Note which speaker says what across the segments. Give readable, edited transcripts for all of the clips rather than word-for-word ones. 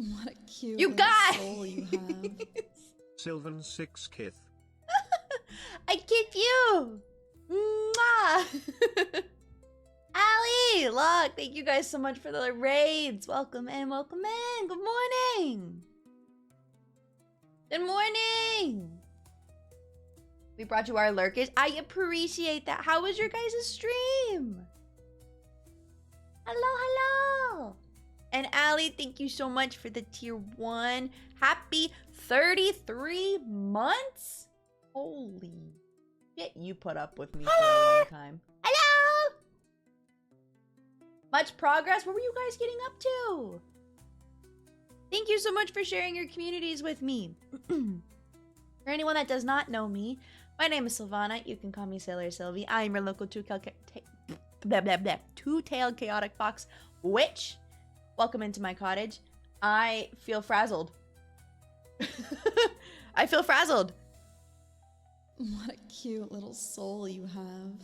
Speaker 1: What a cute
Speaker 2: you
Speaker 1: little
Speaker 2: guys!
Speaker 1: soul you have.
Speaker 3: Sylvan 6 kith.
Speaker 2: I kid you! Mwah! Allie! Look, thank you guys so much for the raids. Welcome in, welcome in. Good morning. Good morning. We brought you our lurkers. I appreciate that. How was your guys' stream? Hello, hello. And Allie, thank you so much for the tier 1. Happy 33 months? Holy shit, you put up with me for a long time. Hello! Much progress? What were you guys getting up to? Thank you so much for sharing your communities with me. For anyone that does not know me, my name is Sylvana. You can call me Sailor Sylvie. I am your local two-tailed chaotic fox witch. Welcome into my cottage. I feel frazzled. I feel frazzled.
Speaker 1: What a cute little soul you have.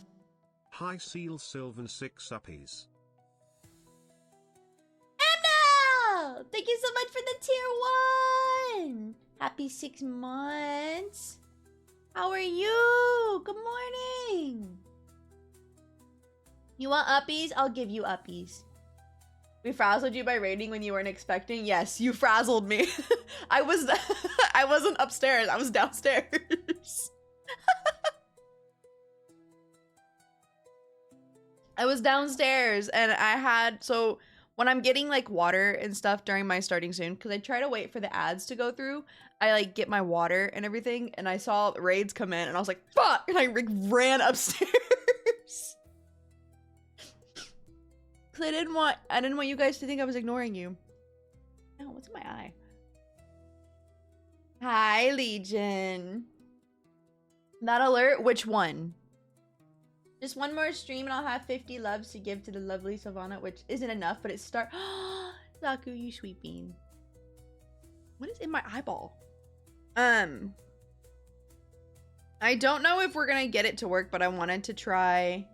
Speaker 3: Hi Seal Sylvan 6 uppies.
Speaker 2: Emma! Thank you so much for the tier 1. Happy 6 months. How are you? Good morning. You want uppies? I'll give you uppies. We frazzled you by raiding when you weren't expecting? Yes, you frazzled me. I wasn't upstairs. I was downstairs. I was downstairs and so when I'm getting like water and stuff during my starting soon, because I try to wait for the ads to go through, I like get my water and everything, and I saw raids come in and I was like, fuck! And I ran upstairs. Cause I didn't want you guys to think I was ignoring you. Oh, what's in my eye? Hi, Legion. That alert? Which one? Just one more stream and I'll have 50 loves to give to the lovely Sylvana, which isn't enough, but it's start. Zaku, you sweet bean. What is in my eyeball? I don't know if we're gonna get it to work, but I wanted to try.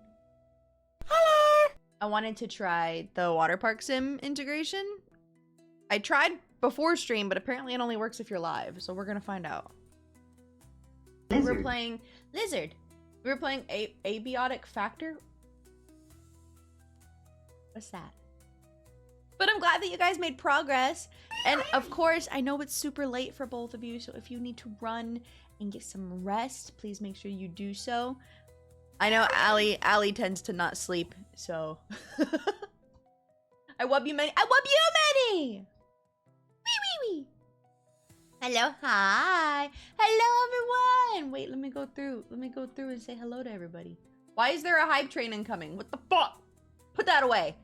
Speaker 2: Hello! I wanted to try the water park sim integration. I tried before stream, but apparently it only works if you're live, so we're gonna find out.
Speaker 4: Lizard.
Speaker 2: We were playing Lizard. We were playing Abiotic Factor. What's that? But I'm glad that you guys made progress. And of course, I know it's super late for both of you, so if you need to run and get some rest, please make sure you do so. I know Allie tends to not sleep, so I wub you many. I wub you many. Wee wee wee. Hello, hi. Hello, everyone. Wait, let me go through. Let me go through and say hello to everybody. Why is there a hype train incoming? What the fuck? Put that away.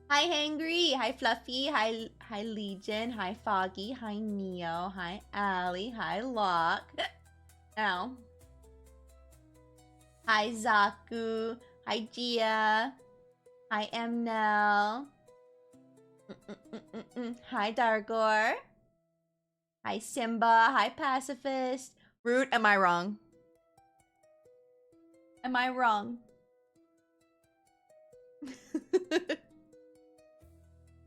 Speaker 2: Hi, Hangry. Hi, Fluffy. Hi, Legion. Hi, Foggy. Hi, Neo. Hi, Allie. Hi, Locke. Ow. Hi, Zaku. Hi, Gia. Hi, Emnel. Hi, Dargor. Hi, Simba. Hi, Pacifist. Root, am I wrong? Am I wrong?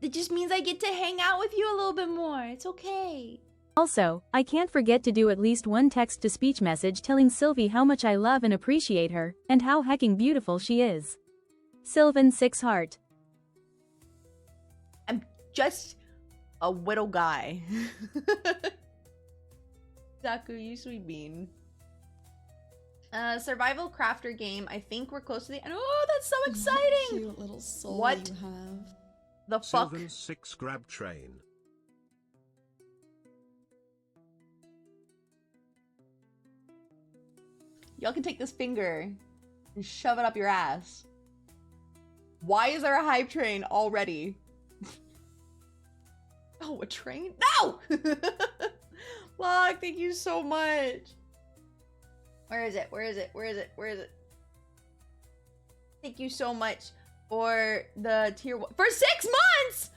Speaker 2: It just means I get to hang out with you a little bit more. It's okay.
Speaker 5: Also, I can't forget to do at least one text-to-speech message telling Sylvie how much I love and appreciate her, and how hecking beautiful she is. Sylvan 6 Heart.
Speaker 2: I'm just a little guy. Zaku, you sweet bean. Survival crafter game. I think we're close to the end. Oh, that's so exciting!
Speaker 1: Cute little soul
Speaker 2: What?
Speaker 1: you have.
Speaker 2: The fuck?
Speaker 3: Sylvan 6 grab train.
Speaker 2: Y'all can take this finger and shove it up your ass. Why is there a hype train already? Oh, a train? No! Look, thank you so much. Where is it? Where is it? Where is it? Where is it? Thank you so much for the tier 1. For 6 months!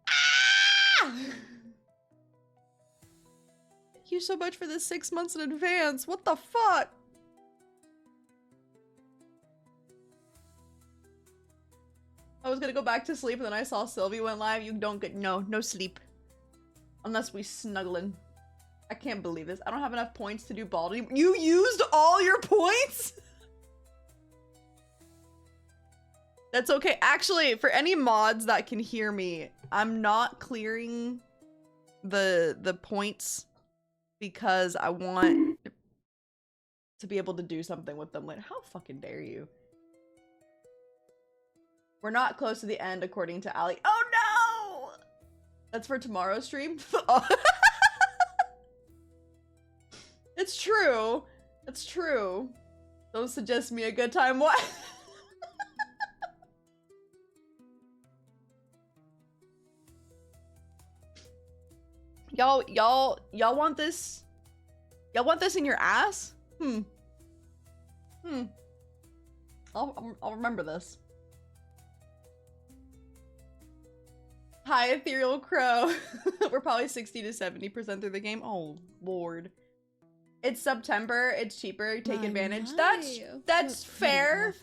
Speaker 2: Ah! Thank you so much for the 6 months in advance. What the fuck? was gonna go back to sleep and then I saw Sylvie went live. You don't get no sleep. Unless we snuggling. I can't believe this. I don't have enough points to do bald. You used all your points? That's okay. Actually, for any mods that can hear me, I'm not clearing the points because I want to be able to do something with them later. How fucking dare you? We're not close to the end according to Ali. Oh no! That's for tomorrow's stream? It's true. It's true. Don't suggest me a good time. What? Y'all want this? Y'all want this in your ass? I'll remember this. Hi, Ethereal Crow. We're probably 60 to 70% through the game. Oh, Lord. It's September. It's cheaper. Take advantage. That's fair.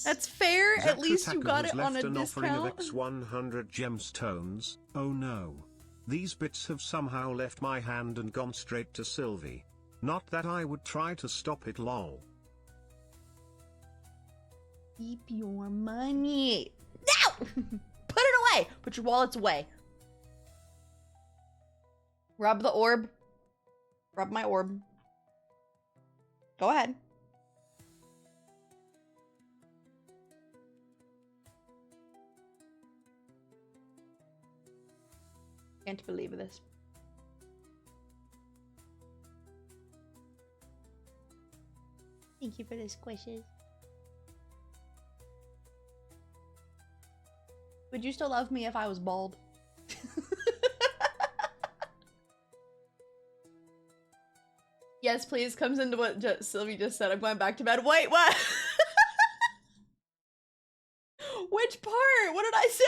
Speaker 2: That's fair. At least you got it on a discount.
Speaker 3: Offering of X100 gemstones. Oh no. These bits have somehow left my hand and gone straight to Sylvie. Not that I would try to stop it, lol.
Speaker 2: Keep your money. No! Put it away. Put your wallets away. Rub the orb. Rub my orb. Go ahead. Can't believe this. Thank you for the squishes. Would you still love me if I was bald? Yes, please. Comes into what Sylvie just said. I'm going back to bed. Wait, what? Which part? What did I say?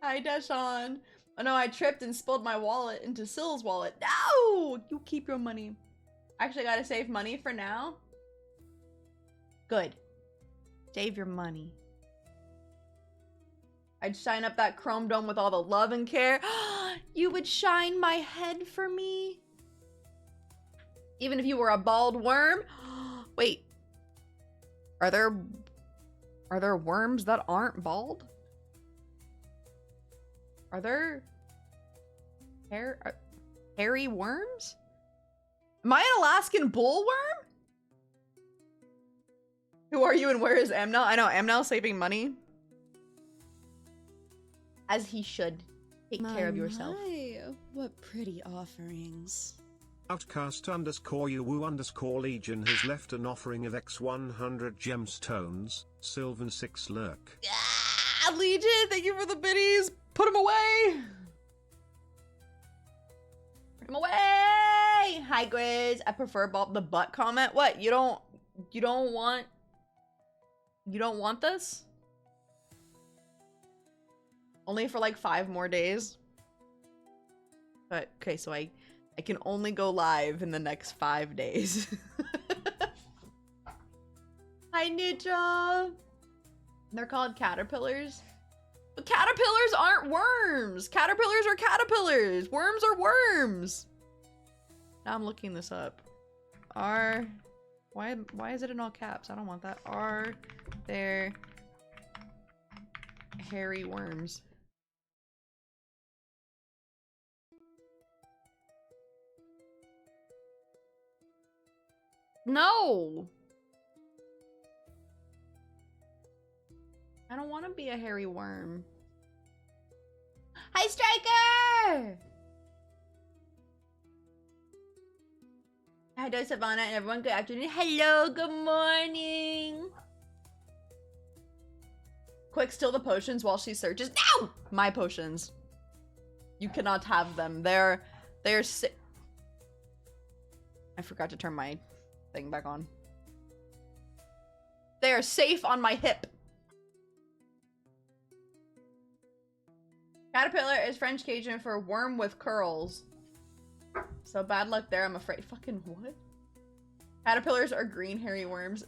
Speaker 2: Hi, Deshawn. Oh no, I tripped and spilled my wallet into Syl's wallet. No! You keep your money. Actually, I gotta save money for now. Good. Save your money. I'd shine up that chrome dome with all the love and care. You would shine my head for me? Even if you were a bald worm? Wait. Are there worms that aren't bald? Are there hairy worms? Am I an Alaskan bullworm? Who are you and where is Amnel? I know Amnel's saving money. As he should. Take care of yourself.
Speaker 1: What pretty offerings.
Speaker 3: Outcast _UWU Legion has left an offering of X100 gemstones. Sylvan 6 lurk.
Speaker 2: Ah, Legion, thank you for the biddies. Put him away. Put him away. Hi, Grizz. I prefer the butt comment. What? You don't want this? Only for like 5 more days. But okay, so I can only go live in the next 5 days. Hi, Ninja. They're called caterpillars. But caterpillars aren't worms. Caterpillars are caterpillars. Worms are worms. Now I'm looking this up. Why is it in all caps? I don't want that. Are there hairy worms? No! I don't want to be a hairy worm. Hi, Striker! Hi, Savannah, and everyone. Good afternoon. Hello, good morning. Quick, steal the potions while she searches. No! My potions. You cannot have them. They're I forgot to turn my thing back on. They are safe on my hip. Caterpillar is French Cajun for worm with curls. So bad luck there, I'm afraid. Fucking what? Caterpillars are green hairy worms.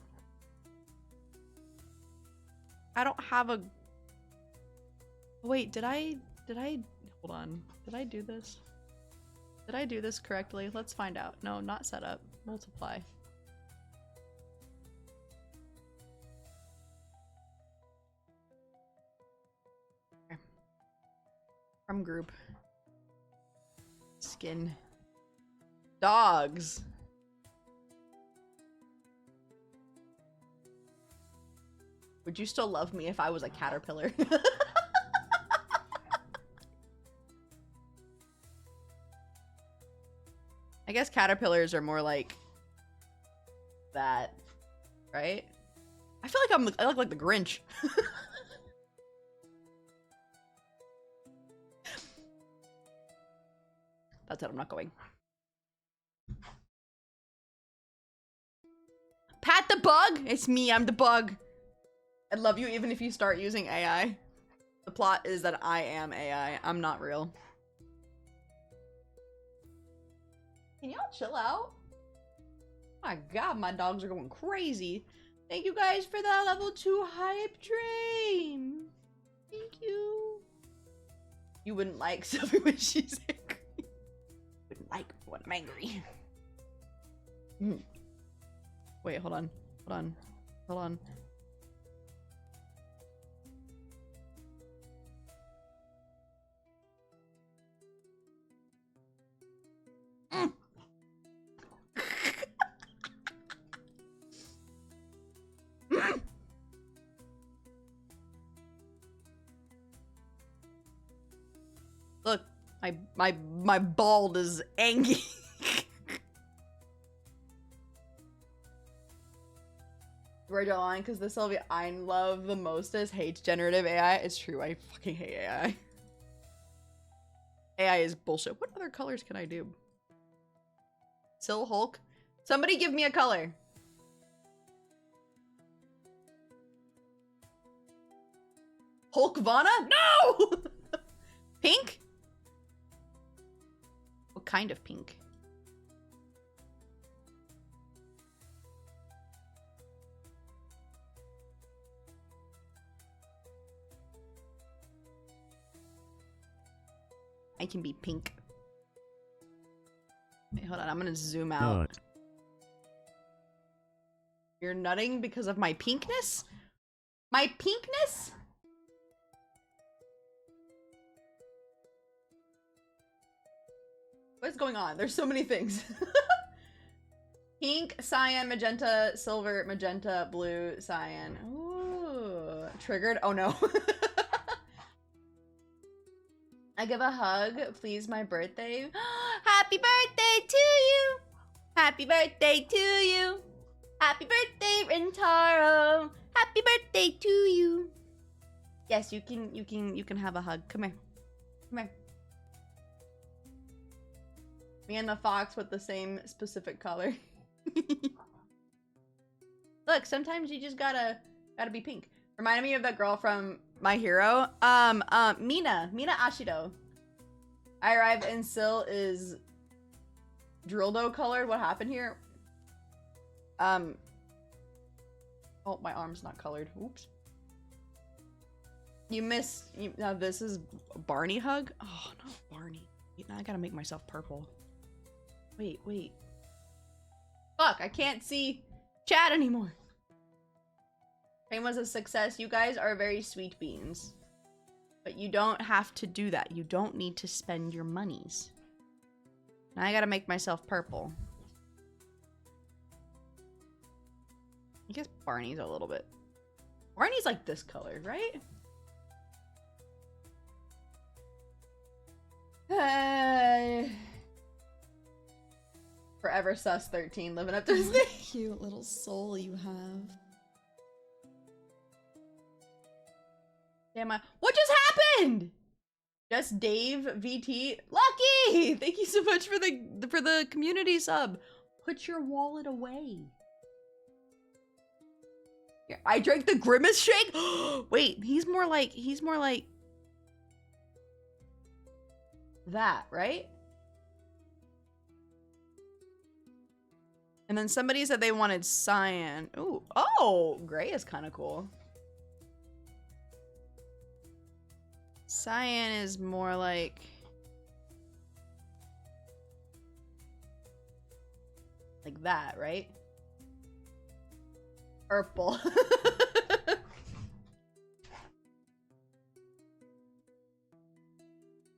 Speaker 2: I don't have a... Wait, did I... Hold on. Did I do this? Did I do this correctly? Let's find out. No, not set up. Multiply. Okay. From group. Skin. Dogs. Would you still love me if I was a caterpillar? I guess caterpillars are more like that, right? I feel like I look like the Grinch. That's it, I'm not going. Pat the bug? It's me, I'm the bug. I love you even if you start using AI. The plot is that I am AI. I'm not real. Can y'all chill out? My god, my dogs are going crazy. Thank you guys for that level 2 hype train. Thank you. You wouldn't like Sylvie when she's angry. Wouldn't like when I'm angry. Wait, hold on. Hold on. Hold on. Look, my bald is angry. We're drawing because the Sylvie I love the mostest hates generative AI. It's true, I fucking hate AI. AI is bullshit. What other colors can I do? Sil Hulk? Somebody give me a color. Hulk Vana? No! Pink? What kind of pink? I can be pink. Wait, hold on, I'm gonna zoom out. You're nutting because of my pinkness? My pinkness? What's going on? There's so many things. Pink, cyan, magenta, silver, magenta, blue, cyan. Ooh, triggered? Oh no. I give a hug, please, my birthday. Happy birthday to you! Happy birthday to you! Happy birthday, Rintaro! Happy birthday to you! Yes, you can have a hug. Come here. Come here. Me and the fox with the same specific color. Look, sometimes you just gotta be pink. Reminded me of that girl from My Hero. Mina Ashido. I arrived and Syl is Drildo colored. What happened here? Oh, my arm's not colored. Oops. You missed. Now this is Barney hug. Oh, not Barney. Now I gotta make myself purple. Wait. Fuck, I can't see chat anymore. Train was a success. You guys are very sweet beans. But you don't have to do that. You don't need to spend your monies. Now I gotta make myself purple. I guess Barney's a little bit... Barney's like this color, right? Forever sus 13, living up to his
Speaker 1: What a
Speaker 2: name.
Speaker 1: cute little soul you have.
Speaker 2: Damn, what just happened? Just Dave VT. Lucky! Thank you so much for the community sub. Put your wallet away. Here, I drank the Grimace shake? Wait, he's more like that, right? And then somebody said they wanted cyan. Ooh, oh, gray is kind of cool. Cyan is more like that, right? Purple.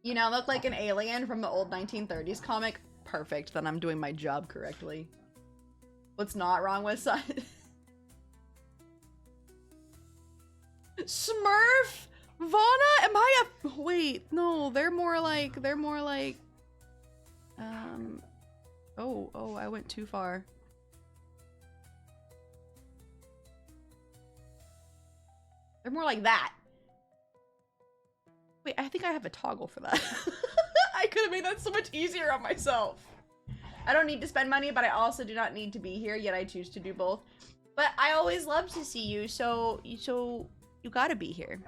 Speaker 2: You now look like an alien from the old 1930s comic. Perfect, then I'm doing my job correctly. What's not wrong with Cyan? Smurf? Vana? Am I a... Wait, no, they're more like... Oh, I went too far. They're more like that. Wait, I think I have a toggle for that. I could have made that so much easier on myself. I don't need to spend money, but I also do not need to be here, yet I choose to do both. But I always love to see you, so you gotta be here.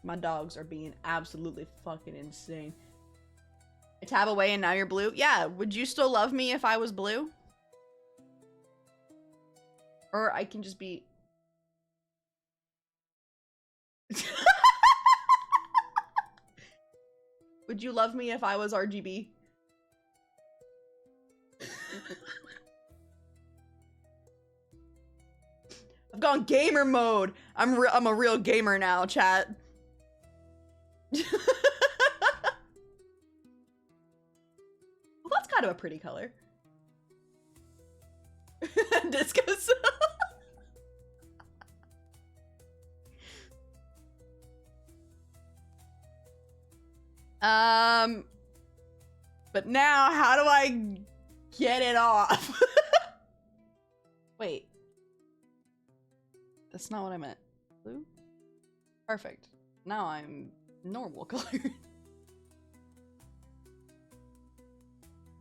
Speaker 2: My dogs are being absolutely fucking insane. I tab away and now you're blue? Yeah, would you still love me if I was blue? Or I can just be... Would you love me if I was RGB? I've gone gamer mode. I'm a real gamer now, chat. Well, that's kind of a pretty color. Discos. But now, how do I get it off? Wait. That's not what I meant. Blue? Perfect. Now I'm normal color.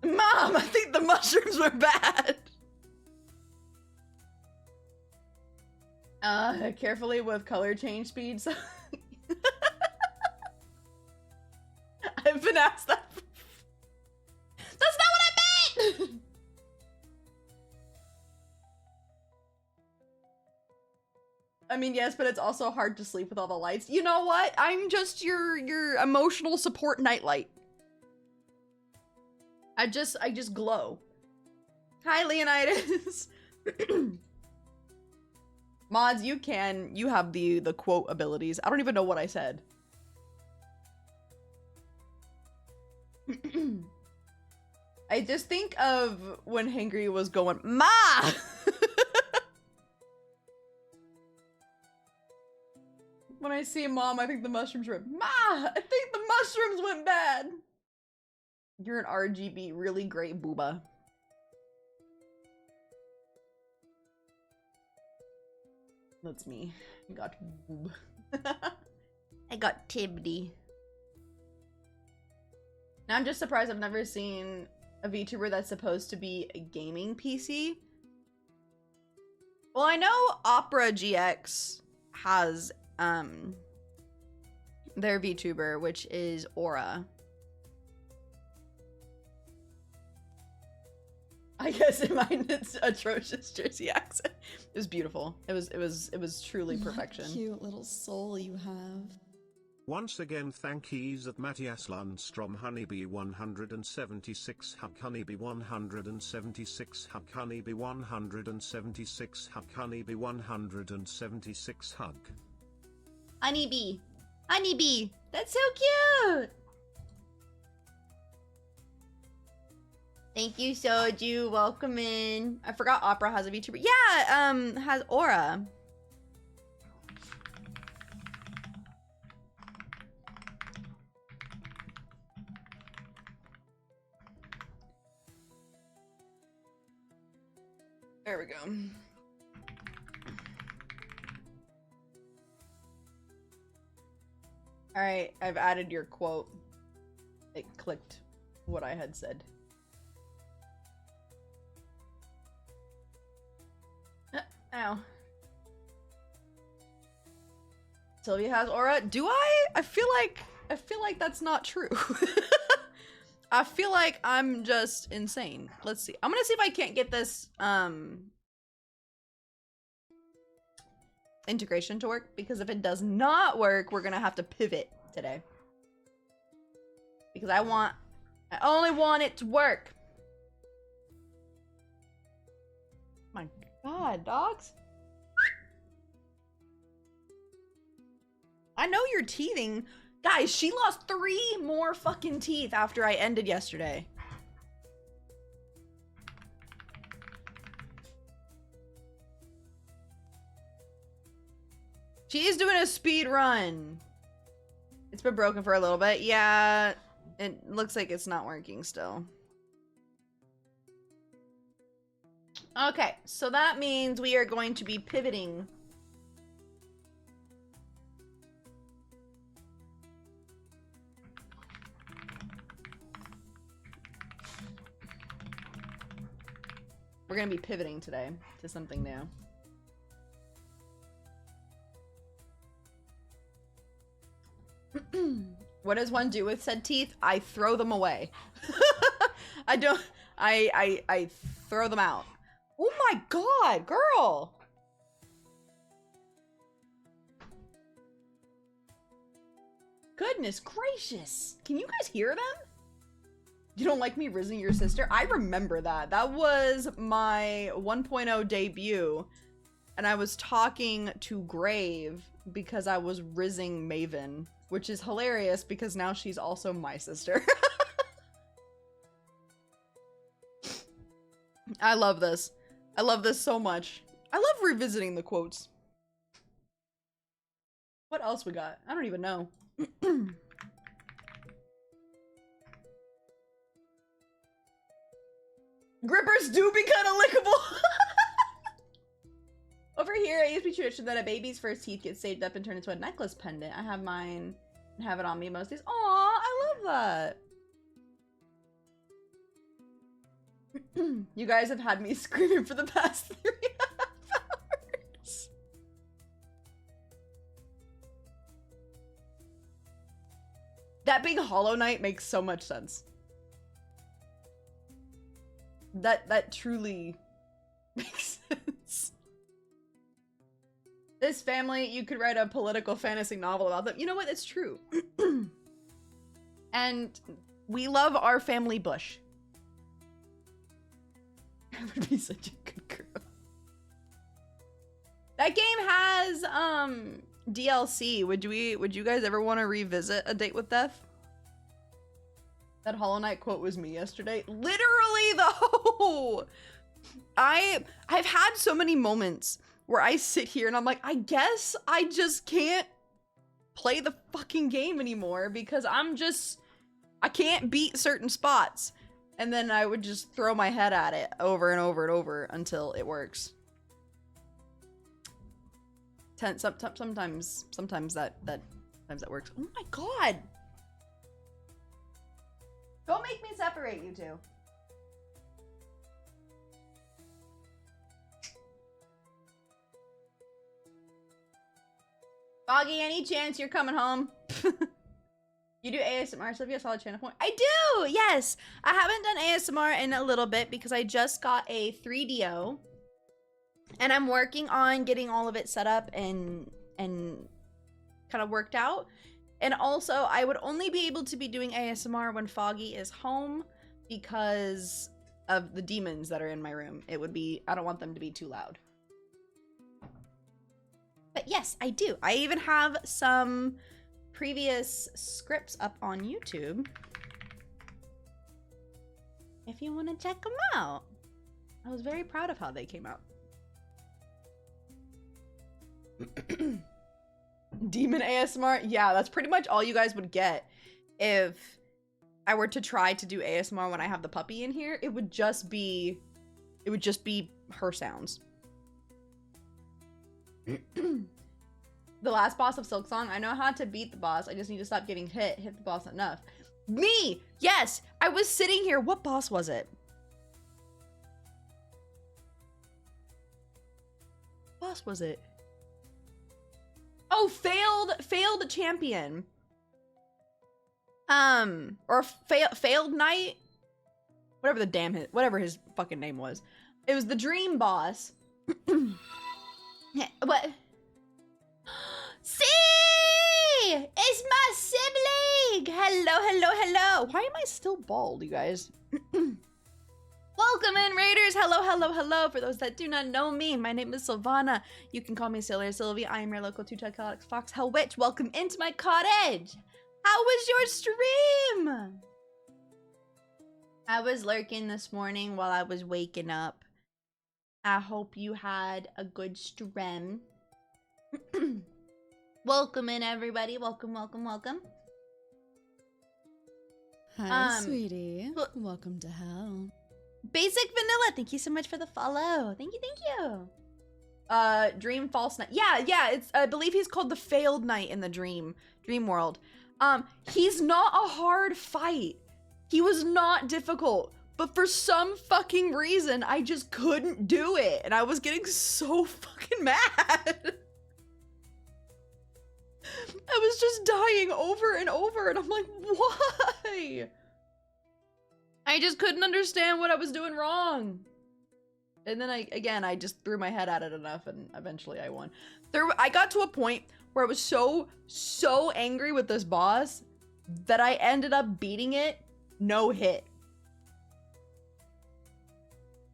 Speaker 2: Mom, I think the mushrooms were bad. Carefully with color change speeds. I've been asked that. That's not what I meant! I mean, yes, but it's also hard to sleep with all the lights. You know what? I'm just your emotional support nightlight. I just glow. Hi, Leonidas. Mods, you have the quote abilities. I don't even know what I said. I just think of when Hangry was going, Ma! When I see Mom, I think the mushrooms went, Ma! I think the mushrooms went bad! You're an RGB really great booba. That's me. I got boob. I got Tibby. Now I'm just surprised I've never seen a VTuber that's supposed to be a gaming PC. Well, I know Opera GX has their VTuber, which is Aura. I guess in mine it's atrocious Jersey accent. It was beautiful. It was truly perfection.
Speaker 1: What a cute little soul you have.
Speaker 3: Once again, thank yous at Matthias Lundstrom, Honeybee 176 Hug, Honeybee 176 Hug, Honeybee 176 Hug, Honeybee 176 Hug.
Speaker 2: Honeybee. Honeybee. That's so cute. Thank you, Soju. Welcome in. I forgot Opera has a VTuber. Yeah, has Aura. There we go. Alright, I've added your quote. It clicked what I had said. Ow. Sylvie has Aura. Do I? I feel like that's not true. I feel like I'm just insane. Let's see. I'm gonna see if I can't get this integration to work, because if it does not work, we're gonna have to pivot today. Because I only want it to work. My God, dogs. I know you're teething. Guys, she lost 3 more fucking teeth after I ended yesterday. She is doing a speed run. It's been broken for a little bit. Yeah, it looks like it's not working still. Okay, so that means we are going to be pivoting. We're gonna be pivoting today to something new. What does one do with said teeth? I throw them away. I throw them out. Oh my God, girl. Goodness gracious. Can you guys hear them? You don't like me rizzing your sister? I remember that. That was my 1.0 debut. And I was talking to Grave because I was rizzing Maven. Which is hilarious because now she's also my sister. I love this. I love this so much. I love revisiting the quotes. What else we got? I don't even know. Grippers do be kind of lickable. Over here, it used to be tradition that a baby's first teeth get saved up and turned into a necklace pendant. I have mine and have it on me most days. Aw, I love that. You guys have had me screaming for the past 3.5 hours. That being Hollow Knight makes so much sense. That truly makes sense. This family, you could write a political fantasy novel about them. You know what? It's true. And we love our family bush. I would be such a good girl. That game has DLC. Would you guys ever want to revisit A Date with Death? That Hollow Knight quote was me yesterday. Literally though. I've had so many moments where I sit here and I'm like, I guess I just can't play the fucking game anymore because I can't beat certain spots. And then I would just throw my head at it over and over and over until it works. Sometimes that works. Oh my God. Don't make me separate you two. Foggy, any chance you're coming home? You do ASMR, Sylvia, solid channel point. I do, yes. I haven't done ASMR in a little bit because I just got a 3DO. And I'm working on getting all of it set up and kind of worked out. And also, I would only be able to be doing ASMR when Foggy is home because of the demons that are in my room. I don't want them to be too loud. But yes, I do. I even have some previous scripts up on YouTube if you want to check them out. I was very proud of how they came out. Demon ASMR? Yeah, that's pretty much all you guys would get if I were to try to do ASMR when I have the puppy in here. It would just be her sounds. The last boss of Silksong, I know how to beat the boss. I just need to stop getting hit the boss enough. Me! Yes! I was sitting here. What boss was it? What boss was it? Oh, failed champion. Or failed knight, whatever his fucking name was. It was the dream boss. What? See, it's my sibling. Hello. Why am I still bald, you guys? Welcome in, Raiders. Hello. For those that do not know me, my name is Sylvana. You can call me Sailor Sylvie. I am your local two-tailed chaotic fox hell witch. Welcome into my cottage. How was your stream? I was lurking this morning while I was waking up. I hope you had a good stream. Welcome in, everybody. Welcome.
Speaker 1: Hi, sweetie. Welcome to hell.
Speaker 2: Basic Vanilla, thank you so much for the follow. Thank you. Dream False Knight. Yeah, it's I believe he's called the Failed Knight in the dream world. He's not a hard fight. He was not difficult, but for some fucking reason, I just couldn't do it, and I was getting so fucking mad. I was just dying over and over, and I'm like, why? I just couldn't understand what I was doing wrong. And then I just threw my head at it enough, and eventually I won. I got to a point where I was so angry with this boss that I ended up beating it no hit.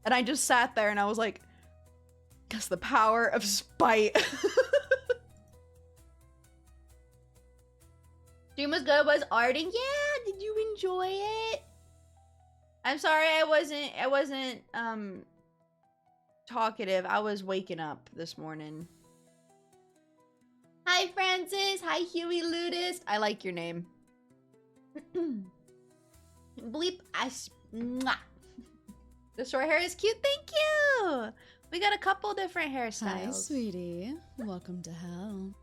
Speaker 2: And I just sat there and I was like, guess the power of spite. Stream was good, was Arden? Yeah, did you enjoy it? I'm sorry I wasn't talkative. I was waking up this morning. Hi Francis, hi Huey Ludist. I like your name. Bleep ass. Mwah. The short hair is cute, thank you! We got a couple different hairstyles.
Speaker 1: Hi, sweetie. Welcome to hell.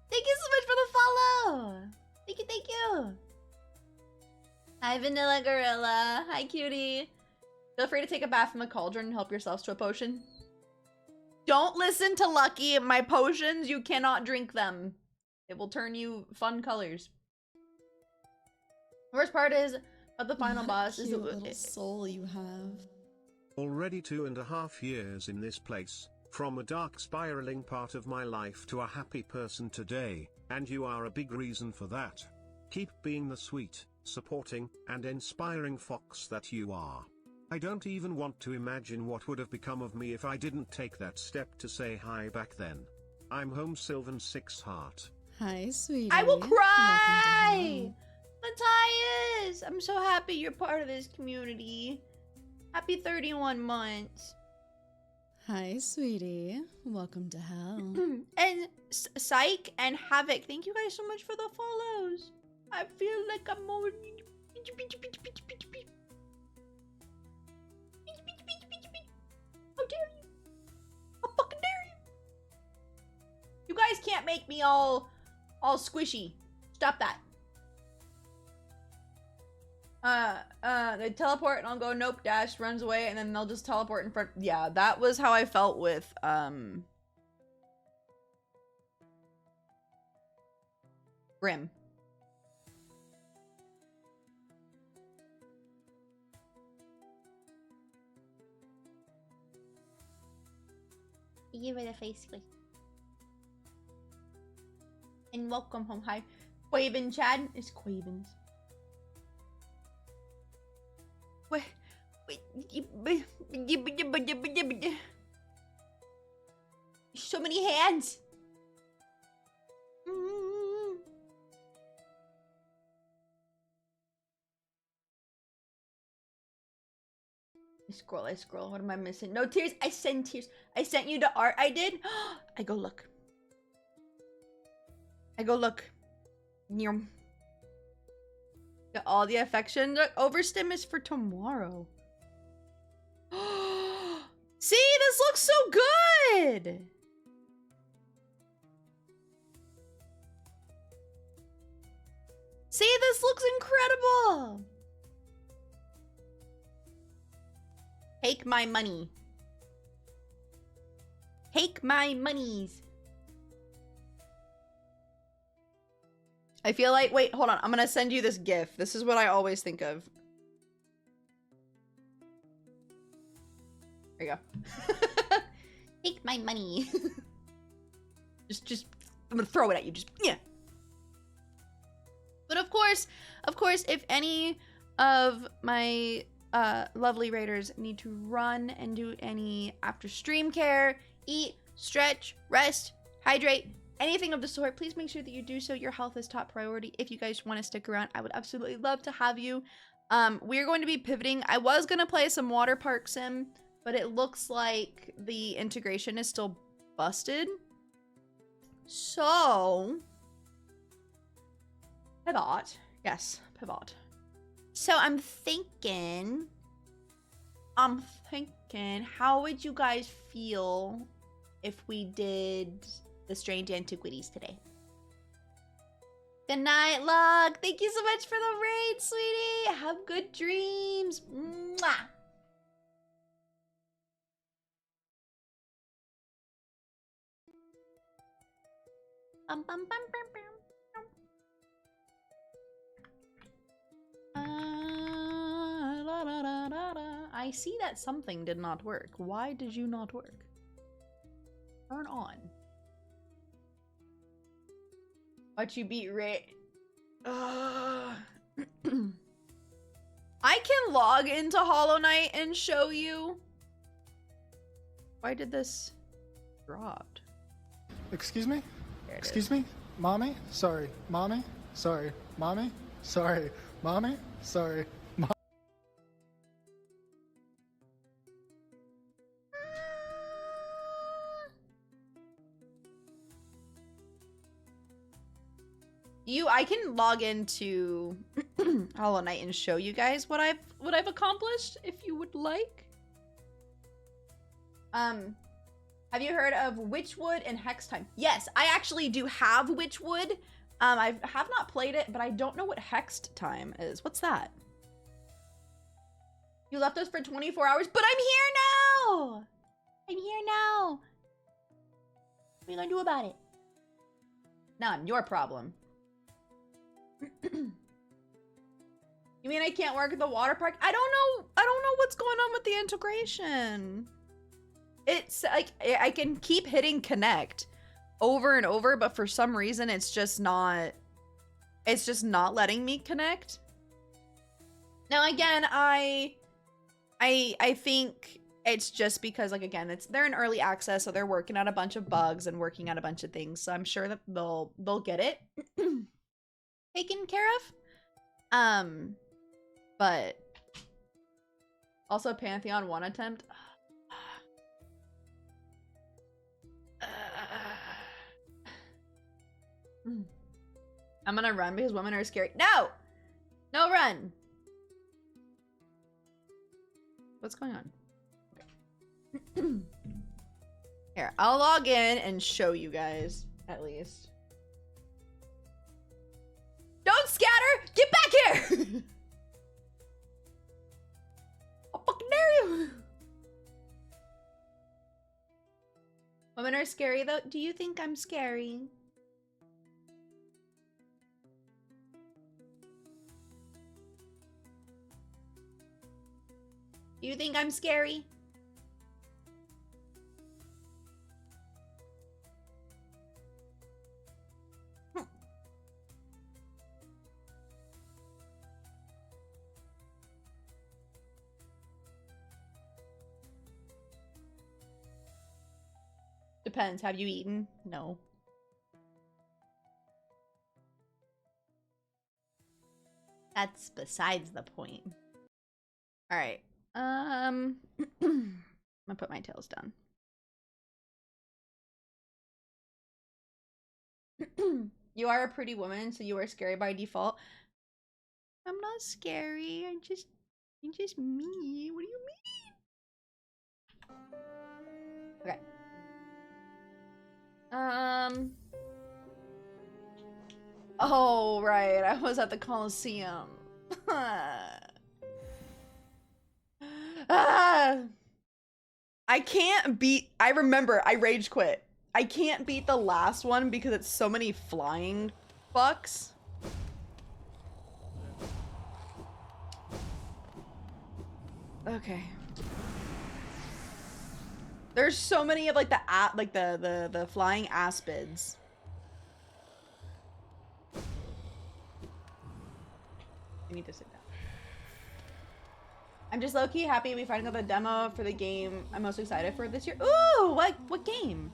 Speaker 2: Thank you so much for the follow! Thank you! Hi, Vanilla Gorilla. Hi, cutie. Feel free to take a bath in the cauldron and help yourselves to a potion. Don't listen to Lucky. My potions, you cannot drink them. It will turn you fun colors. The worst part is, but the final boss is the
Speaker 1: little soul you have.
Speaker 3: Already 2.5 years in this place, from a dark spiraling part of my life to a happy person today, and you are a big reason for that. Keep being the sweet, supporting, and inspiring fox that you are. I don't even want to imagine what would have become of me if I didn't take that step to say hi back then. I'm home, Sylvan 6 Heart.
Speaker 1: Hi, sweetie.
Speaker 2: I will cry! Matthias! I'm so happy you're part of this community. Happy 31 months.
Speaker 1: Hi, sweetie. Welcome to hell.
Speaker 2: And Psych and Havoc, thank you guys so much for the follows. I feel like I'm more... How dare you? How fucking dare you? You guys can't make me all squishy. Stop that. They teleport and I'll go nope, dash, runs away, and then they'll just teleport in front. Yeah, that was how I felt with Grim. Give it a face click. And welcome home. Hi. Quaven Chad. It's Quavens. So many hands. I scroll. What am I missing? No tears. I sent tears. I sent you the art I did. I go look. Got all the affection. The overstim is for tomorrow. See, this looks so good. See, this looks incredible. Take my money. Take my monies. I feel like, wait, hold on. I'm gonna send you this GIF. This is what I always think of. There you go. Take my money. just, I'm gonna throw it at you. Just, yeah. But of course, if any of my lovely raiders need to run and do any after stream care, eat, stretch, rest, hydrate, anything of the sort, please make sure that you do so. Your health is top priority. If you guys want to stick around, I would absolutely love to have you. We're going to be pivoting. I was going to play some water park sim, but it looks like the integration is still busted. So, pivot. Yes, pivot. So I'm thinking, how would you guys feel if we did the strange antiquities today? Good night, Lug. Thank you so much for the raid, sweetie. Have good dreams. Mwah. Bum, bum, bum, bum, bum. La, da, da, da, da. I see that something did not work. Why did you not work? Turn on. What you beat Ray? I can log into Hollow Knight and show you. Why did this drop?
Speaker 6: Excuse me? Excuse
Speaker 2: is.
Speaker 6: me? Mommy? Sorry. Mommy? Sorry. Mommy? Sorry. Mommy? Sorry.
Speaker 2: I can log into Hollow Knight and show you guys what I've accomplished if you would like. Have you heard of Witchwood and Hex Time? Yes, I actually do have Witchwood. I have not played it, but I don't know what Hexed Time is. What's that? You left us for 24 hours, but I'm here now! I'm here now. What are you gonna do about it? Now I'm your problem. You mean I can't work at the water park? I don't know what's going on with the integration. It's like I can keep hitting connect over and over, but for some reason it's just not letting me connect. Now again, I think it's just because, like, again, they're in early access, so they're working out a bunch of bugs and working out a bunch of things. So I'm sure that they'll get it taken care of. But also Pantheon 1 attempt. I'm gonna run because women are scary. No! No, run! What's going on? Okay. Here, I'll log in and show you guys, at least. Don't scatter! Get back here! I'll fucking dare you! Women are scary, though. Do you think I'm scary? Do you think I'm scary? Depends. Have you eaten? No. That's besides the point. All right. I'm gonna put my tails down. You are a pretty woman, so you are scary by default. I'm not scary. I'm just me. What do you mean? Okay. Oh, right. I was at the Coliseum. I can't beat. I remember. I rage quit. I can't beat the last one because it's so many flying fucks. Okay. There's so many of like the flying aspids. I need to sit down. I'm just low-key happy we finally got the demo for the game I'm most excited for this year. Ooh, what game?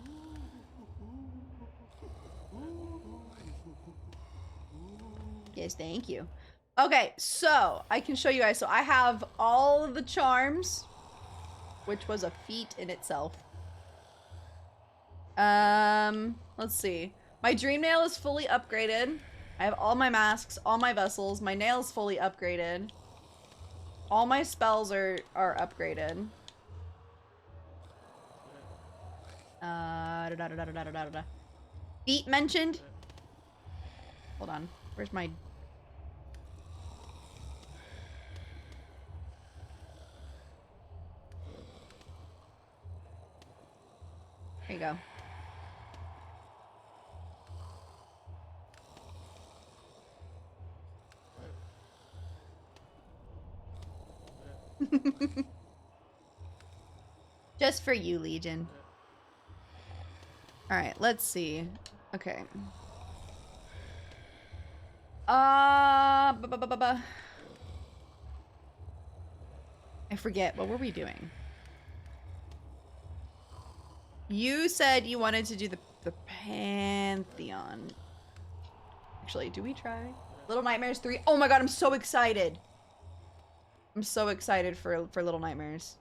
Speaker 2: Yes, thank you. Okay, so I can show you guys. So I have all of the charms, which was a feat in itself. Let's see. My dream nail is fully upgraded. I have all my masks, all my vessels. My nail's fully upgraded. All my spells are upgraded. Feet mentioned. Hold on. Where's my... There you go. Just for you, Legion. Alright, let's see. Okay. I forget. What were we doing? You said you wanted to do the Pantheon. Actually, do we try? Little Nightmares 3. Oh my god, I'm so excited. I'm so excited for Little Nightmares.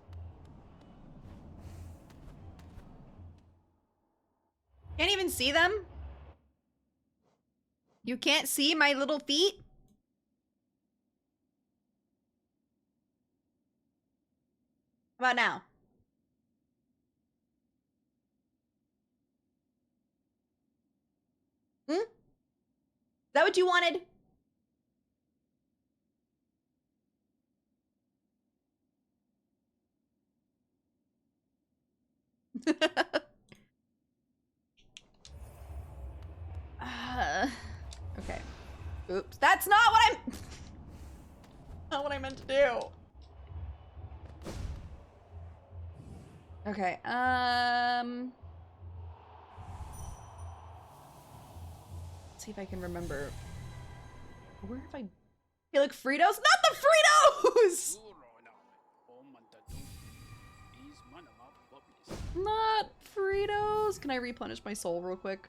Speaker 2: Can't even see them? You can't see my little feet? How about now? Hmm? Is that what you wanted? Okay. Oops. That's not what I'm... not what I meant to do. Okay, let's see if I can remember. Where have I... Hey, look, Fritos? Not the Fritos! Not Fritos. Can I replenish my soul real quick?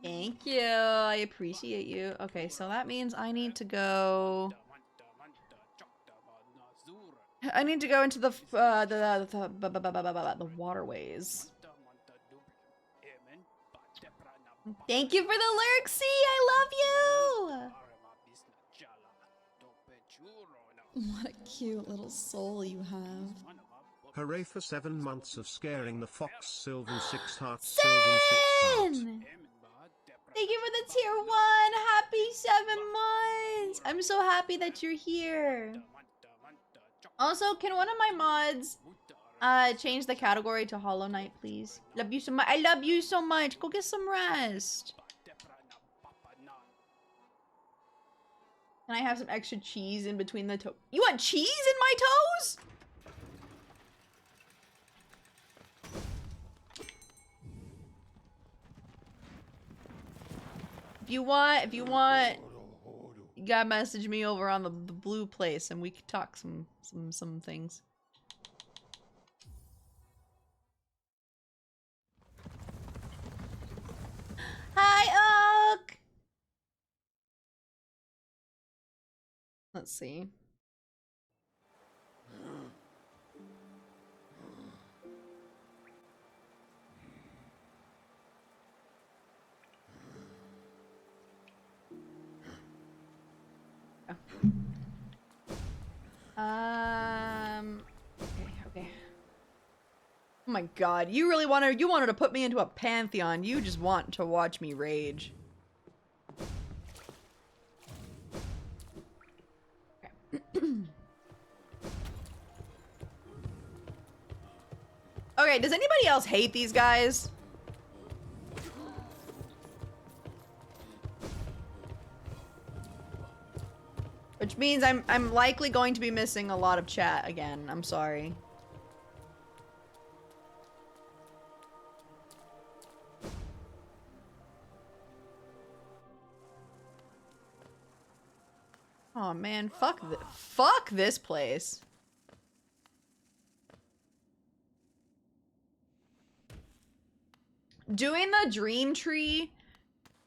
Speaker 2: Thank you. I appreciate you. Okay, so that means I need to go... I need to go into the waterways. Thank you for the lurksy. I love you.
Speaker 1: What a cute little soul you have.
Speaker 3: Hooray for 7 months of scaring the fox, Sylvan 6 hearts, Sylvan 6 hearts.
Speaker 2: Thank you for the tier 1. Happy 7 months. I'm so happy that you're here. Also, can one of my mods change the category to Hollow Knight, please? Love you so much. I love you so much. Go get some rest. Can I have some extra cheese in between the toes? You want cheese in my toes? If you want, you gotta message me over on the blue place and we can talk some things. Hi, Oak! Let's see. Okay. Oh my god, you really wanted to put me into a pantheon. You just want to watch me rage. Okay. Okay, does anybody else hate these guys? means I'm likely going to be missing a lot of chat again. I'm sorry. Oh man, fuck this place. Doing the dream tree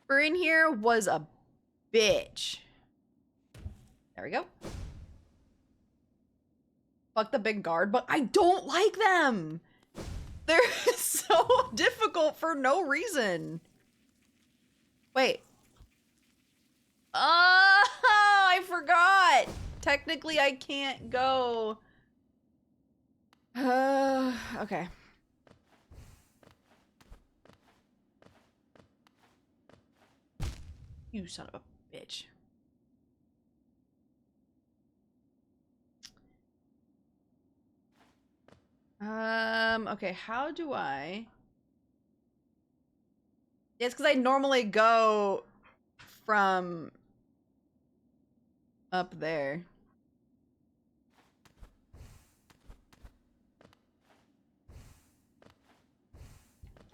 Speaker 2: for in here was a bitch. There we go. Fuck the big guard, but I don't like them. They're so difficult for no reason. Wait. Oh, I forgot. Technically, I can't go. Okay. You son of a bitch. Okay, how do I? It's because I normally go from up there.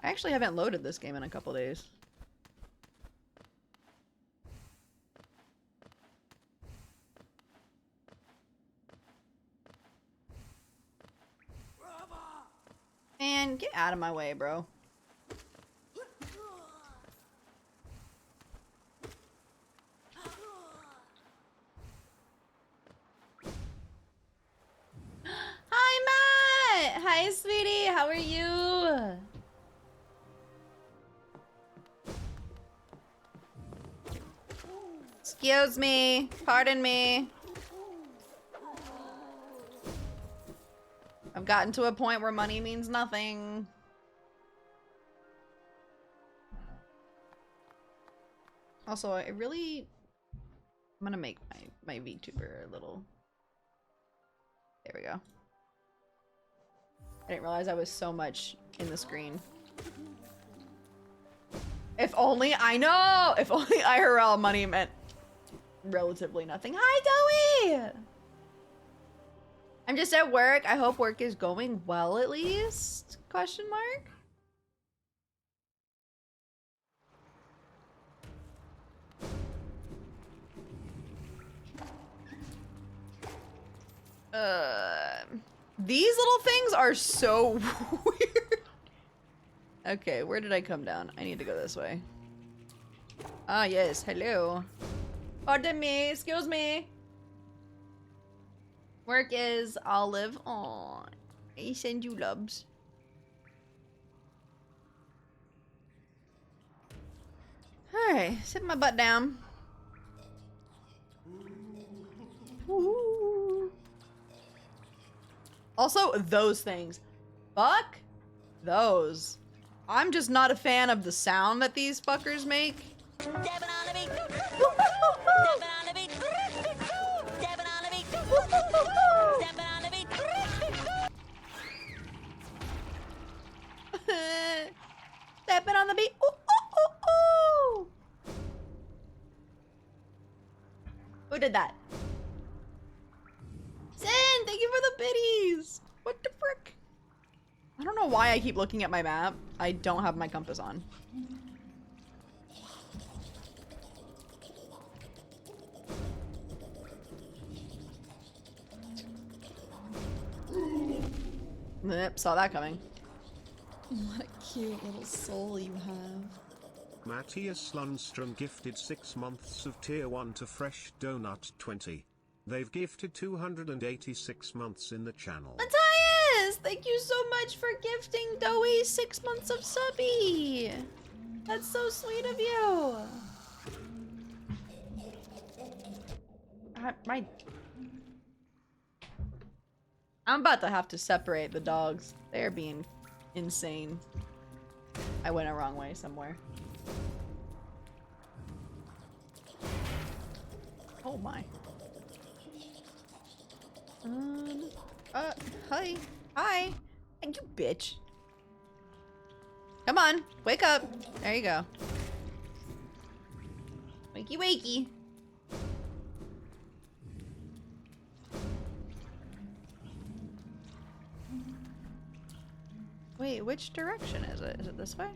Speaker 2: I actually haven't loaded this game in a couple days. Man, get out of my way, bro. Hi, Matt! Hi, sweetie. How are you? Excuse me. Pardon me. I've gotten to a point where money means nothing. Also, I'm gonna make my VTuber a little... There we go. I didn't realize I was so much in the screen. If only, I know! If only IRL money meant relatively nothing. Hi, Dowie! I'm just at work. I hope work is going well at least? Question mark? These little things are so weird. Okay, where did I come down? I need to go this way. Ah, yes. Hello. Pardon me. Excuse me. Work is Olive. Aw, I send you loves. Alright, sit my butt down. Ooh. Also, those things. Fuck those. I'm just not a fan of the sound that these fuckers make. Stepping on the beat. Ooh, ooh, ooh, ooh. Who did that? Sin, thank you for the biddies. What the frick? I don't know why I keep looking at my map. I don't have my compass on. Yep, saw that coming.
Speaker 1: What a cute little soul you have.
Speaker 3: Matthias Lundström gifted 6 months of tier 1 to Fresh Donut 20. They've gifted 286 months in the channel.
Speaker 2: Matthias! Thank you so much for gifting Dowie 6 months of subby! That's so sweet of you! I'm about to have to separate the dogs. They're being insane. I went a wrong way somewhere. Oh my. Hi. Hi. And you bitch. Come on, wake up. There you go. Wakey wakey. Wait, which direction is it? Is it this way?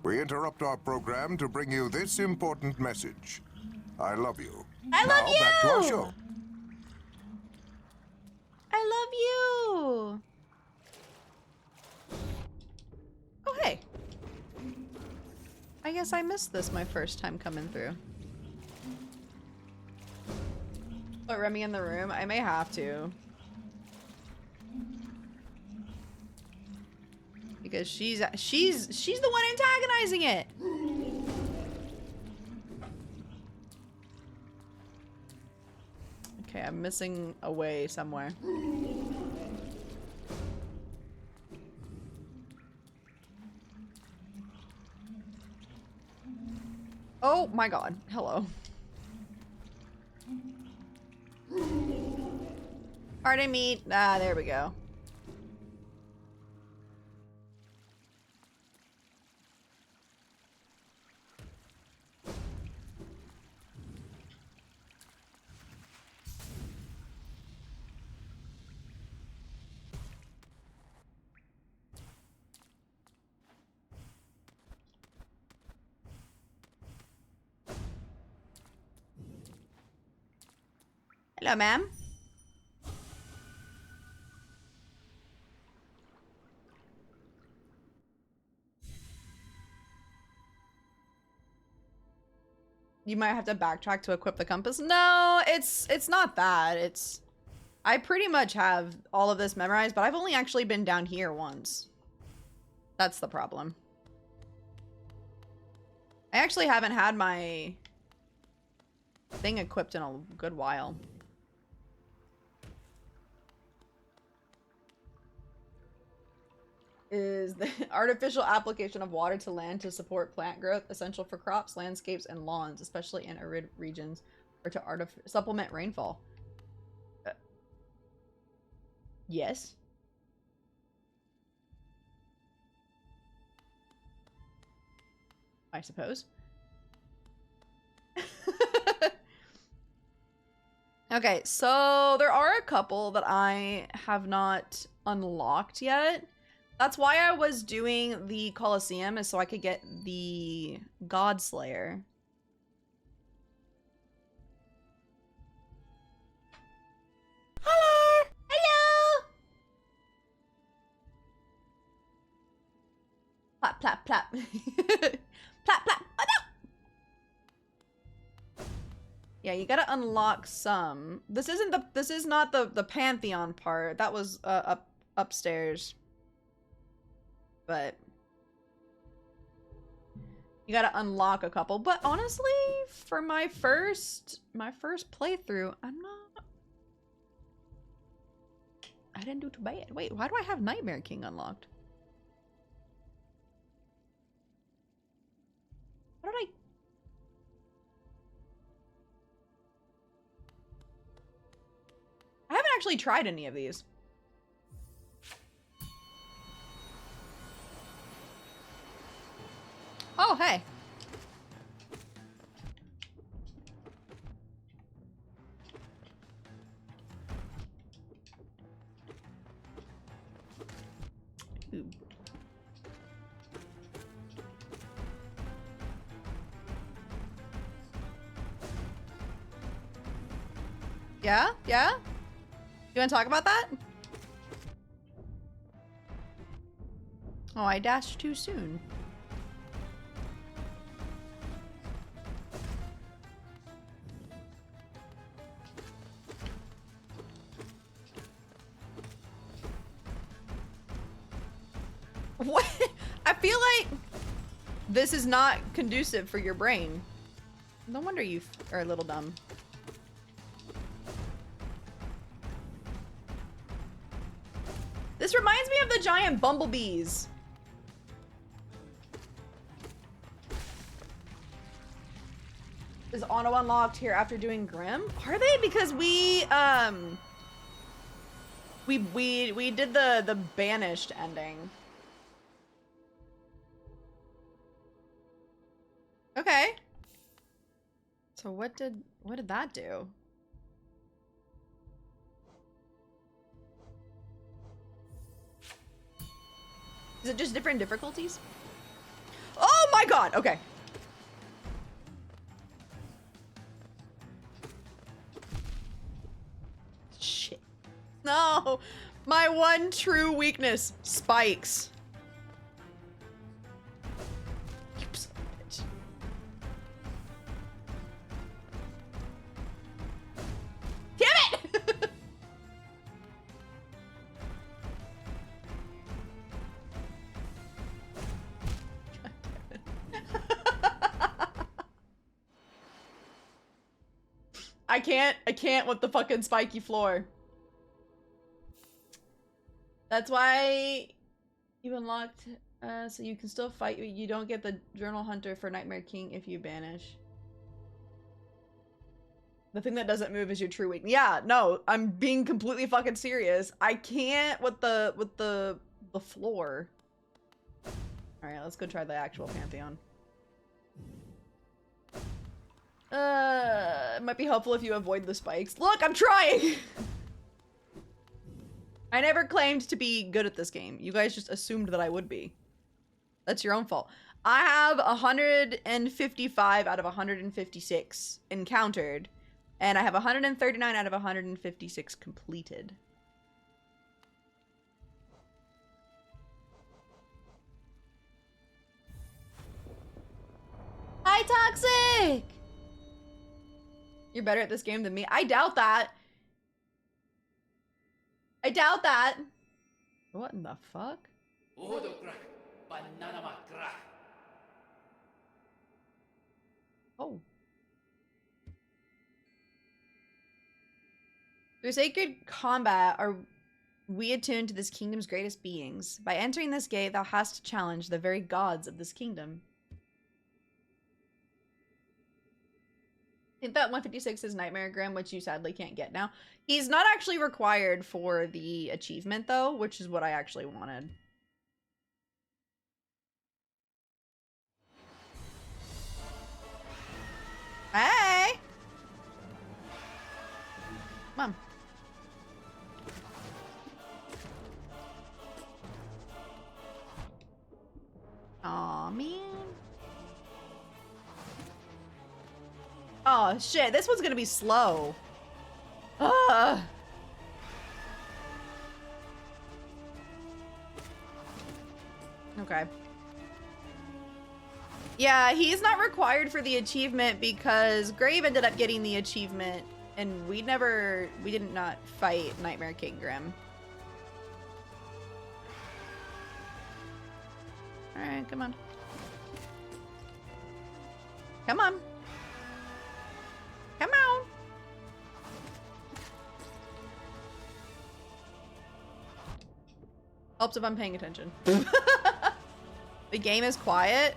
Speaker 7: We interrupt our program to bring you this important message. I love you.
Speaker 2: I love
Speaker 7: Now, back to our
Speaker 2: you!
Speaker 7: show.
Speaker 2: I love you! Oh, hey. I guess I missed this my first time coming through. Put Remy in the room? I may have to. Because she's the one antagonizing it. Okay, I'm missing a way somewhere. Oh my god. Hello. Pardon me. Ah, there we go. Hello, ma'am. You might have to backtrack to equip the compass. No, it's not that. It's I pretty much have all of this memorized, but I've only actually been down here once. That's the problem. I actually haven't had my thing equipped in a good while. Is the artificial application of water to land to support plant growth essential for crops, landscapes, and lawns, especially in arid regions, or to supplement rainfall? Yes. I suppose. Okay, so there are a couple that I have not unlocked yet. That's why I was doing the Colosseum, is so I could get the God Slayer. Hello! Hello! Plap, plap, plap. Plap, plap. Oh, no! Yeah, you gotta unlock some. This is not the Pantheon part. That was upstairs. But you gotta unlock a couple. But honestly, for my first playthrough, I didn't do too bad. Wait, why do I have Nightmare King unlocked? What did I haven't actually tried any of these. Oh, hey. Ooh. Yeah? Yeah? You want to talk about that? Oh, I dashed too soon. What? I feel like this is not conducive for your brain. No wonder you are a little dumb. This reminds me of the giant bumblebees. Is auto unlocked here after doing Grim? Are they? Because we did the banished ending. Okay. So what did that do? Is it just different difficulties? Oh my god! Okay. Shit. No! My one true weakness. Spikes. You son of a bitch. Damn it! I can't with the fucking spiky floor. That's why you unlocked, so you can still fight. You don't get the Journal Hunter for Nightmare King if you banish. The thing that doesn't move is your true weakness. Yeah, no, I'm being completely fucking serious. I can't with the floor. All right, let's go try the actual Pantheon. It might be helpful if you avoid the spikes. Look, I'm trying! I never claimed to be good at this game. You guys just assumed that I would be. That's your own fault. I have 155 out of 156 encountered, and I have 139 out of 156 completed. Hi, Toxic! You're better at this game than me. I doubt that. I doubt that. What in the fuck? Oh. Through sacred combat are we attuned to this kingdom's greatest beings. By entering this gate, thou hast to challenge the very gods of this kingdom. I think that 156 is Nightmare Grim, which you sadly can't get now. He's not actually required for the achievement, though, which is what I actually wanted. Hey! Come on. Aw, man. Oh, shit. This one's gonna be slow. Ugh. Okay. Yeah, he's not required for the achievement because Grave ended up getting the achievement and we did not fight Nightmare King Grim. Alright, come on. Come on. Come on. Helps if I'm paying attention. The game is quiet.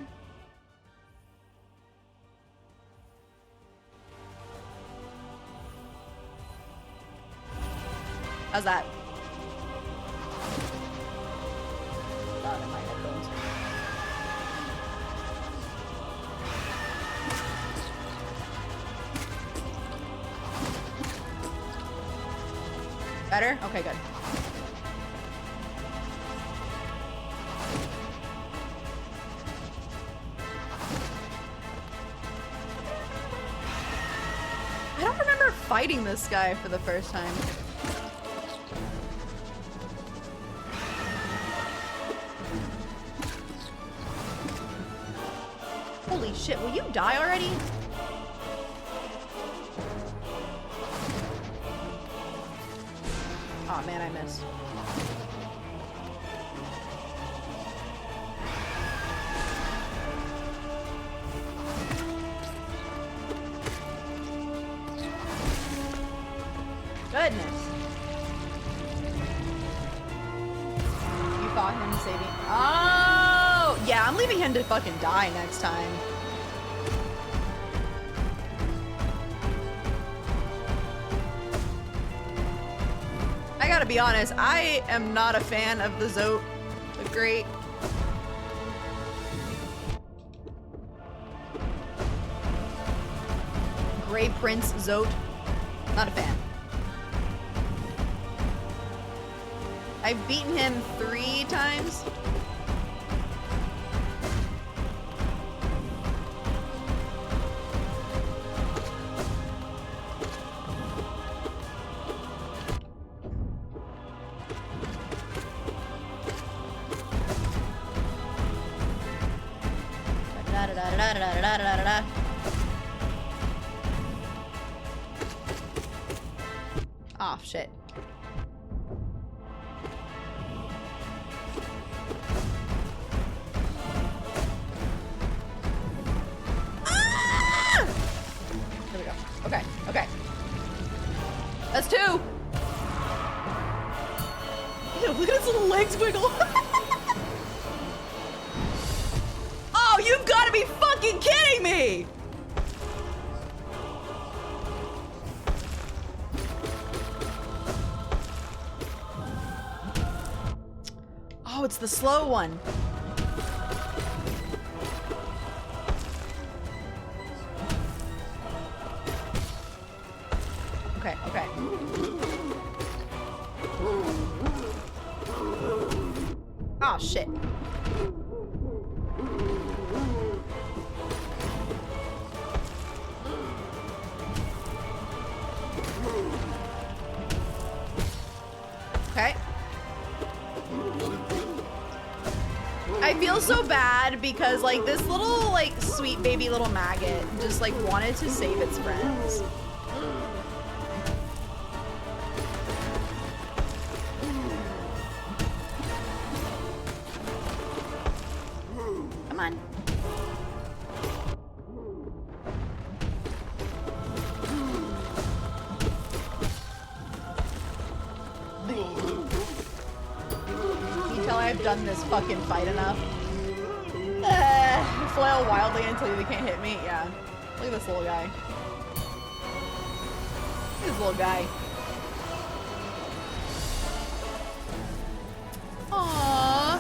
Speaker 2: How's that? Loud in my headphones. Better? Okay, good. I don't remember fighting this guy for the first time. Holy shit, will you die already? Aw, man, I missed. Goodness. You fought him saving. Oh! Yeah, I'm leaving him to fucking die next time. I gotta be honest, I am not a fan of the Zote the Great. Grey Prince Zote. Not a fan. I've beaten him 3 times. Da-da-da-da-da-da-da-da-da. Oh, shit. Ah! There we go. Okay, okay. That's 2! Ew, look at his little legs wiggle. Oh, you've got to be fucking kidding me! Oh, it's the slow one. Okay, okay. Oh, shit. Okay. I feel so bad because, like, this little, like, sweet baby little maggot just, like, wanted to save its friends. Come on. Can you tell I've done this fucking fight enough? Flail wildly until they can't hit me. Yeah. Look at this little guy. Look at this little guy. Aww.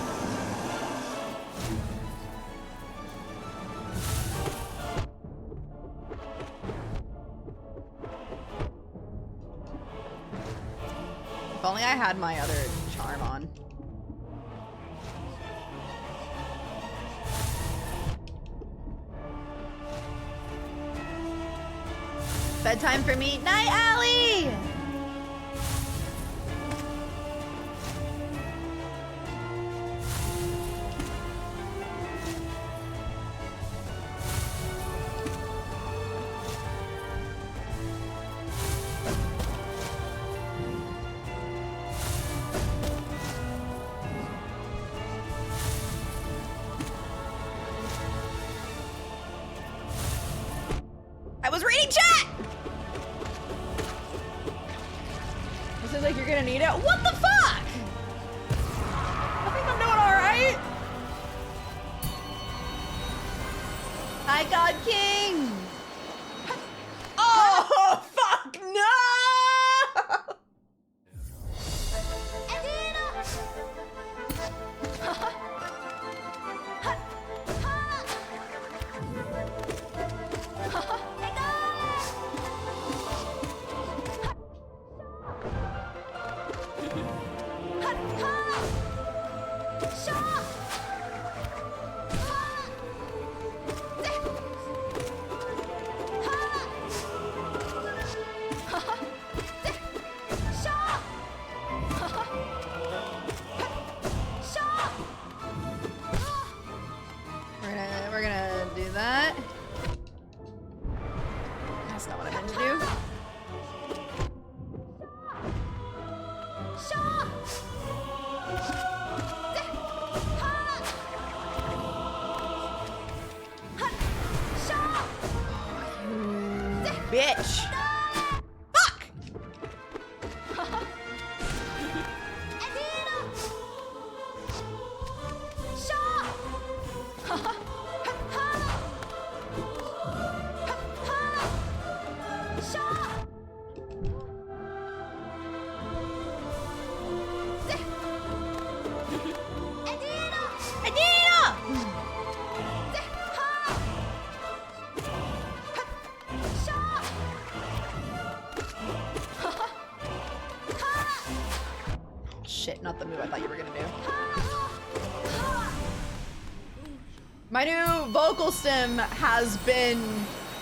Speaker 2: If only I had my other charm on. Bedtime for me. Night, Allie! I was reading chat! This is like you're gonna need it. What the fuck? I think I'm doing alright. Hi, God King! Oh, fuck no! We're gonna do that. That's not what I meant to do. Bitch! Fuck! Shit, not the move I thought you were gonna do. My new vocal stim has been,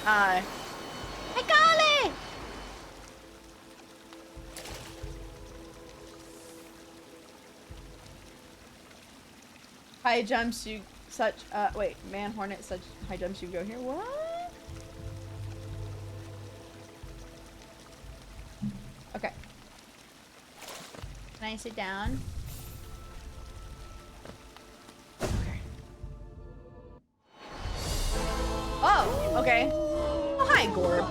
Speaker 2: Hi, Carly! Hi, jumpsuit such wait, man hornet such high jumps you go here. What? Okay. Can I sit down? Okay. Oh, okay. Oh, hi, Gorb.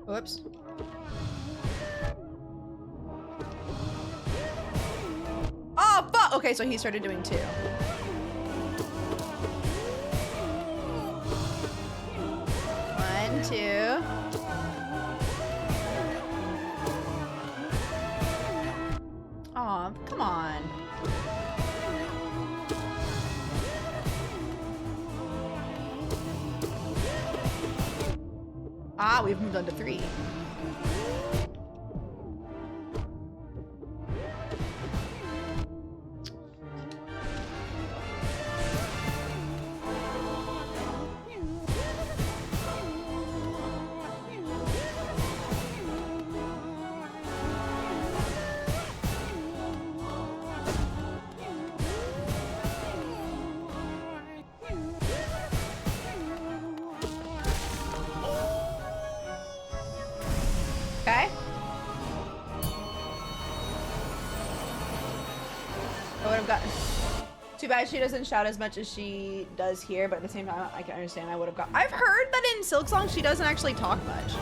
Speaker 2: Whoops. Oh, fuck! Okay, so he started doing 2. One, 2. Aw, come on. Ah, we've moved on to 3. Okay. I would have gotten. Too bad she doesn't shout as much as she does here, but at the same time, I can understand. I would have got. I've heard that in Silksong she doesn't actually talk much.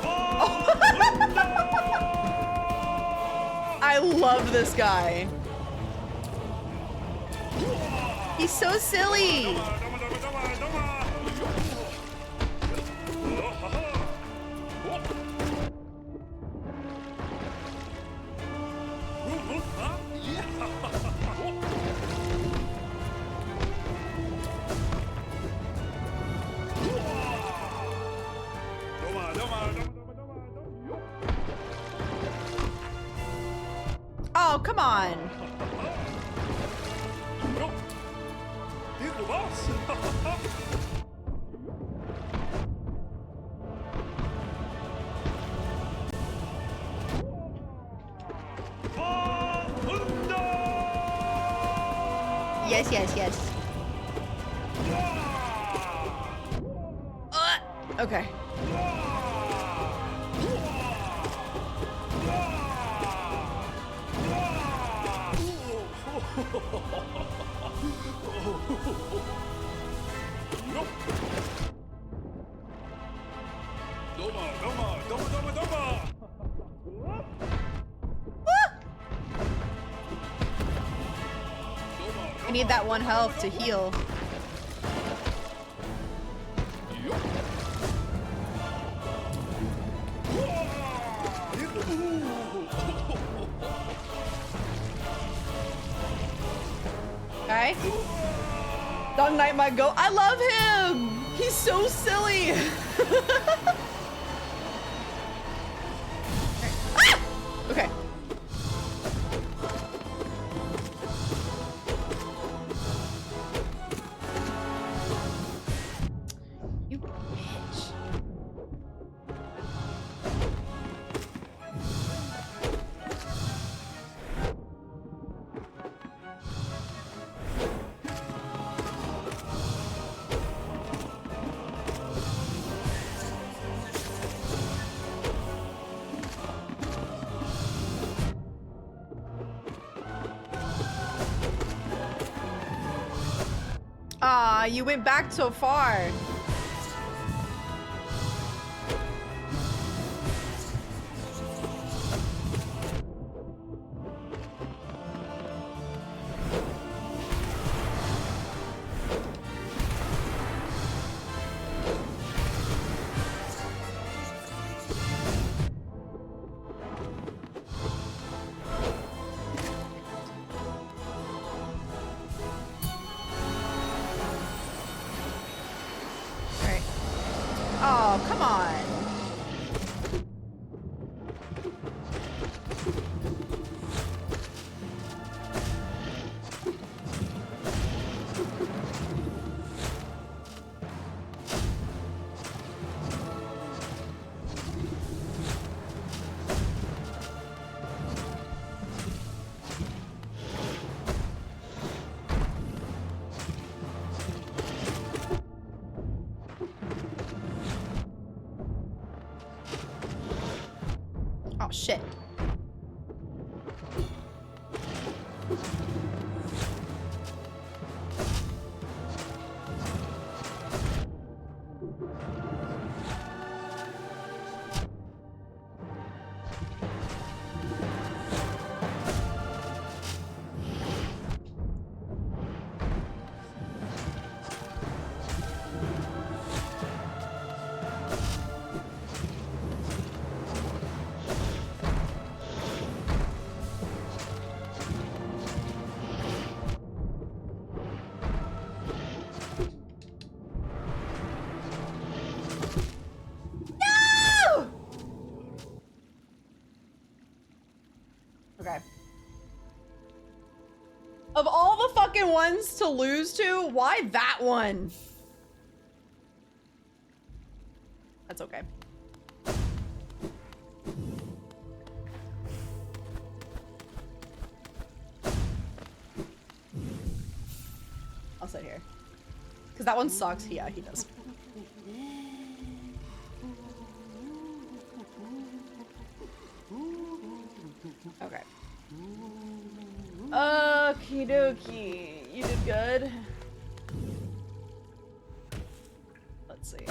Speaker 2: Oh. I love this guy. He's so silly. Oh, come on. Yes, yes, yes. Okay. I need that 1 health to heal. Okay. Dog Knight might go. I love him! He's so silly! Ah! Okay. You bitch. Ah, you went back so far. Okay. Of all the fucking ones to lose to, why that one? That's okay. I'll sit here. Because that one sucks. Yeah, he does. Okay. Okie dokie. You did good. Let's see.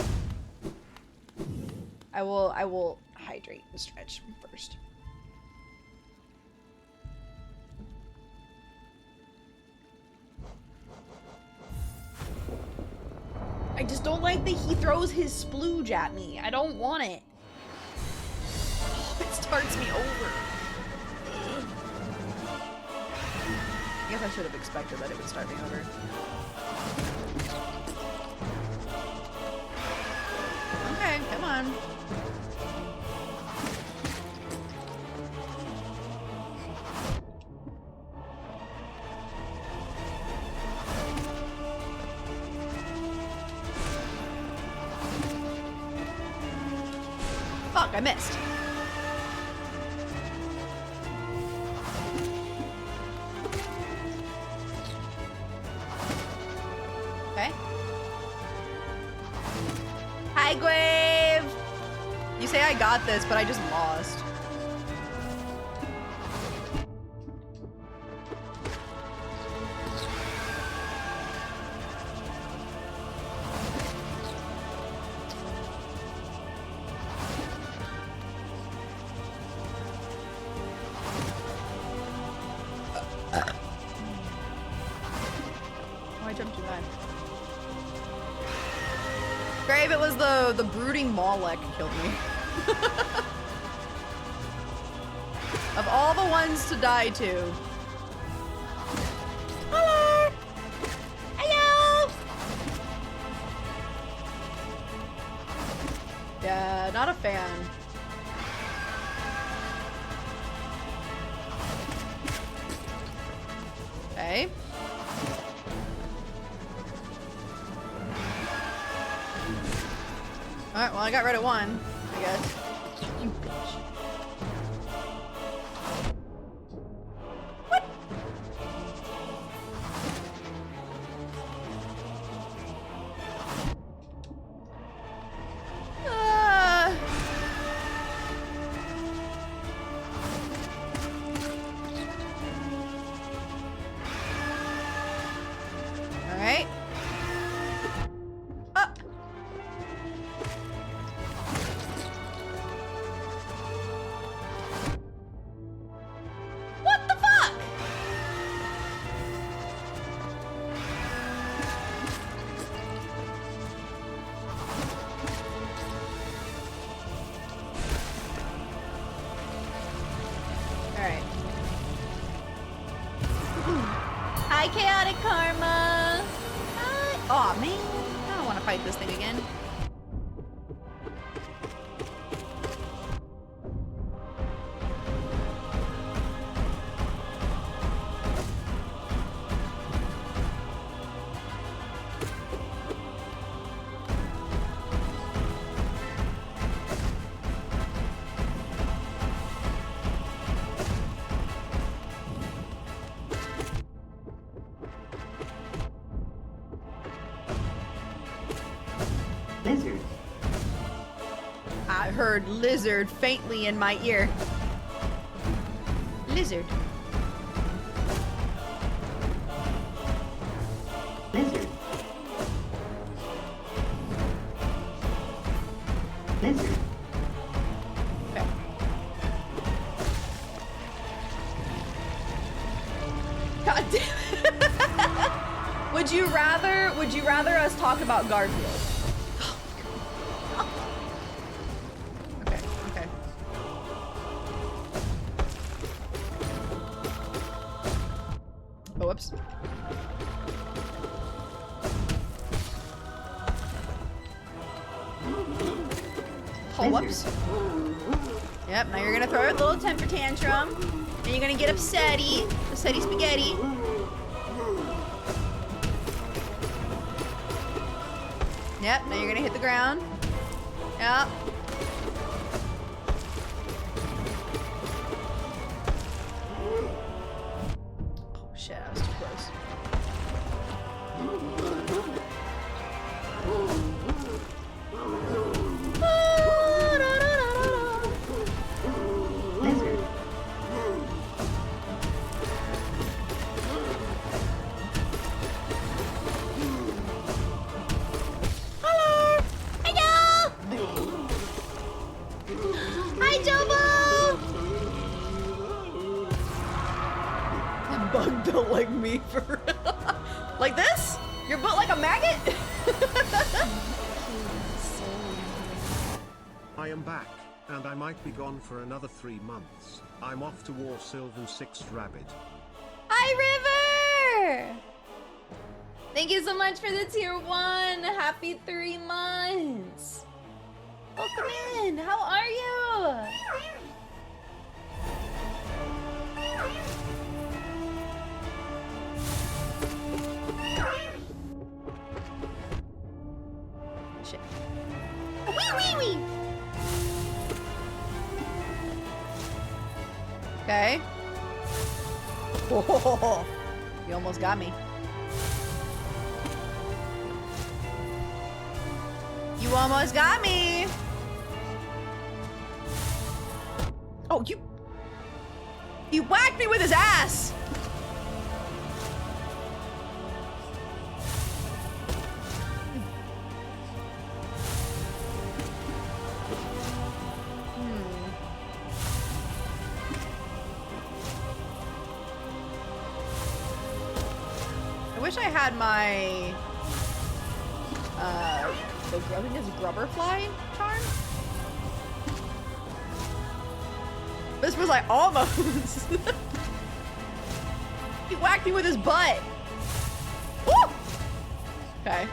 Speaker 2: I will hydrate and stretch first. I just don't like that he throws his splooge at me. I don't want it. Oh, it starts me over. I guess I should have expected that it would start me over. Okay, come on. Fuck, I missed. Okay. Hi, Grave! You say I got this, but I just lost. Oh, I jumped too high. Grave, it was the brooding Mawlek killed me. Of all the ones to die to. Hello! Hello! Yeah, not a fan. Okay. Alright, well I got rid of one, I guess. You bitch. What? Alright. What the fuck? Alright. Hi, Chaotic Karma! Hi. Aw, man. I don't want to fight this thing again.
Speaker 4: Lizard.
Speaker 2: I heard lizard faintly in my ear. Lizard. God damn it. Would you rather us talk about Garfield? Okay, okay. Oh, whoops. Oh, whoops. Yep, now you're gonna throw a little temper tantrum. And you're gonna get upsetty. Upsetty spaghetti. Yep, now you're gonna hit the ground. Yep. Oh shit, I was too close.
Speaker 4: Lizard.
Speaker 2: Hello! Hello! Hi, Jobo! That bug built like me for real. Like this? You're built like a maggot?
Speaker 3: I am back, and I might be gone for another 3 months. I'm off to War Sylvan 6th Rabbit.
Speaker 2: Hi, River! Thank you so much for the tier 1. Happy 3 months. Welcome in. How are you? Shit. Wee wee wee. Okay. Whoa. You almost got me. You almost got me. Oh, you whacked me with his ass. I wish I had my I think it's Grubberfly charm. This was like almost. He whacked me with his butt. Woo! Okay.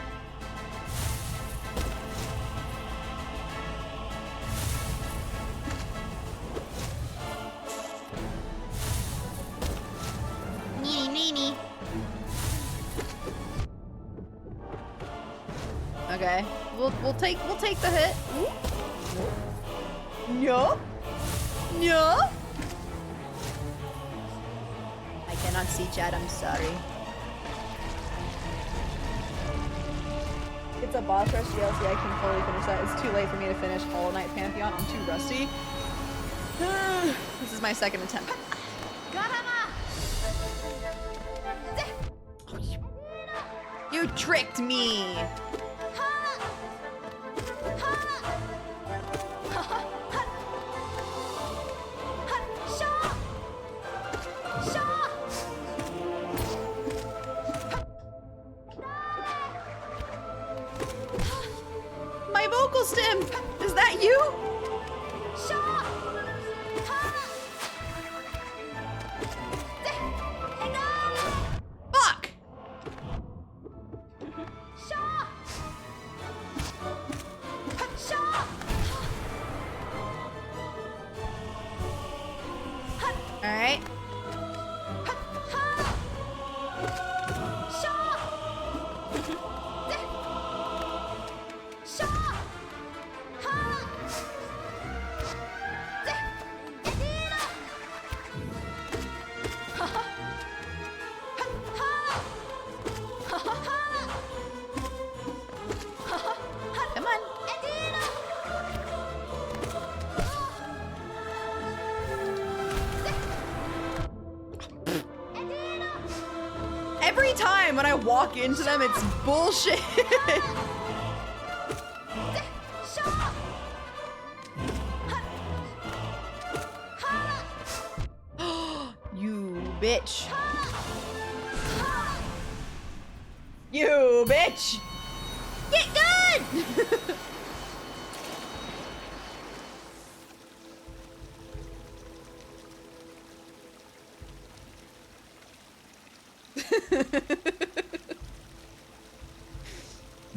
Speaker 2: Nee. Okay. We'll take the hit. No. No. I cannot see chat, I'm sorry. It's a boss rush DLC, I can fully finish that. It's too late for me to finish Hollow Knight Pantheon. I'm too rusty. This is my second attempt. You tricked me! My vocal stem! Is that you? Fuck! Alright. Come on. Every time when I walk into them, it's bullshit. You bitch. You bitch! Get good!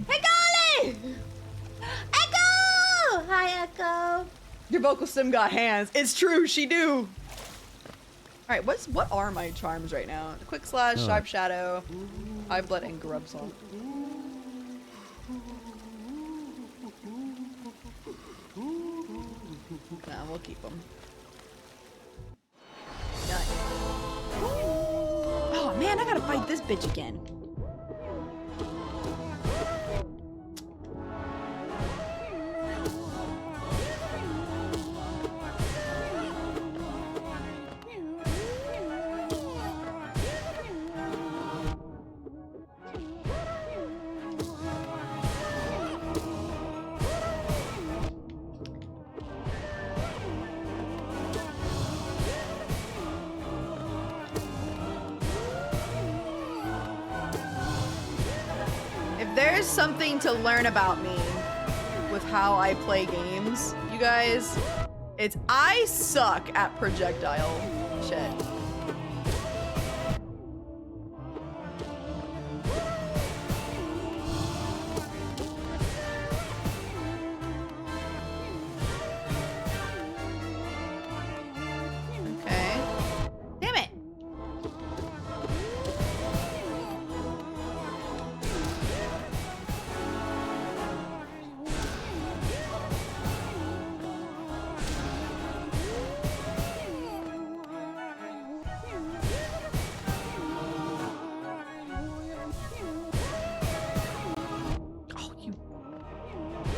Speaker 2: Hey, Golly! Echo! Hi, Echo. Your vocal sim got hands. It's true, she do. All right, what are my charms right now? Quick slash, sharp shadow, high blood, and grub salt. Nah, we'll keep them. Oh man, I gotta fight this bitch again. There's something to learn about me with how I play games, you guys. It's I suck at projectile shit. Okay. Damn it.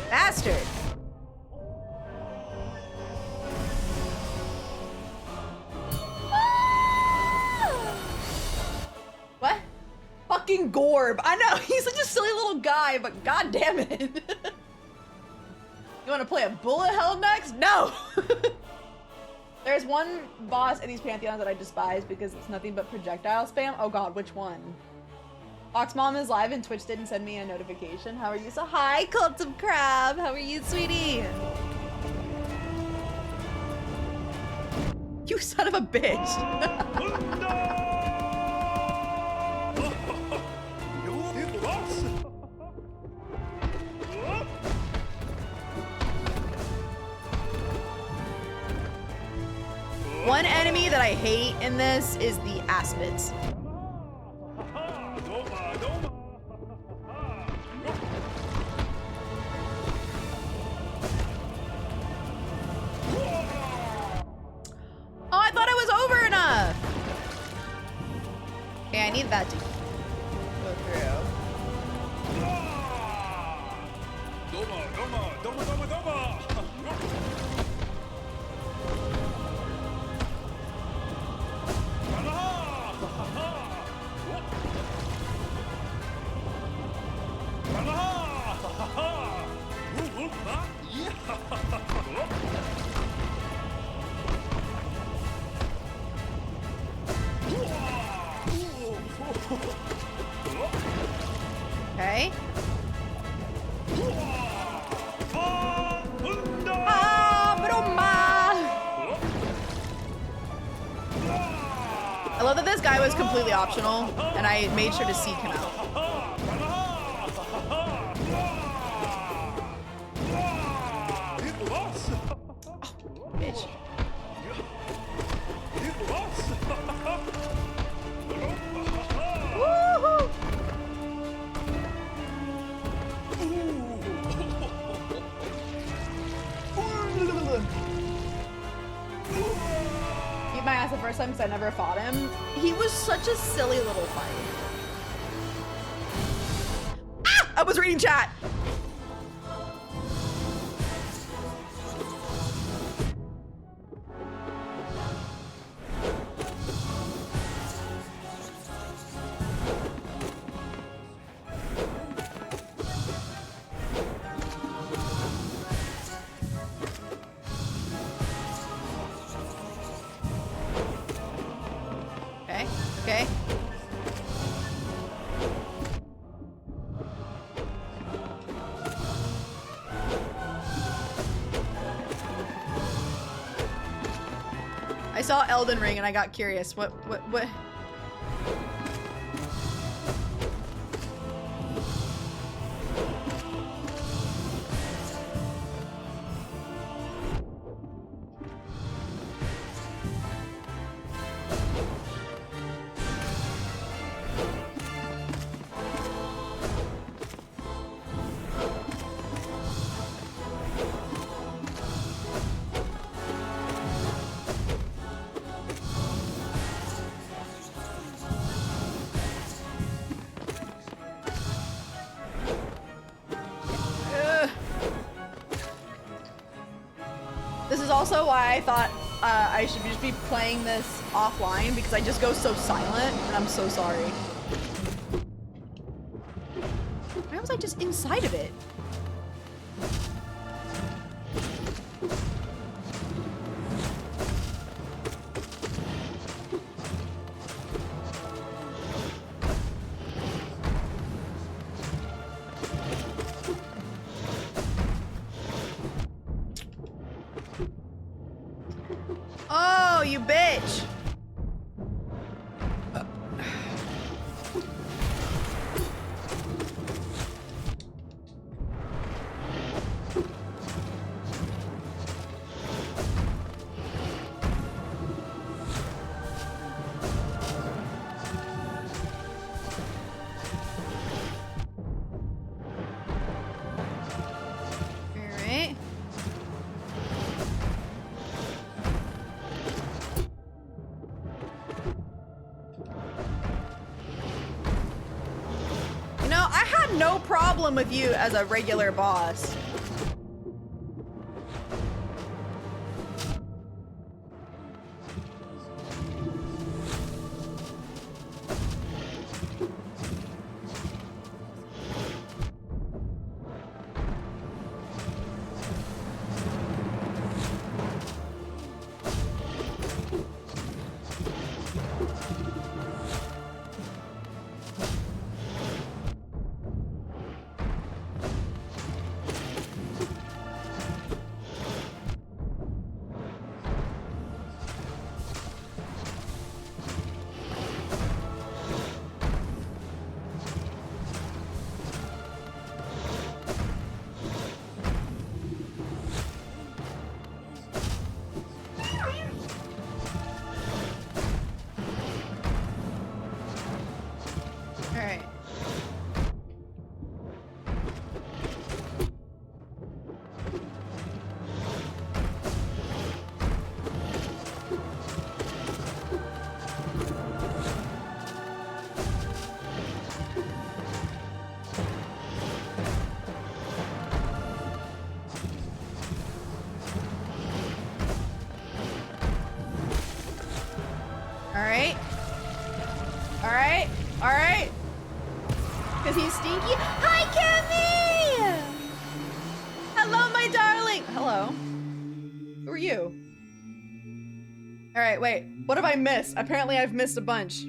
Speaker 2: Bastard! What? Fucking Gorb. I know, he's such a silly little guy, but god damn it. You wanna play a bullet hell next? No! There's one boss in these pantheons that I despise because it's nothing but projectile spam. Oh god, which one? Oxmom is live and Twitch didn't send me a notification. How are you? So hi, Cult of Crab. How are you, sweetie? You son of a bitch. One enemy that I hate in this is the Aspids. Oh, I thought it was over enough. Okay, I need that to go through. Okay. I love that this guy was completely optional, and I made sure to seek him out. Oh, bitch. Woohoo! Beat my ass the first time because I never fought him. He was such a silly little fight. Ah! I was reading chat! saw Elden Ring and I got curious. What? This is also why I thought I should just be playing this offline, because I just go so silent, and I'm so sorry. Why was I just inside of it? Oh, you bitch! Alright. You know, I had no problem with you as a regular boss. Alright. Alright. Alright. Alright. Because he's stinky. Hi, Kimmy! Hello, my darling. Hello. Who are you? Alright, wait. What have I missed? Apparently I've missed a bunch.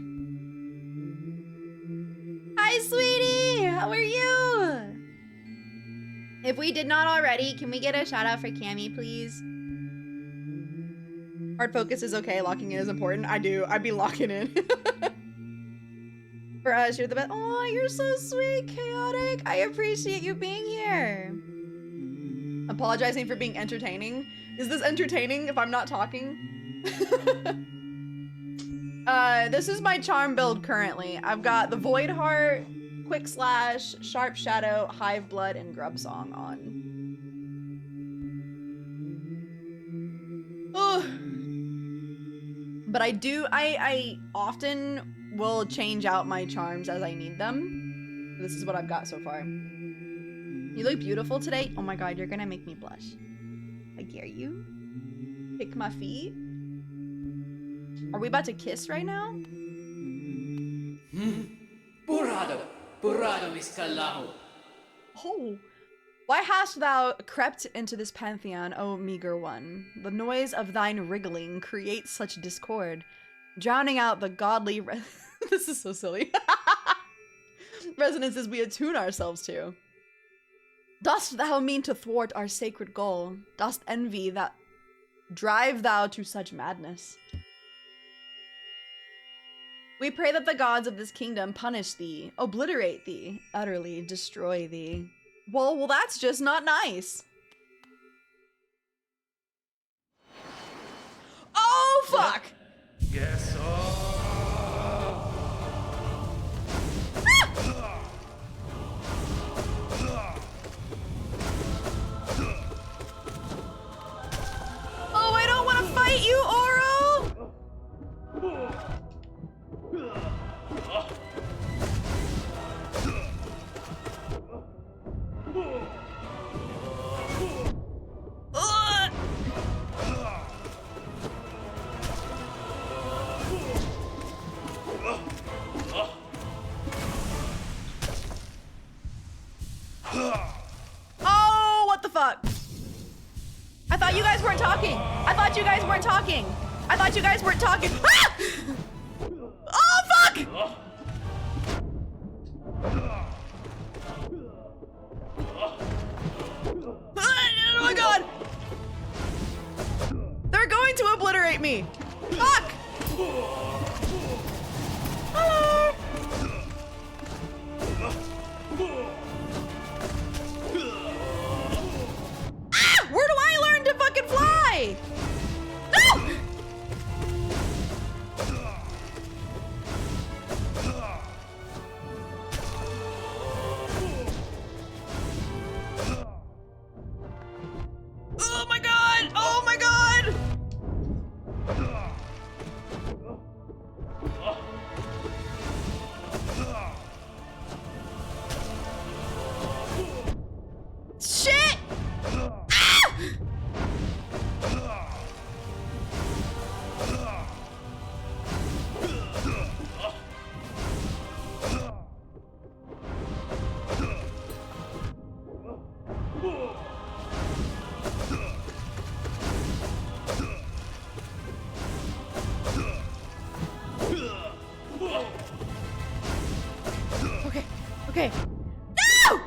Speaker 2: Hi, sweetie! How are you? If we did not already, can we get a shout out for Cammy, please? Hard focus is okay. Locking in is important. I do. I'd be locking in. For us, you're the best. Oh, you're so sweet, Chaotic. I appreciate you being here. Apologizing for being entertaining. Is this entertaining if I'm not talking? This is my charm build currently. I've got the Void Heart, Quick Slash, Sharp Shadow, Hive Blood, and Grub Song on. Ugh. But I often will change out my charms as I need them. This is what I've got so far. You look beautiful today. Oh my god, you're gonna make me blush. I dare you. Pick my feet. Are we about to kiss right now?
Speaker 8: Burrado Miscalao.
Speaker 2: Oh. Why hast thou crept into this pantheon, O meager one? The noise of thine wriggling creates such discord, drowning out the godly this is so silly. Resonances we attune ourselves to. Dost thou mean to thwart our sacred goal? Dost envy that drive thou to such madness? We pray that the gods of this kingdom punish thee, obliterate thee, utterly destroy thee. Well, that's just not nice. Oh, fuck!
Speaker 8: Yes.
Speaker 2: Oh, I don't want to fight you, Oro! Ugh. Oh, what the fuck? I thought you guys weren't talking. I thought you guys weren't talking. I thought you guys weren't talking. Ah! Oh, fuck! Oh my god! They're going to obliterate me! Fuck! Hello! Ah! Where do I learn to fucking fly? No! Oh my god! Oh my god! Shit! Ah! Okay, okay. No!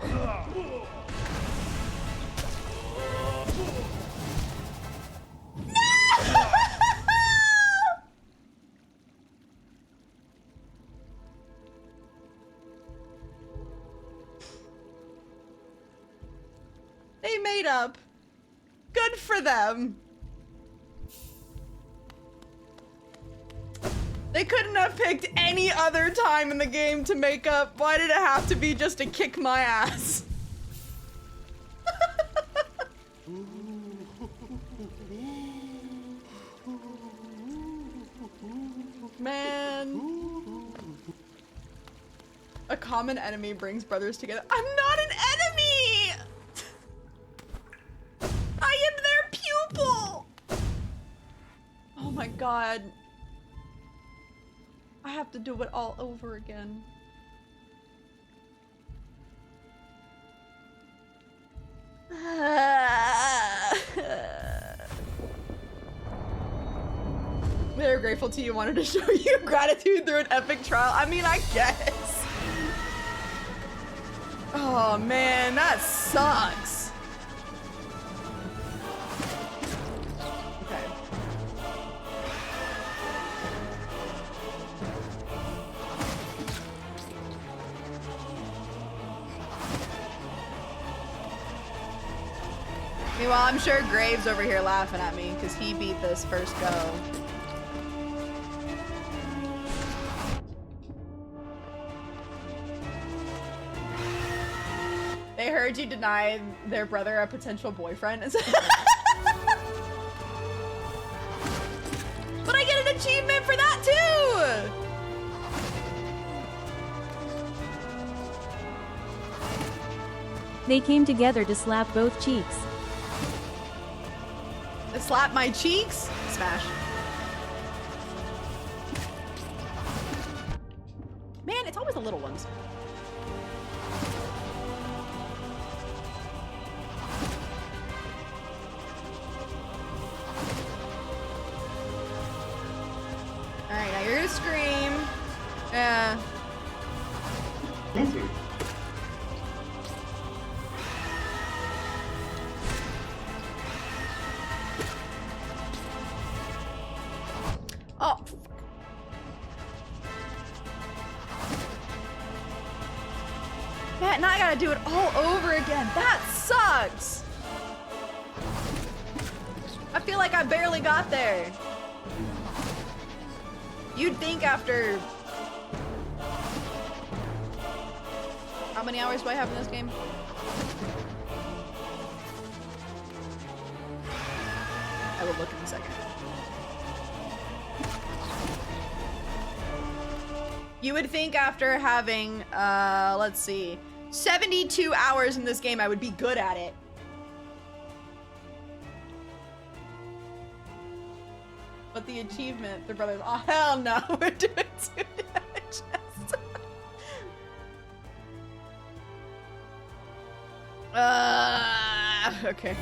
Speaker 2: They made up. Good for them. They couldn't have picked any other time in the game to make up. Why did it have to be just to kick my ass? Man. A common enemy brings brothers together. I'm not an enemy! I am their pupil! Oh my god. I have to do it all over again. They're grateful to you, wanted to show you gratitude through an epic trial. I mean, I guess. Oh man, that sucks. Okay. Meanwhile, I'm sure Graves over here laughing at me because he beat this first go. They heard you deny their brother a potential boyfriend. But I get an achievement for that too!
Speaker 5: They came together to slap both cheeks.
Speaker 2: To slap my cheeks? Smash. Man, it's always the little ones. Alright, now you're gonna scream. Yeah.
Speaker 4: Lizard.
Speaker 2: Oh. Man, now I gotta do it all over again. That sucks. I feel like I barely got there. You'd think after... How many hours do I have in this game? I will look in a second. You would think after having, let's see, 72 hours in this game, I would be good at it. But the achievement, the brothers, oh hell no, we're doing 2 damages. Okay.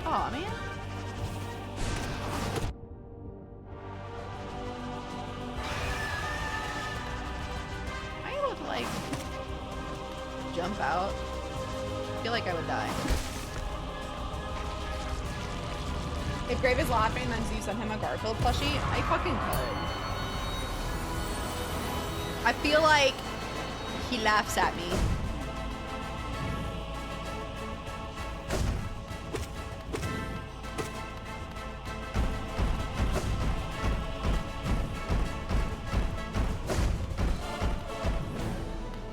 Speaker 2: Aw, man. Am I able to, like, jump out? I feel like I would die. If Grave is laughing, then you send him a Garfield plushie? I fucking could. I feel like he laughs at me.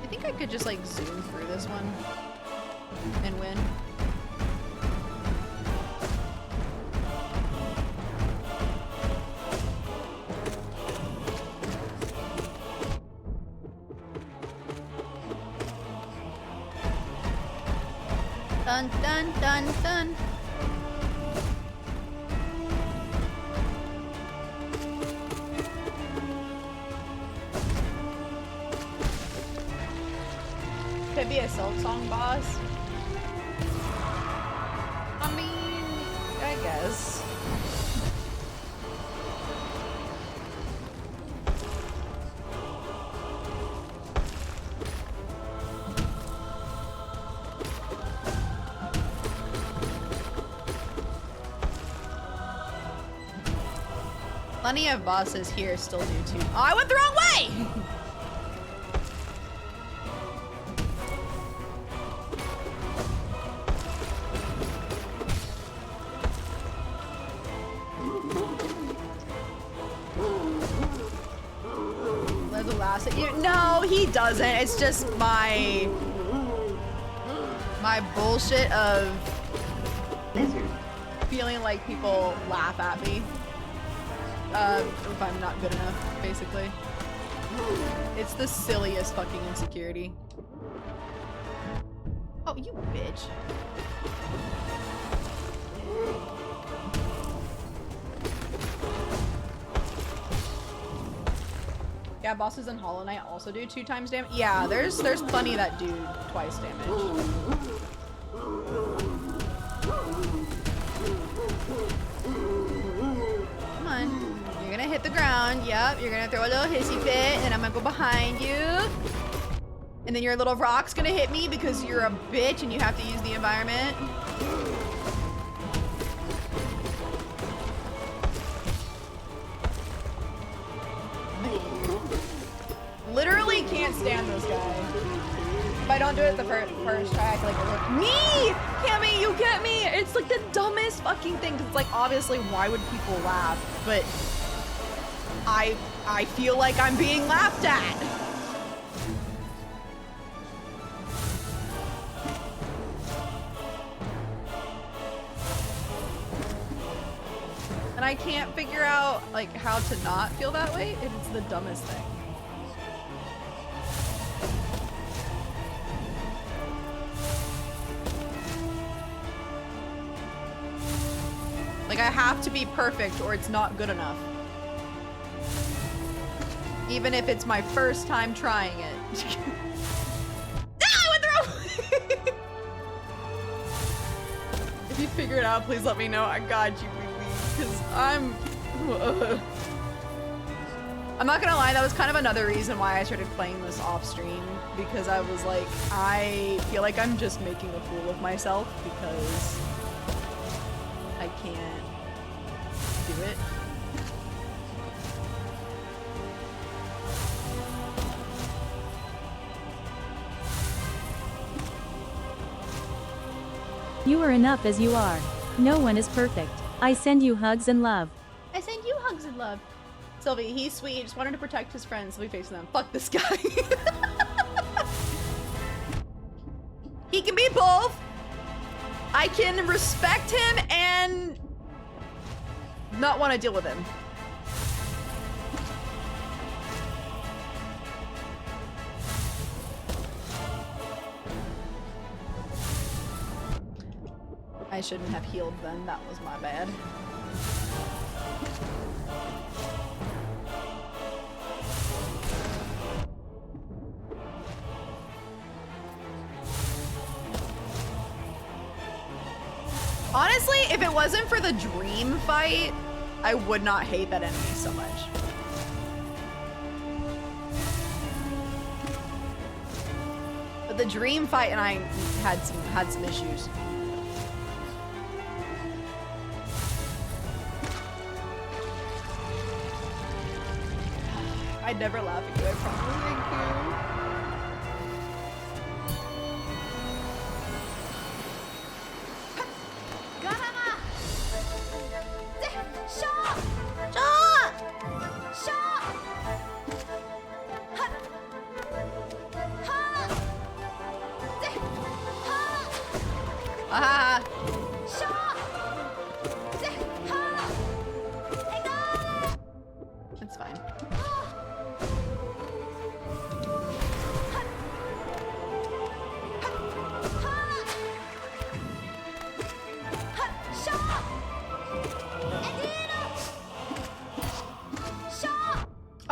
Speaker 2: I think I could just like zoom through this one and win. Dun dun dun dun. Could be a Silksong boss. I mean, I guess. Plenty of bosses here still do too. Oh, I went the wrong way! The last no, he doesn't. It's just my bullshit of feeling like people laugh at me. If I'm not good enough, basically. It's the silliest fucking insecurity. Oh, you bitch. Yeah, bosses in Hollow Knight also do 2 times damage. Yeah, there's plenty that do twice damage. Come on. You're gonna hit the ground. Yep, you're gonna throw a little hissy fit, and I'm gonna go behind you. And then your little rock's gonna hit me because you're a bitch and you have to use the environment. Literally can't stand this guy. If I don't do it the first try, I feel like me! Cammy, you get me! It's like the dumbest fucking thing. Cause it's like, obviously, why would people laugh? But I feel like I'm being laughed at. And I can't figure out like how to not feel that way. It's the dumbest thing. Like I have to be perfect or it's not good enough. Even if it's my first time trying it. Ah, I went the wrong way! If you figure it out, please let me know. I got you, please. Because I'm I'm not gonna lie, that was kind of another reason why I started playing this off stream, because I was like, I feel like I'm just making a fool of myself because I can't do it.
Speaker 5: You are enough as you are. No one is perfect. I send you hugs and love.
Speaker 2: I send you hugs and love. Sylvie, he's sweet. He just wanted to protect his friends, so we face them. Fuck this guy. He can be both. I can respect him and not want to deal with him. I shouldn't have healed then. That was my bad. Honestly, if it wasn't for the dream fight, I would not hate that enemy so much. But the dream fight and I had some issues. I'd never laugh at you, I promise. Thank you. Ah. It's fine.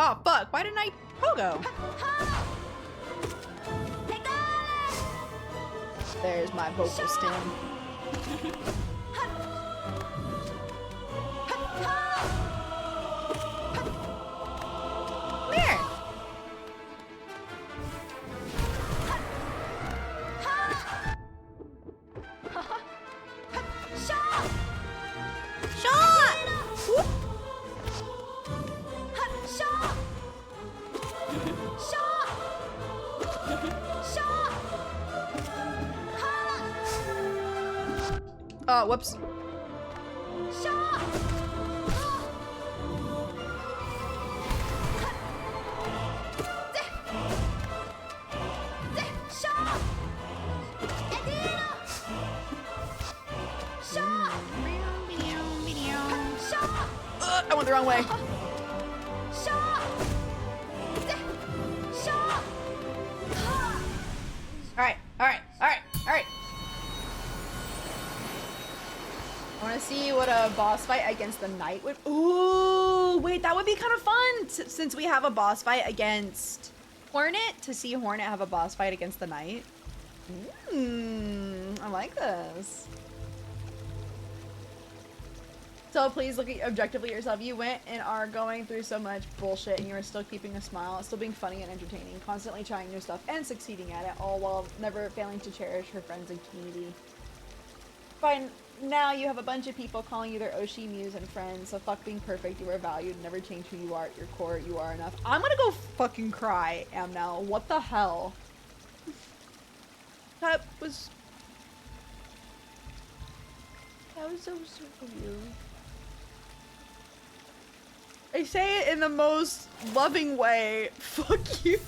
Speaker 2: Oh fuck, why didn't I pogo? There's my vocal stem. Come here. Shot! Whoop. Oh, whoops. I went the wrong way. Alright. I want to see what a boss fight against the knight would. Ooh, wait, that would be kind of fun since we have a boss fight against Hornet, to see Hornet have a boss fight against the knight. I like this. So please look at objectively yourself. You went and are going through so much bullshit and you are still keeping a smile, still being funny and entertaining, constantly trying new stuff and succeeding at it, all while never failing to cherish her friends and community. Fine. Now you have a bunch of people calling you their Oshi muse and friends, so fuck being perfect, you are valued, never change who you are at your core, you are enough. I'm gonna go fucking cry, now. What the hell? That was so sweet of you. I say it in the most loving way. Fuck you.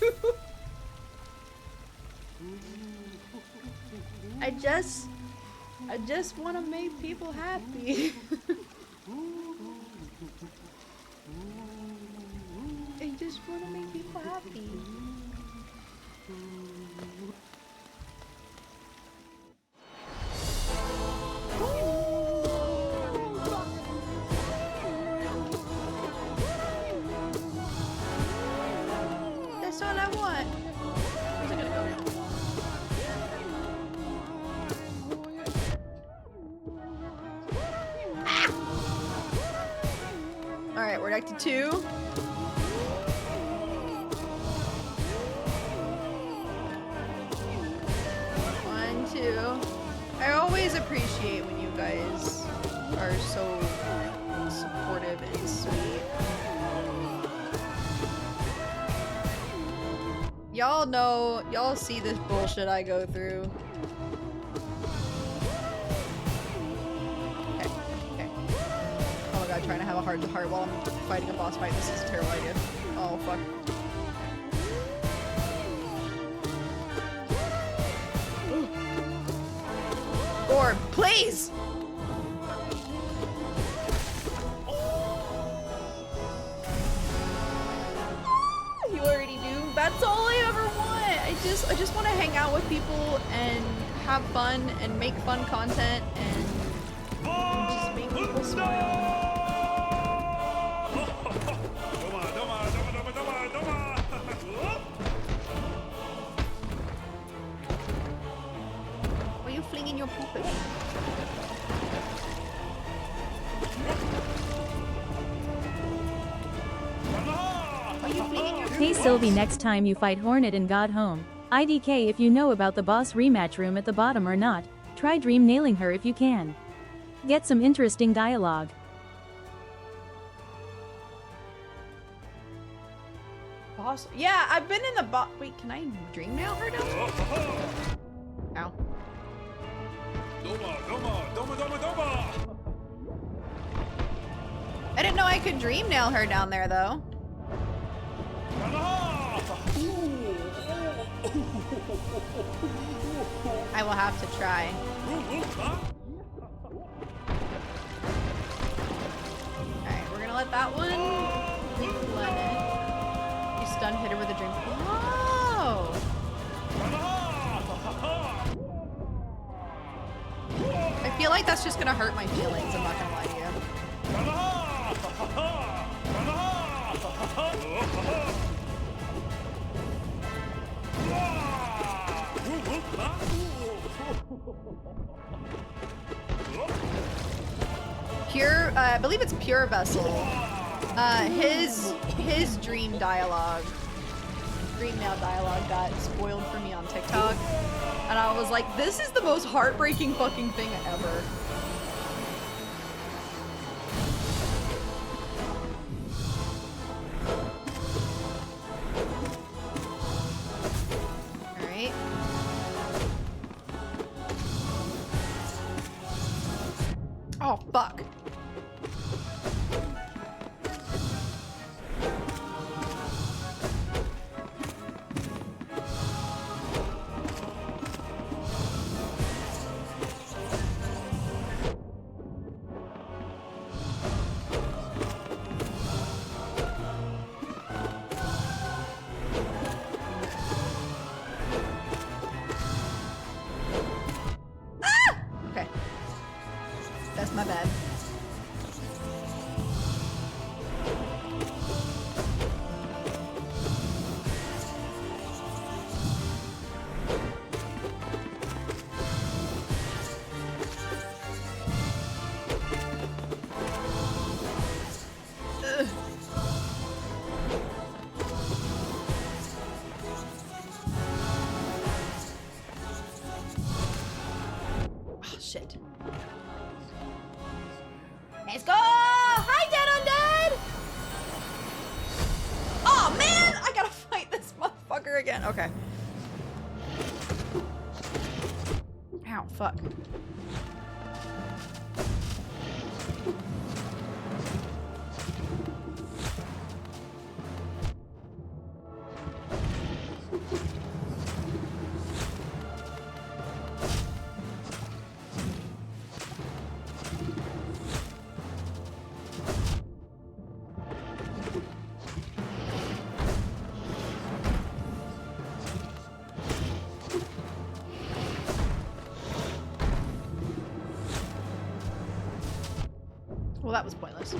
Speaker 2: I just want to make people happy. I just want to make people happy. That's all I want. Where's it gonna go now? Alright, we're back to 2. too. I always appreciate when you guys are so supportive and sweet. Y'all know, y'all see this bullshit I go through. Okay, okay. Oh my god, trying to have a heart-to-heart while I'm fighting a boss fight. This is a terrible idea. Oh, fuck. Orb, please! You already do. That's all I ever want. I just want to hang out with people and have fun and make fun content and just make people smile. Why are you flinging your poop at me? Why are you flinging your
Speaker 5: Hey Sylvie, next time you fight Hornet in God Home, IDK if you know about the boss rematch room at the bottom or not, try dream nailing her if you can. Get some interesting dialogue.
Speaker 2: boss? Yeah, I've been in the boss. Wait, can I dream nail her down? Ow. I didn't know I could dream nail her down there though. I will have to try. Alright, we're gonna let that one replenish. You stun hit her with a dream. Oh! I feel like that's just gonna hurt my feelings, I'm not gonna lie to you. Pure, I believe it's Pure Vessel. His dream dialogue, dream nail dialogue got spoiled for me on TikTok. And I was like, this is the most heartbreaking fucking thing ever. Alright. Oh, fuck. Okay. That's my bad. Ugh. Oh, shit. Let's go! Hi, Dead Undead! Oh, man! I gotta fight this motherfucker again. Okay. Ow, fuck. Well, that was pointless.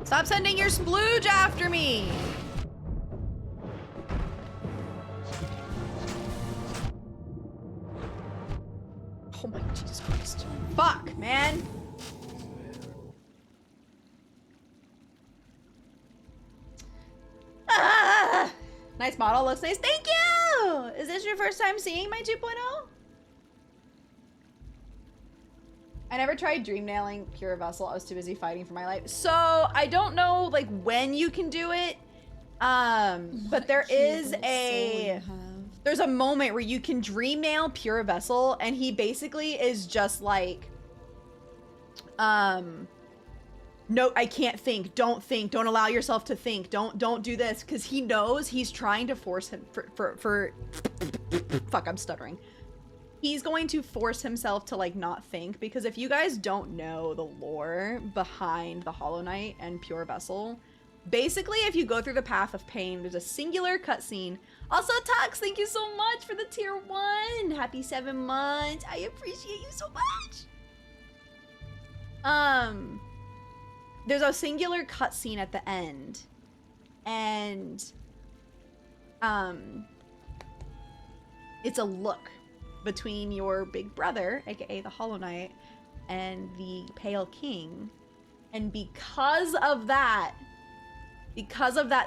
Speaker 2: Stop sending your splooge after me! Fuck, man. Ah, nice model, looks nice. Thank you! Is this your first time seeing my 2.0? I never tried dream nailing Pure Vessel. I was too busy fighting for my life. So I don't know like when you can do it. But there is there's a moment where you can dream nail Pure Vessel, and he basically is just like, no, I can't think. Don't think. Don't allow yourself to think. Don't do this, because he knows he's trying to force him for fuck, I'm stuttering. He's going to force himself to like not think, because if you guys don't know the lore behind the Hollow Knight and Pure Vessel, basically if you go through the path of pain, there's a singular cutscene. Also, Tux, thank you so much for the tier 1. Happy 7 months. I appreciate you so much. There's a singular cutscene at the end, and it's a look between your big brother, aka the Hollow Knight, and the Pale King. And because of that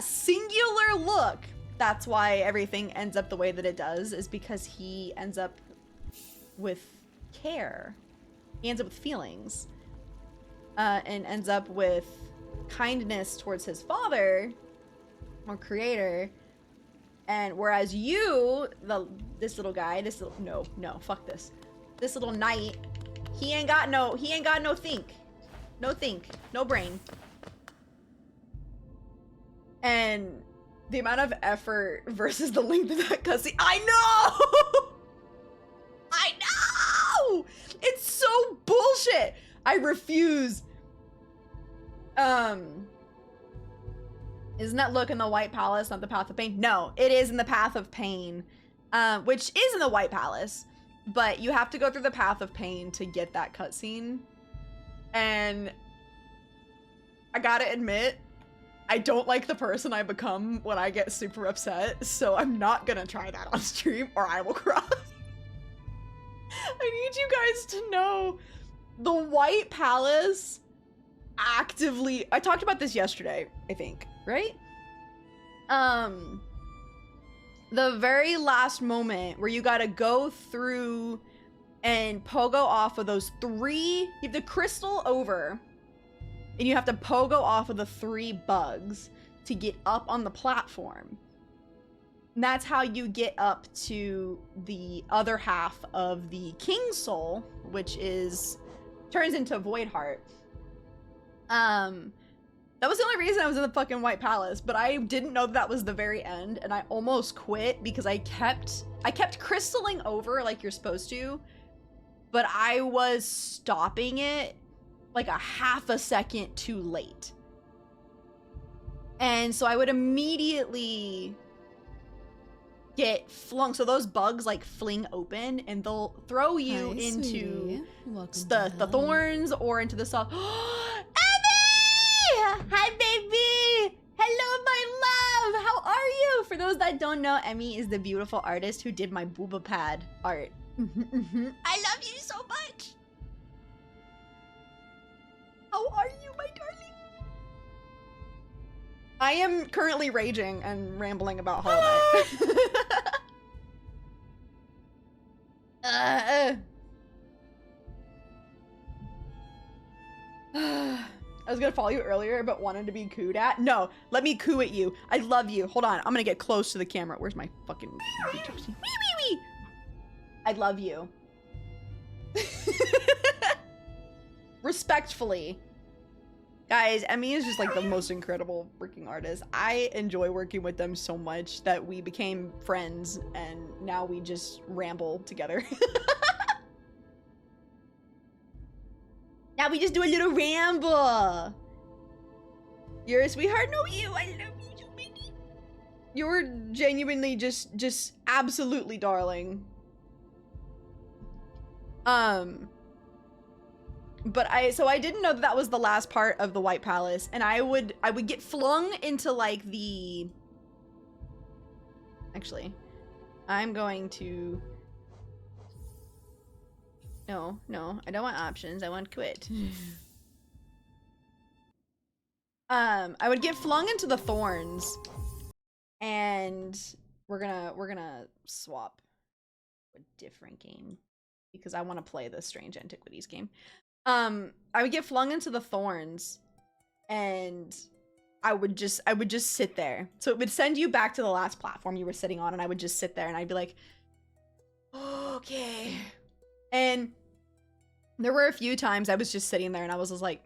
Speaker 2: singular look, that's why everything ends up the way that it does, is because he ends up with care. He ends up with feelings. And ends up with kindness towards his father, or creator. And whereas you, this little guy, fuck this. This little knight, he ain't got no think. No think, no brain. And the amount of effort versus the length of that cutscene, I know! I know! It's so bullshit! I refuse. Isn't that look in the White Palace, not the Path of Pain? No, it is in the Path of Pain, which is in the White Palace, but you have to go through the Path of Pain to get that cutscene. And I gotta admit, I don't like the person I become when I get super upset, so I'm not gonna try that on stream or I will cry. I need you guys to know the White Palace actively, I talked about this yesterday, I think, right? The very last moment where you gotta go through and pogo off of those 3, you have the crystal over, and you have to pogo off of the 3 bugs to get up on the platform. And that's how you get up to the other half of the King's Soul, which turns into Void Heart. That was the only reason I was in the fucking White Palace, but I didn't know that was the very end, and I almost quit because I kept crystalling over like you're supposed to, but I was stopping it like a half a second too late. And so I would immediately get flung. So those bugs like fling open and they'll throw you into the thorns or into the soft. Emmy! Hi, baby! Hello, my love! How are you? For those that don't know, Emmy is the beautiful artist who did my booba pad art. I love you so much! How are you, my darling? I am currently raging and rambling about Hollow Knight. I was gonna follow you earlier, but wanted to be cooed at. No, let me coo at you. I love you. Hold on, I'm gonna get close to the camera. Where's my fucking... I love you. Respectfully. Guys, Emmy is just like the most incredible freaking artist. I enjoy working with them so much that we became friends and now we just ramble together. Now we just do a little ramble. You're a sweetheart. No, you. I love you so baby. You're genuinely just absolutely darling. But I didn't know that was the last part of the White Palace, and I would get flung into like the... Actually, I'm going to No, I don't want options. I want quit. I would get flung into the thorns, and we're gonna swap a different game because I want to play the Strange Antiquities game. I would get flung into the thorns, and I would just sit there. So it would send you back to the last platform you were sitting on, and I would just sit there, and I'd be like, okay. And there were a few times I was just sitting there, and I was just like,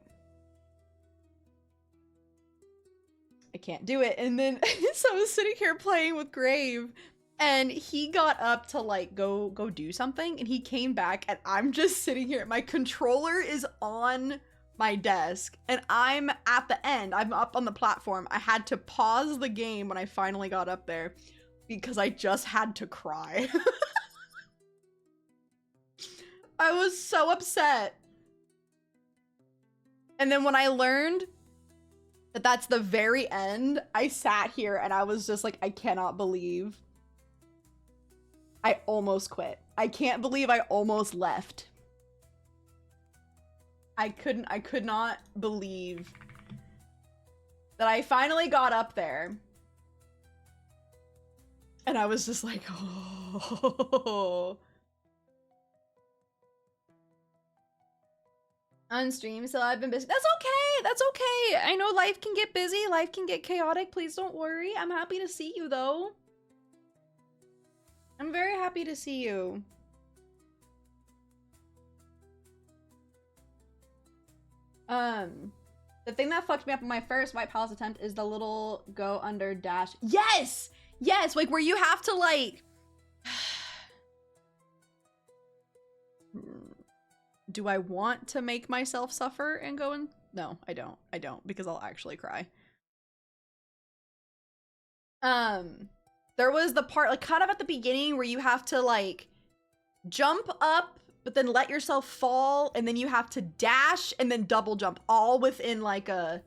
Speaker 2: I can't do it. And then so I was sitting here playing with Grave, and he got up to like go do something, and he came back, and I'm just sitting here. My controller is on my desk, and I'm at the end. I'm up on the platform. I had to pause the game when I finally got up there because I just had to cry. I was so upset. And then when I learned that that's the very end, I sat here and I was just like, I cannot believe I almost quit. I can't believe I almost left. I could not believe that I finally got up there. And I was just like, oh. On stream, so I've been busy. That's okay. That's okay. I know life can get busy. Life can get chaotic. Please don't worry. I'm happy to see you, though. I'm very happy to see you. The thing that fucked me up on my first White Palace attempt is the little go under dash. Yes! Yes! Like, where you have to, like... Do I want to make myself suffer and go in? No, I don't. I don't, because I'll actually cry. There was the part, like, kind of at the beginning where you have to, like, jump up, but then let yourself fall, and then you have to dash and then double jump, all within, like, a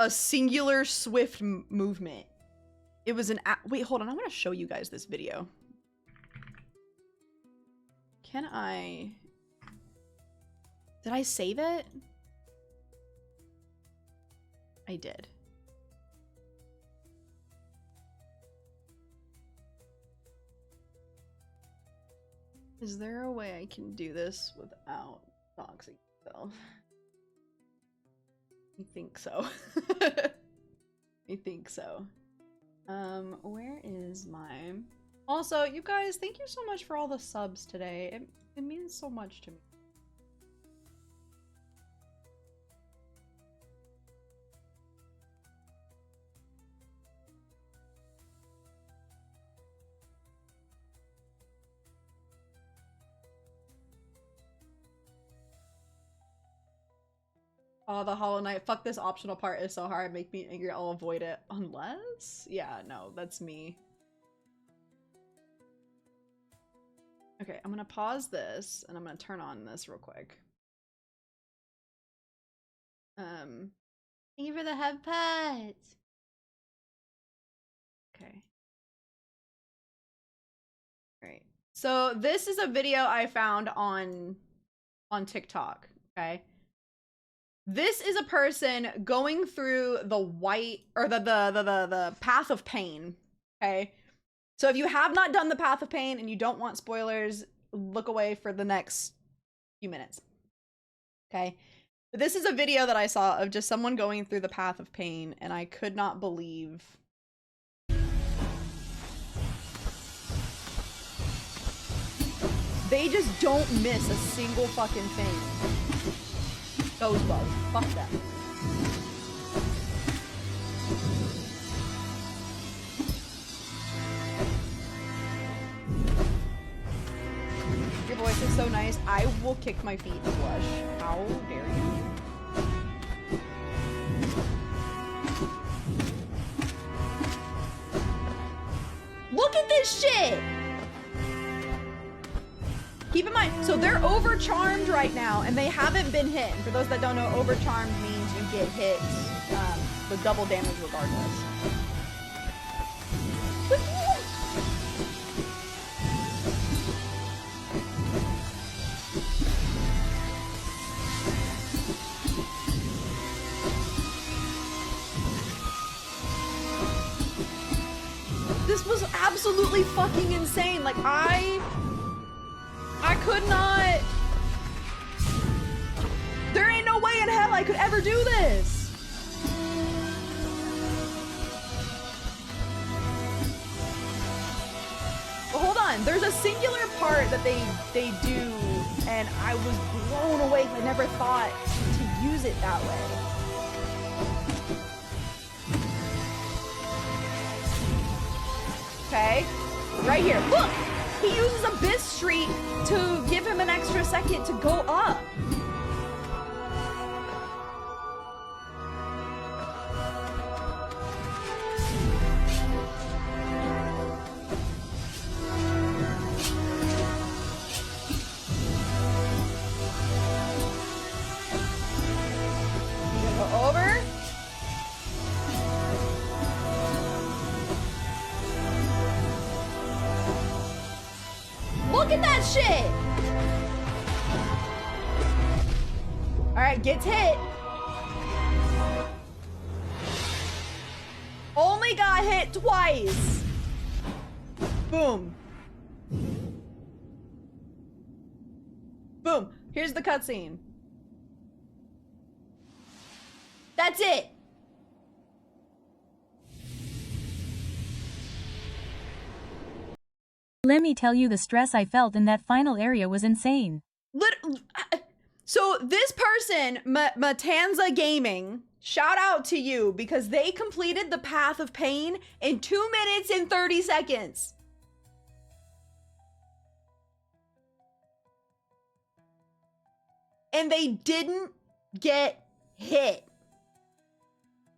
Speaker 2: singular swift movement. It was an wait, hold on. I want to show you guys this video. Can I... Did I save it? I did. Is there a way I can do this without doxing myself? I think so. I think so. Where is my... Also, you guys, thank you so much for all the subs today. It means so much to me. Oh, the Hollow Knight. Fuck, this optional part is so hard. Make me angry. I'll avoid it. Unless? Yeah, no, that's me. Okay, I'm gonna pause this, and I'm gonna turn on this real quick. Thank you for the head pet! Okay. Alright. So, this is a video I found on TikTok, okay? This is a person going through the the path of pain, okay? So if you have not done the path of pain and you don't want spoilers, look away for the next few minutes, okay? But this is a video that I saw of just someone going through the path of pain, and I could not believe... They just don't miss a single fucking thing. Those bugs. Fuck them. Your voice is so nice. I will kick my feet and blush. How dare you? Look at this shit! Keep in mind, so they're overcharmed right now, and they haven't been hit. And for those that don't know, overcharmed means you get hit with double damage regardless. This was absolutely fucking insane. Like, I could not... There ain't no way in hell I could ever do this. But hold on, there's a singular part that they do, and I was blown away. I never thought to use it that way. Okay, right here. Look, he uses Abyss Street to give him an extra second to go up. Go over. Look at that shit! Alright, gets hit. Only got hit twice. Boom. Boom. Here's the cutscene. That's it.
Speaker 5: Let me tell you, the stress I felt in that final area was insane.
Speaker 2: So this person, Matanza Gaming, shout out to you because they completed the Path of Pain in 2 minutes and 30 seconds. And they didn't get hit.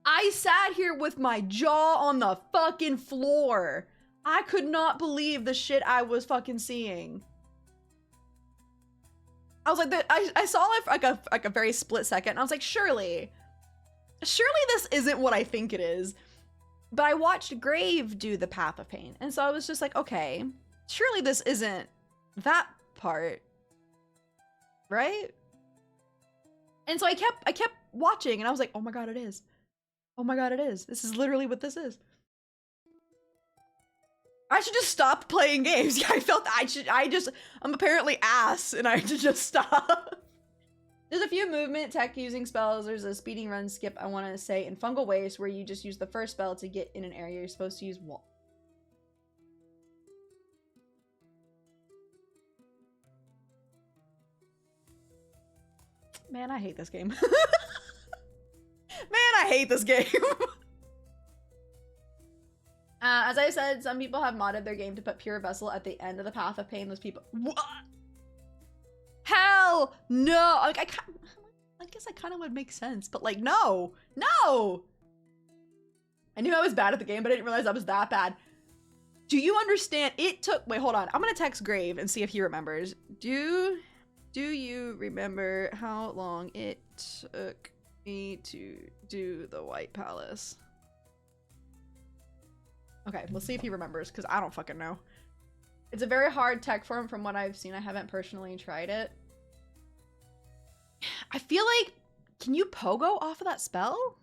Speaker 2: I sat here with my jaw on the fucking floor. I could not believe the shit I was fucking seeing. I was like, I saw it for like a very split second. I was like, surely this isn't what I think it is. But I watched Grave do the Path of Pain, and so I was just like, okay, surely this isn't that part, right? And so I kept watching, and I was like, oh my god, it is. Oh my god, it is. This is literally what this is. I should just stop playing games. Yeah, I felt I'm apparently ass, and I should just stop. There's a few movement tech using spells. There's a speeding run skip, I want to say, in Fungal Waste, where you just use the first spell to get in an area you're supposed to use wall. Man, I hate this game. Man, I hate this game. As I said, some people have modded their game to put Pure Vessel at the end of the Path of Pain. Those people... What? Hell no! Like, I guess that kind of would make sense, but like, no! No! I knew I was bad at the game, but I didn't realize I was that bad. Do you understand? It took... Wait, hold on. I'm gonna text Grave and see if he remembers. Do you remember how long it took me to do the White Palace? Okay, we'll see if he remembers, because I don't fucking know. It's a very hard tech form from what I've seen. I haven't personally tried it. I feel like... Can you pogo off of that spell?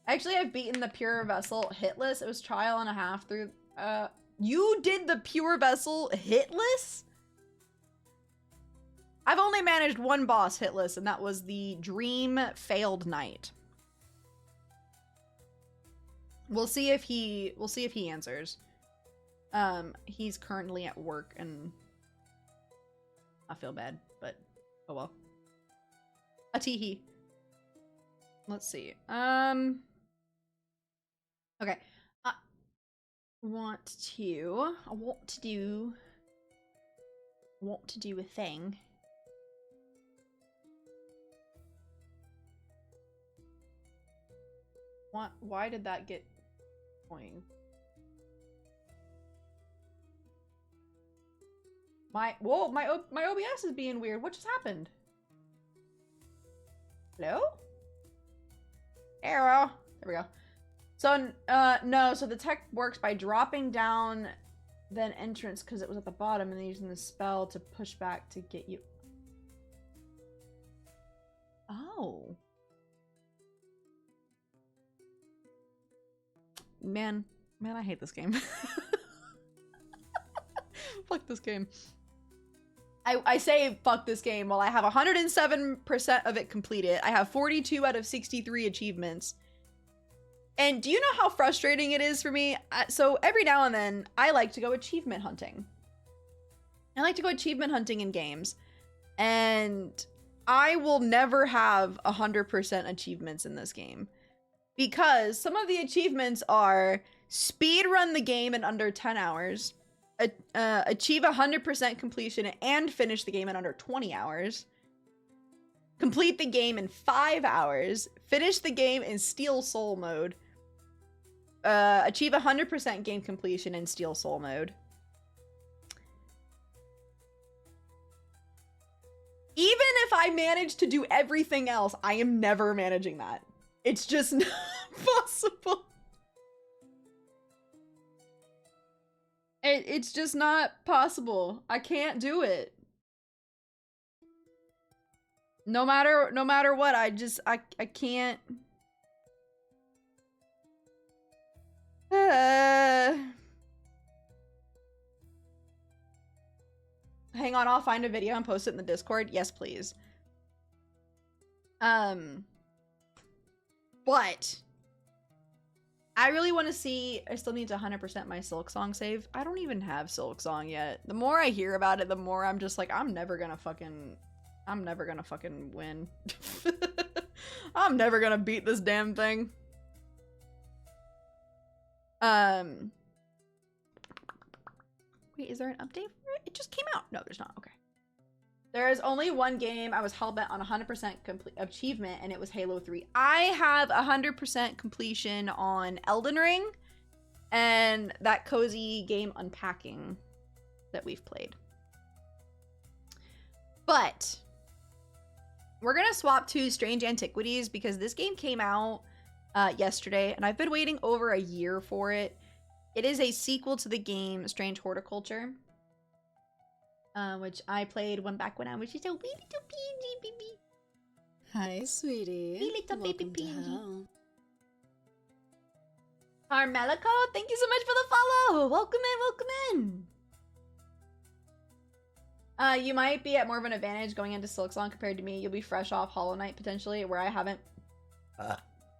Speaker 2: Actually, I've beaten the Pure Vessel hitless. It was trial and a half through... You did the Pure Vessel hitless? I've only managed one boss hitless, and that was the Dream Failed Knight. We'll see if he answers. He's currently at work, and I feel bad, but oh well. A teehee. Let's see. Okay. I want to do a thing. Why did that get going? My OBS is being weird. What just happened? Hello? Arrow. There we go. So no, so the tech works by dropping down then entrance because it was at the bottom, and then using the spell to push back to get you. Oh. man, I hate this game. Fuck this game. I say fuck this game while I have 107% of it completed. I have 42 out of 63 achievements. And do you know how frustrating it is for me? So every now and then, I like to go achievement hunting. I like to go achievement hunting in games. And I will never have 100% achievements in this game. Because some of the achievements are speed run the game in under 10 hours. Achieve 100% completion and finish the game in under 20 hours. Complete the game in 5 hours. Finish the game in Steel Soul mode. Achieve 100% game completion in Steel Soul mode. Even if I manage to do everything else, I am never managing that. It's just not possible. It's just not possible. I can't do it. No matter what, I can't. Hang on, I'll find a video and post it in the Discord. Yes, please. But I really want to see. I still need to 100% my Silk Song save. I don't even have Silk Song yet. The more I hear about it, the more I'm just like, I'm never gonna fucking win. I'm never gonna beat this damn thing. Wait, is there an update for it? It just came out. No, there's not. Okay. There is only one game I was hellbent on 100% achievement, and it was Halo 3. I have 100% completion on Elden Ring and that cozy game Unpacking that we've played. But we're going to swap to Strange Antiquities because this game came out yesterday, and I've been waiting over a year for it. It is a sequel to the game Strange Horticulture. Which I played back when I was just a wee little baby.
Speaker 1: Hi, sweetie.
Speaker 2: Wee little baby
Speaker 1: Welcome to
Speaker 2: PNG.
Speaker 1: hell.
Speaker 2: Carmelico, thank you so much for the follow. Welcome in. You might be at more of an advantage going into Silksong compared to me. You'll be fresh off Hollow Knight potentially, where I haven't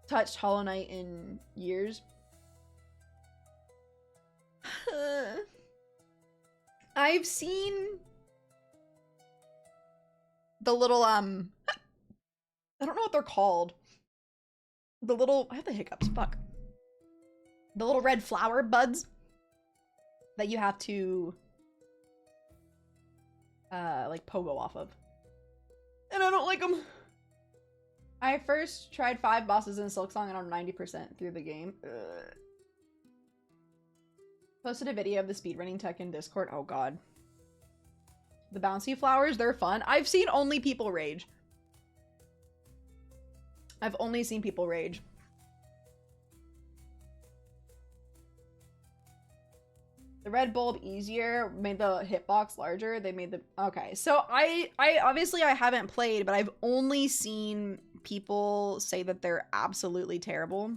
Speaker 2: touched Hollow Knight in years. I've seen the little I don't know what they're called. The little, I have the hiccups, fuck. The little red flower buds that you have to like pogo off of. And I don't like them. I first tried 5 bosses in Silksong and I'm 90% through the game. Posted a video of the speedrunning tech in Discord. Oh god. The bouncy flowers, they're fun. I've seen only people rage. I've only seen people rage. The red bulb easier made the hitbox larger. They made the... Okay, so I obviously I haven't played, but I've only seen people say that they're absolutely terrible.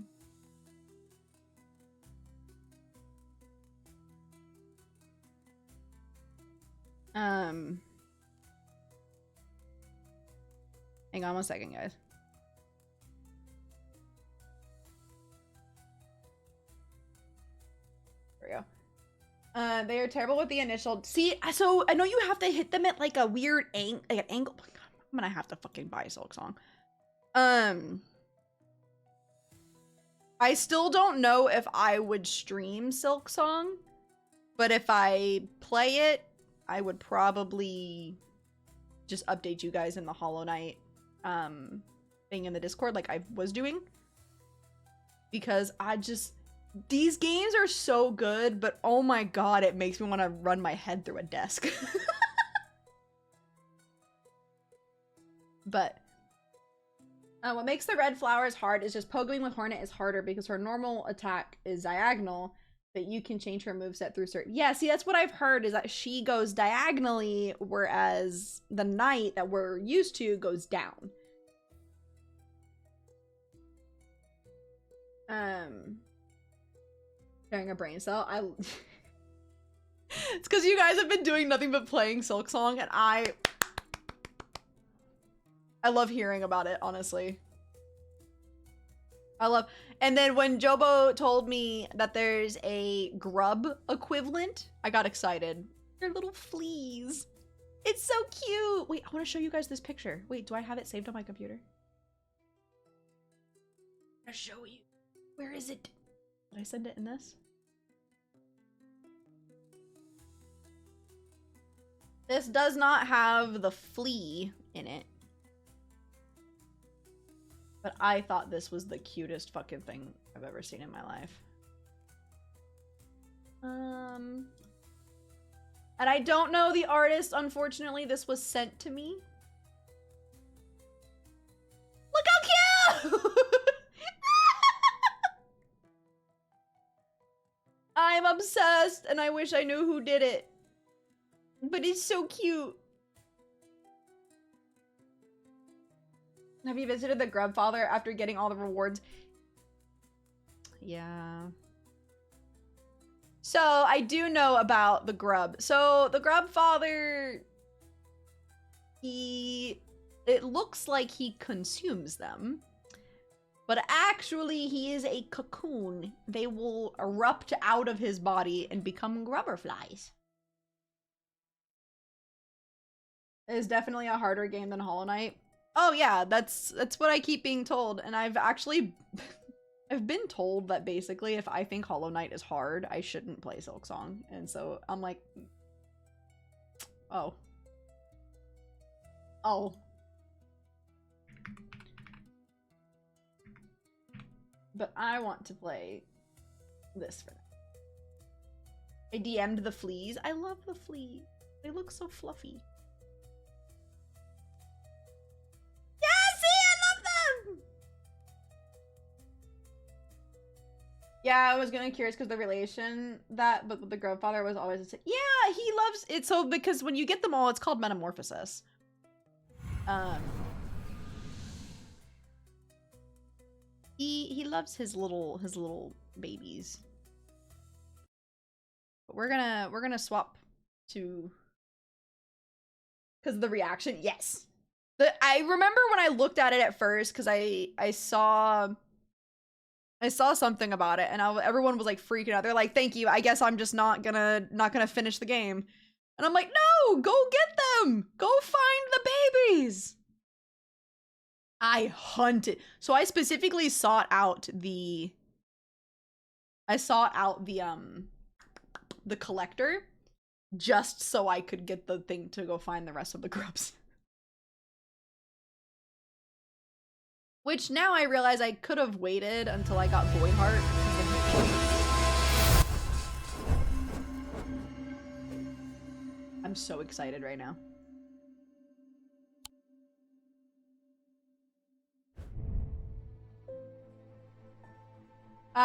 Speaker 2: Hang on one second, guys. There we go. They are terrible with the initial. See, so I know you have to hit them at like a weird angle. I'm gonna have to fucking buy Silksong. I still don't know if I would stream Silksong, but if I play it, I would probably just update you guys in the Hollow Knight thing in the Discord like I was doing. Because these games are so good, but oh my god, it makes me want to run my head through a desk. But what makes the red flowers hard is just pogoing with Hornet is harder because her normal attack is diagonal, but you can change her moveset through certain... Yeah, see, that's what I've heard, is that she goes diagonally, whereas the knight that we're used to goes down. Sharing a brain cell. It's because you guys have been doing nothing but playing Silk Song, and I love hearing about it, honestly. And then when Jobo told me that there's a grub equivalent, I got excited. They're little fleas. It's so cute. Wait, I want to show you guys this picture. Wait, do I have it saved on my computer? I'll show you. Where is it? Did I send it in this? This does not have the flea in it. But I thought this was the cutest fucking thing I've ever seen in my life. And I don't know the artist, unfortunately. This was sent to me. Look how cute! I'm obsessed, and I wish I knew who did it. But it's so cute. Have you visited the Grub Father after getting all the rewards? Yeah. So, I do know about the Grub. So, the Grub Father... It looks like he consumes them. But actually, he is a cocoon. They will erupt out of his body and become grubber flies. It is definitely a harder game than Hollow Knight. Oh yeah, that's what I keep being told, and I've actually I've been told that basically if I think Hollow Knight is hard, I shouldn't play Silksong, and so I'm like, oh. But I want to play this for them. I DM'd the fleas. I love the fleas. They look so fluffy. Yeah, I was gonna curious because the relation but the Grandfather was always yeah, he loves it. So because when you get them all, it's called metamorphosis. He loves his little babies. But we're gonna swap to because the reaction. Yes, I remember when I looked at it at first because I saw something about it, and everyone was like freaking out. They're like, "Thank you. I guess I'm just not gonna finish the game." And I'm like, "No, go get them. Go find the babies." I hunted. So I specifically sought out the collector just so I could get the thing to go find the rest of the grubs. Which now I realize I could have waited until I got Boy Heart. I'm so excited right now.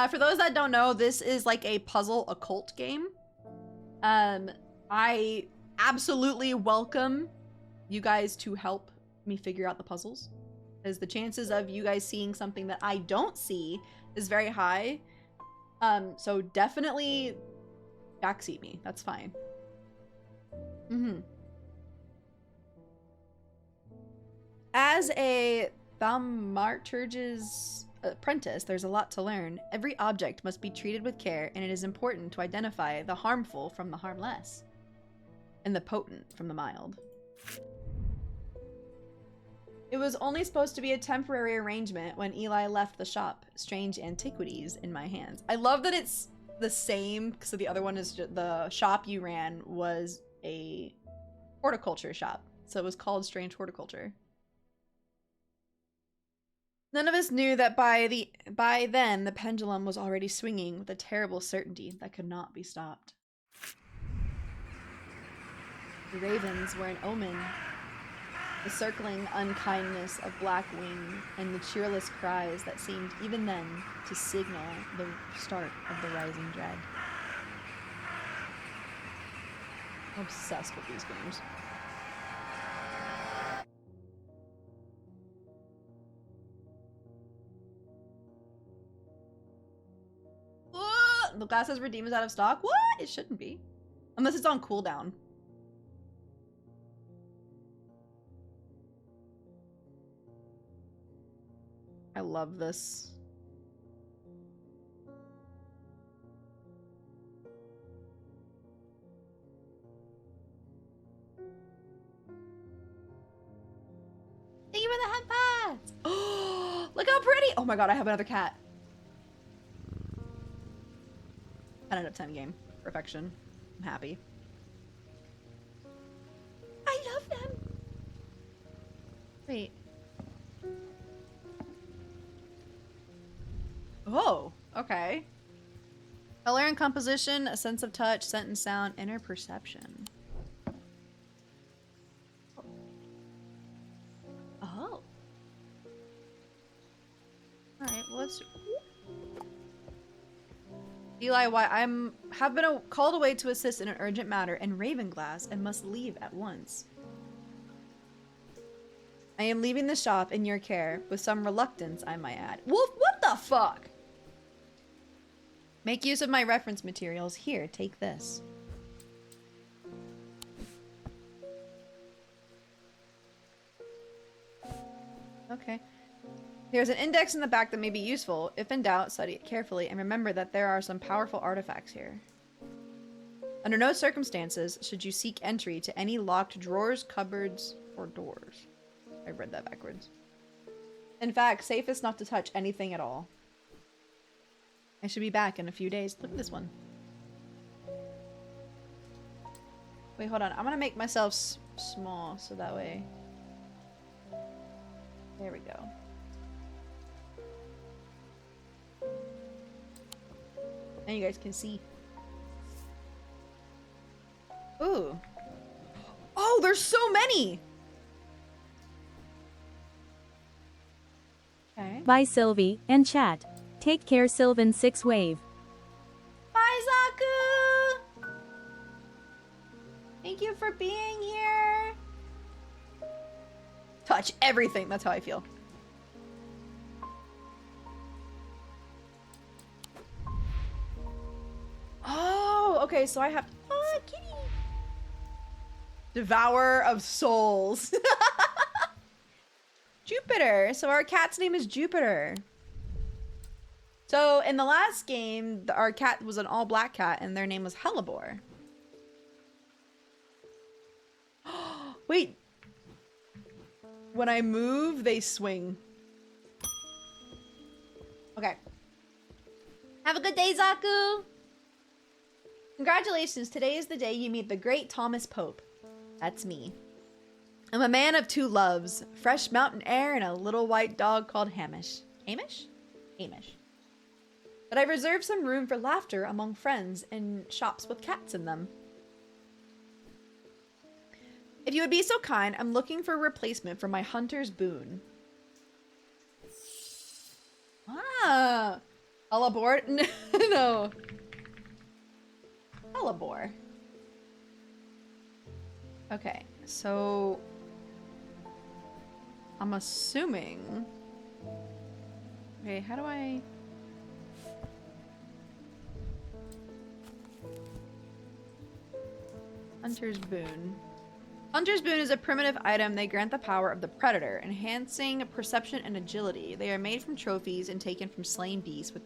Speaker 2: For those that don't know, this is like a puzzle occult game. I absolutely welcome you guys to help me figure out the puzzles. Because the chances of you guys seeing something that I don't see is very high. So definitely backseat me. That's fine. As a thaumaturge's apprentice, there's a lot to learn. Every object must be treated with care, and it is important to identify the harmful from the harmless, and the potent from the mild. It was only supposed to be a temporary arrangement when Eli left the shop. Strange antiquities in my hands. I love that it's the same, so the other one is the shop you ran was a horticulture shop, so it was called Strange Horticulture. None of us knew that by then the pendulum was already swinging with a terrible certainty that could not be stopped. The ravens were an omen. The circling unkindness of Black Wing and the cheerless cries that seemed even then to signal the start of the rising dread. I'm obsessed with these games. The glass says redeem is out of stock. What? It shouldn't be. Unless it's on cooldown. I love this. Thank you for the headpats! Oh, look how pretty! Oh my god, I have another cat. 10 out of 10 game. Perfection. I'm happy. I love them! Wait. Oh, okay. Color and composition, a sense of touch, scent and sound, inner perception. Oh. Alright, well let's... Eli, why have been called away to assist in an urgent matter in Ravenglass and must leave at once. I am leaving the shop in your care, with some reluctance, I might add. Wolf, what the fuck? Make use of my reference materials. Here, take this. Okay. There's an index in the back that may be useful. If in doubt, study it carefully and remember that there are some powerful artifacts here. Under no circumstances should you seek entry to any locked drawers, cupboards, or doors. I read that backwards. In fact, safest not to touch anything at all. I should be back in a few days. Look at this one. Wait, hold on. I'm gonna make myself small so that way... There we go. Now you guys can see. Ooh. Oh, there's so many! Okay.
Speaker 5: Bye Sylvie, and chat. Take care Sylvan 6 wave.
Speaker 2: Bye, Zaku! Thank you for being here! Touch everything, that's how I feel. Oh, okay, so I have... Oh, kitty! Devourer of souls. Jupiter! So our cat's name is Jupiter. So in the last game, our cat was an all-black cat, and their name was Hellebore. Wait. When I move, they swing. Okay. Have a good day, Zaku! Congratulations, today is the day you meet the great Thomas Pope. That's me. I'm a man of two loves, fresh mountain air and a little white dog called Hamish. Hamish? Hamish. But I reserve some room for laughter among friends in shops with cats in them. If you would be so kind, I'm looking for a replacement for my hunter's boon. Ah! All aboard? No. Hellebore. Okay, so... I'm assuming... Okay, how do I... Hunter's Boon. Hunter's Boon is a primitive item. They grant the power of the predator, enhancing perception and agility. They are made from trophies and taken from slain beasts, with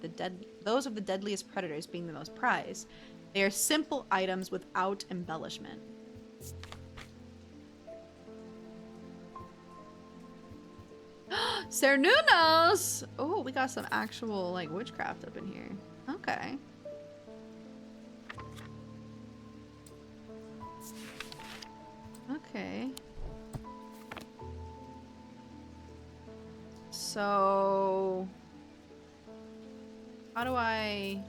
Speaker 2: those of the deadliest predators being the most prized. They are simple items without embellishment. Cernunos! Oh, we got some actual, like, witchcraft up in here. Okay. Okay. So... How do I...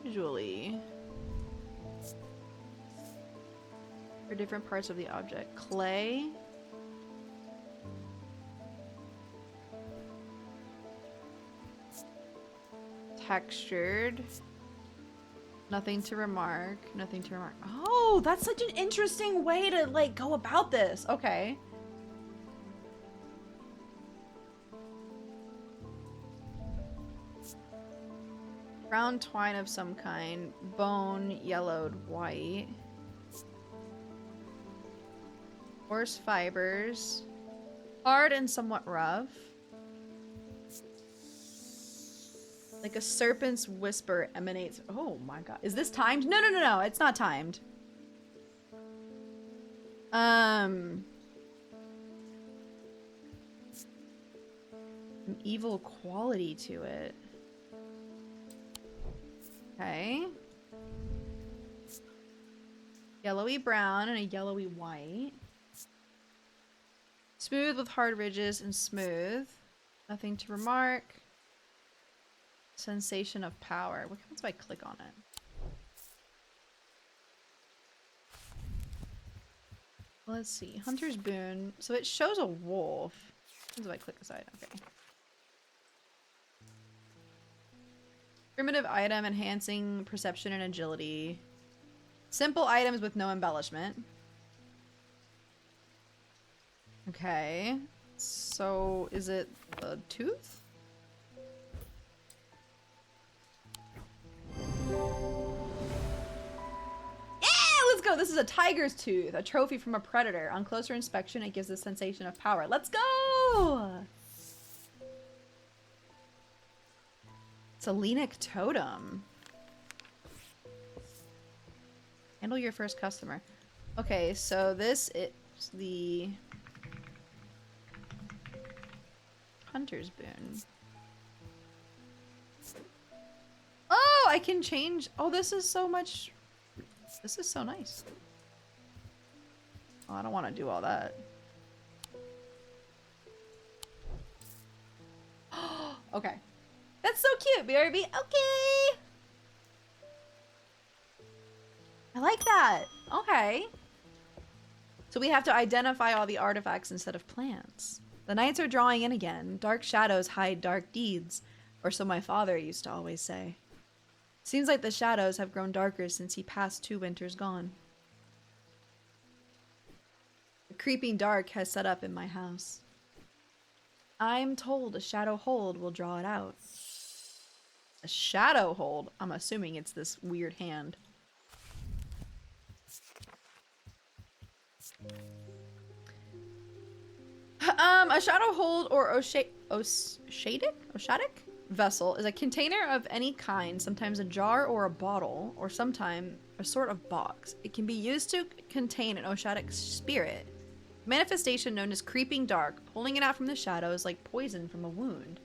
Speaker 2: Usually... For different parts of the object. Clay... Textured. Nothing to remark. Nothing to remark. Oh, that's such an interesting way to, like, go about this. Okay. Brown twine of some kind. Bone, yellowed, white. Horse fibers. Hard and somewhat rough. Like a serpent's whisper emanates. Oh my god. Is this timed? No, no, no, no. It's not timed. An evil quality to it. Okay. Yellowy brown and a yellowy white. Smooth with hard ridges and smooth. Nothing to remark. Sensation of power. What happens if I click on it? Let's see. Hunter's Boon. So it shows a wolf. What happens if I click aside? Okay. Primitive item enhancing perception and agility. Simple items with no embellishment. Okay. So is it a tooth? Let's go! This is a tiger's tooth, a trophy from a predator. On closer inspection, it gives a sensation of power. Let's go! It's a Leanic totem. Handle your first customer. Okay, so this is the Hunter's Boon. Oh, I can change. Oh, this is so much. This is so nice. Oh, I don't want to do all that. Okay. That's so cute, BRB. Okay. I like that. Okay. So we have to identify all the artifacts instead of plants. The nights are drawing in again. Dark shadows hide dark deeds, or so my father used to always say. Seems like the shadows have grown darker since he passed 2 winters gone. The creeping dark has set up in my house. I'm told a shadow hold will draw it out. A shadow hold? I'm assuming it's this weird hand. A shadow hold or Oshadic vessel is a container of any kind, sometimes a jar or a bottle, or sometimes a sort of box. It can be used to contain an Oshadic spirit, manifestation known as creeping dark, pulling it out from the shadows like poison from a wound.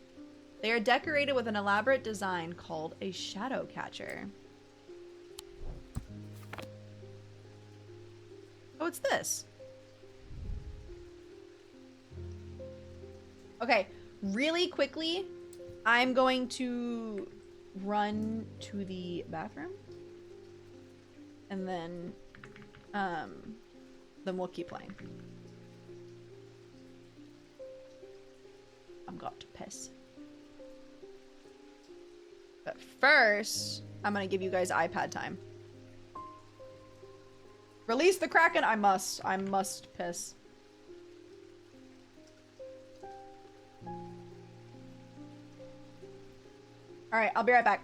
Speaker 2: They are decorated with an elaborate design called a shadow catcher. Oh, it's this. Okay, really quickly, I'm going to run to the bathroom. And then we'll keep playing. I've got to piss. But first, I'm gonna give you guys iPad time. Release the Kraken! I must piss. Alright, I'll be right back.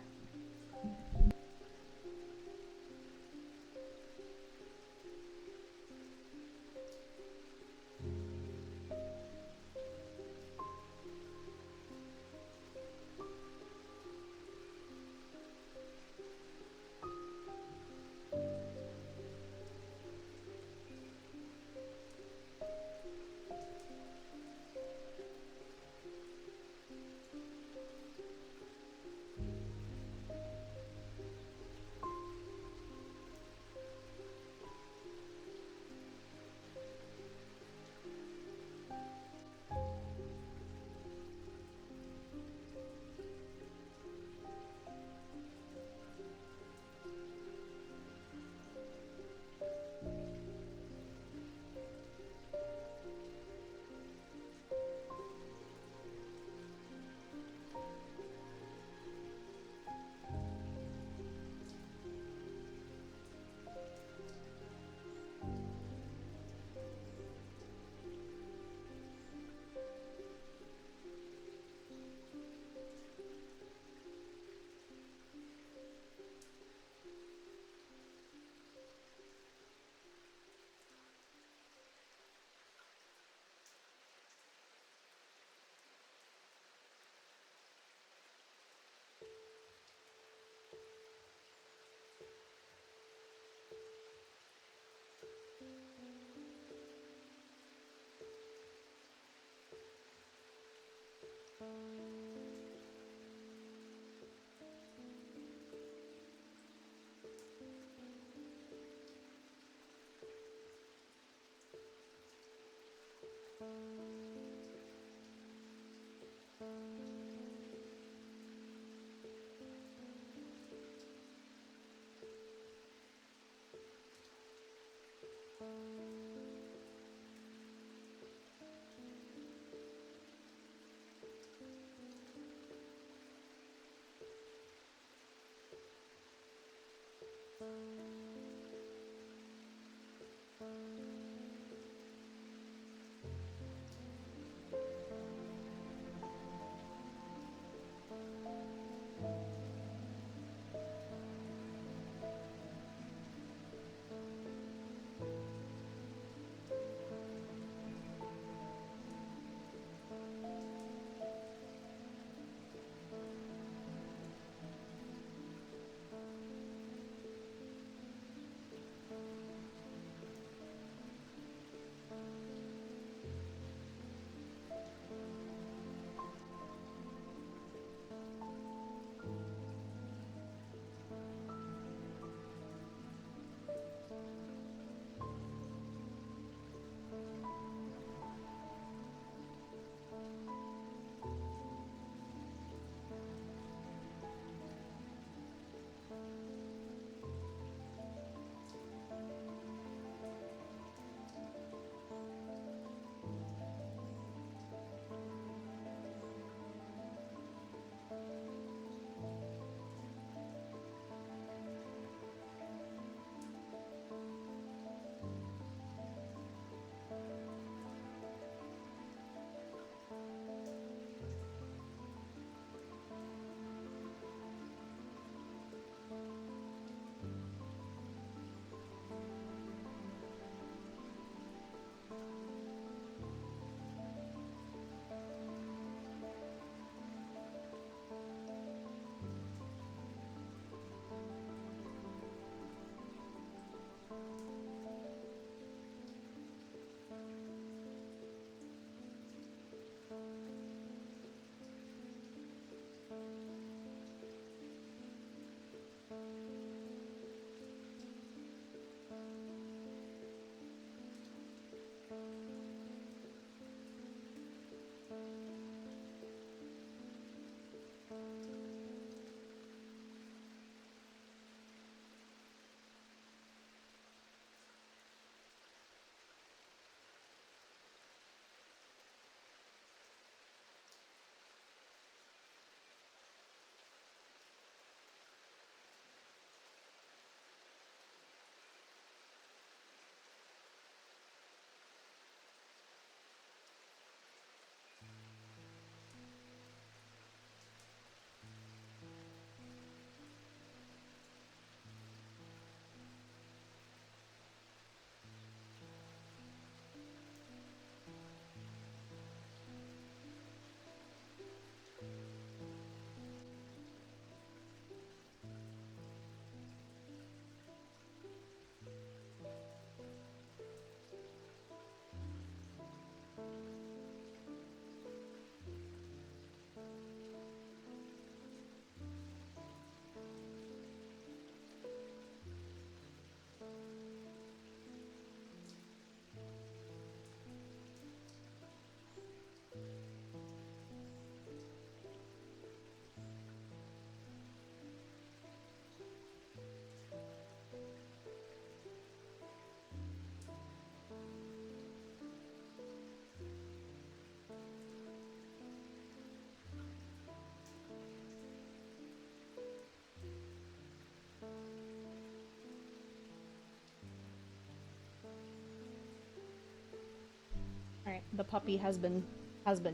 Speaker 2: Alright, the puppy has been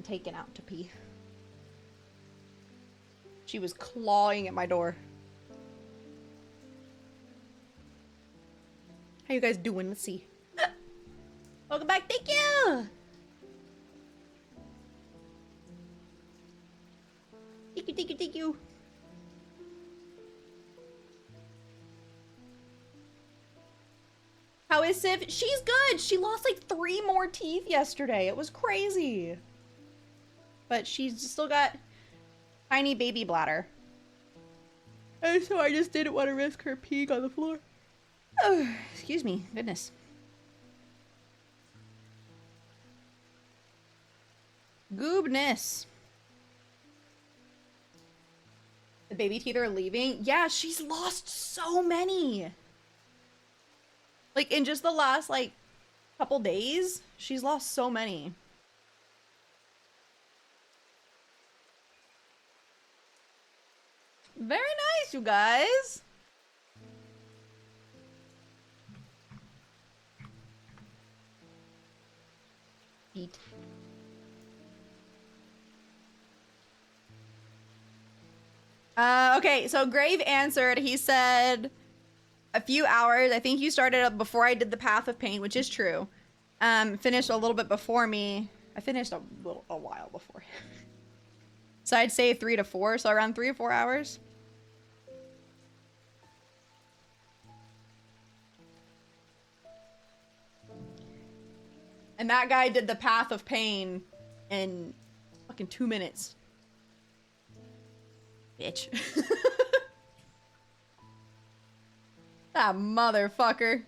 Speaker 2: taken out to pee. She was clawing at my door. How you guys doing? Let's see. Welcome back, thank you! Thank you, thank you, thank you. How is Siv? She's good! She lost like 3 more teeth yesterday. It was crazy. but she's still got tiny baby bladder. And so I just didn't want to risk her peeing on the floor. Oh, excuse me. Goodness. Goobness. The baby teeth are leaving? Yeah, she's lost so many. Like, in just the last, like, couple days, she's lost so many. Very nice, you guys. Eat. Okay, so Grave answered. He said a few hours. I think you started up before I did the Path of Pain, which is true. Finished a little bit before me. I finished a while before. So I'd say 3 to 4, so around 3 or 4 hours. And that guy did the Path of Pain in fucking 2 minutes. Bitch. That motherfucker.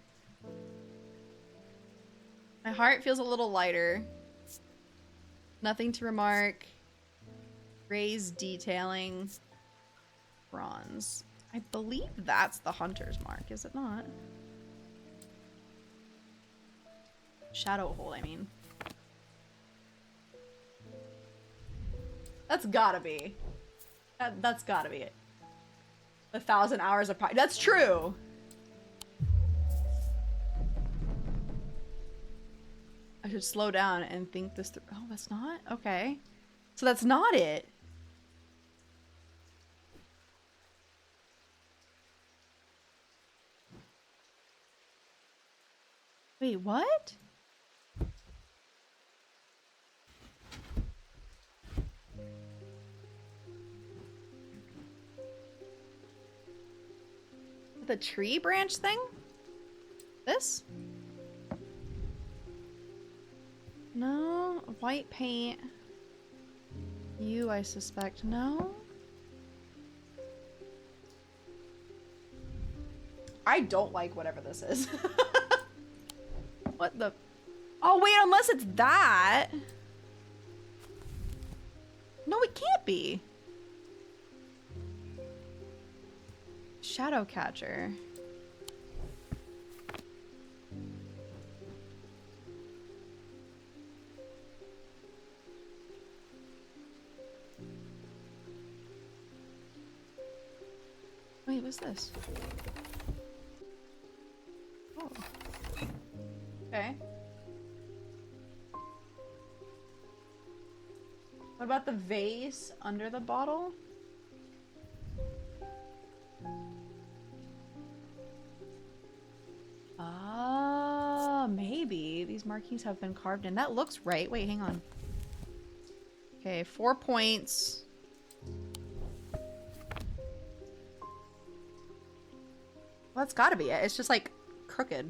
Speaker 2: My heart feels a little lighter. Nothing to remark. Raised detailing. Bronze. I believe that's the hunter's mark, is it not? Shadow hold, I mean. That's gotta be. That's gotta be it. 1,000 hours of practice. That's true. I should slow down and think this through. Oh, that's not? Okay. So that's not it. Wait, what? The tree branch thing? This? No, white paint. You, I suspect. No? I don't like whatever this is. What the? Oh, wait, unless it's that. No, it can't be. Shadow catcher. Wait, what's this? Oh. Okay. What about the vase under the bottle? Ah, maybe. These markings have been carved in. That looks right. Wait, hang on. Okay, 4 points. Well, that's gotta be it. It's just like crooked.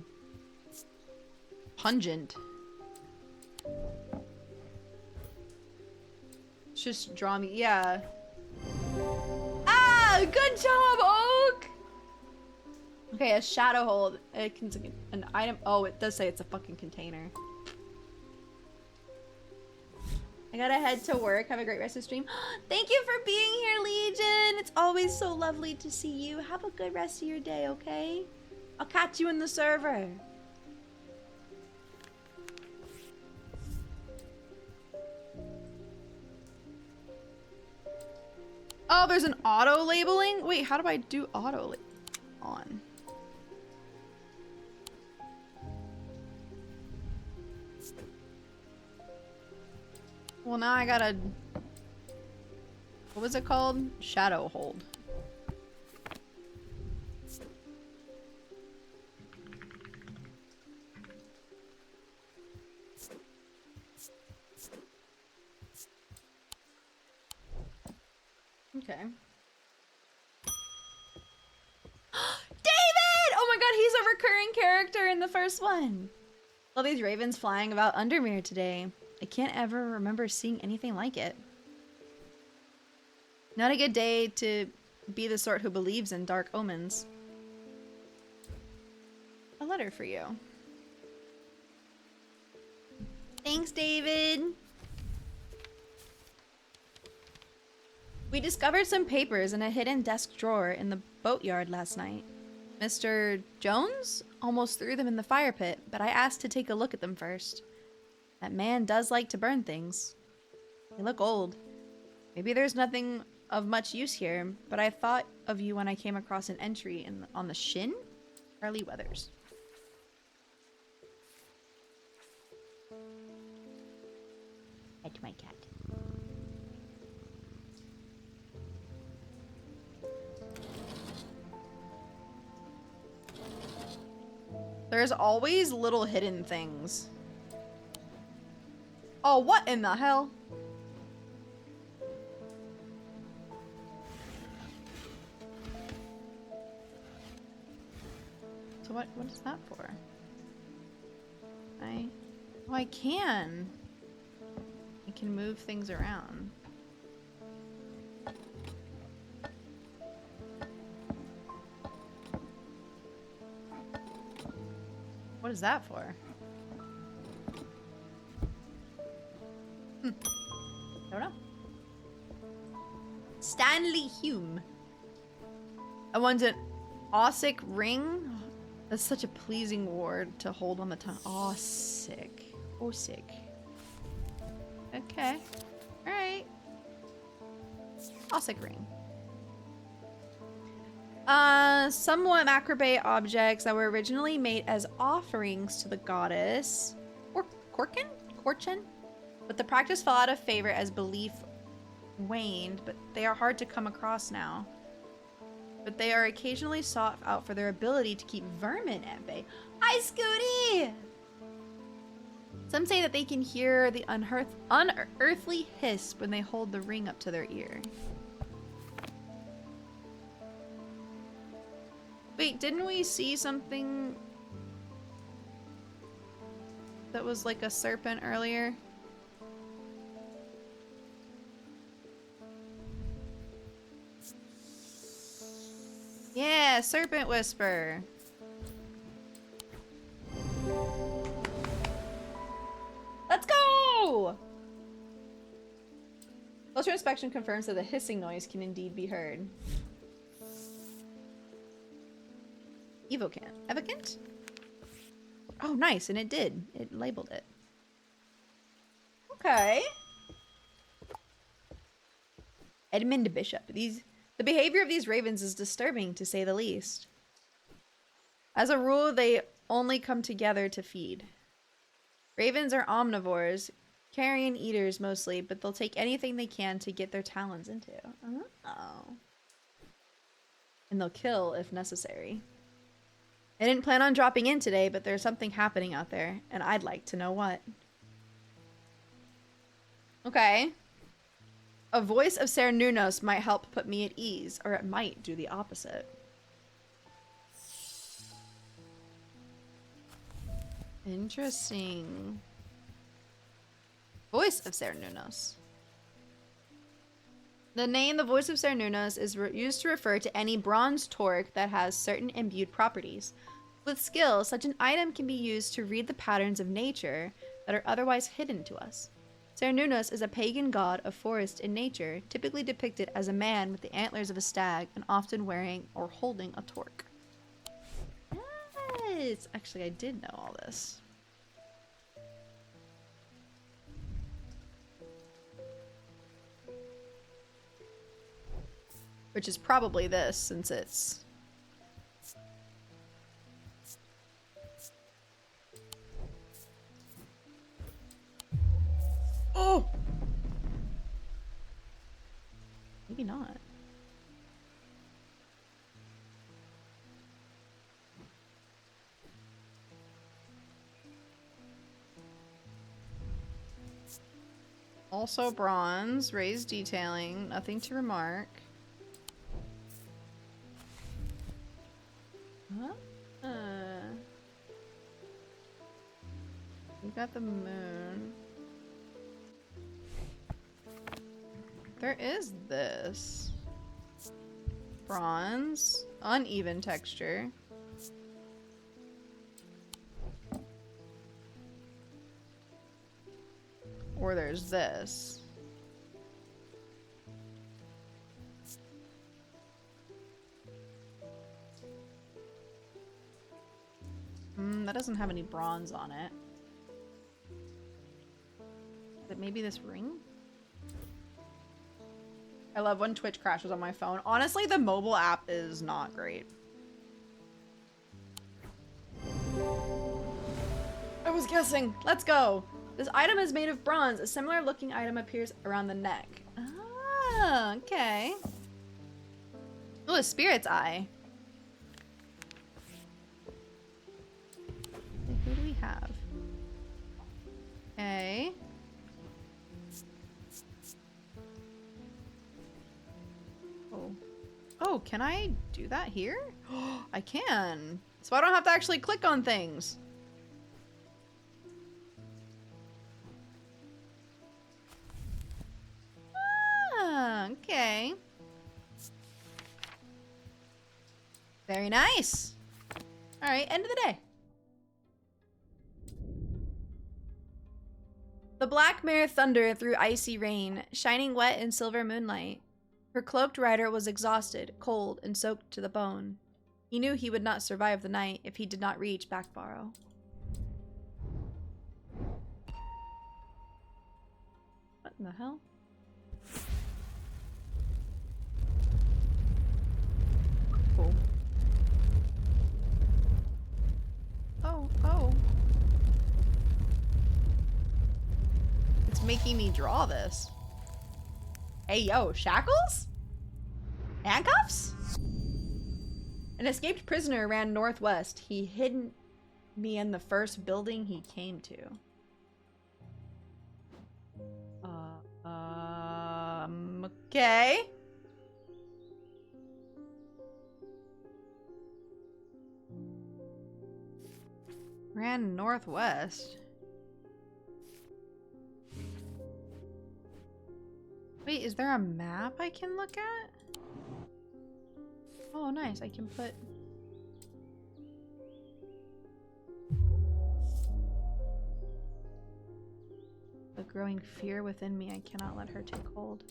Speaker 2: Pungent. It's just draw me. Yeah. Ah, good job, Oak! Okay, a shadow hold. It can an item. Oh, it does say it's a fucking container. I gotta head to work. Have a great rest of the stream. Thank you for being here, Legion. It's always so lovely to see you. Have a good rest of your day, okay? I'll catch you in the server. Oh, there's an auto labeling? Wait, how do I do auto on? Well, now I gotta... What was it called? Shadow hold. Okay. David! Oh my god, he's a recurring character in the first one. All these ravens flying about Undermere today. I can't ever remember seeing anything like it. Not a good day to be the sort who believes in dark omens. A letter for you. Thanks, David. We discovered some papers in a hidden desk drawer in the boatyard last night. Mr. Jones almost threw them in the fire pit, but I asked to take a look at them first. That man does like to burn things. They look old. Maybe there's nothing of much use here, but I thought of you when I came across an entry on the shin? Charlie Weathers. Pet my cat. There's always little hidden things. Oh, what in the hell? So what is that for? I can. I can move things around. What is that for? Don't know. Stanley Hume. I want an Ossic ring. That's such a pleasing word to hold on the tongue. Ossic. Ossic. Okay. Alright. Ossic ring. Somewhat macrobate objects that were originally made as offerings to the goddess. Or Korchen? But the practice fell out of favor as belief waned, but they are hard to come across now. But they are occasionally sought out for their ability to keep vermin at bay. Hi, Scooty! Some say that they can hear the unearthly hiss when they hold the ring up to their ear. Wait, didn't we see something that was like a serpent earlier? Yeah, serpent whisper. Let's go! Closer inspection confirms that the hissing noise can indeed be heard. Evocant? Oh, nice, and it did. It labeled it. Okay. Edmund Bishop. The behavior of these ravens is disturbing, to say the least. As a rule, they only come together to feed. Ravens are omnivores, carrion eaters mostly, but they'll take anything they can to get their talons into. Oh. And they'll kill if necessary. I didn't plan on dropping in today, but there's something happening out there, and I'd like to know what. Okay. A voice of Cernunnos might help put me at ease, or it might do the opposite. Interesting. Voice of Cernunnos. The name the Voice of Cernunnos is used to refer to any bronze torque that has certain imbued properties. With skill, such an item can be used to read the patterns of nature that are otherwise hidden to us. Cernunnos is a pagan god of forest and nature, typically depicted as a man with the antlers of a stag and often wearing or holding a torque. Yes! Actually, I did know all this. Which is probably this, since it's... Oh! Maybe not. Also bronze, raised detailing, nothing to remark. Huh? We got the moon. There is this. Bronze. Uneven texture. Or there's this. That doesn't have any bronze on it. Is it maybe this ring? I love when Twitch crashes on my phone. Honestly, the mobile app is not great. I was guessing. Let's go. This item is made of bronze. A similar looking item appears around the neck. Ah, okay. Oh, a spirit's eye. Who do we have? Okay. Oh. Oh, can I do that here? I can. So I don't have to actually click on things. Ah, okay. Very nice. All right, end of the day. The black mare thundered through icy rain, shining wet in silver moonlight. Her cloaked rider was exhausted, cold, and soaked to the bone. He knew he would not survive the night if he did not reach Backbarrow. What in the hell? Cool. Oh. It's making me draw this. Hey, yo, shackles? Handcuffs? An escaped prisoner ran northwest. He hid me in the first building he came to. Okay. Ran northwest. Wait, is there a map I can look at? Oh, nice. I can put... The growing fear within me, I cannot let her take hold.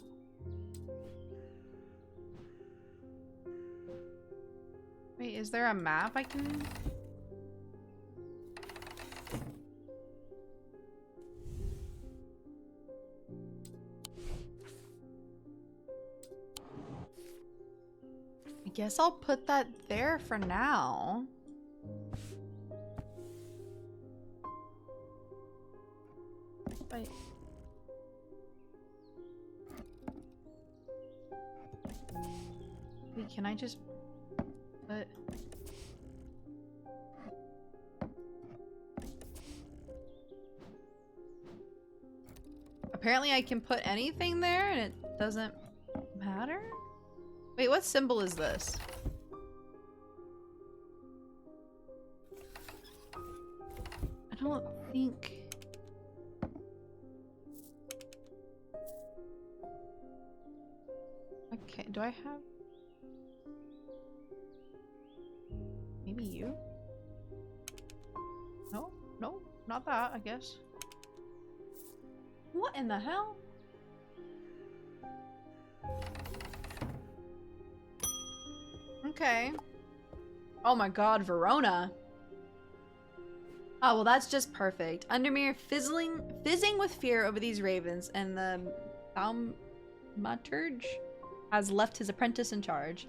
Speaker 2: Wait, is there a map I can... I guess I'll put that there for now. Wait. Wait, can I just put... Apparently I can put anything there and it doesn't matter? Wait, what symbol is this? I don't think... Okay, do I have... Maybe you? No? No? Not that, I guess. What in the hell? Okay. Oh my god, Verona. Oh, well that's just perfect. Undermere fizzing with fear over these ravens, and the thaumaturge has left his apprentice in charge.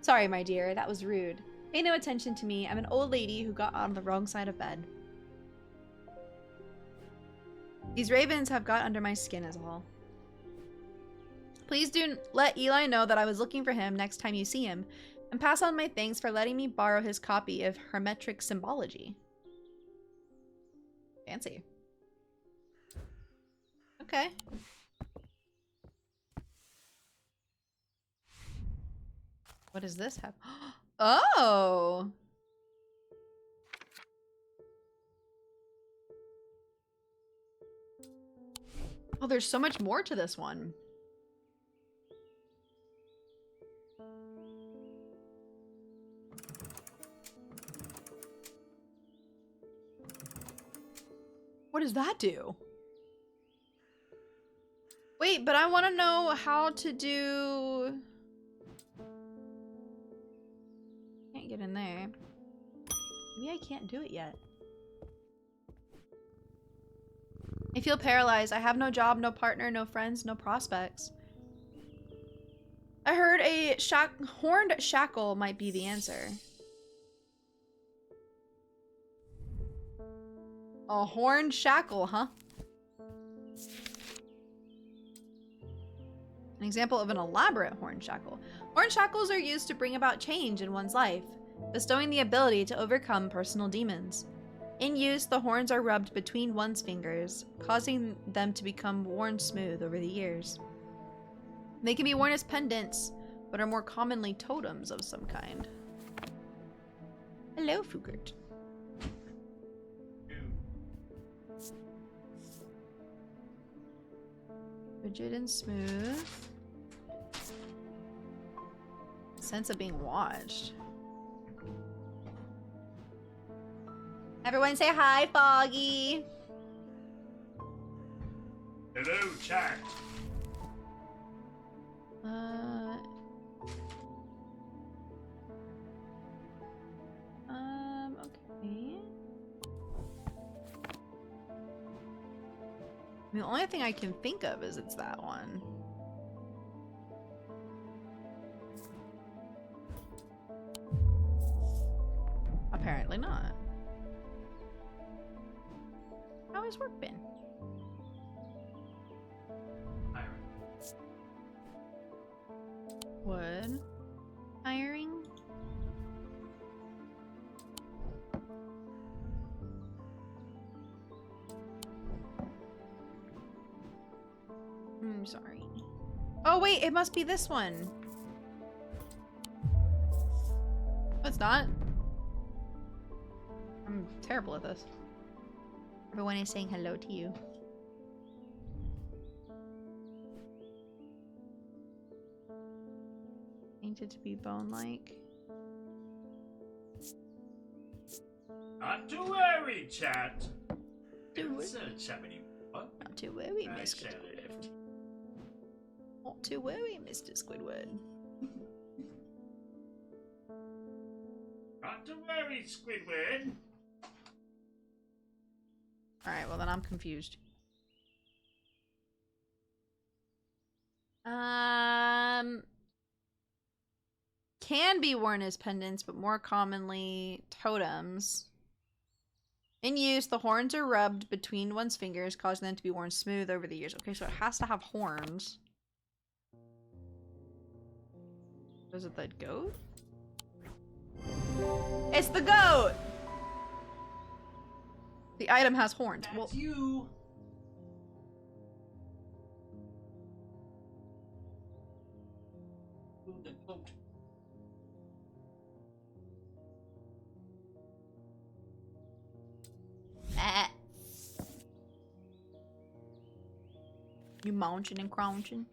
Speaker 2: Sorry, my dear, that was rude. Pay no attention to me. I'm an old lady who got on the wrong side of bed. These ravens have got under my skin is all. Please do let Eli know that I was looking for him next time you see him, and pass on my thanks for letting me borrow his copy of Hermetic Symbology. Fancy. Okay. What does this have? Oh! Oh, there's so much more to this one. What does that do? Wait, but I want to know how to do... Can't get in there. Maybe I can't do it yet. I feel paralyzed. I have no job, no partner, no friends, no prospects. I heard a horned shackle might be the answer. A horned shackle, huh? An example of an elaborate horned shackle. Horned shackles are used to bring about change in one's life, bestowing the ability to overcome personal demons. In use, the horns are rubbed between one's fingers, causing them to become worn smooth over the years. They can be worn as pendants, but are more commonly totems of some kind. Hello, Fugert. Rigid and smooth. Sense of being watched. Everyone say hi, Foggy.
Speaker 9: Hello, chat.
Speaker 2: Okay. The only thing I can think of is it's that one. Apparently not. How has work been? Wood. Hiring? I'm sorry. Oh wait, it must be this one. No, it's not. I'm terrible at this. Everyone is saying hello to you. Painted to be bone-like.
Speaker 9: Not to worry, chat.
Speaker 2: Not to worry,
Speaker 9: I
Speaker 2: Mr.
Speaker 9: shall
Speaker 2: Squidward.
Speaker 9: lift.
Speaker 2: Not to worry, Mr. Squidward.
Speaker 9: Not to worry, Squidward.
Speaker 2: Alright, well then I'm confused. Can be worn as pendants, but more commonly totems. In use, the horns are rubbed between one's fingers, causing them to be worn smooth over the years. Okay, so it has to have horns. Is it the goat? It's the goat! The item has horns.
Speaker 9: That's
Speaker 2: Well,
Speaker 9: you. Ooh, the goat.
Speaker 2: ah. You mounching and crouching.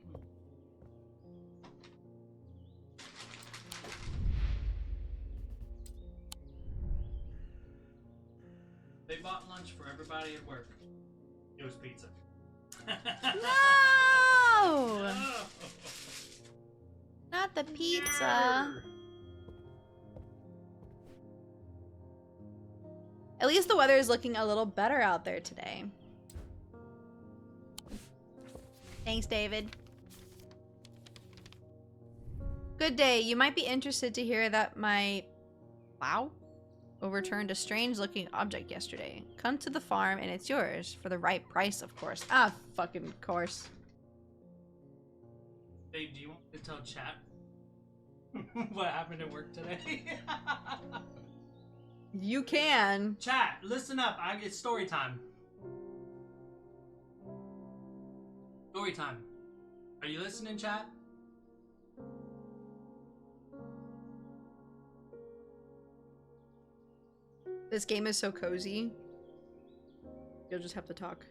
Speaker 8: They bought lunch for everybody at work.
Speaker 9: It was pizza.
Speaker 2: No!
Speaker 9: No.
Speaker 2: Not the pizza.
Speaker 9: Yarr.
Speaker 2: At least the weather is looking a little better out there today. Thanks, David. Good day. You might be interested to hear that my plow overturned a strange-looking object yesterday. Come to the farm and it's yours for the right price, of course. Ah, fucking course.
Speaker 8: Babe, do you want to tell chat what happened at work today?
Speaker 2: You can.
Speaker 8: Chat, listen up. It's story time. Story time. Are you listening, chat?
Speaker 2: This game is so cozy. You'll just have to talk.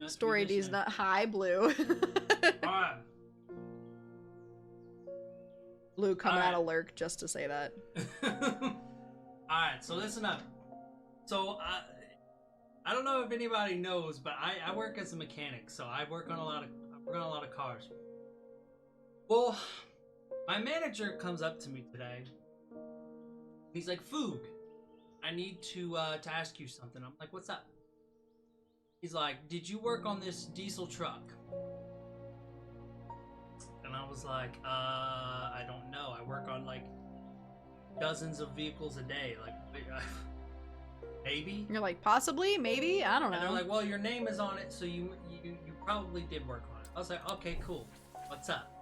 Speaker 8: Must be
Speaker 2: Story D's
Speaker 8: listening.
Speaker 2: not high, Blue.
Speaker 8: Alright.
Speaker 2: Blue coming out
Speaker 8: Alright.
Speaker 2: of lurk just to say that.
Speaker 8: Alright, so listen up. So, I don't know if anybody knows, but I work as a mechanic, so I work on a lot of cars. Well, my manager comes up to me today. He's like, Foog, I need to ask you something. I'm like, what's up? He's like, did you work on this diesel truck? And I was like, I don't know. I work on like dozens of vehicles a day. Like, maybe?
Speaker 2: You're like, possibly, maybe, I don't know.
Speaker 8: And they're like, well, your name is on it, so you probably did work on it. I was like, okay, cool. What's up?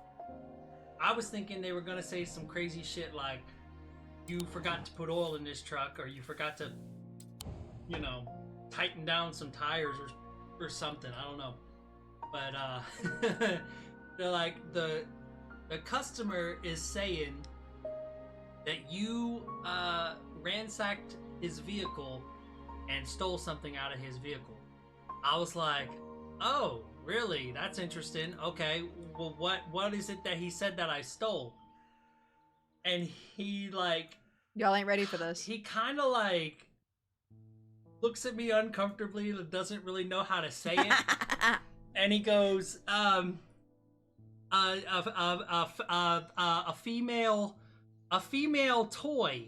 Speaker 8: I was thinking they were gonna say some crazy shit like, you forgot to put oil in this truck, or you forgot to, you know, tighten down some tires or something. I don't know. But they're like, the customer is saying that you ransacked his vehicle and stole something out of his vehicle. I was like, oh, really? That's interesting. Okay, well, what is it that he said that I stole? And he, like...
Speaker 2: Y'all ain't ready for this.
Speaker 8: He kind of, like, looks at me uncomfortably and doesn't really know how to say it. And he goes, a female toy.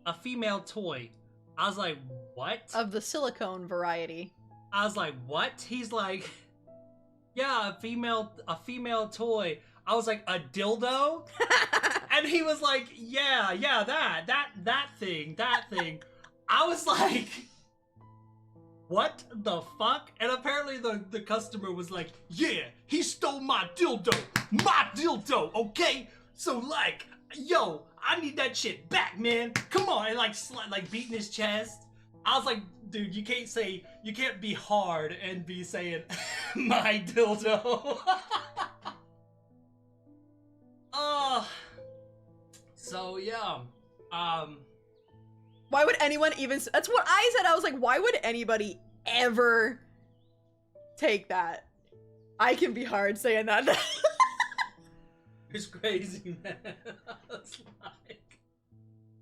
Speaker 8: A female toy. I was like, what?
Speaker 2: Of the silicone variety.
Speaker 8: I was like, what? He's like, yeah, a female toy. I was like, a dildo? And he was like, yeah, that thing. I was like, what the fuck? And apparently the customer was like, yeah, he stole my dildo, okay? So like, yo, I need that shit back, man. Come on, and like beating his chest. I was like, dude, you can't be hard and be saying my dildo. So yeah,
Speaker 2: why would anyone even? That's what I said. I was like, why would anybody ever take that? I can be hard saying that.
Speaker 8: It's crazy, man.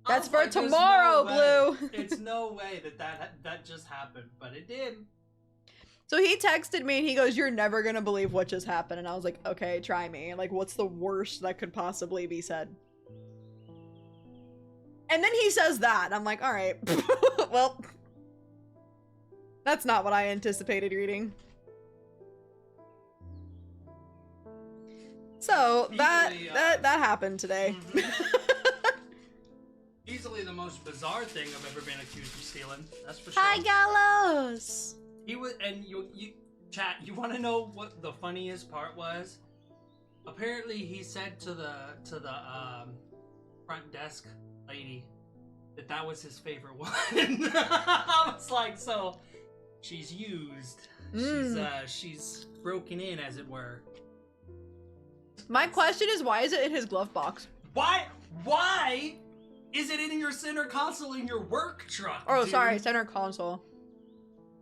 Speaker 2: That's for tomorrow, Blue.
Speaker 8: It's no way that just happened, but it did.
Speaker 2: So he texted me and he goes, "You're never gonna believe what just happened." And I was like, "Okay, try me. Like, what's the worst that could possibly be said?" And then he says that. I'm like, all right, well, that's not what I anticipated reading. So that happened today.
Speaker 8: Easily the most bizarre thing I've ever been accused of stealing. That's for sure.
Speaker 2: Hi, Gallows.
Speaker 8: He was, and you chat. You want to know what the funniest part was? Apparently, he said to the front desk lady that was his favorite one. I was like, so she's used. She's broken in, as it were.
Speaker 2: My question is, why is it in his glove box?
Speaker 8: Why is it in your center console in your work truck?
Speaker 2: Oh,
Speaker 8: dude?
Speaker 2: Sorry, center console.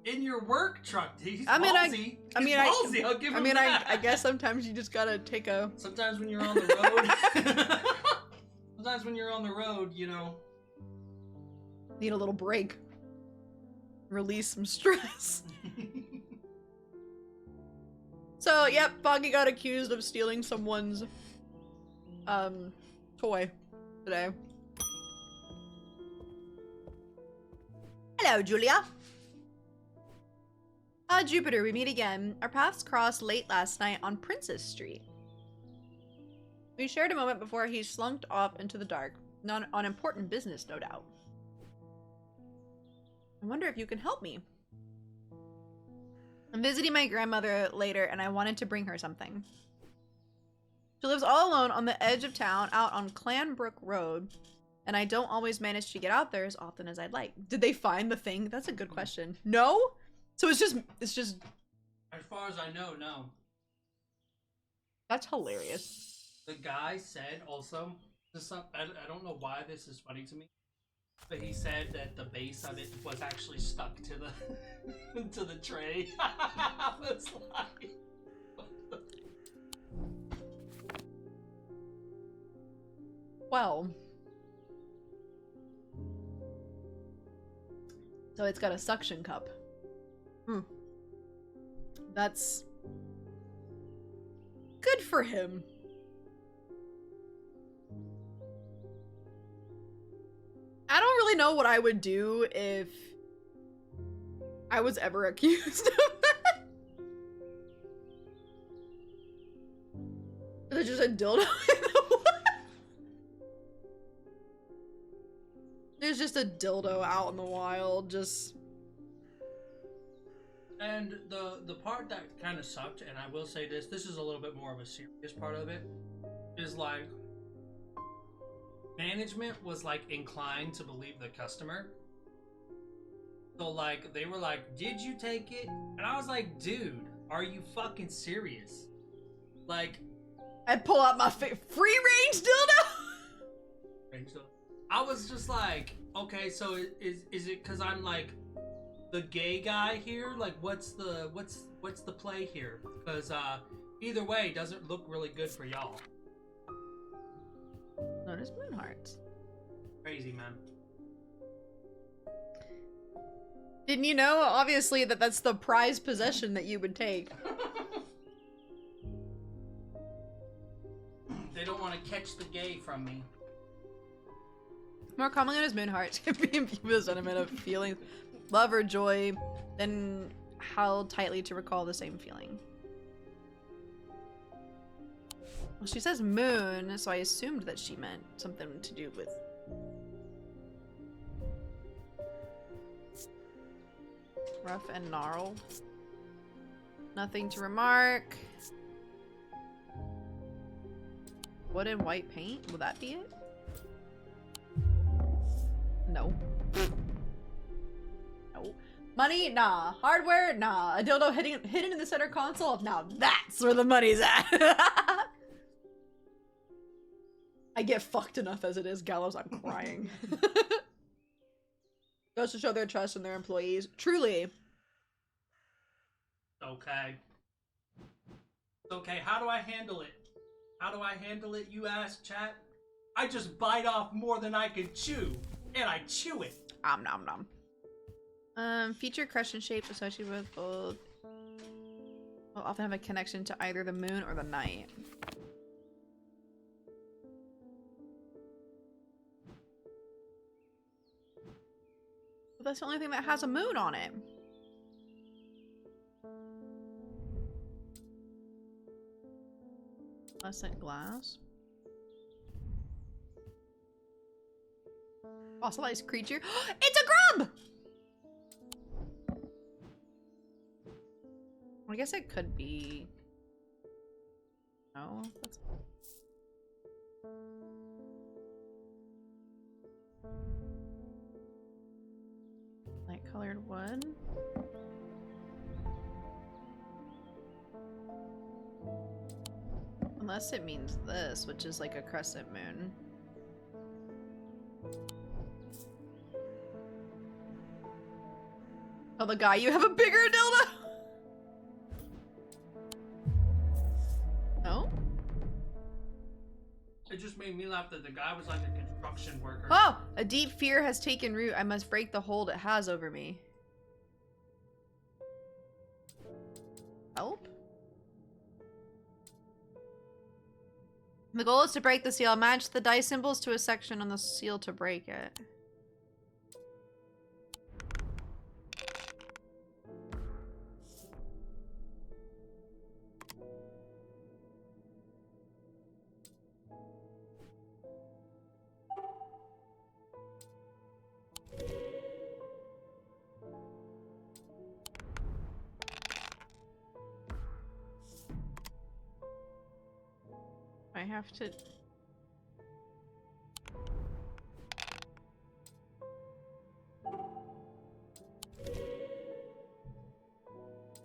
Speaker 8: In your work truck, dude. He's
Speaker 2: I mean,
Speaker 8: ballsy. Ballsy. I'll give him that.
Speaker 2: I guess sometimes you just gotta take a.
Speaker 8: Sometimes when you're on the road. You know.
Speaker 2: Need a little break. Release some stress. So, yep, Foggy got accused of stealing someone's, toy today. Hello, Julia. Jupiter, we meet again. Our paths crossed late last night on Princess Street. We shared a moment before he slunked off into the dark. On important business, no doubt. I wonder if you can help me. I'm visiting my grandmother later, and I wanted to bring her something. She lives all alone on the edge of town, out on Clanbrook Road, and I don't always manage to get out there as often as I'd like. Did they find the thing? That's a good question. No? So it's just...
Speaker 8: As far as I know, no.
Speaker 2: That's hilarious.
Speaker 8: The guy said also, I don't know why this is funny to me, but he said that the base of it was actually stuck to the to the tray. I was like,
Speaker 2: well. So it's got a suction cup. That's good for him. I don't really know what I would do if I was ever accused of that. There's just a dildo in the There's just a dildo out in the wild, just...
Speaker 8: And the part that kind of sucked, and I will say this is a little bit more of a serious part of it, is like, management was like inclined to believe the customer. So like, they were like, did you take it? And I was like, dude, are you fucking serious? Like...
Speaker 2: I pull out my free range dildo!
Speaker 8: I was just like, okay, so is it because I'm like the gay guy here? Like, what's the play here? Because either way, doesn't look really good for y'all.
Speaker 2: Notice moon hearts.
Speaker 8: Crazy, man.
Speaker 2: Didn't you know, obviously, that that's the prized possession that you would take?
Speaker 8: They don't want to catch the gay from me.
Speaker 2: More commonly known as moon hearts can be imbued with a sentiment of feelings, love or joy, then held tightly to recall the same feeling. Well, she says moon, so I assumed that she meant something to do with... rough and gnarl. Nothing to remark. Wood and white paint? Will that be it? No. No. Money? Nah. Hardware? Nah. A dildo hidden in the center console? Now that's where the money's at. I get fucked enough as it is, Gallows. I'm crying. Goes to show their trust in their employees. Truly.
Speaker 8: Okay. Okay, how do I handle it? How do I handle it, you ask, chat? I just bite off more than I can chew. And I chew it.
Speaker 2: Nom nom. Feature crescent shapes associated with both will often have a connection to either the moon or the night. But that's the only thing that has a moon on it. Fluorescent glass. Fossilized creature. It's a grub! I guess it could be... No, that's... Light colored wood. Unless it means this, which is like a crescent moon. Oh, the guy, you have a bigger dildo? No?
Speaker 8: It just made me laugh that the guy was like a construction worker.
Speaker 2: Oh! A deep fear has taken root. I must break the hold it has over me. Help? The goal is to break the seal. Match the dice symbols to a section on the seal to break it. I have to...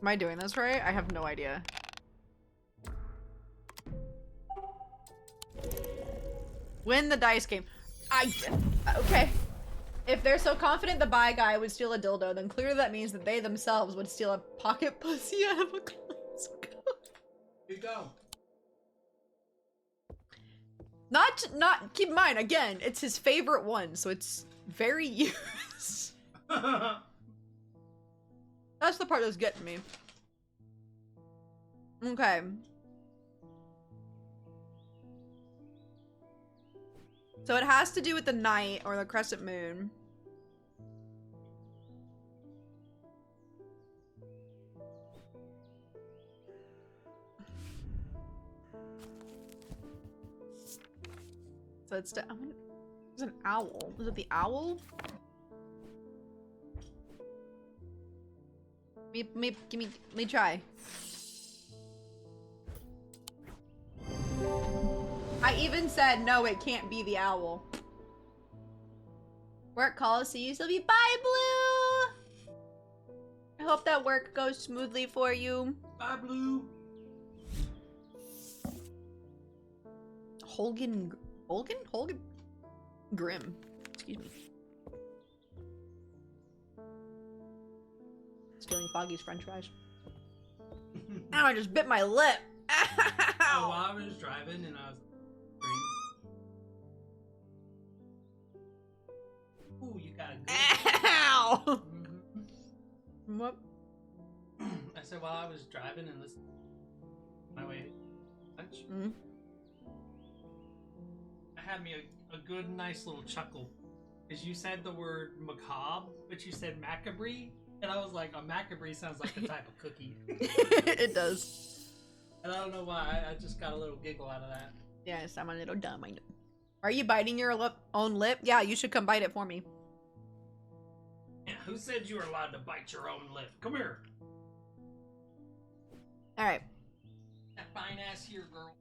Speaker 2: Am I doing this right? I have no idea. Win the dice game. Okay. If they're so confident the bi guy would steal a dildo, then clearly that means that they themselves would steal a pocket pussy out of a glass cup.
Speaker 8: Here you go.
Speaker 2: Not keep in mind, again, it's his favorite one, so it's very used. That's the part that's getting me. Okay. So it has to do with the night or the crescent moon. So it's there's an owl. Is it the owl? Let me try. I even said no, it can't be the owl. Work calls. See you, Sylvie. Bye, Blue. I hope that work goes smoothly for you.
Speaker 8: Bye, Blue.
Speaker 2: Holgan Grim. Excuse me. Stealing Foggy's french fries. Ow, I just bit my lip.
Speaker 8: Oh, while I was driving and I was ooh, you got a good
Speaker 2: Ow!
Speaker 8: Mm-hmm.
Speaker 2: What?
Speaker 8: I said while I was driving and listening my way to lunch,
Speaker 2: Mm-hmm.
Speaker 8: I had me a good, nice little chuckle. Because you said the word macabre, but you said macabre. And I was like, a macabre sounds like a type of cookie.
Speaker 2: It does.
Speaker 8: And I don't know why, I just got a little giggle out of that.
Speaker 2: Yes, I'm a little dumb, I know. Are you biting your own lip? Yeah, you should come bite it for me.
Speaker 8: Yeah, who said you were allowed to bite your own lip? Come here.
Speaker 2: Alright.
Speaker 8: That fine ass here, girl.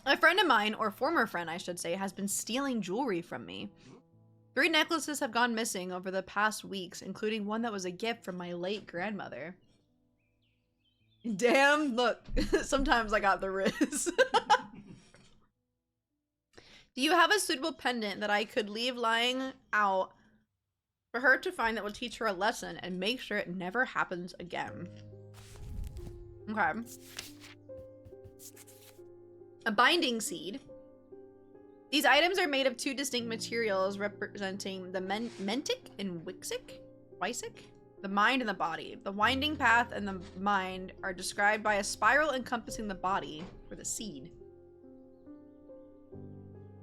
Speaker 2: A friend of mine, or former friend I should say, has been stealing jewelry from me. 3 necklaces have gone missing over the past weeks, including one that was a gift from my late grandmother. Damn, look. Sometimes I got the riz. Do you have a suitable pendant that I could leave lying out for her to find that will teach her a lesson and make sure it never happens again? Okay. A binding seed. These items are made of 2 distinct materials representing the mentic and Wysick? The mind and the body. The winding path and the mind are described by a spiral encompassing the body, or the seed.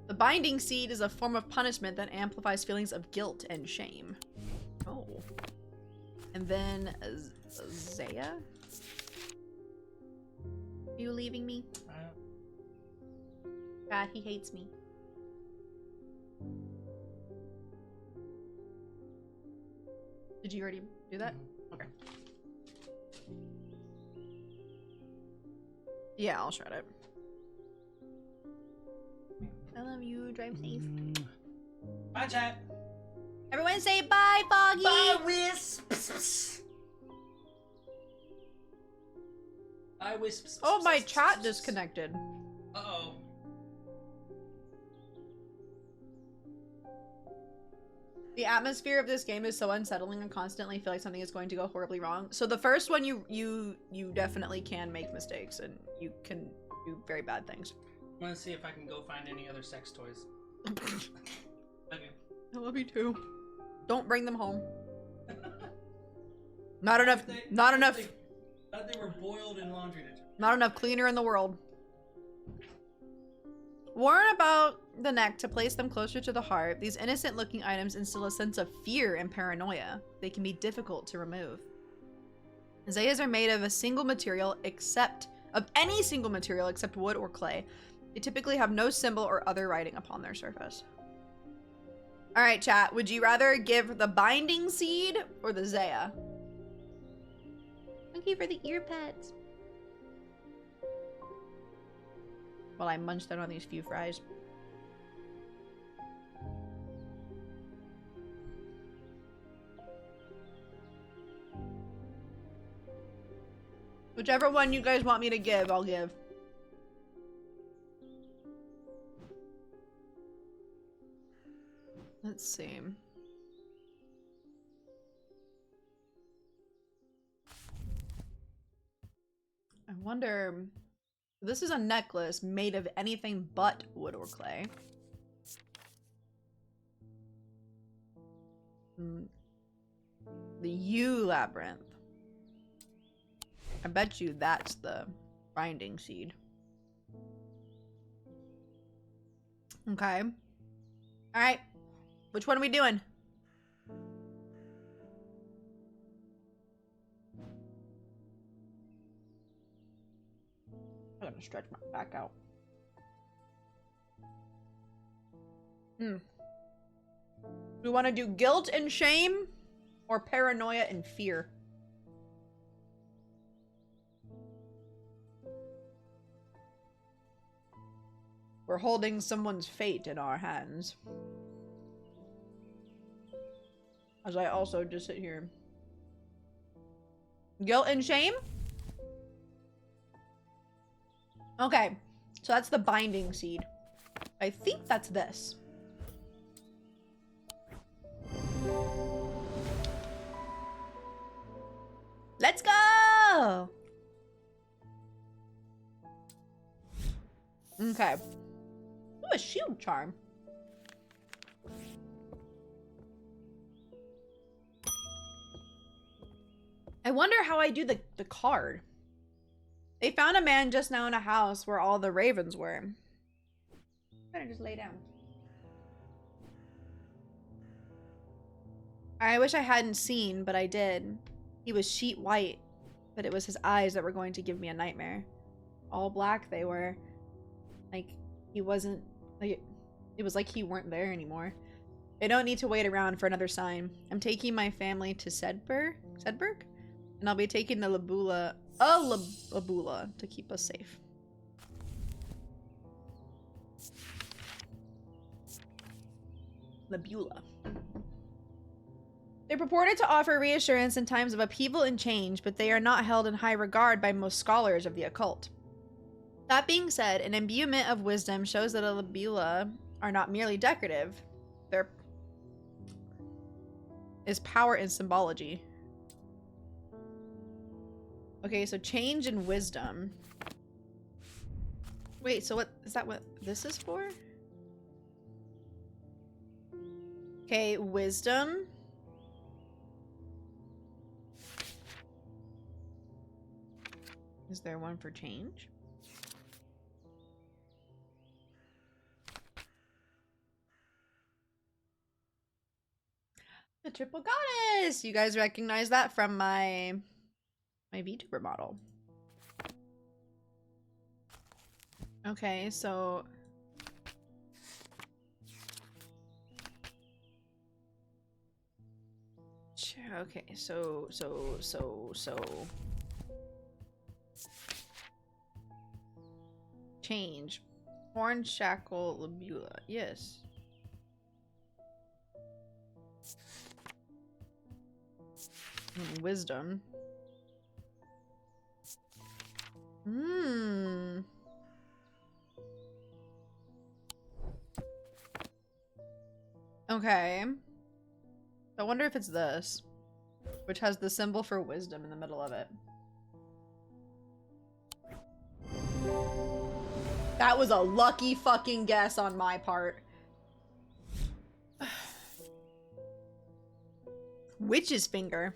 Speaker 2: The binding seed is a form of punishment that amplifies feelings of guilt and shame. Oh. And then Zaya? Are you leaving me? God, he hates me. Did you already do that? Okay. Yeah, I'll shred it. I love you. Drive safe.
Speaker 8: Bye, chat.
Speaker 2: Everyone say bye, Foggy.
Speaker 8: Bye, Wisps. Bye, Wisps.
Speaker 2: Oh, my chat disconnected.
Speaker 8: Uh-oh.
Speaker 2: The atmosphere of this game is so unsettling and constantly feel like something is going to go horribly wrong. So the first one, you definitely can make mistakes and you can do very bad things.
Speaker 8: I'm gonna see if I can go find any other sex toys. Okay.
Speaker 2: I love you too. Don't bring them home. Not enough. Not enough.
Speaker 8: I thought they were boiled in laundry detergent.
Speaker 2: Not enough cleaner in the world. Worn about the neck to place them closer to the heart, these innocent-looking items instill a sense of fear and paranoia. They can be difficult to remove. Zayas are made of a single material any single material except wood or clay. They typically have no symbol or other writing upon their surface. Alright, chat. Would you rather give the binding seed or the Zaya? Thank you for the ear pads. While I munch down on these few fries. Whichever one you guys want me to give, I'll give. Let's see. I wonder... This is a necklace made of anything but wood or clay. The U labyrinth. I bet you that's the binding seed. Okay. Alright. Which one are we doing? I'm gonna stretch my back out. We want to do guilt and shame or paranoia and fear? We're holding someone's fate in our hands. As I also just sit here. Guilt and shame? Okay, so that's the binding seed. I think that's this. Let's go! Okay. Ooh, a shield charm. I wonder how I do the card. They found a man just now in a house where all the ravens were. Better just lay down. I wish I hadn't seen, but I did. He was sheet white, but it was his eyes that were going to give me a nightmare. All black they were. Like, he wasn't... Like, it was like he weren't there anymore. I don't need to wait around for another sign. I'm taking my family to Sedberg? And I'll be taking the Labula... Labula to keep us safe. Labula. They're purported to offer reassurance in times of upheaval and change, but they are not held in high regard by most scholars of the occult. That being said, an imbuement of wisdom shows that a labula are not merely decorative. There is power in symbology. Okay, so change in wisdom. Wait, so what is that what this is for? Okay, wisdom. Is there one for change? The triple goddess! You guys recognize that from my VTuber model. Okay, so... Okay, so... Change. Horn, shackle, labula. Yes. Wisdom. Okay. I wonder if it's this, which has the symbol for wisdom in the middle of it. That was a lucky fucking guess on my part. Witch's finger.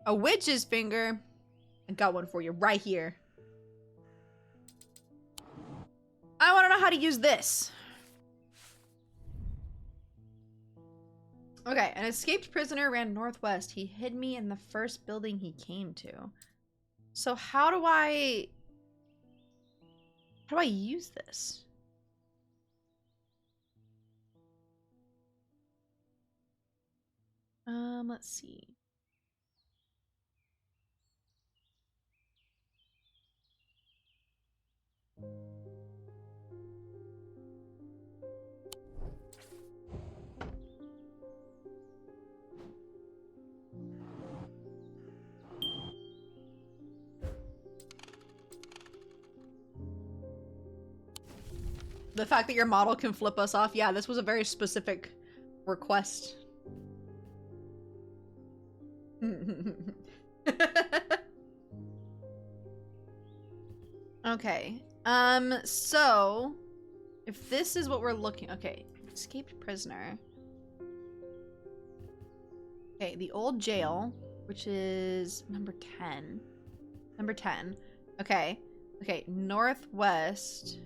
Speaker 2: A witch's finger. I got one for you right here. I want to know how to use this. Okay, an escaped prisoner ran northwest. He hid me in the first building he came to. So how do I use this? Let's see. The fact that your model can flip us off. Yeah, this was a very specific request. Okay. So if this is what we're looking, okay, escaped prisoner. Okay, the old jail, which is number 10. Number 10. Okay. Okay, northwest.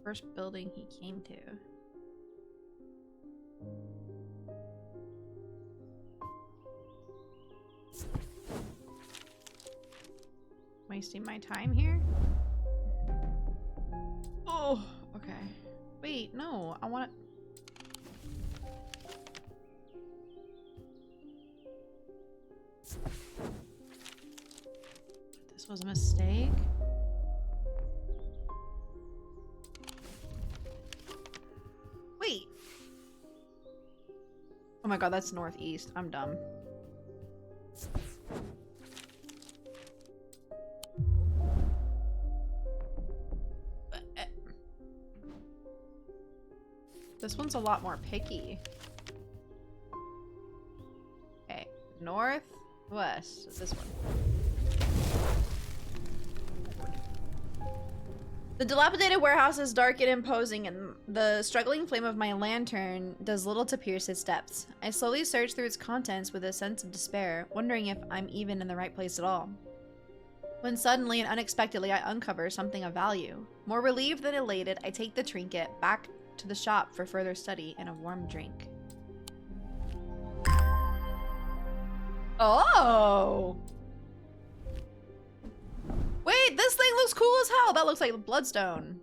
Speaker 2: First building he came to. Wasting my time here? Oh, okay. Wait, no, I want to... This was a mistake. Wait. Oh my god, that's northeast. I'm dumb. This one's a lot more picky. Okay, northwest. This one. The dilapidated warehouse is dark and imposing, and the struggling flame of my lantern does little to pierce its depths. I slowly search through its contents with a sense of despair, wondering if I'm even in the right place at all. When suddenly and unexpectedly I uncover something of value. More relieved than elated, I take the trinket back to the shop for further study and a warm drink. Oh! Wait, this thing looks cool as hell! That looks like bloodstone.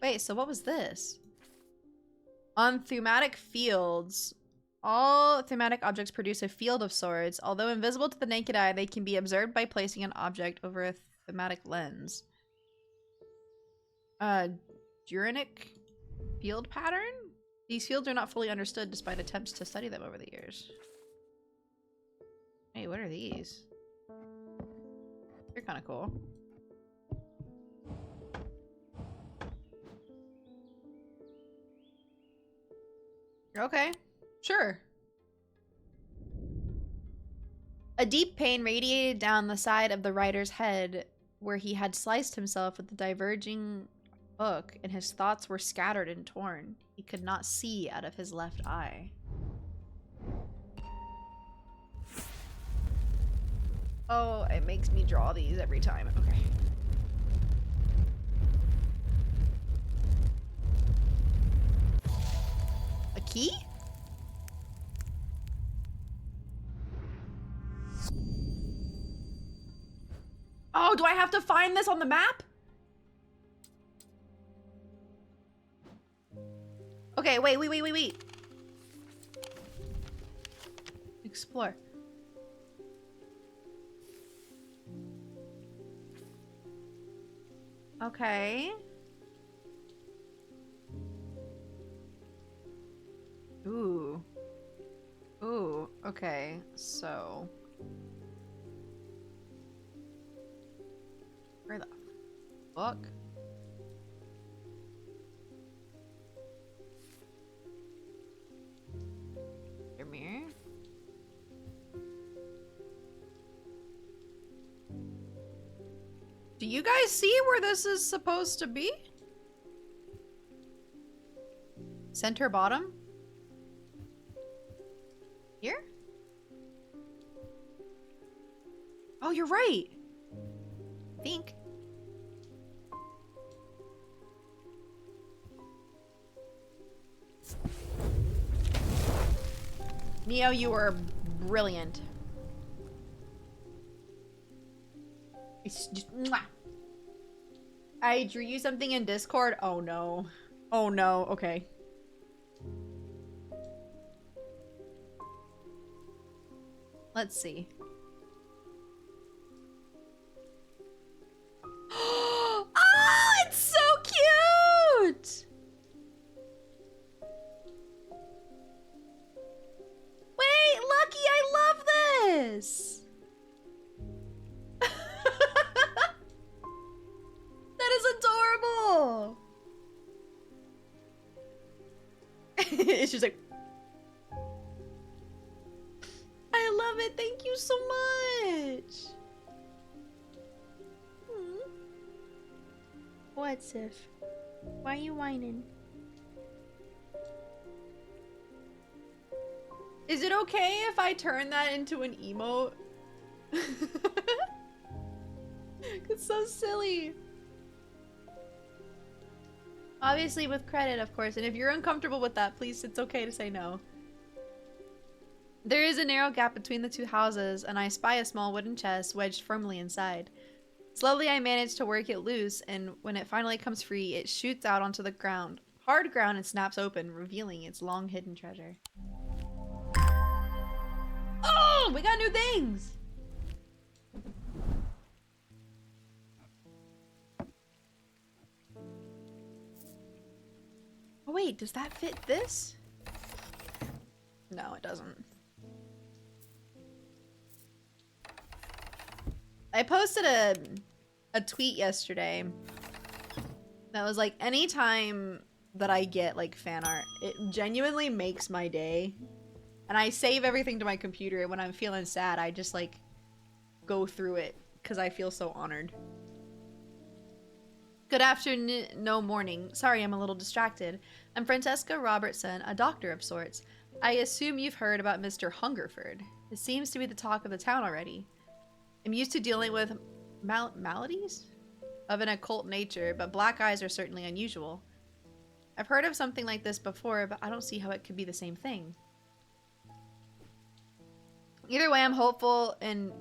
Speaker 2: Wait, so what was this? On thematic fields, all thematic objects produce a field of swords. Although invisible to the naked eye, they can be observed by placing an object over a thematic lens. Duranic field pattern? These fields are not fully understood despite attempts to study them over the years. Hey, what are these? They're kind of cool. Okay, sure. A deep pain radiated down the side of the writer's head where he had sliced himself with the diverging hook, and his thoughts were scattered and torn. He could not see out of his left eye. Oh, it makes me draw these every time. Okay. A key? Oh, do I have to find this on the map? Okay, wait. Explore. Okay. Ooh. Ooh, okay, so... Where the fuck? Your mirror? Do you guys see where this is supposed to be? Center bottom? Here? Oh, you're right. I think. Neo, you were brilliant. It's just, mwah. I drew you something in Discord. Oh no. Oh no. Okay. Let's see. Oh, it's so cute! Wait, Lucky, I love this! That is adorable! It's just like... I love it, thank you so much! What, Sif? Why are you whining? Is it okay if I turn that into an emote? It's so silly. Obviously with credit, of course, and if you're uncomfortable with that, please, it's okay to say no. There is a narrow gap between the two houses, and I spy a small wooden chest wedged firmly inside. Slowly I manage to work it loose, and when it finally comes free, it shoots out onto the ground. Hard ground, and snaps open, revealing its long hidden treasure. Oh, we got new things! Oh wait, does that fit this? No, it doesn't. I posted a tweet yesterday that was like, anytime that I get like fan art, it genuinely makes my day. And I save everything to my computer, and when I'm feeling sad, I just like go through it because I feel so honored. Good afternoon, no morning. Sorry, I'm a little distracted. I'm Francesca Robertson, a doctor of sorts. I assume you've heard about Mr. Hungerford. It seems to be the talk of the town already. I'm used to dealing with maladies of an occult nature, but black eyes are certainly unusual. I've heard of something like this before, but I don't see how it could be the same thing. Either way, I'm hopeful and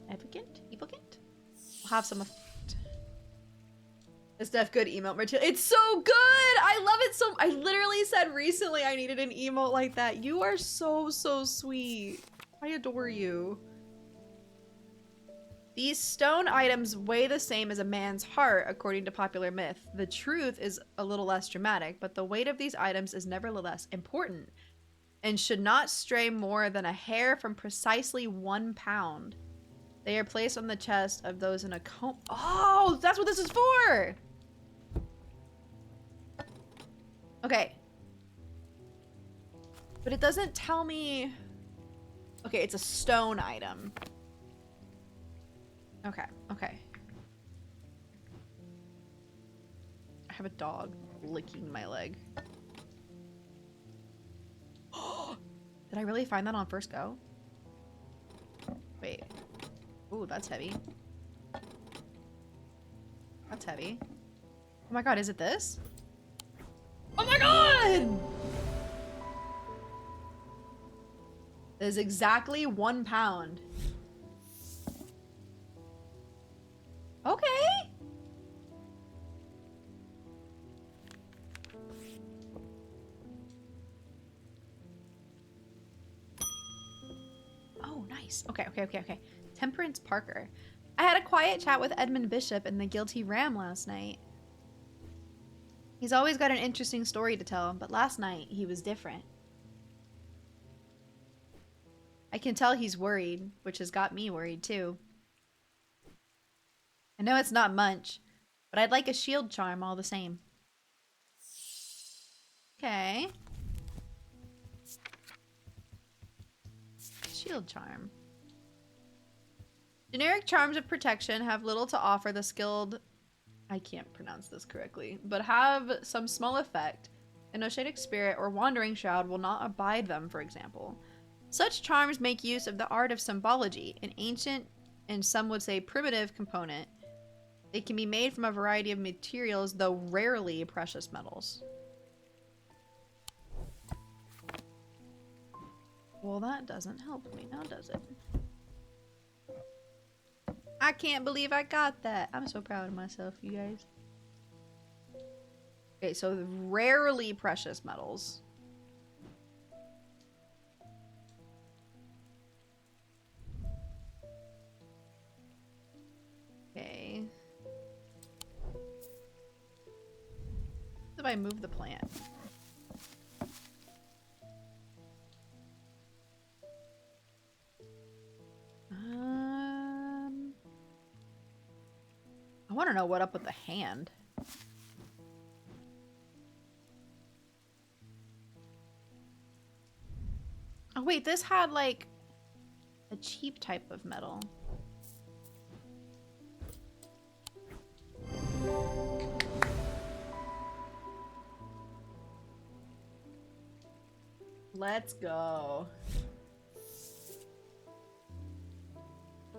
Speaker 2: evocative. We'll have some. It's def good emote material. It's so good! I love it so. I literally said recently I needed an emote like that. You are so sweet. I adore you. These stone items weigh the same as a man's heart, according to popular myth. The truth is a little less dramatic, but the weight of these items is nevertheless important and should not stray more than a hair from precisely 1 pound. They are placed on the chest of those in a comb. Oh, that's what this is for! Okay. But it doesn't tell me... Okay, it's a stone item. Okay. I have a dog licking my leg. Did I really find that on first go? Wait. Ooh, that's heavy. That's heavy. Oh my god, is it this? Oh my god! That is exactly 1 pound. Okay. Oh, nice. Okay. Temperance Parker. I had a quiet chat with Edmund Bishop and the Guilty Ram last night. He's always got an interesting story to tell, but last night he was different. I can tell he's worried, which has got me worried too. I know it's not much, but I'd like a shield charm all the same. Okay. Shield charm. Generic charms of protection have little to offer the skilled... I can't pronounce this correctly, but have some small effect. An Oshadic spirit or wandering shroud will not abide them, for example. Such charms make use of the art of symbology, an ancient and some would say primitive component. They can be made from a variety of materials, though rarely precious metals. Well, that doesn't help me now, does it? I can't believe I got that. I'm so proud of myself, you guys. Okay, so rarely precious metals. Okay. If I move the plant. I want to know what up with the hand. Oh wait, this had like a cheap type of metal. Let's go.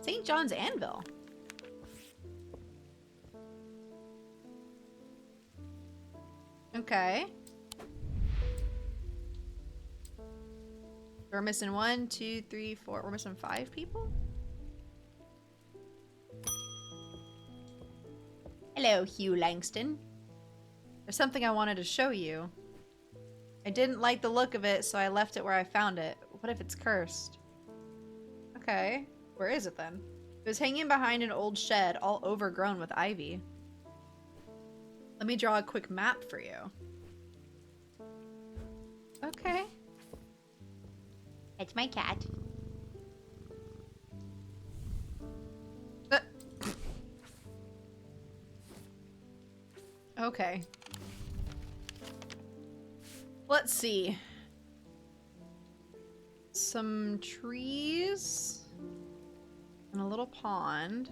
Speaker 2: St. John's Anvil. Okay. We're missing 1, 2, 3, 4. We're missing 5 people? Hello, Hugh Langston. There's something I wanted to show you. I didn't like the look of it, so I left it where I found it. What if it's cursed? Okay. Where is it then? It was hanging behind an old shed, all overgrown with ivy. Let me draw a quick map for you. Okay. It's my cat. Okay. Let's see. Some trees and a little pond.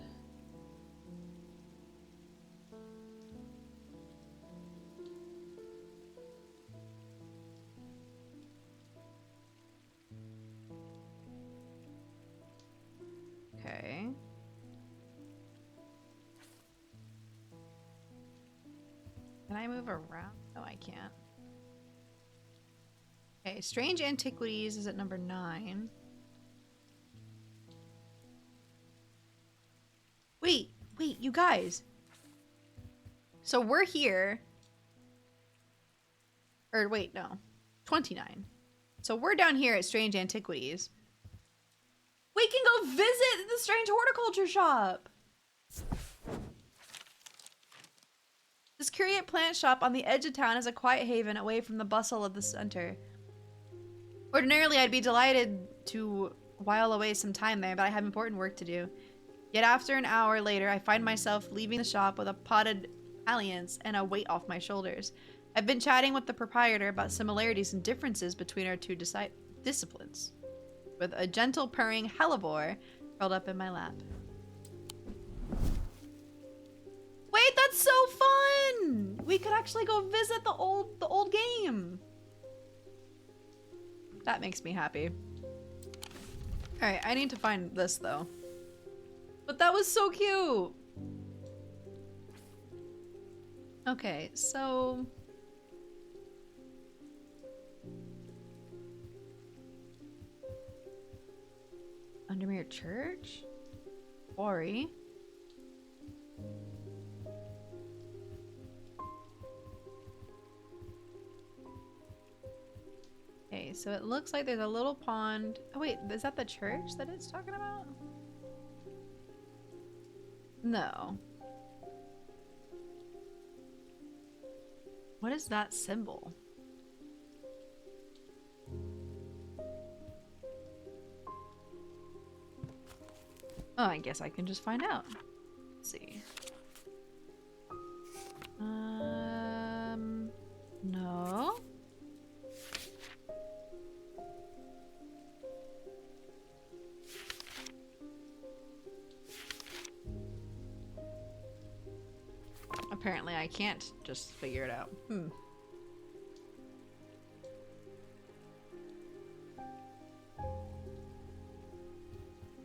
Speaker 2: Okay. Can I move around? No, I can't. Okay, Strange Antiquities is at number 9. Wait, you guys. So we're here. Or wait, no. 29. So we're down here at Strange Antiquities. We can go visit the Strange Horticulture Shop. This curious plant shop on the edge of town is a quiet haven away from the bustle of the center. Ordinarily, I'd be delighted to while away some time there, but I have important work to do. Yet after an hour later, I find myself leaving the shop with a potted alliance and a weight off my shoulders. I've been chatting with the proprietor about similarities and differences between our two disciplines, with a gentle purring hellebore curled up in my lap. Wait, that's so fun! We could actually go visit the old game. That makes me happy. Alright, I need to find this though. But that was so cute! Okay, so... Undermere Church? Quarry? Okay, so it looks like there's a little pond. Oh wait, is that the church that it's talking about? No. What is that symbol? Oh, I guess I can just find out. Let's see. No. Apparently I can't just figure it out.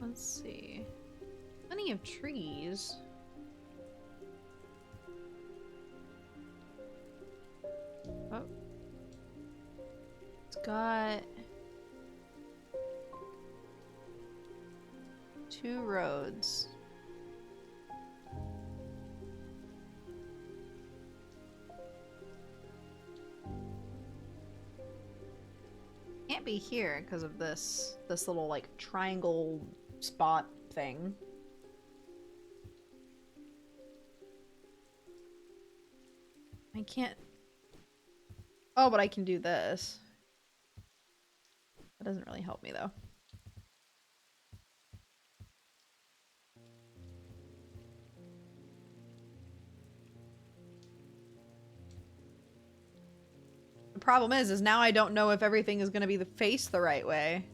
Speaker 2: Let's see. Plenty of trees. Oh. It's got 2 roads. Can't be here because of this little like triangle spot thing. I can't. Oh, but I can do this. That doesn't really help me though. The problem is now I don't know if everything is going to be faced the right way.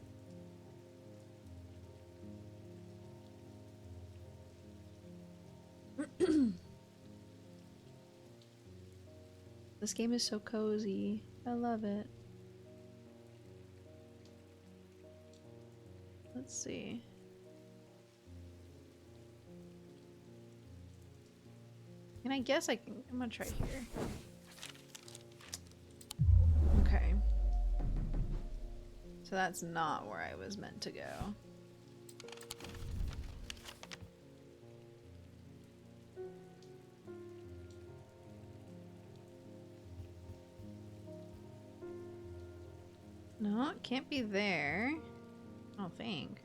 Speaker 2: This game is so cozy. I love it. Let's see. And I guess I'm gonna try here. Okay. So that's not where I was meant to go. No, it can't be there. I don't think.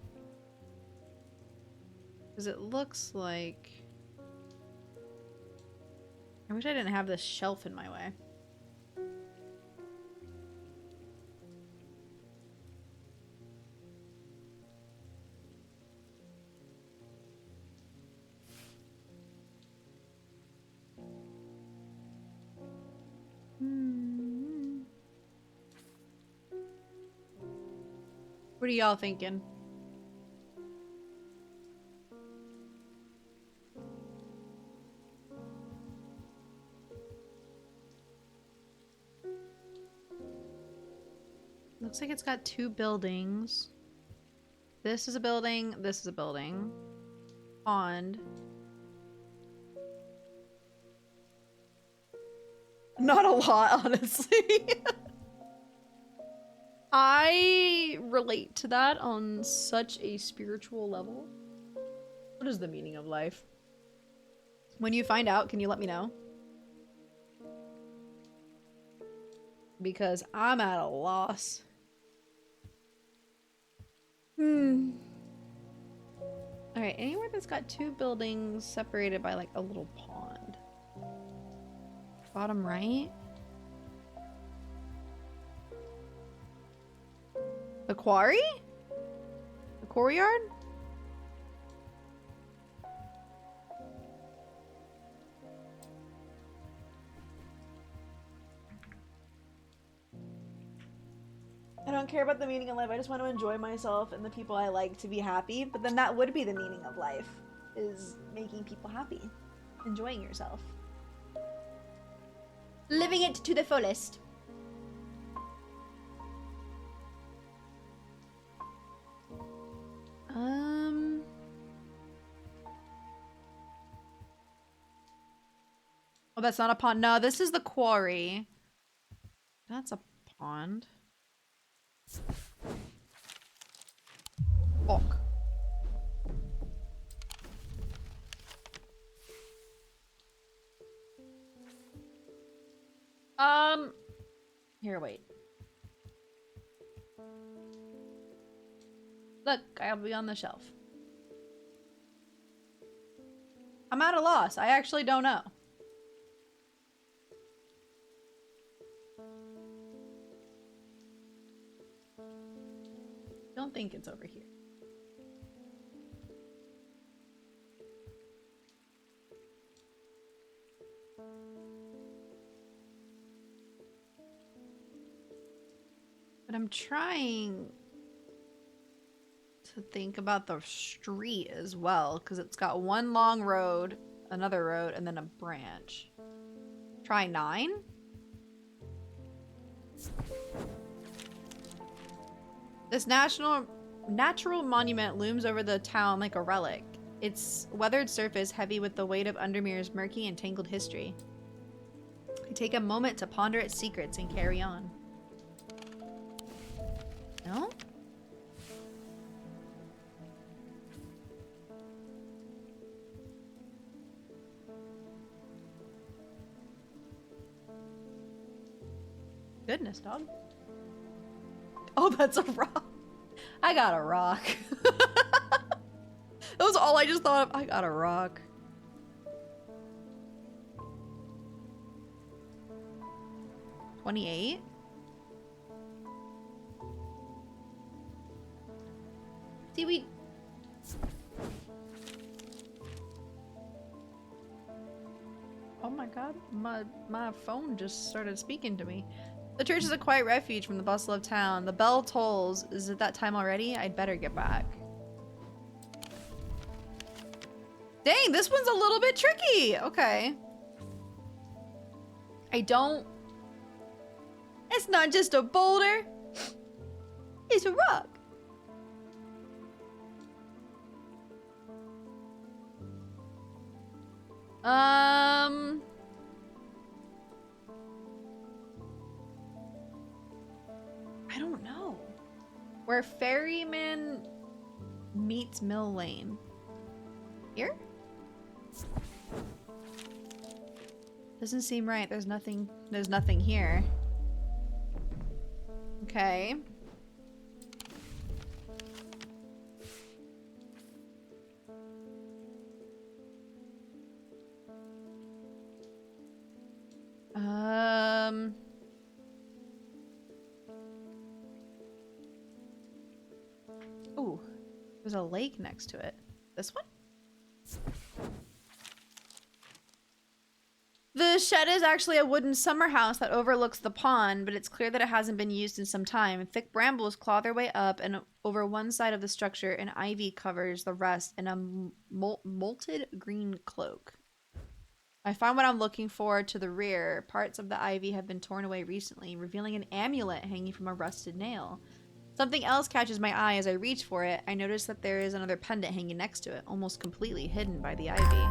Speaker 2: Because it looks like... I wish I didn't have this shelf in my way. What are y'all thinking? Looks like it's got two buildings. This is a building, this is a building. Pond. Not a lot, honestly. I relate to that on such a spiritual level. What is the meaning of life? When you find out, can you let me know? Because I'm at a loss. Alright, anywhere that's got two buildings separated by like a little pond. Bottom right? The quarry? The quarry yard? I don't care about the meaning of life. I just want to enjoy myself and the people I like to be happy. But then that would be the meaning of life, is making people happy. Enjoying yourself. Living it to the fullest. Oh, that's not a pond. No, this is the quarry. That's a pond. Fuck. Here, wait. Look, I'll be on the shelf. I'm at a loss. I actually don't know. Don't think it's over here. But I'm trying to think about the street as well, because it's got one long road, another road, and then a branch. Try 9? This natural monument looms over the town like a relic. Its weathered surface heavy with the weight of Undermere's murky and tangled history. I take a moment to ponder its secrets and carry on. No? Goodness, dog. Oh, that's a rock. I got a rock. That was all I just thought of. I got a rock. $28? See, we... Oh my god, my phone just started speaking to me. The church is a quiet refuge from the bustle of town. The bell tolls. Is it that time already? I'd better get back. Dang, this one's a little bit tricky. Okay. I don't... It's not just a boulder. It's a rock. I don't know. Where Ferryman meets Mill Lane. Here? Doesn't seem right. There's nothing here. Okay. Ooh, there's a lake next to it. This one? The shed is actually a wooden summer house that overlooks the pond, but it's clear that it hasn't been used in some time. Thick brambles claw their way up and over one side of the structure, and ivy covers the rest in a molted green cloak. I find what I'm looking for to the rear. Parts of the ivy have been torn away recently, revealing an amulet hanging from a rusted nail. Something else catches my eye as I reach for it. I notice that there is another pendant hanging next to it, almost completely hidden by the ivy.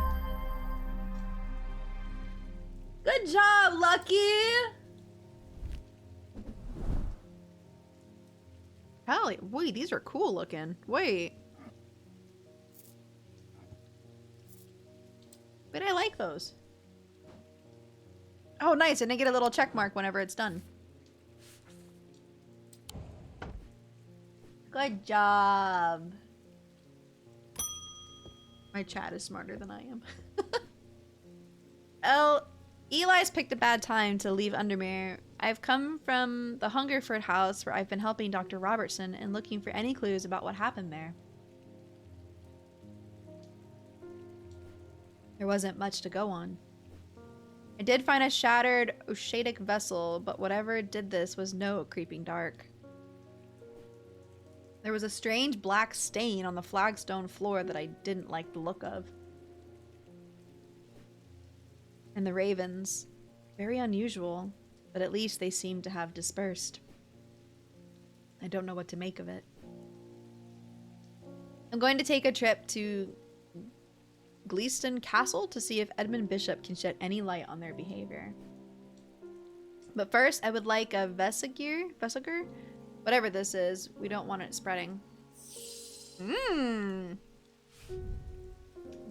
Speaker 2: Good job, Lucky! Hell, wait, these are cool looking. Wait. Wait, I like those. Oh, nice, and I get a little check mark whenever it's done. Good job. My chat is smarter than I am. Eli's picked a bad time to leave Undermere. I've come from the Hungerford house where I've been helping Dr. Robertson and looking for any clues about what happened there. There wasn't much to go on. I did find a shattered Oshadic vessel, but whatever did this was no creeping dark. There was a strange black stain on the flagstone floor that I didn't like the look of. And the ravens. Very unusual, but at least they seem to have dispersed. I don't know what to make of it. I'm going to take a trip to Gleeston Castle to see if Edmund Bishop can shed any light on their behavior. But first, I would like a Vesiger? Whatever this is, we don't want it spreading.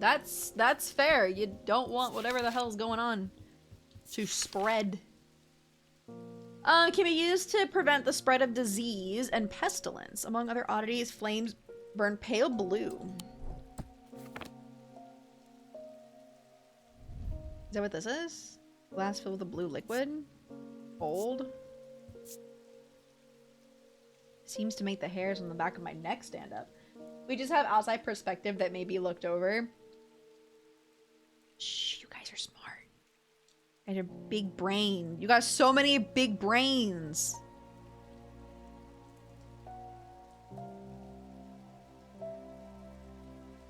Speaker 2: That's fair. You don't want whatever the hell's going on to spread. Can be used to prevent the spread of disease and pestilence. Among other oddities, flames burn pale blue. Is that what this is? Glass filled with a blue liquid? Old? Seems to make the hairs on the back of my neck stand up. We just have outside perspective that may be looked over. Shh, you guys are smart. You guys are big brain. You got so many big brains.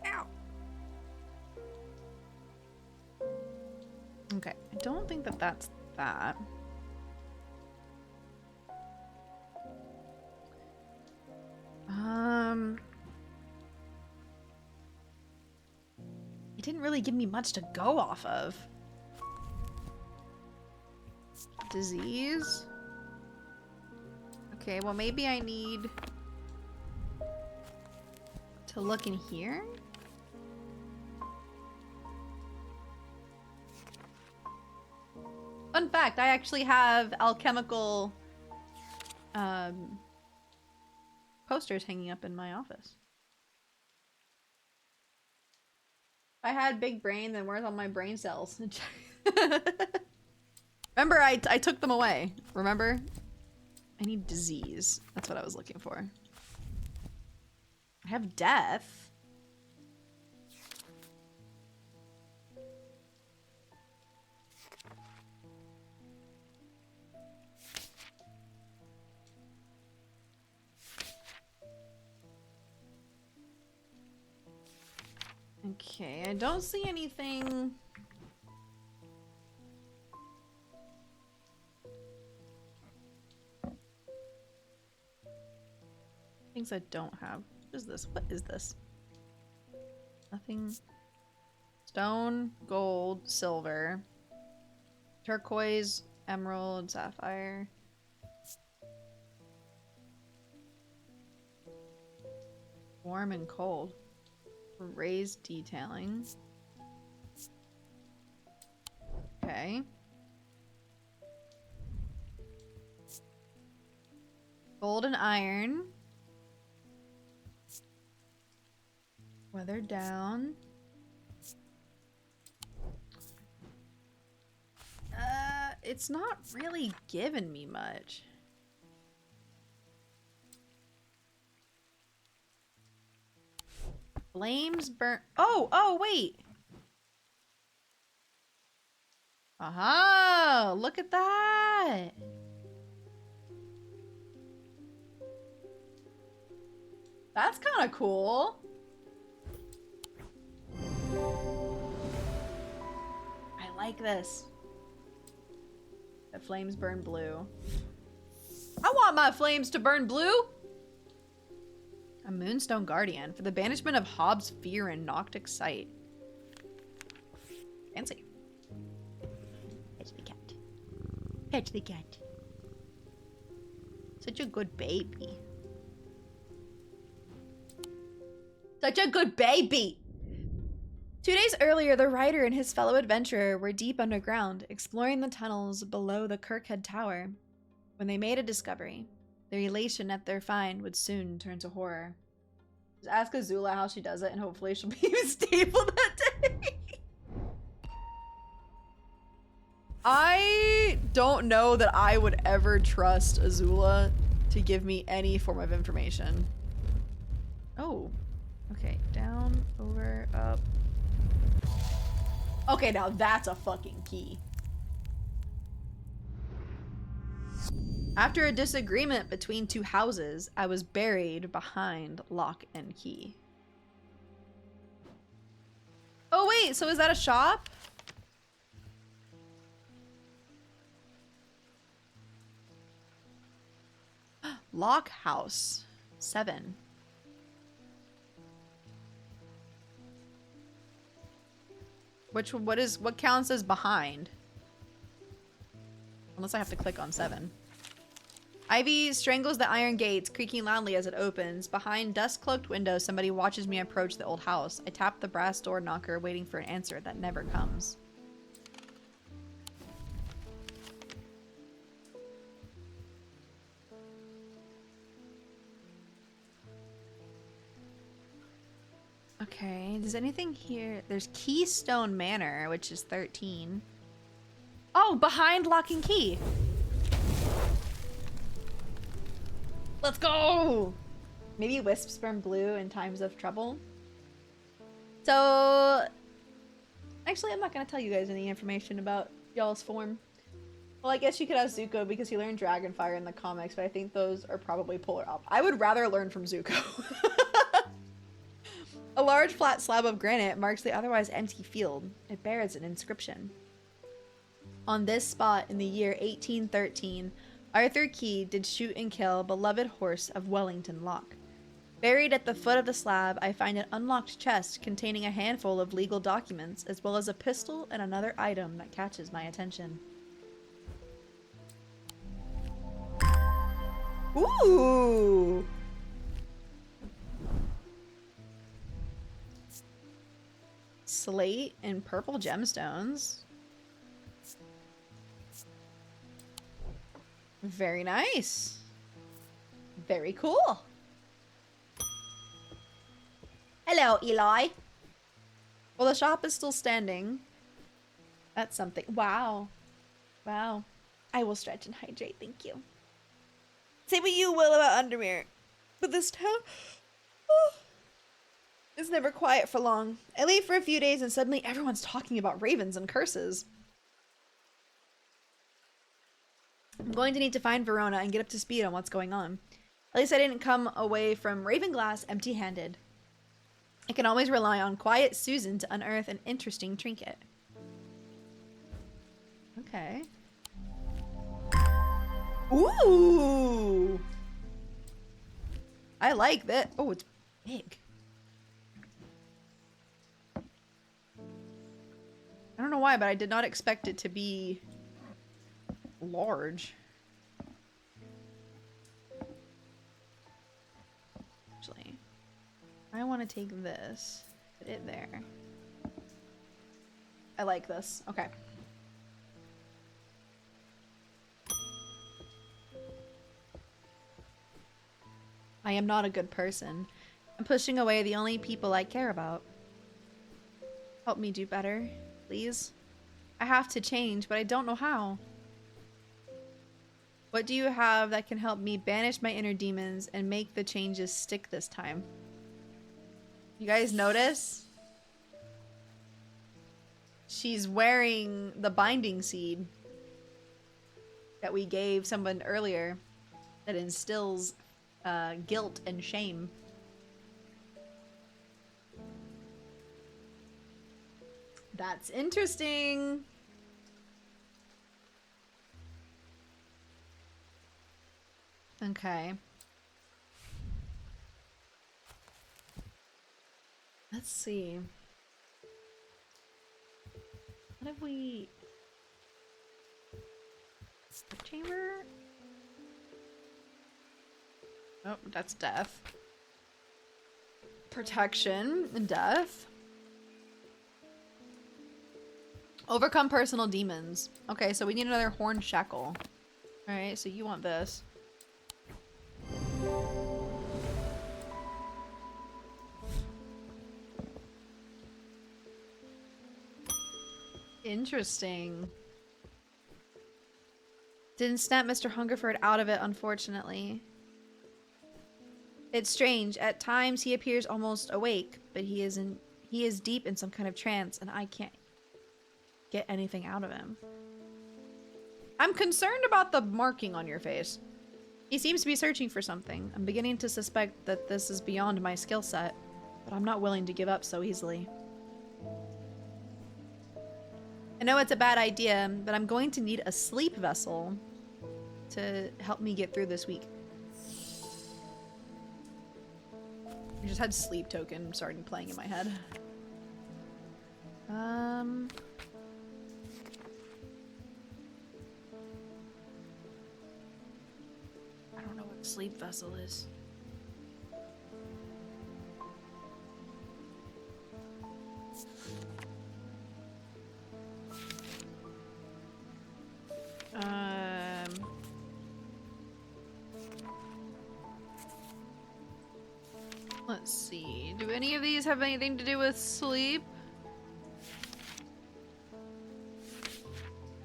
Speaker 2: Ow. Okay, I don't think that that's that. It didn't really give me much to go off of. Disease? Okay, well maybe I need to look in here? Fun fact, I actually have alchemical posters hanging up in my office. If I had big brain, then where's all my brain cells? Remember, I took them away. Remember? I need disease. That's what I was looking for. I have death. Okay, I don't see anything. Things I don't have. What is this? What is this? Nothing. Stone, gold, silver, turquoise, emerald, sapphire. Warm and cold. Raised detailing. Okay. Gold and iron. Weathered down. It's not really giving me much. Flames burn. Oh, wait. Aha! Look at that! That's kind of cool. I like this. The flames burn blue. I want my flames to burn blue! A Moonstone Guardian for the banishment of Hobbs' fear and Noctic sight. Fancy. Pet the cat. Pet the cat. Such a good baby. Such a good baby! 2 days earlier, the writer and his fellow adventurer were deep underground, exploring the tunnels below the Kirkhead Tower. When they made a discovery, their elation at their find would soon turn to horror. Just ask Azula how she does it, and hopefully she'll be stable that day. I don't know that I would ever trust Azula to give me any form of information. Oh. Okay, down, over, up. Okay, now that's a fucking key. After a disagreement between two houses, I was buried behind lock and key. Oh wait, so is that a shop? Lock house 7. What counts as behind? Unless I have to click on 7. Ivy strangles the iron gates, creaking loudly as it opens. Behind dust-cloaked windows, somebody watches me approach the old house. I tap the brass door knocker, waiting for an answer that never comes. Okay, does anything here? There's Keystone Manor, which is 13. Oh, behind lock and key. Let's go! Maybe wisps burn blue in times of trouble. So, actually, I'm not gonna tell you guys any information about y'all's form. Well, I guess you could ask Zuko because he learned Dragonfire in the comics, but I think those are probably polar opposites. I would rather learn from Zuko. A large flat slab of granite marks the otherwise empty field. It bears an inscription. On this spot in the year 1813, Arthur Key did shoot and kill beloved horse of Wellington Lock. Buried at the foot of the slab, I find an unlocked chest containing a handful of legal documents, as well as a pistol and another item that catches my attention. Ooh! Slate and purple gemstones. Very nice. Very cool. Hello, Eli. Well, the shop is still standing. That's something. Wow. Wow. I will stretch and hydrate, thank you. Say what you will about Undermere, but this town is never quiet for long. I leave for a few days and suddenly everyone's talking about ravens and curses. I'm going to need to find Verona and get up to speed on what's going on. At least I didn't come away from Ravenglass empty-handed. I can always rely on quiet Susan to unearth an interesting trinket. Okay. Ooh! I like that. Oh, it's big. I don't know why, but I did not expect it to be large. Actually, I want to take this, put it there. I like this. Okay. I am not a good person. I'm pushing away the only people I care about. Help me do better, please. I have to change, but I don't know how. What do you have that can help me banish my inner demons and make the changes stick this time? You guys notice? She's wearing the binding seed that we gave someone earlier that instills guilt and shame. That's interesting. Okay. Let's see. What have we... Chamber? Oh, that's death. Protection and death. Overcome personal demons. Okay, so we need another horn shackle. Alright, so you want this. Interesting. Didn't snap Mr. Hungerford out of it, unfortunately. It's strange. At times he appears almost awake, but he is deep in some kind of trance, and I can't get anything out of him. I'm concerned about the marking on your face. He seems to be searching for something. I'm beginning to suspect that this is beyond my skill set, but I'm not willing to give up so easily. I know it's a bad idea, but I'm going to need a sleep vessel to help me get through this week. I just had sleep token starting playing in my head. I don't know what sleep vessel is. Let's see. Do any of these have anything to do with sleep?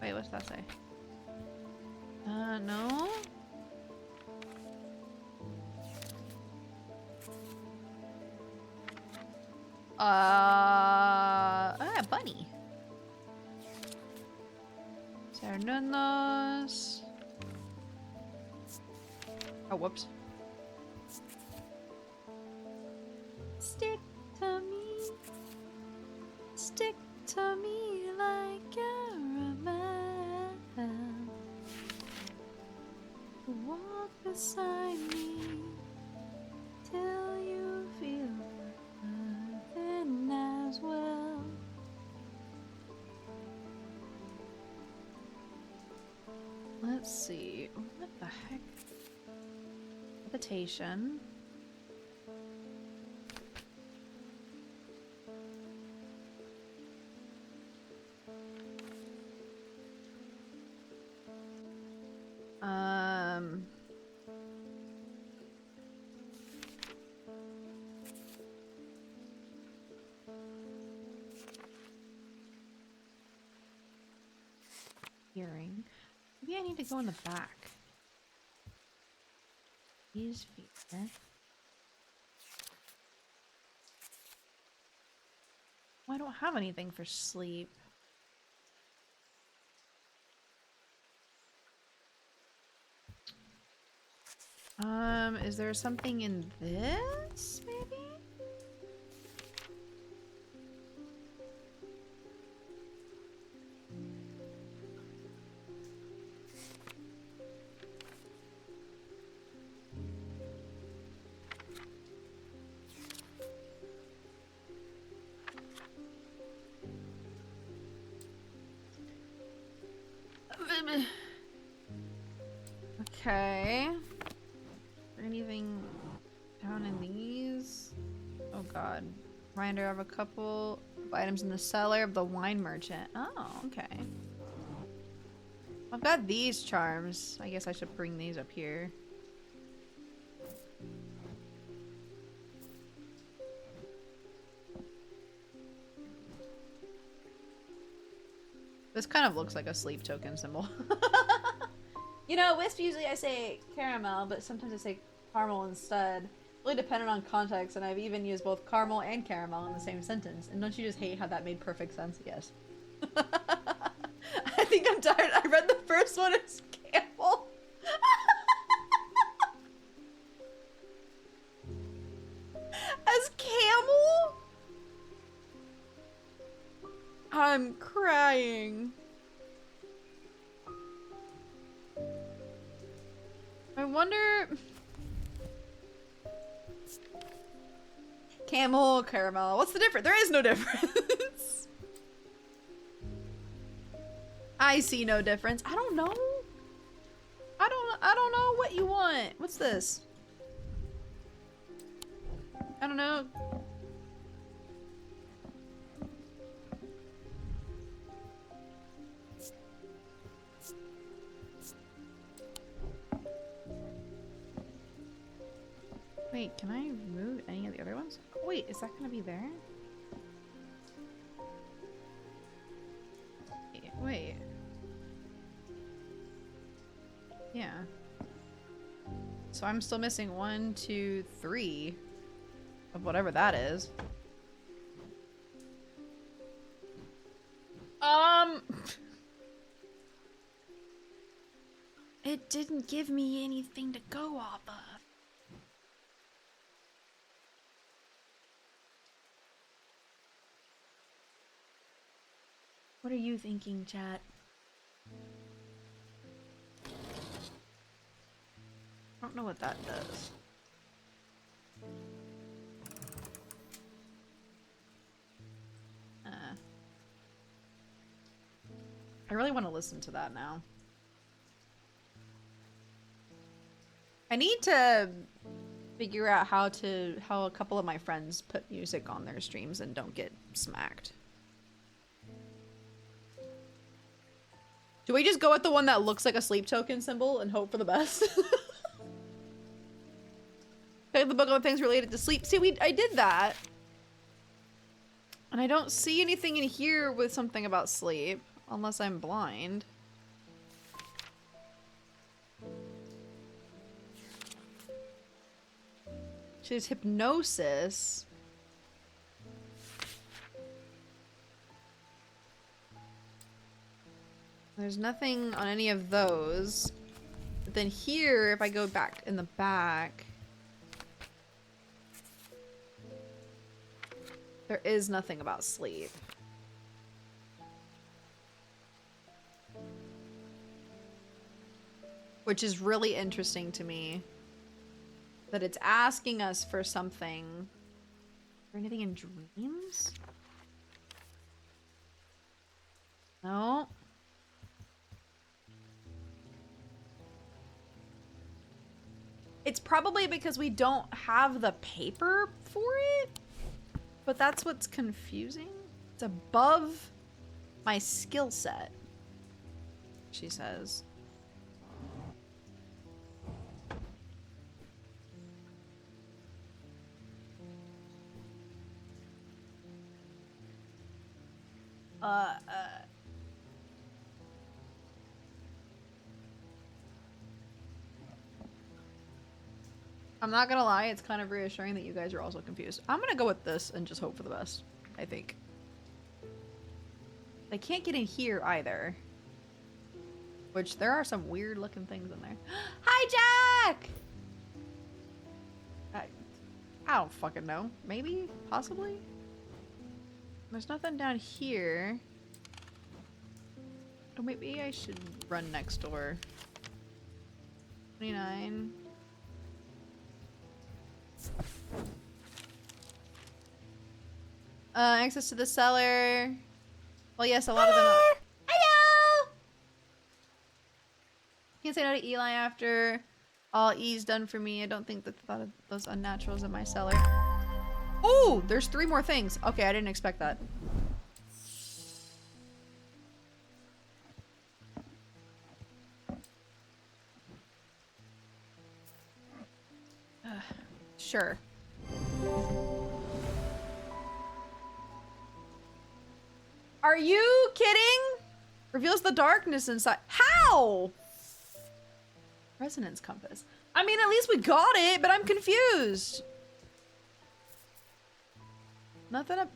Speaker 2: Wait, what's that say? No? Bunny. Serenanos. Oh, whoops. Stick to me like caramel. Walk beside me till you feel nothing as well. Let's see. What the heck? Meditation. Hearing. Maybe I need to go in the back. These feet. Well, I don't have anything for sleep. Is there something in this, maybe? Okay. Is there anything down in these? Oh god. Reminder, I have a couple of items in the cellar of the wine merchant. Oh, okay. I've got these charms. I guess I should bring these up here. This kind of looks like a sleep token symbol. You know, Wisp usually I say caramel, but sometimes I say caramel instead. Really dependent on context, and I've even used both caramel and caramel in the same sentence. And don't you just hate how that made perfect sense? Yes. I think I'm tired. I read the first one as camel. As camel? I'm crying. I wonder... Camel, caramel. What's the difference? There is no difference. I see no difference. I don't know. I don't know what you want. What's this? I don't know. Wait, can I remove any of the other ones? Oh, wait, is that gonna be there? Wait. Yeah. So I'm still missing 1, 2, 3 of whatever that is. It didn't give me anything to go off of. What are you thinking, chat? I don't know what that does. I really want to listen to that now. I need to figure out how a couple of my friends put music on their streams and don't get smacked. Do we just go with the one that looks like a sleep token symbol and hope for the best? Okay, the book of things related to sleep. See, I did that. And I don't see anything in here with something about sleep. Unless I'm blind. She's hypnosis. There's nothing on any of those. But then here, if I go back in the back, there is nothing about sleep. Which is really interesting to me. That it's asking us for something. Is there anything in dreams? No. It's probably because we don't have the paper for it. But that's what's confusing. It's above my skill set, she says. I'm not gonna lie, it's kind of reassuring that you guys are also confused. I'm gonna go with this and just hope for the best, I think. They can't get in here either. Which, there are some weird looking things in there. Hi, Jack! I don't fucking know. Maybe? Possibly? There's nothing down here. Oh, maybe I should run next door. 29. Access to the cellar. Well, yes, a lot of them are. Hello! Can't say no to Eli after all E's done for me. I don't think that the thought of those unnaturals in my cellar. Oh, there's 3 more things. Okay, I didn't expect that. Sure. Are you kidding? Reveals the darkness inside. How? Resonance compass. I mean, at least we got it, but I'm confused. Nothing up.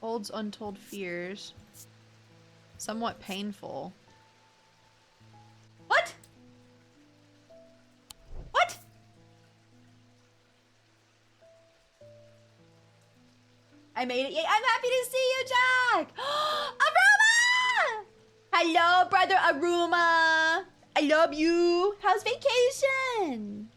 Speaker 2: Holds untold fears. Somewhat painful. What? What? I made it. Yay, I'm happy to see you, Jack! Aruma! Hello, brother Aruma! I love you! How's vacation?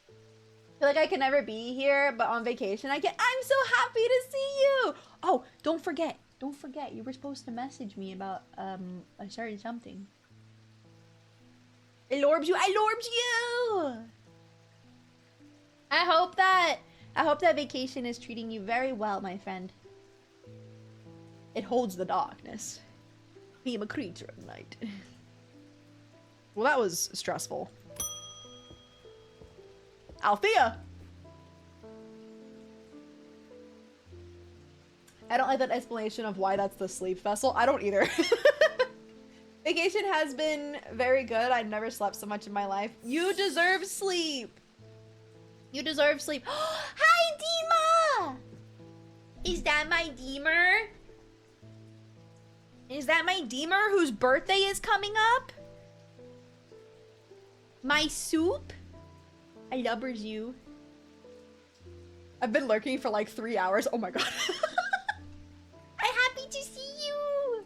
Speaker 2: I feel like I can never be here, but on vacation I can. I'm so happy to see you! Oh, don't forget. Don't forget, you were supposed to message me about, a certain something. I lorbed you! I lorbed you! I hope that vacation is treating you very well, my friend. It holds the darkness. I am a creature of night. Well, that was stressful. Althea! I don't like that explanation of why that's the sleep vessel. I don't either. Vacation has been very good. I've never slept so much in my life. You deserve sleep. You deserve sleep. Hi, Dima! Is that my Deemer? Is that my Deemer whose birthday is coming up? My soup? I lubbers you. I've been lurking for like 3 hours. Oh my god. I'm happy to see you.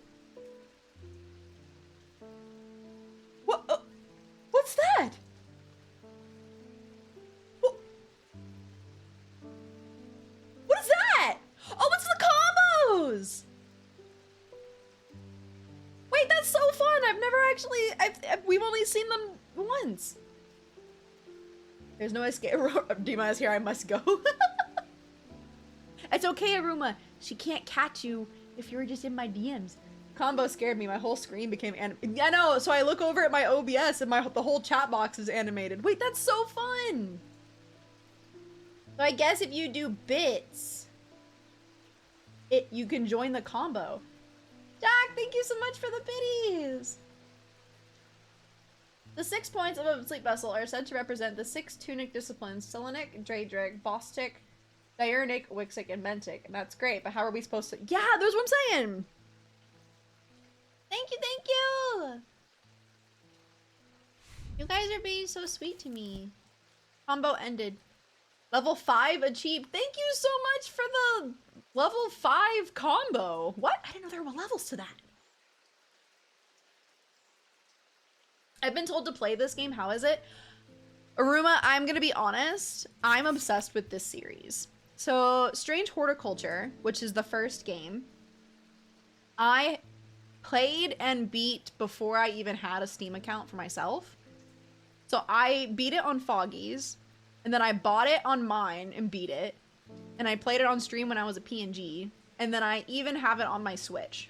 Speaker 2: What? What's that? What is that? Oh, it's the combos. Wait, that's so fun. I've never actually. We've only seen them once. There's no escape. Dima is here. I must go. It's okay, Aruma. She can't catch you if you're just in my DMs. Combo scared me. My whole screen became animated. I know. So I look over at my OBS and the whole chat box is animated. Wait, that's so fun. So I guess if you do bits, you can join the combo. Jack, thank you so much for the biddies. The 6 points of a sleep vessel are said to represent the 6 tunic disciplines: Selenic, Draedric, Bostic, Diurnic, Wixic, and Mentic. And that's great, but how are we supposed to— Yeah, that's what I'm saying! Thank you, thank you! You guys are being so sweet to me. Combo ended. Level 5 achieved. Thank you so much for the level 5 combo. What? I didn't know there were levels to that. I've been told to play this game. How is it? Aruma, I'm gonna be honest. I'm obsessed with this series. So, Strange Horticulture, which is the first game, I played and beat before I even had a Steam account for myself. So I beat it on Foggy's, and then I bought it on mine and beat it, and I played it on stream when I was a PNG, and then I even have it on my Switch.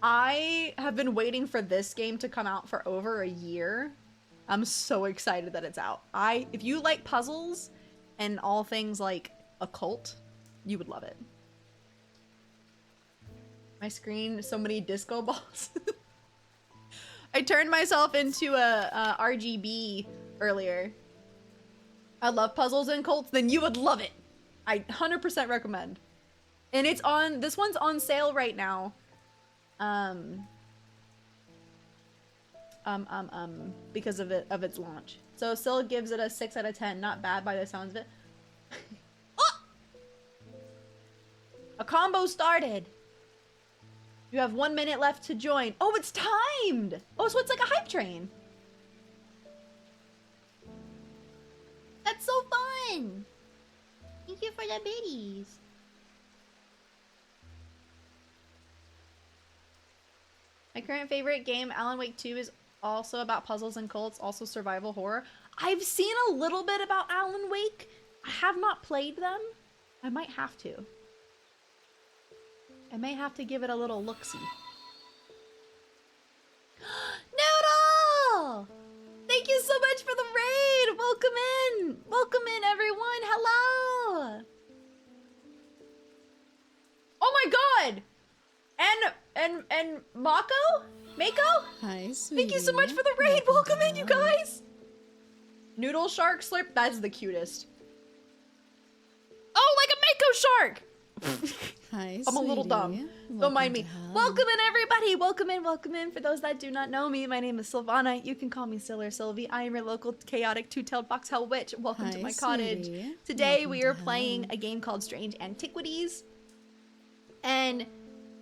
Speaker 2: I have been waiting for this game to come out for over a year. I'm so excited that it's out. If you like puzzles and all things like occult, you would love it. My screen, so many disco balls. I turned myself into a RGB earlier. I love puzzles and cults, then you would love it. I 100% recommend. And it's on, this one's on sale right now. Because of its launch. So Syl gives it a 6 out of 10. Not bad by the sounds of it. Oh! A combo started. You have 1 minute left to join. Oh, it's timed! Oh, so it's like a hype train. That's so fun! Thank you for the biddies. My current favorite game, Alan Wake 2, is also about puzzles and cults, also survival horror. I've seen a little bit about Alan Wake. I have not played them. I might have to. I may have to give it a little look-see. Noodle! Thank you so much for the raid! Welcome in! Welcome in, everyone! Hello! Oh my god! And Mako?
Speaker 1: Hi, sweetie.
Speaker 2: Thank you so much for the raid! Welcome in, you guys! Noodle shark slurp? That's the cutest. Oh, like a Mako shark!
Speaker 1: Hi,
Speaker 2: I'm a little dumb.
Speaker 1: sweetie.
Speaker 2: Don't mind me.
Speaker 1: Welcome to hell.
Speaker 2: Welcome in, everybody. Welcome in, welcome in. For those that do not know me, my name is Sylvana. You can call me Syl or Sylvie. I am your local chaotic two-tailed fox hell witch. Welcome to
Speaker 1: Hi,
Speaker 2: my cottage.
Speaker 1: sweetie.
Speaker 2: Today
Speaker 1: Welcome
Speaker 2: we
Speaker 1: to
Speaker 2: are
Speaker 1: hell.
Speaker 2: playing a game called Strange Antiquities. And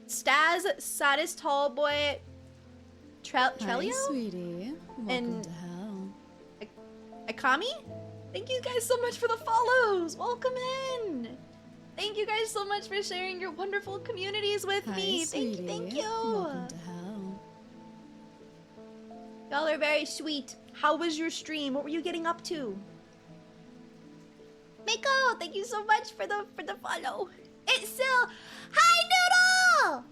Speaker 2: Staz, saddest tall boy,
Speaker 1: Hi,
Speaker 2: Trelio,
Speaker 1: sweetie. Welcome
Speaker 2: And-
Speaker 1: to hell.
Speaker 2: Akami. Thank you guys so much for the follows. Welcome in. Thank you guys so much for sharing your wonderful communities with
Speaker 1: Hi,
Speaker 2: me.
Speaker 1: sweetie.
Speaker 2: Thank you.
Speaker 1: Welcome to hell.
Speaker 2: Y'all are very sweet. How was your stream? What were you getting up to? Miko, thank you so much for the follow. It's Sil. Hi, Noodle.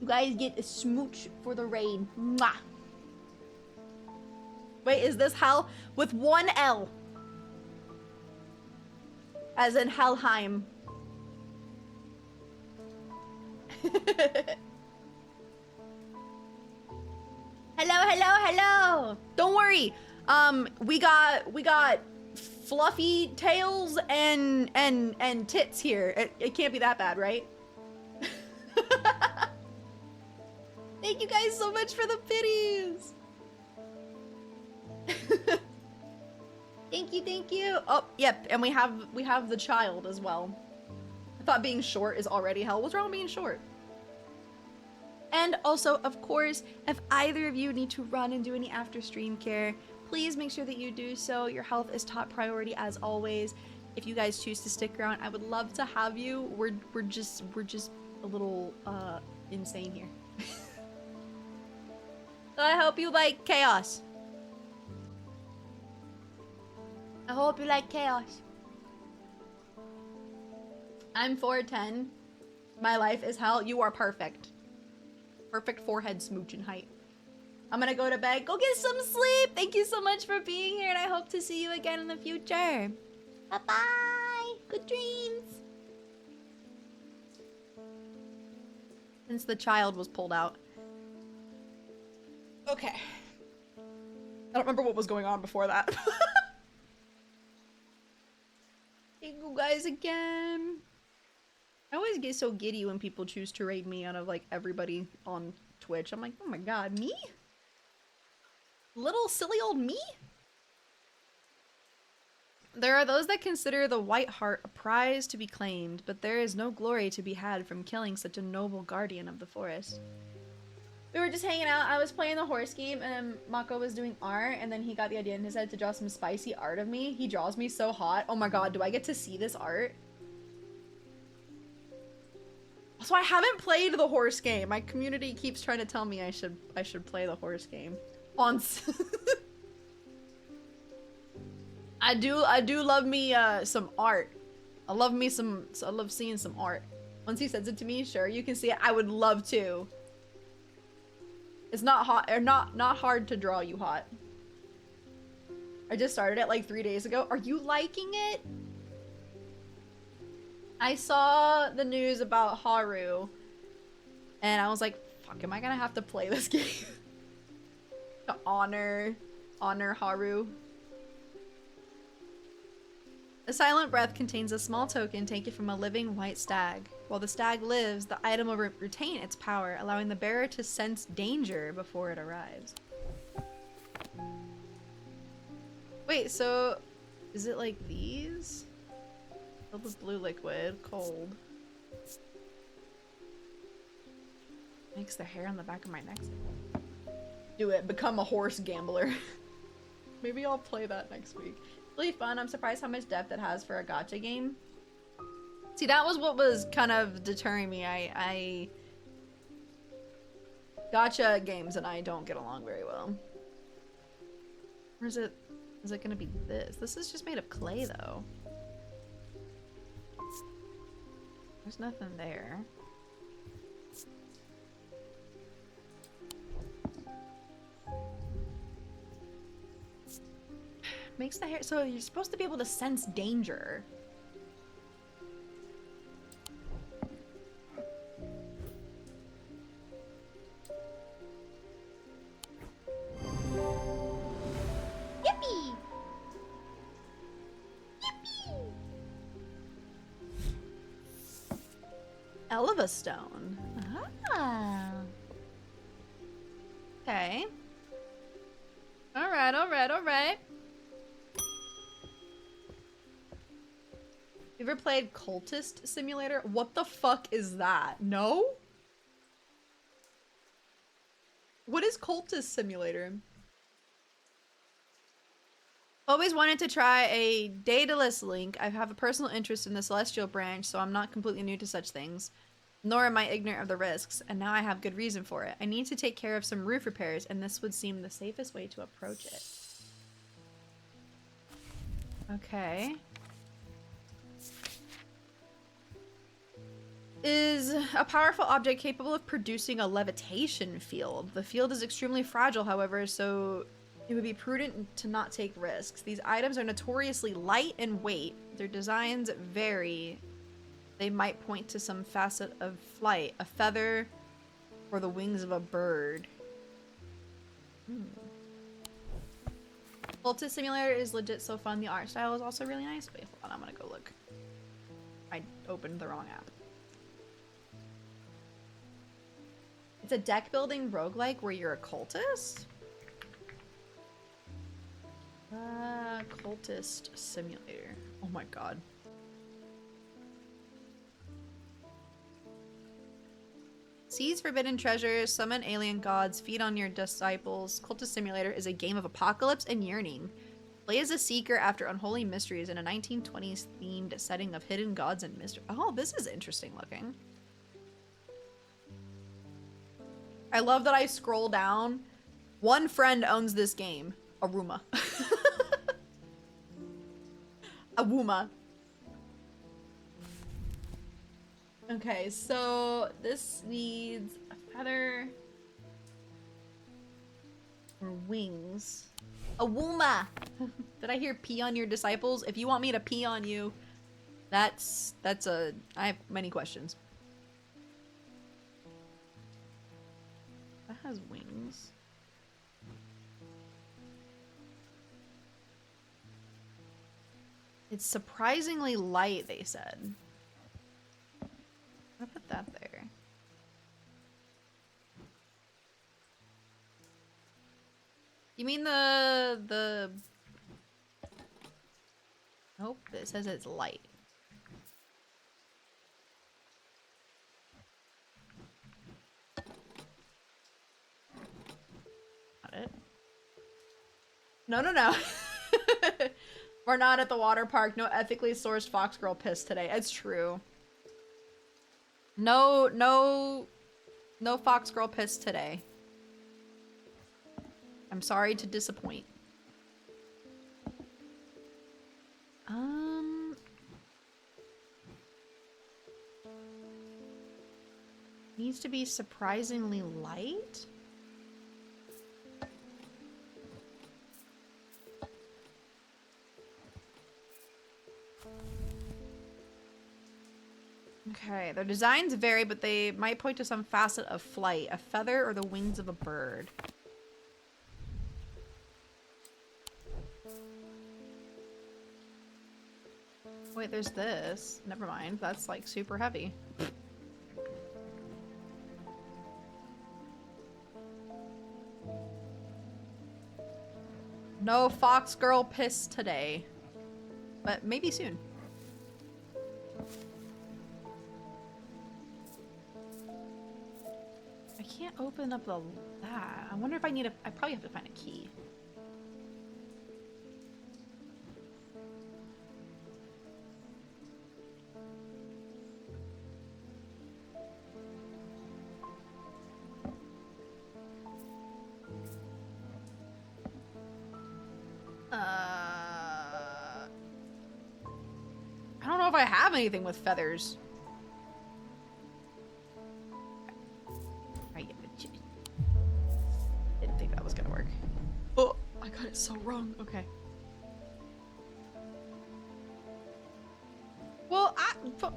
Speaker 2: You guys get a smooch for the raid. Mwah. Wait, is this hell with one L? As in Helheim. Hello. Don't worry. We got fluffy tails and tits here. It can't be that bad, right? Thank you guys so much for the biddies. Thank you. Oh, yep, and we have the child as well. I thought being short is already hell. What's wrong with being short? And also, of course, if either of you need to run and do any after stream care, please make sure that you do so. Your health is top priority as always. If you guys choose to stick around, I would love to have you. We're just a little insane here. So I hope you like chaos. I hope you like chaos. I'm 4'10". My life is hell. You are perfect. Perfect forehead smooch in height. I'm gonna go to bed. Go get some sleep. Thank you so much for being here, and I hope to see you again in the future. Bye-bye. Good dreams. Since the child was pulled out. Okay. I don't remember what was going on before that. Thank you guys again. I always get so giddy when people choose to raid me out of like everybody on Twitch. I'm like, oh my god, me? Little silly old me? There are those that consider the white heart a prize to be claimed, but there is no glory to be had from killing such a noble guardian of the forest. We were just hanging out. I was playing the horse game and Mako was doing art, and then he got the idea in his head to draw some spicy art of me. He draws me so hot. Oh my god, do I get to see this art? So I haven't played the horse game. My community keeps trying to tell me I should play the horse game. I do love me some art. I love seeing some art. Once he sends it to me, sure, you can see it. I would love to. It's not hot or not hard to draw you hot. I just started it like 3 days ago. Are you liking it? I saw the news about Haru and I was like, fuck, am I gonna have to play this game? To honor Haru. A silent breath contains a small token taken from a living white stag. While the stag lives, the item will retain its power, allowing the bearer to sense danger before it arrives. Wait, so is it like these? Filled with blue liquid, cold. Makes the hair on the back of my neck. Do it, become a horse gambler. Maybe I'll play that next week. Really fun. I'm surprised how much depth it has for a gacha game. See, that was what was kind of deterring me. I gacha games and I don't get along very well. Or is it gonna be this? This is just made of clay though. There's nothing there. Makes the hair so you're supposed to be able to sense danger. Yippee! Yippee! Elva stone. Ah. Okay. All right, all right, all right. You ever played Cultist Simulator? What the fuck is that? No? What is Cultist Simulator? Always wanted to try a Daedalus link. I have a personal interest in the Celestial branch, so I'm not completely new to such things. Nor am I ignorant of the risks, and now I have good reason for it. I need to take care of some roof repairs, and this would seem the safest way to approach it. Okay. Is a powerful object capable of producing a levitation field. The field is extremely fragile, however, so it would be prudent to not take risks. These items are notoriously light in weight. Their designs vary. They might point to some facet of flight, a feather, or the wings of a bird. Cultist Simulator is legit so fun. The art style is also really nice. Wait, hold on, I'm gonna go look. I opened the wrong app. It's a deck building roguelike where you're a cultist? Cultist Simulator. Oh my god. Seize forbidden treasures, summon alien gods, feed on your disciples. Cultist Simulator is a game of apocalypse and yearning. Play as a seeker after unholy mysteries in a 1920s themed setting of hidden gods and mystery. Oh, this is interesting looking. I love that I scroll down. One friend owns this game. Aruma. Awuma. Okay, so this needs a feather or wings. Awuma. Did I hear pee on your disciples? If you want me to pee on you, that's a... I have many questions. That has wings. It's surprisingly light, they said. I'll put that there. You mean the... Nope, it says it's light. Not it. No, no, no. We're not at the water park. No ethically sourced fox girl piss today. It's true. No fox girl piss today. I'm sorry to disappoint. Needs to be surprisingly light? Okay, their designs vary, but they might point to some facet of flight, a feather or the wings of a bird. Wait, there's this. Never mind, that's like super heavy. No fox girl piss today, but maybe soon. I can't open up that. I wonder if I need I probably have to find a key. know if I have anything with feathers. Didn't think that was gonna work. Oh, I got it so wrong. Okay. Well,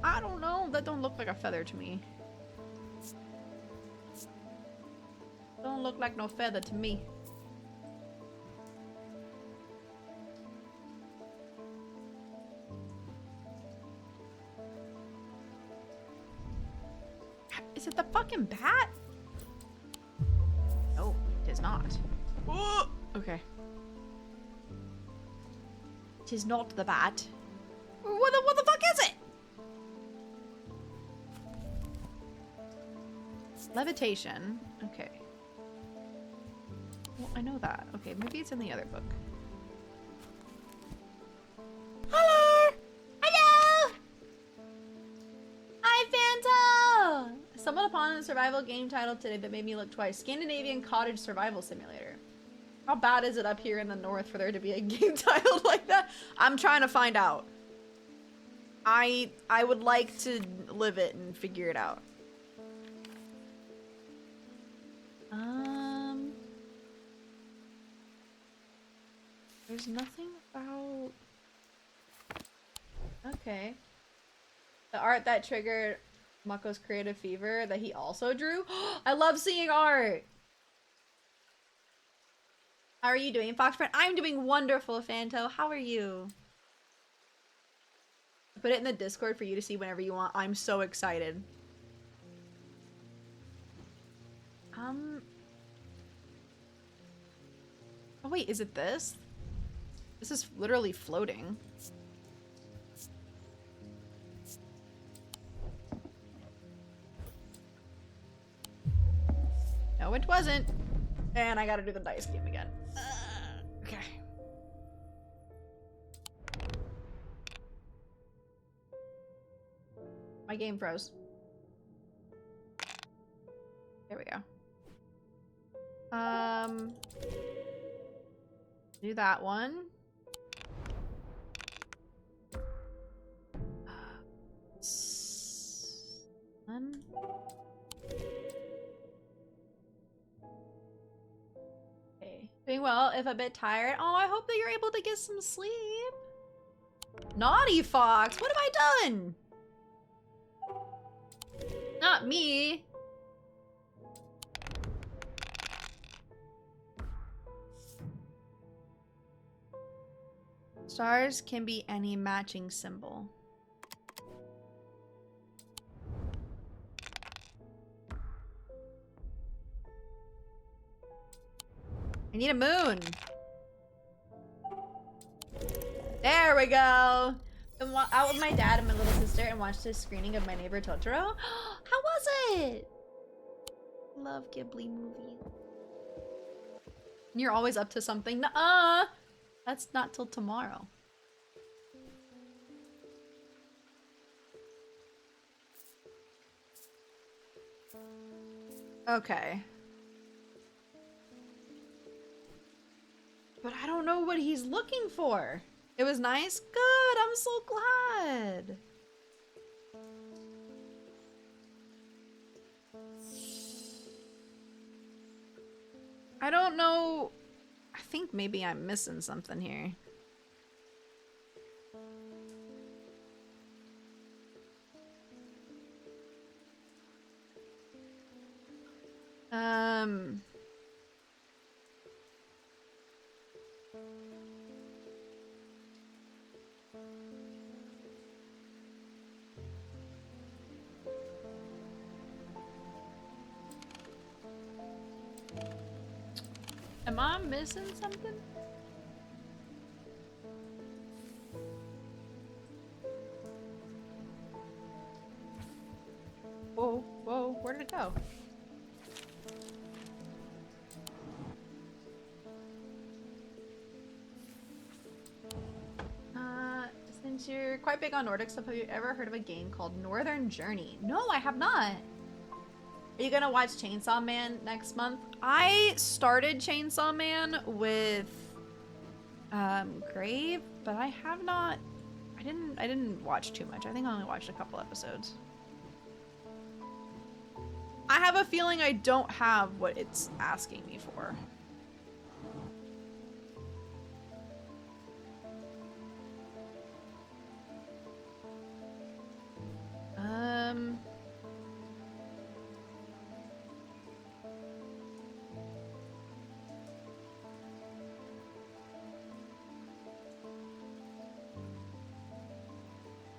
Speaker 2: I don't know. That don't look like a feather to me. Don't look like no feather to me. Is it the fucking bat? No, it is not. Oh, okay. It is not the bat. What the fuck is it? Levitation. Okay. Well, I know that. Okay, maybe it's in the other book. Hello! Hello! Hi, Fanta! I stumbled upon a survival game title today that made me look twice. Scandinavian Cottage Survival Simulator. How bad is it up here in the north for there to be a game titled like that? I'm trying to find out. I would like to live it and figure it out. There's nothing about... Okay. The art that triggered Mako's creative fever that he also drew. I love seeing art! How are you doing, Foxfriend? I'm doing wonderful, Fanto. How are you? I put it in the Discord for you to see whenever you want. I'm so excited. Oh wait, is it this? This is literally floating. No, it wasn't. And I gotta do the dice game again. Okay. My game froze. There we go. Do that one. Okay. Doing well, if a bit tired. Oh, I hope that you're able to get some sleep. Naughty Fox, what have I done? Not me. Stars can be any matching symbol. I need a moon. There we go. Been out with my dad and my little sister and watched a screening of My Neighbor Totoro. How was it? Love Ghibli movie. You're always up to something. Nuh-uh. That's not till tomorrow. Okay. But I don't know what he's looking for. It was nice? Good, I'm so glad. I don't know. I think maybe I'm missing something here. Am I missing something? Whoa, whoa, where did it go? Since you're quite big on Nordic stuff, have you ever heard of a game called Northern Journey? No, I have not. Are you gonna watch Chainsaw Man next month? I started Chainsaw Man with Grave, but I I didn't watch too much. I think I only watched a couple episodes. I have a feeling I don't have what it's asking me for.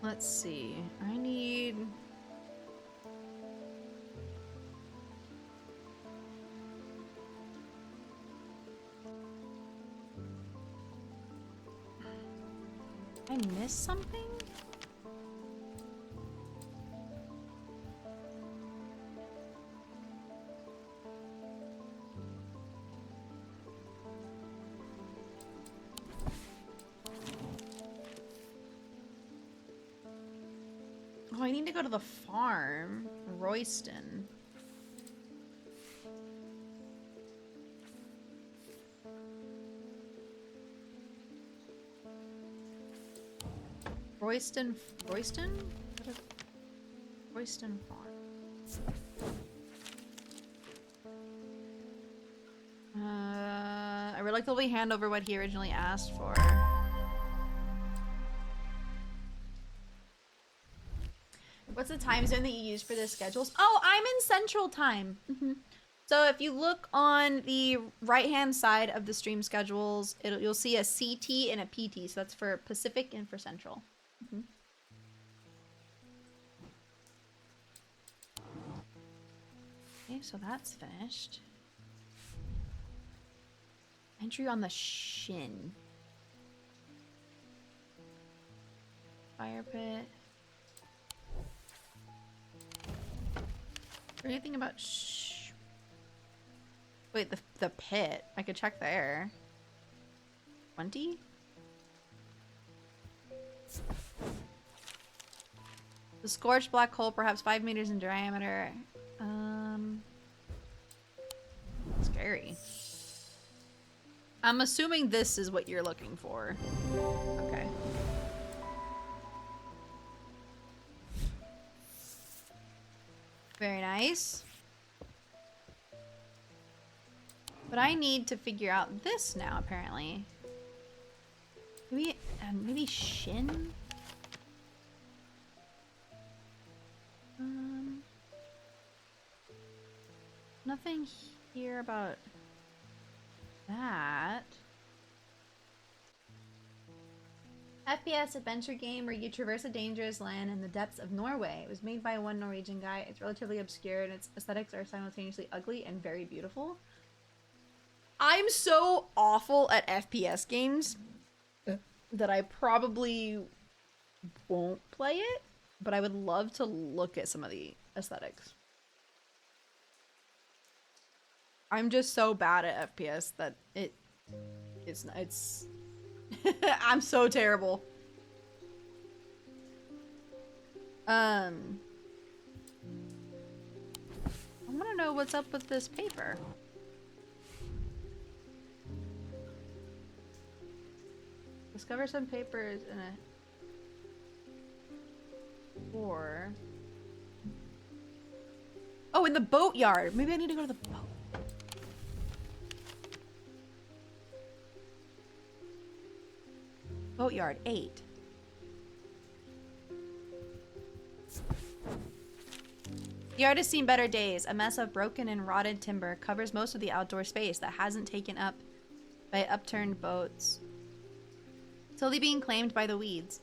Speaker 2: Let's see. I need... I missed something? Oh, I need to go to the farm. Royston. Royston? Royston? What is Royston Farm? I reluctantly hand over what he originally asked for. What's the time zone that you use for the schedules? Oh, I'm in Central Time. So if you look on the right-hand side of the stream schedules, you'll see a CT and a PT. So that's for Pacific and for Central. Okay, so that's finished. Entry on the shin. Fire pit. Anything about wait, the pit. I could check there. 20? The scorched black hole, perhaps 5 meters in diameter. Scary. I'm assuming this is what you're looking for. Okay. Very nice. But I need to figure out this now, apparently. Maybe shin? Nothing here about that. FPS adventure game where you traverse a dangerous land in the depths of Norway. It was made by one Norwegian guy. It's relatively obscure and its aesthetics are simultaneously ugly and very beautiful. I'm so awful at FPS games that I probably won't play it, but I would love to look at some of the aesthetics. I'm just so bad at FPS that it's I'm so terrible. I want to know what's up with this paper. Discover some papers in a or oh, in the boatyard. Maybe I need to go to the boat. Boatyard 8. The yard has seen better days. A mess of broken and rotted timber covers most of the outdoor space that hasn't taken up by upturned boats, slowly being claimed by the weeds.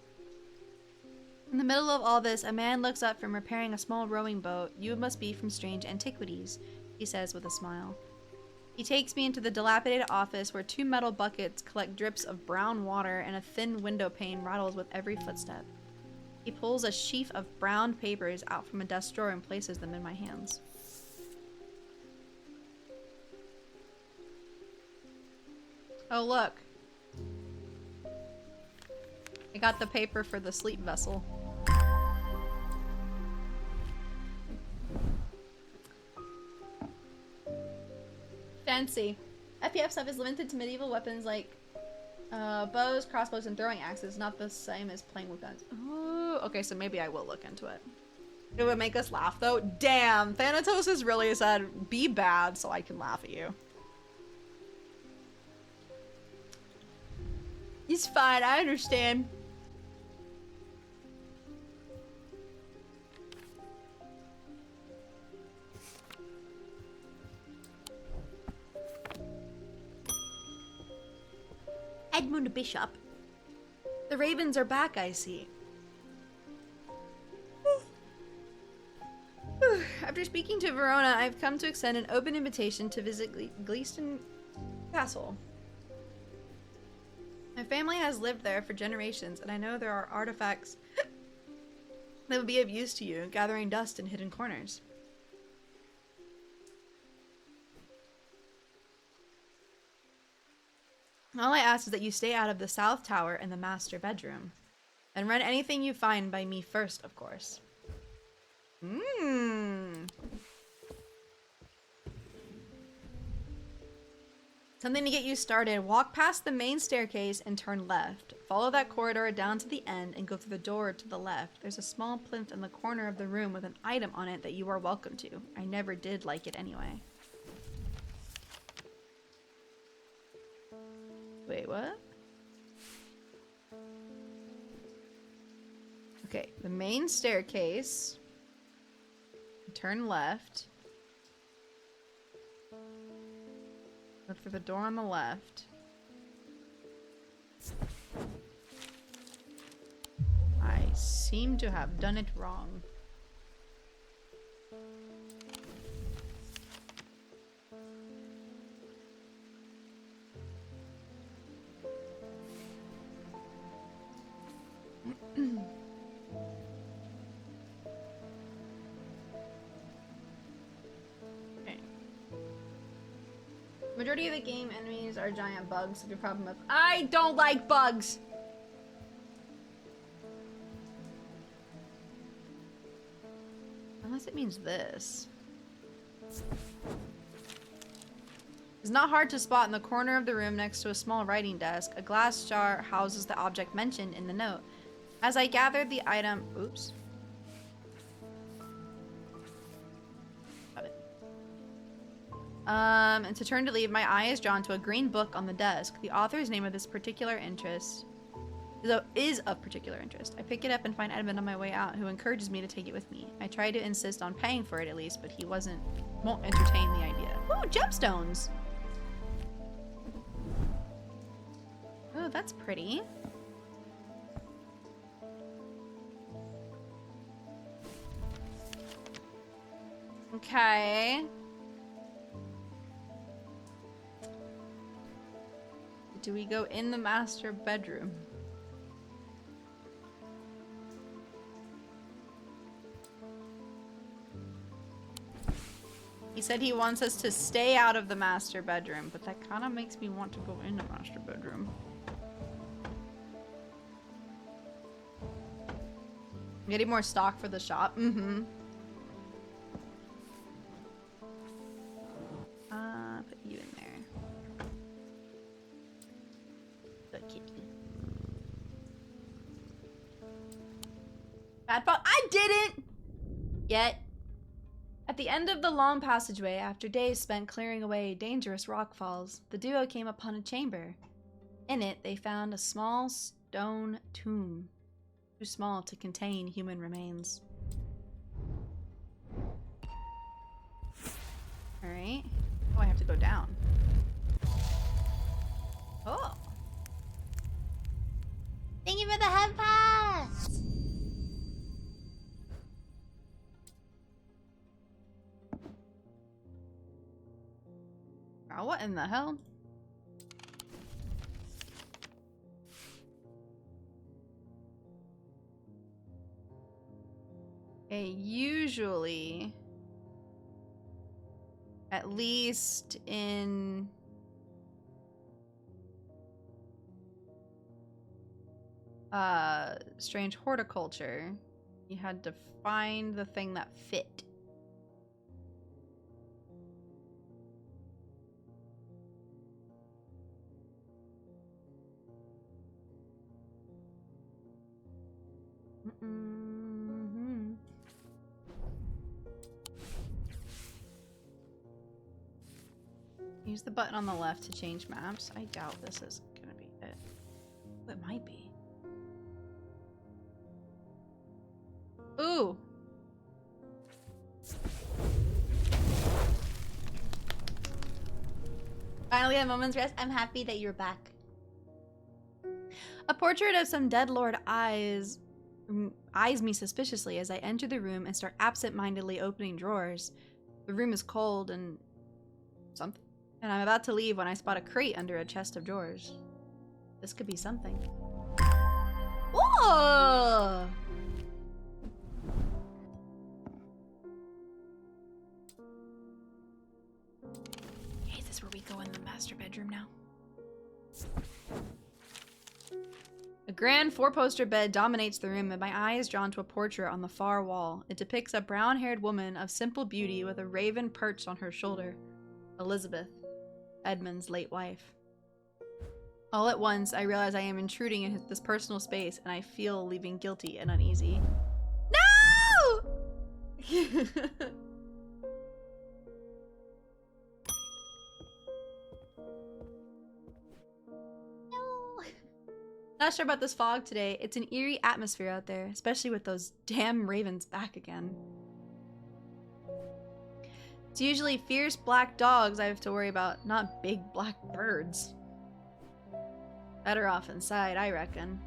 Speaker 2: In the middle of all this, a man looks up from repairing a small rowing boat. You must be from strange antiquities, he says with a smile. He takes me into the dilapidated office where 2 metal buckets collect drips of brown water and a thin window pane rattles with every footstep. He pulls a sheaf of browned papers out from a desk drawer and places them in my hands. Oh, look. I got the paper for the sleep vessel. Fancy. FPF stuff is limited to medieval weapons like Bows, crossbows, and throwing axes. Not the same as playing with guns. Oh, okay, so maybe I will look into it. It would make us laugh, though. Damn, Thanatos is really said, be bad so I can laugh at you. It's fine, I understand. Edmund Bishop. The Ravens are back, I see. After speaking to Verona, I've come to extend an open invitation to visit Gleeston Castle. My family has lived there for generations, and I know there are artifacts that would be of use to you, gathering dust in hidden corners. All I ask is that you stay out of the South Tower and the master bedroom. And run anything you find by me first, of course. Something to get you started. Walk past the main staircase and turn left. Follow that corridor down to the end and go through the door to the left. There's a small plinth in the corner of the room with an item on it that you are welcome to. I never did like it anyway. Wait, what? Okay, the main staircase. Turn left. Look for the door on the left. I seem to have done it wrong. Majority of the game enemies are giant bugs. If your problem with I don't like bugs. Unless it means this. It's not hard to spot in the corner of the room next to a small writing desk. A glass jar houses the object mentioned in the note. As I gathered the item, oops. And to turn to leave, my eye is drawn to a green book on the desk. The author's name of this particular interest is of particular interest. I pick it up and find Edmund on my way out, who encourages me to take it with me. I try to insist on paying for it at least, but he won't entertain the idea. Ooh, gemstones! Oh, that's pretty. Okay. Do we go in the master bedroom? He said he wants us to stay out of the master bedroom, but that kind of makes me want to go in the master bedroom. Getting more stock for the shop. Mm-hmm. Put you in there. Good kitty. Bad fault. I didn't! Yet. At the end of the long passageway, after days spent clearing away dangerous rockfalls, the duo came upon a chamber. In it, they found a small stone tomb, too small to contain human remains. Alright. Oh, I have to go down. Oh. Thank you for the head pass! Oh, what in the hell? Okay, usually, at least in strange horticulture, you had to find the thing that fit. Mm-mm-hmm. Use the button on the left to change maps. I doubt this is gonna be it. Oh, it might be. Ooh! Finally a moment's rest. I'm happy that you're back. A portrait of some dead lord eyes me suspiciously as I enter the room and start absent-mindedly opening drawers. The room is cold and something. And I'm about to leave when I spot a crate under a chest of drawers. This could be something. Whoa! Hey, is this where we go in the master bedroom now? A grand four-poster bed dominates the room, and my eye is drawn to a portrait on the far wall. It depicts a brown-haired woman of simple beauty with a raven perched on her shoulder. Elizabeth, Edmund's late wife. All at once, I realize I am intruding in this personal space, and I feel leaving guilty and uneasy. No! Not sure about this fog today. It's an eerie atmosphere out there, especially with those damn ravens back again. It's usually fierce black dogs I have to worry about, not big black birds. Better off inside, I reckon.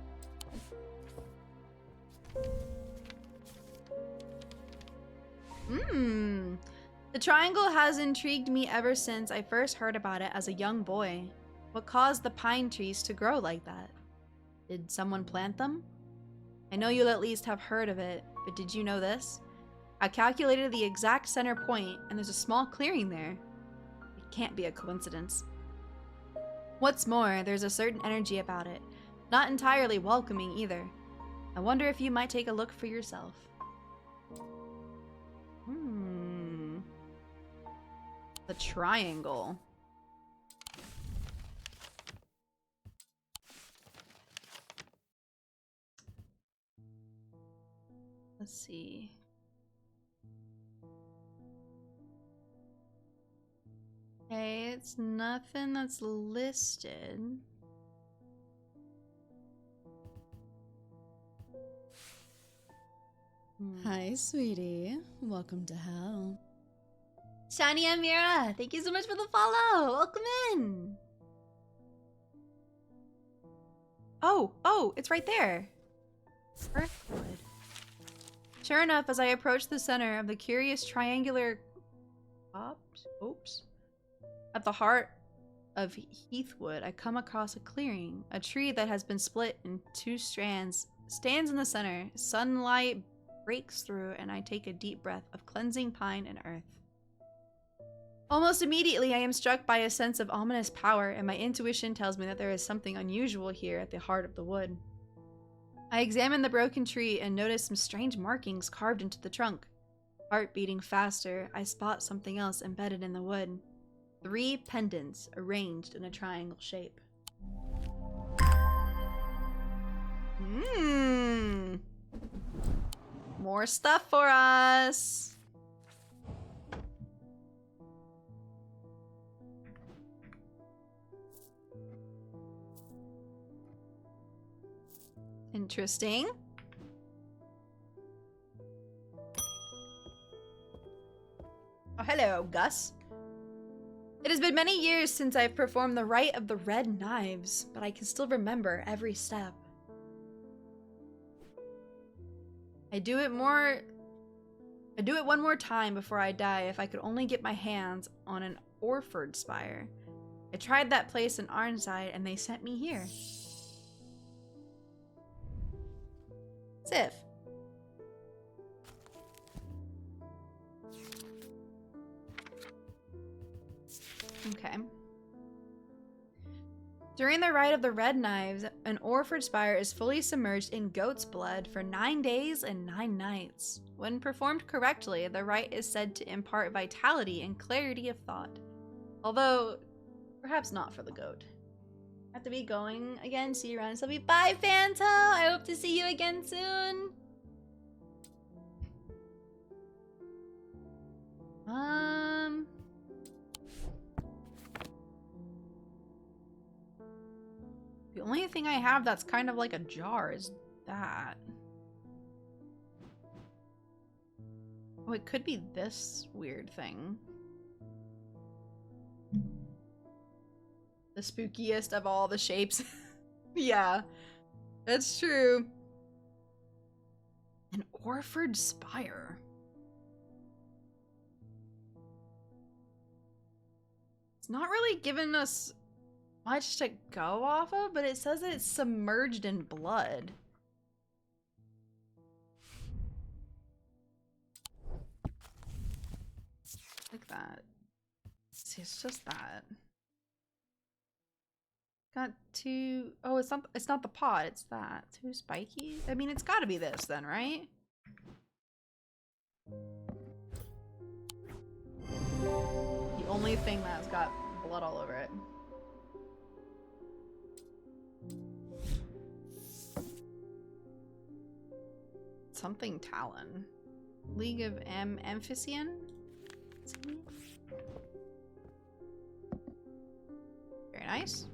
Speaker 2: The triangle has intrigued me ever since I first heard about it as a young boy. What caused the pine trees to grow like that? Did someone plant them? I know you'll at least have heard of it, but did you know this? I calculated the exact center point, and there's a small clearing there. It can't be a coincidence. What's more, there's a certain energy about it, not entirely welcoming either. I wonder if you might take a look for yourself. The triangle. Let's see. Okay, it's nothing that's listed.
Speaker 1: Hi, sweetie. Welcome to hell.
Speaker 2: Shani Amira, thank you so much for the follow. Welcome in. Oh, it's right there. Earthwood. Sure enough, as I approach the center of the curious triangular at the heart of Heathwood, I come across a clearing. A tree that has been split in two strands stands in the center. Sunlight breaks through, and I take a deep breath of cleansing pine and earth. Almost immediately, I am struck by a sense of ominous power, and my intuition tells me that there is something unusual here at the heart of the wood. I examine the broken tree and notice some strange markings carved into the trunk. Heart beating faster, I spot something else embedded in the wood. 3 pendants arranged in a triangle shape. More stuff for us! Interesting. Oh, hello, Gus. It has been many years since I've performed the rite of the red knives, but I can still remember every step. I do it one more time before I die if I could only get my hands on an Orford spire. I tried that place in Arnside and they sent me here. Sif. Okay. During the rite of the red knives, an Orford spire is fully submerged in goat's blood for 9 days and 9 nights. When performed correctly, the rite is said to impart vitality and clarity of thought. Although, perhaps not for the goat. I have to be going again. See you around, Sylvie. Bye, Fanto! I hope to see you again soon. The only thing I have that's kind of like a jar is that. Oh, it could be this weird thing. The spookiest of all the shapes. Yeah, that's true. An Orford spire. It's not really giving us much to go off of, but it says that it's submerged in blood. Like that. See, it's just that. Got two. Oh, it's not the pot, it's that. Too spiky? I mean, it's gotta be this then, right? The only thing that's got blood all over it. Something Talon. League of Amphissian? Very nice.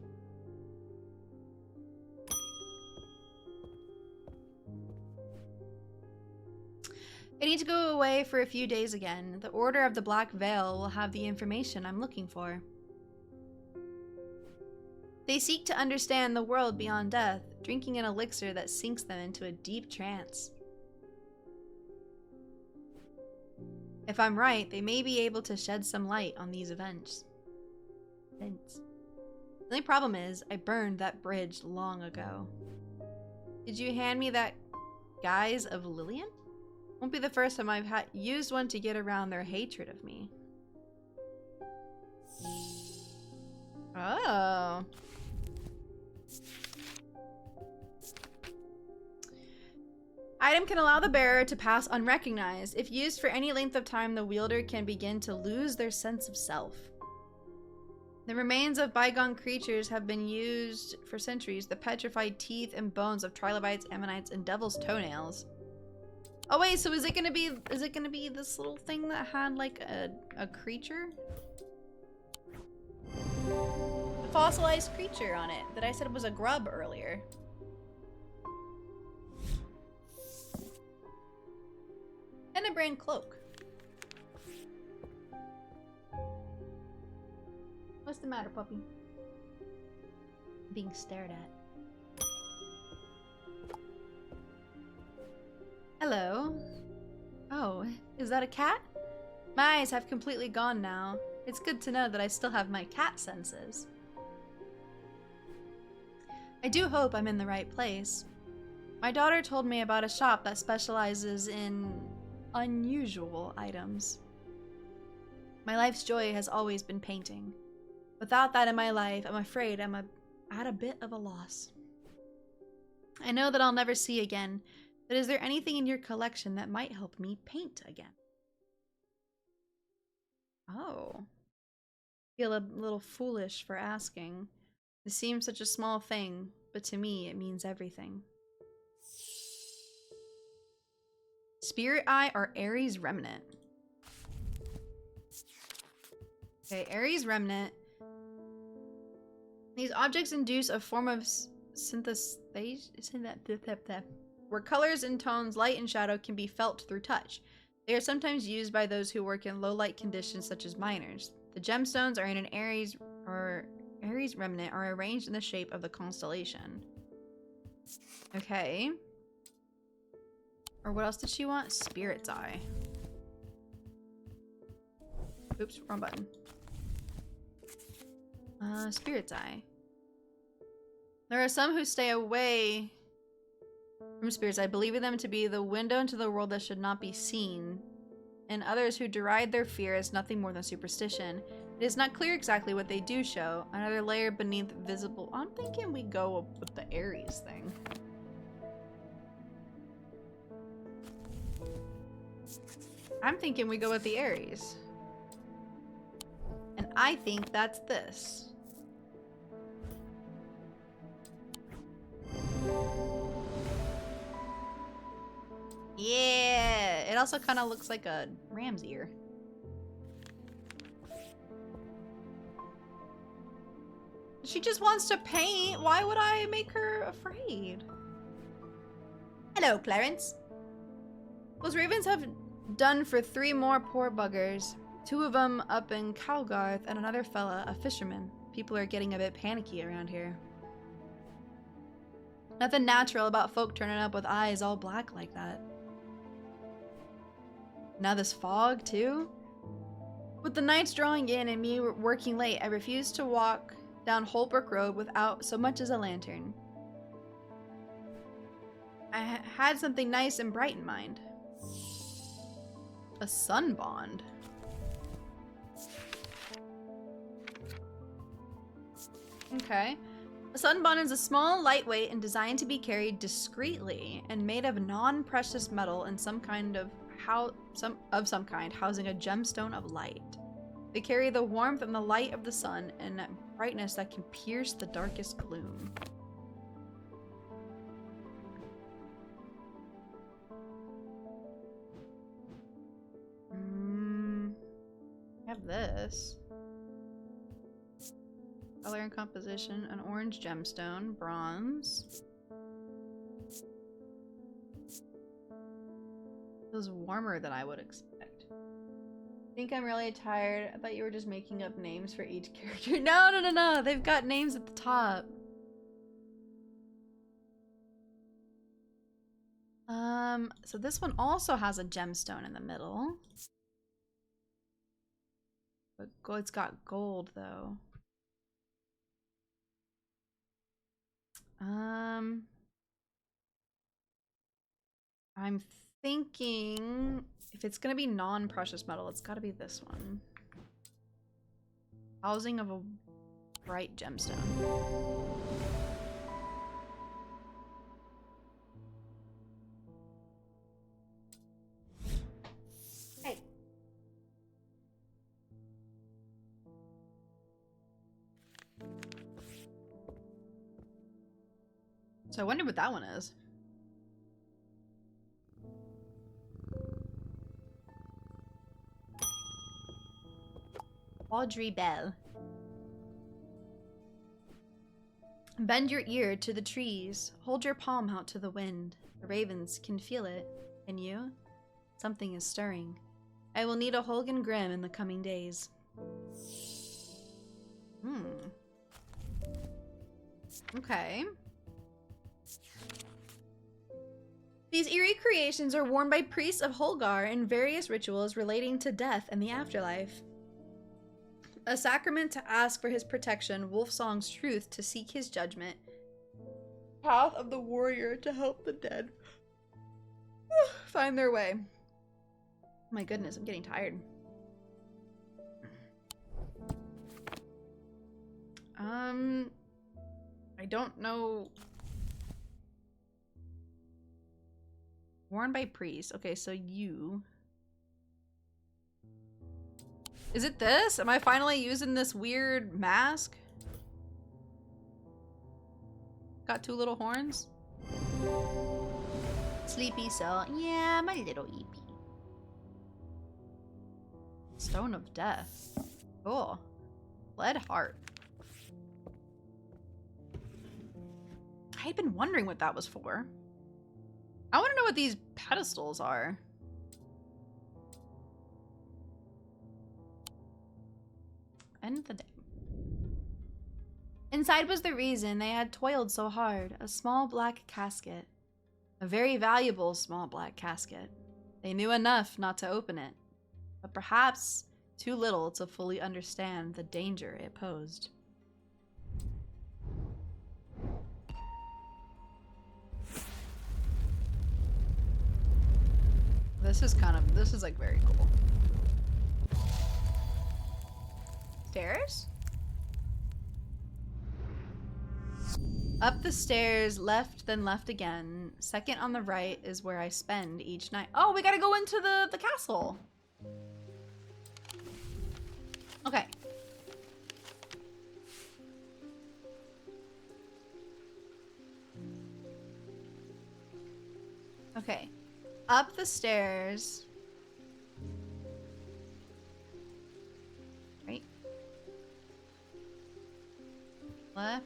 Speaker 2: I need to go away for a few days again. The Order of the Black Veil will have the information I'm looking for. They seek to understand the world beyond death, drinking an elixir that sinks them into a deep trance. If I'm right, they may be able to shed some light on these events. The only problem is, I burned that bridge long ago. Did you hand me that Guise of Lillian? Won't be the first time I've used one to get around their hatred of me. Oh. Item can allow the bearer to pass unrecognized. If used for any length of time, the wielder can begin to lose their sense of self. The remains of bygone creatures have been used for centuries. The petrified teeth and bones of trilobites, ammonites, and devil's toenails. Oh wait, so is it gonna be this little thing that had like a creature? A fossilized creature on it that I said was a grub earlier. And a brand cloak. What's the matter, puppy? Being stared at. Hello. Oh, is that a cat? My eyes have completely gone now. It's good to know that I still have my cat senses. I do hope I'm in the right place. My daughter told me about a shop that specializes in unusual items. My life's joy has always been painting. Without that in my life, I'm afraid I'm at a bit of a loss. I know that I'll never see again, but is there anything in your collection that might help me paint again? Oh. Feel a little foolish for asking. It seems such a small thing, but to me it means everything. Spirit Eye or Ares Remnant? Okay, Ares Remnant. These objects induce a form of synthesis where colors and tones, light and shadow, can be felt through touch. They are sometimes used by those who work in low light conditions such as miners. The gemstones are in an Ares Remnant are arranged in the shape of the constellation. Okay. Or what else did she want? Spirit's Eye. Oops, wrong button. Spirit's Eye. There are some who stay away from Spirit's Eye, believing them to be the window into the world that should not be seen, and others who deride their fear as nothing more than superstition. It is not clear exactly what they do show. Another layer beneath visible. I'm thinking we go with the Ares thing. I'm thinking we go with the Ares. And I think that's this. Yeah, it also kind of looks like a ram's ear. She just wants to paint. Why would I make her afraid? Hello, Clarence. Those ravens have done for 3 more poor buggers. 2 of them up in Calgarth and another fella, a fisherman. People are getting a bit panicky around here. Nothing natural about folk turning up with eyes all black like that. Now this fog, too? With the nights drawing in and me working late, I refuse to walk down Holbrook Road without so much as a lantern. I had something nice and bright in mind. A sun bond. Okay. A sun bond is a small, lightweight, and designed to be carried discreetly, and made of non-precious metal and some kind, housing a gemstone of light. They carry the warmth and the light of the sun and brightness that can pierce the darkest gloom. I have this. Color and composition, an orange gemstone, bronze. Feels warmer than I would expect. I think I'm really tired. I thought you were just making up names for each character. No. They've got names at the top. So this one also has a gemstone in the middle. But it's got gold though. I'm thinking if it's gonna be non-precious metal, it's gotta be this one. Housing of a bright gemstone. Hey. So I wonder what that one is. Audrey Bell. Bend your ear to the trees. Hold your palm out to the wind. The ravens can feel it. Can you? Something is stirring. I will need a Holgan Grimm in the coming days. Okay. These eerie creations are worn by priests of Holgar in various rituals relating to death and the afterlife. A sacrament to ask for his protection, Wolfsong's truth to seek his judgment, path of the warrior to help the dead find their way. My goodness, I'm getting tired. I don't know. Worn by priests. Okay, so you. Is it this? Am I finally using this weird mask? Got 2 little horns? Sleepy cell. Yeah, my little EP. Stone of Death. Cool. Lead heart. I had been wondering what that was for. I want to know what these pedestals are. End of the day. Inside was the reason they had toiled so hard. A small black casket. A very valuable small black casket. They knew enough not to open it, but perhaps too little to fully understand the danger it posed. This is like very cool. Stairs? Up the stairs, left, then left again. Second on the right is where I spend each night. Oh, we gotta go into the castle. Okay. Okay. Up the stairs. Right. Left.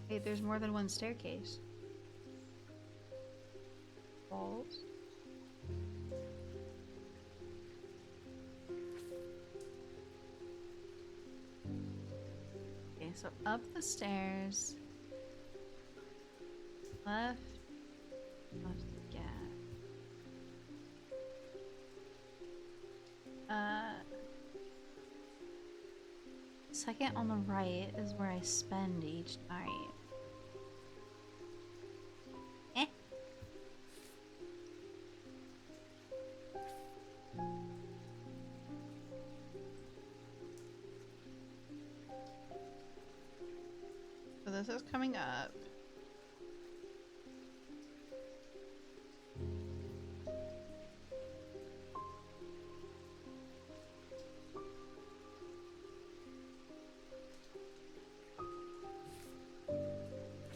Speaker 2: Wait, there's more than one staircase. Walls. Okay, so up the stairs. Left. Left again. Second on the right is where I spend each night. Eh. So this is coming up.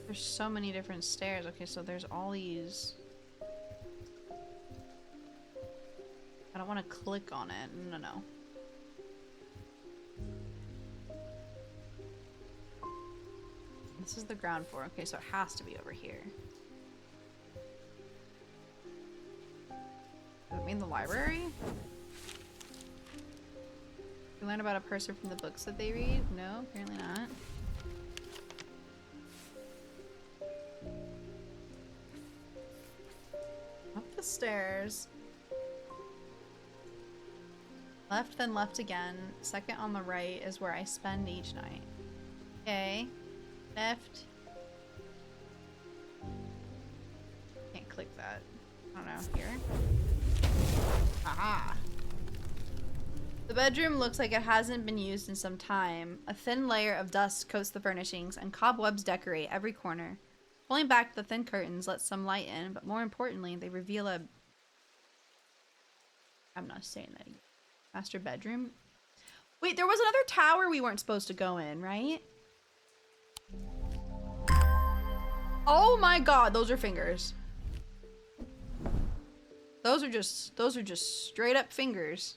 Speaker 2: There's so many different stairs. Okay, so there's all these. I don't want to click on it. No, no. This is the ground floor. Okay, so it has to be over here. Does it mean the library? You learn about a person from the books that they read? No, apparently not. Up the stairs. Left, then left again. Second on the right is where I spend each night. Okay. Left. Can't click that. I don't know. Here. Aha! The bedroom looks like it hasn't been used in some time. A thin layer of dust coats the furnishings, and cobwebs decorate every corner. Pulling back the thin curtains lets some light in, but more importantly, they reveal a... I'm not saying that again. Master bedroom? Wait, there was another tower we weren't supposed to go in, right? Oh my god, those are fingers. Those are just straight up fingers.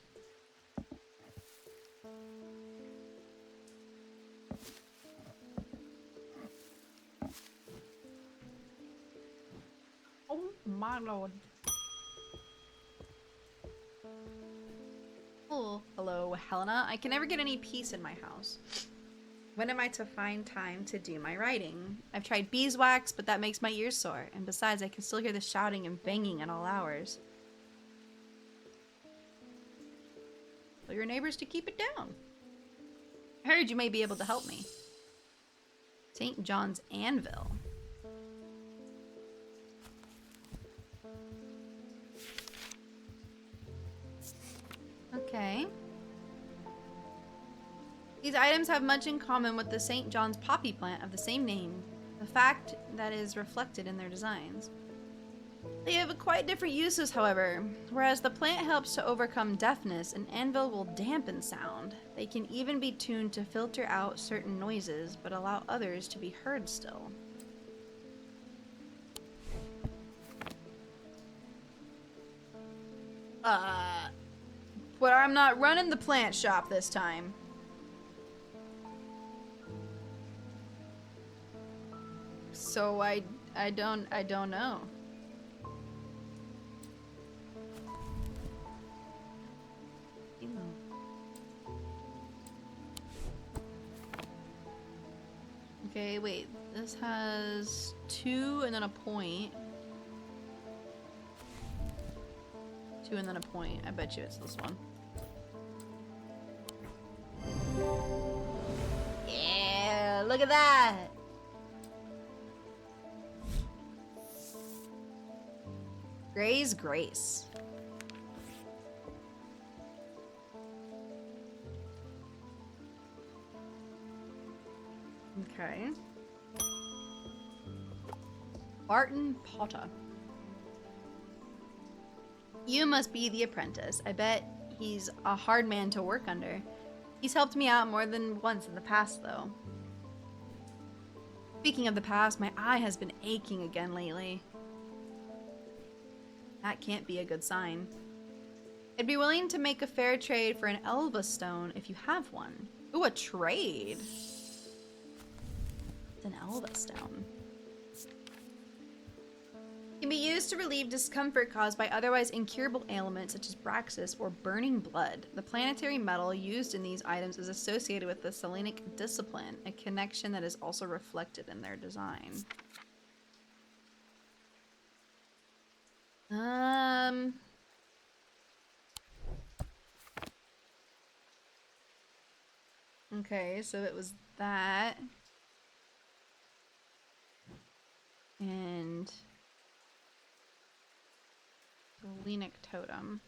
Speaker 2: Oh my lord. Oh, hello, Helena. I can never get any peace in my house. When am I to find time to do my writing? I've tried beeswax, but that makes my ears sore. And besides, I can still hear the shouting and banging at all hours. Tell your neighbors to keep it down. I heard you may be able to help me. St. John's Anvil. Okay. These items have much in common with the St. John's poppy plant of the same name, the fact that is reflected in their designs. They have quite different uses, however. Whereas the plant helps to overcome deafness, an anvil will dampen sound. They can even be tuned to filter out certain noises, but allow others to be heard still. But I'm not running the plant shop this time. So I don't know. Okay, wait. This has 2 and then a point. 2 and then a point. I bet you it's this one. Yeah, look at that. Gray's Grace. Okay. Barton Potter. You must be the apprentice. I bet he's a hard man to work under. He's helped me out more than once in the past, though. Speaking of the past, my eye has been aching again lately. That can't be a good sign. I'd be willing to make a fair trade for an Elva stone if you have one. Ooh, a trade. It's an Elva stone. Can be used to relieve discomfort caused by otherwise incurable ailments such as Braxis or burning blood. The planetary metal used in these items is associated with the Selenic discipline, a connection that is also reflected in their design. Okay, so it was that. And Selenic totem.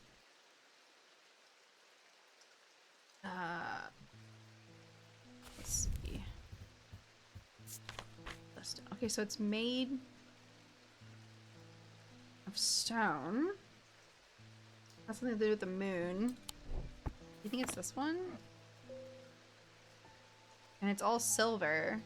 Speaker 2: Let's see. Okay, so it's made of stone. Has something to do with the moon. Do you think it's this one? And it's all silver.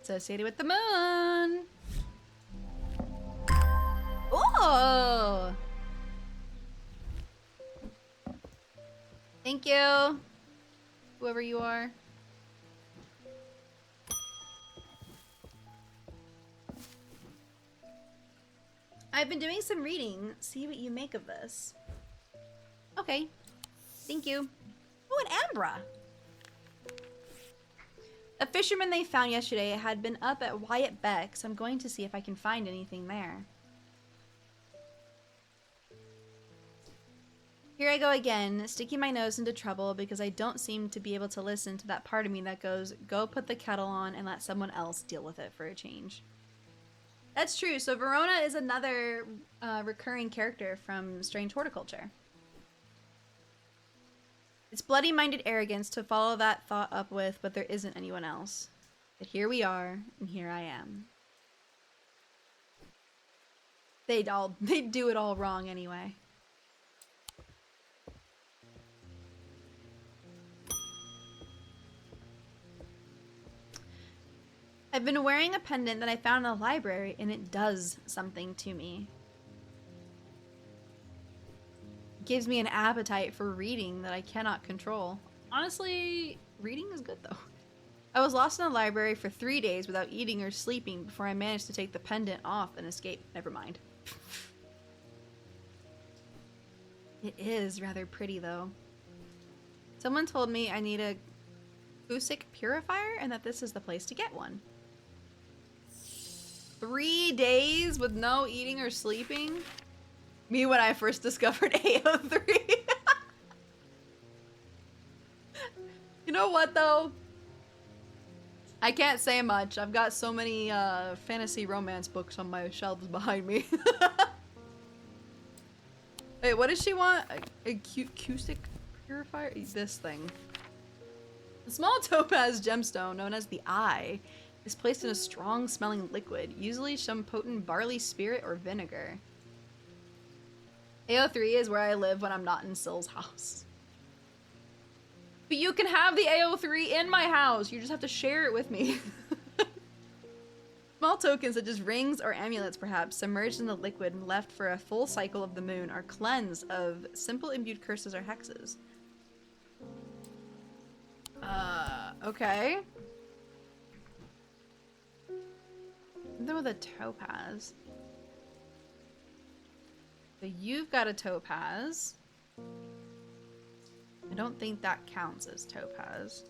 Speaker 2: Associated with the moon. Oh! Thank you, whoever you are. I've been doing some reading. See what you make of this. Okay. Thank you. Oh, an Ambra. A fisherman they found yesterday had been up at Wyatt Beck, so I'm going to see if I can find anything there. Here I go again, sticking my nose into trouble because I don't seem to be able to listen to that part of me that goes, go put the kettle on and let someone else deal with it for a change. That's true. So Verona is another recurring character from Strange Horticulture. It's bloody-minded arrogance to follow that thought up with, but there isn't anyone else. But here we are, and here I am. They do it all wrong anyway. I've been wearing a pendant that I found in the library, and it does something to me. Gives me an appetite for reading that I cannot control. Honestly, reading is good though. I was lost in the library for 3 days without eating or sleeping before I managed to take the pendant off and escape. Never mind. It is rather pretty though. Someone told me I need a Cusic purifier and that this is the place to get one. 3 days with no eating or sleeping? Me when I first discovered AO3. You know what though? I can't say much. I've got so many fantasy romance books on my shelves behind me. Wait, what does she want? A Cusic purifier? This thing. The small topaz gemstone, known as the Eye, is placed in a strong smelling liquid, usually some potent barley spirit or vinegar. AO3 is where I live when I'm not in Syl's house. But you can have the AO3 in my house. You just have to share it with me. Small tokens such as rings or amulets perhaps, submerged in the liquid and left for a full cycle of the moon, are cleansed of simple imbued curses or hexes. Okay. Something with a topaz. So you've got a topaz. I don't think that counts as topaz.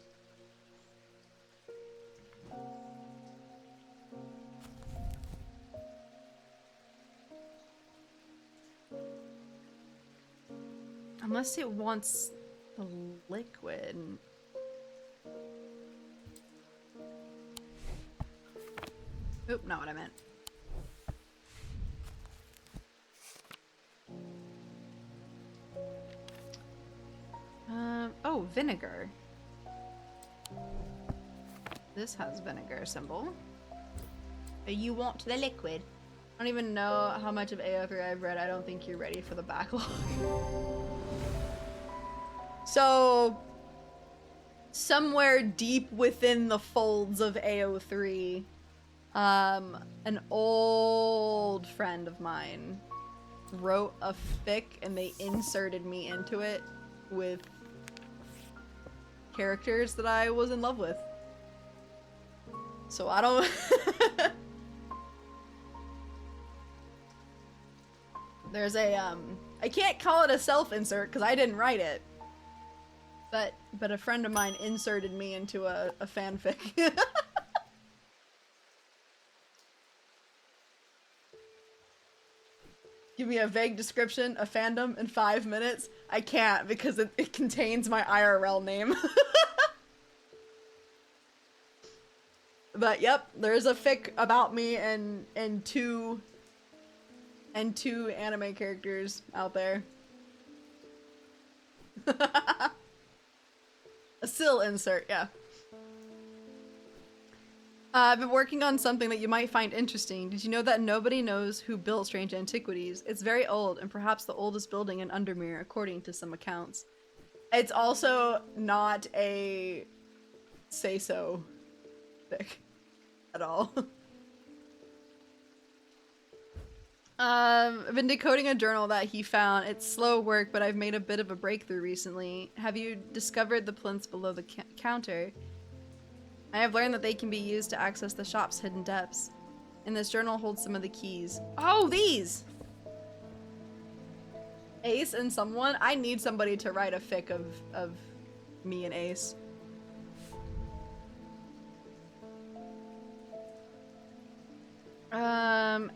Speaker 2: Unless it wants the liquid. Oop, not what I meant. Oh, vinegar. This has vinegar symbol. You want the liquid. I don't even know how much of AO3 I've read. I don't think you're ready for the backlog. So, somewhere deep within the folds of AO3, an old friend of mine wrote a fic and they inserted me into it with characters that I was in love with. So I don't... There's a, I can't call it a self-insert because I didn't write it. But a friend of mine inserted me into a fanfic. Give me a vague description, a fandom, in 5 minutes. I can't because it contains my IRL name. But yep, there's a fic about me and two anime characters out there. A Syl insert, yeah. I've been working on something that you might find interesting. Did you know that nobody knows who built Strange Antiquities? It's very old, and perhaps the oldest building in Undermere, according to some accounts. It's also not a say-so fic at all. I've been decoding a journal that he found. It's slow work, but I've made a bit of a breakthrough recently. Have you discovered the plinths below the counter? I have learned that they can be used to access the shop's hidden depths. And this journal holds some of the keys. Oh, these! Ace and someone? I need somebody to write a fic of me and Ace.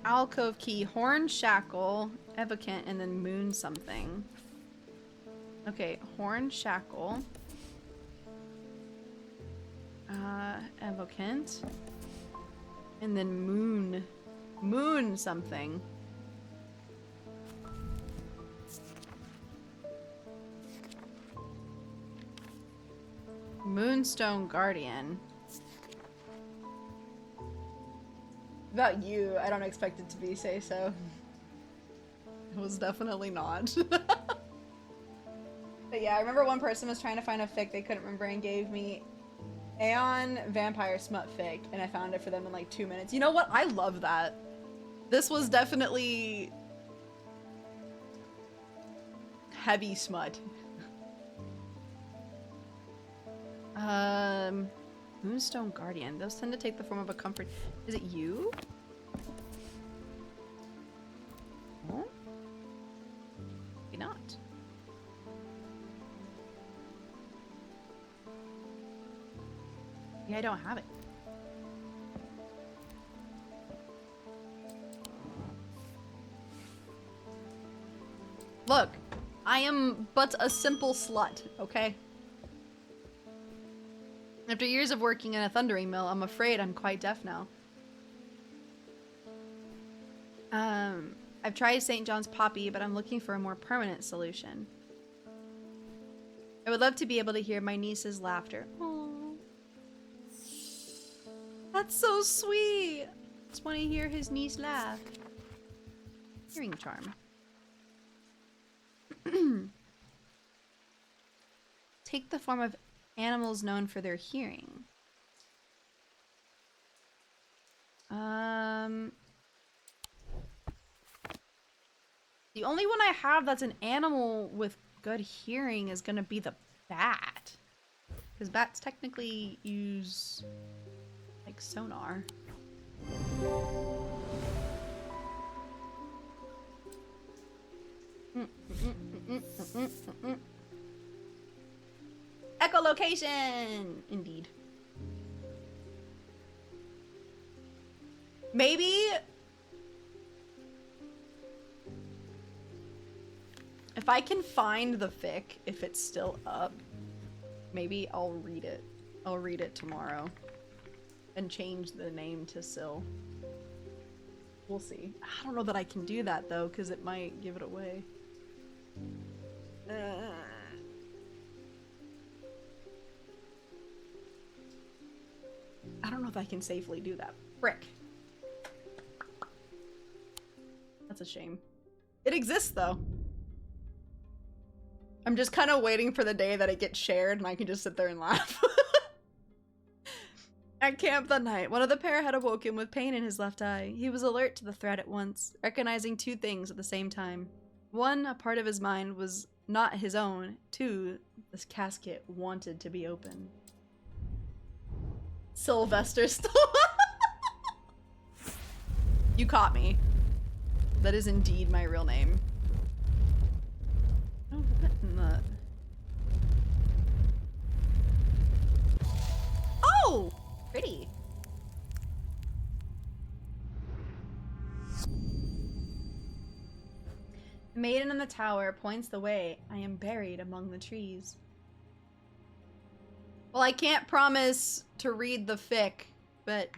Speaker 2: Alcove key, horn shackle, evocant, and then moon something. Okay, horn shackle. Evocant. And then moon something. Moonstone Guardian. About you, I don't expect it to be say-so. It was definitely not. But yeah, I remember one person was trying to find a fic they couldn't remember and gave me Aeon Vampire Smut fic, and I found it for them in like 2 minutes. You know what? I love that. This was definitely heavy smut. Moonstone Guardian. Those tend to take the form of a comfort. Is it you? Oh? Maybe not. Yeah, I don't have it. Look, I am but a simple slut, okay? After years of working in a thundering mill, I'm afraid I'm quite deaf now. I've tried St. John's Poppy, but I'm looking for a more permanent solution. I would love to be able to hear my niece's laughter. Aww. That's so sweet! Just want to hear his niece laugh. Hearing charm. Take the form of animals known for their hearing. The only one I have that's an animal with good hearing is gonna be the bat. Because bats technically use, like, sonar. Echolocation! Indeed. Maybe if I can find the fic, if it's still up, maybe I'll read it. I'll read it tomorrow and change the name to Syl. We'll see. I don't know that I can do that though, because it might give it away. I don't know if I can safely do that. Frick. That's a shame. It exists though. I'm just kind of waiting for the day that it gets shared and I can just sit there and laugh. At camp that night, one of the pair had awoken with pain in his left eye. He was alert to the threat at once, recognizing two things at the same time. One, a part of his mind was not his own. Two, this casket wanted to be open. Sylvester Stallone. You caught me. That is indeed my real name. Oh, what in the... Oh! Pretty. The maiden in the tower points the way. I am buried among the trees. Well, I can't promise to read the fic, but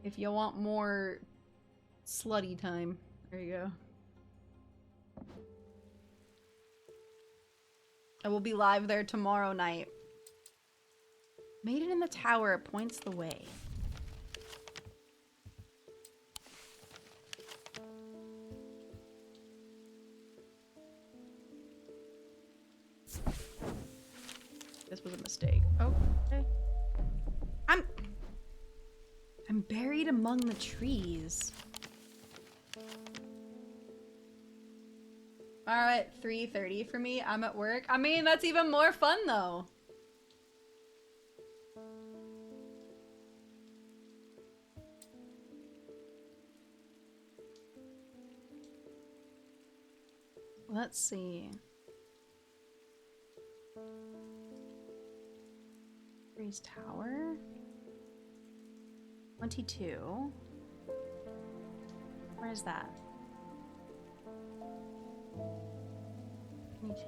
Speaker 2: if you want more slutty time, there you go. I will be live there tomorrow night. Maiden in the tower points the way. This was a mistake. Oh, okay. I'm buried among the trees. Alright, 3:30 for me. I'm at work. I mean, that's even more fun though. Let's see. Breeze Tower. 22. Where is that? 22.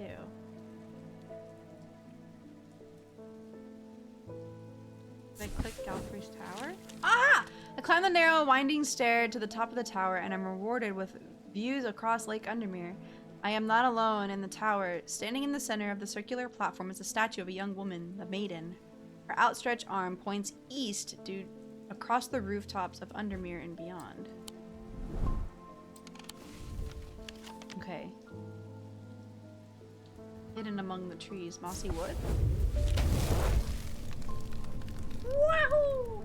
Speaker 2: Did I click Galfrey's Tower? Ah! I climb the narrow, winding stair to the top of the tower, and I'm rewarded with views across Lake Undermere. I am not alone in the tower. Standing in the center of the circular platform is a statue of a young woman, the maiden. Her outstretched arm points east due across the rooftops of Undermere and beyond. Okay. Hidden among the trees. Mossy wood? Wahoo!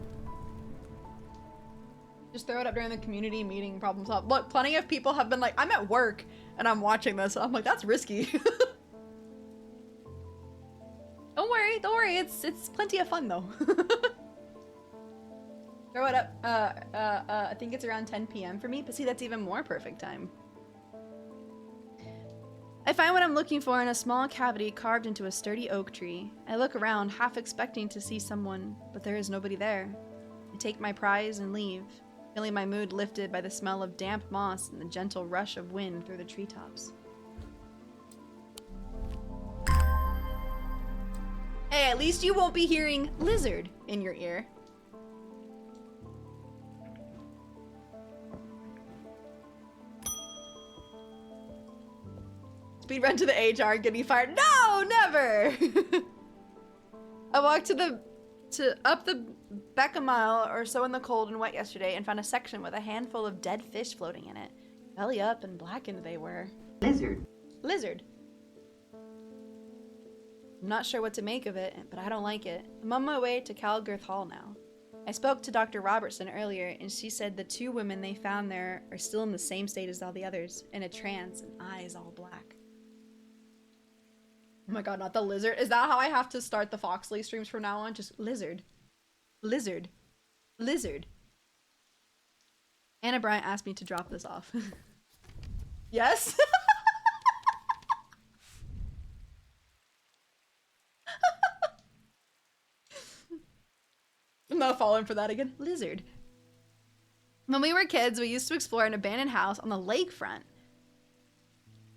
Speaker 2: Just throw it up during the community meeting, problem solved. Look, plenty of people have been like, I'm at work and I'm watching this. I'm like, that's risky. Don't worry, it's plenty of fun though. Throw it up, I think it's around 10 p.m. for me, but see, that's even more perfect time. I find what I'm looking for in a small cavity carved into a sturdy oak tree. I look around, half expecting to see someone, but there is nobody there. I take my prize and leave, feeling my mood lifted by the smell of damp moss and the gentle rush of wind through the treetops. Hey, at least you won't be hearing lizard in your ear. Speed run to the HR, getting fired. No, never! I walked up the back a mile or so in the cold and wet yesterday and found a section with a handful of dead fish floating in it. Belly up and blackened they were.
Speaker 4: Lizard.
Speaker 2: Lizard. I'm not sure what to make of it, but I don't like it. I'm on my way to Calgirth Hall now. I spoke to Dr. Robertson earlier, and she said the two women they found there are still in the same state as all the others, in a trance and eyes all black. Oh my god, not the lizard. Is that how I have to start the Foxley streams from now on? Just lizard. Lizard. Lizard. Anna Bryant asked me to drop this off. Yes? I'm not falling for that again. Lizard. When we were kids, we used to explore an abandoned house on the lakefront.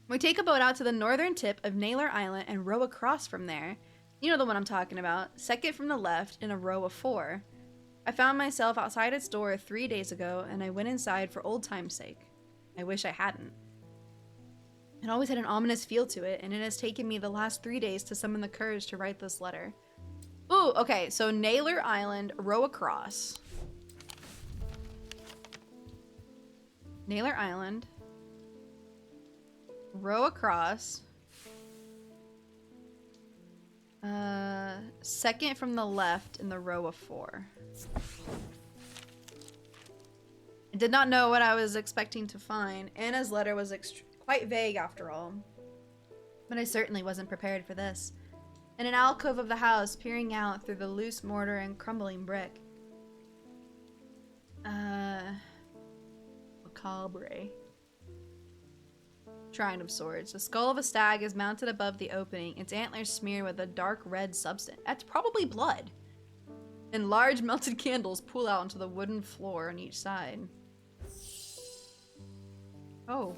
Speaker 2: We take a boat out to the northern tip of Naylor Island and row across from there. You know the one I'm talking about. Second from the left in a row of 4. I found myself outside its door 3 days ago, and I went inside for old time's sake. I wish I hadn't. It always had an ominous feel to it, and it has taken me the last 3 days to summon the courage to write this letter. Ooh, okay, so Naylor Island, row across. Naylor Island. row across. Second from the left in the row of 4. I did not know what I was expecting to find. Anna's letter was quite vague after all. But I certainly wasn't prepared for this. In an alcove of the house, peering out through the loose mortar and crumbling brick. Macabre. Shrine of Swords. The skull of a stag is mounted above the opening, its antlers smeared with a dark red substance. That's probably blood. And large melted candles pool out onto the wooden floor on each side. Oh.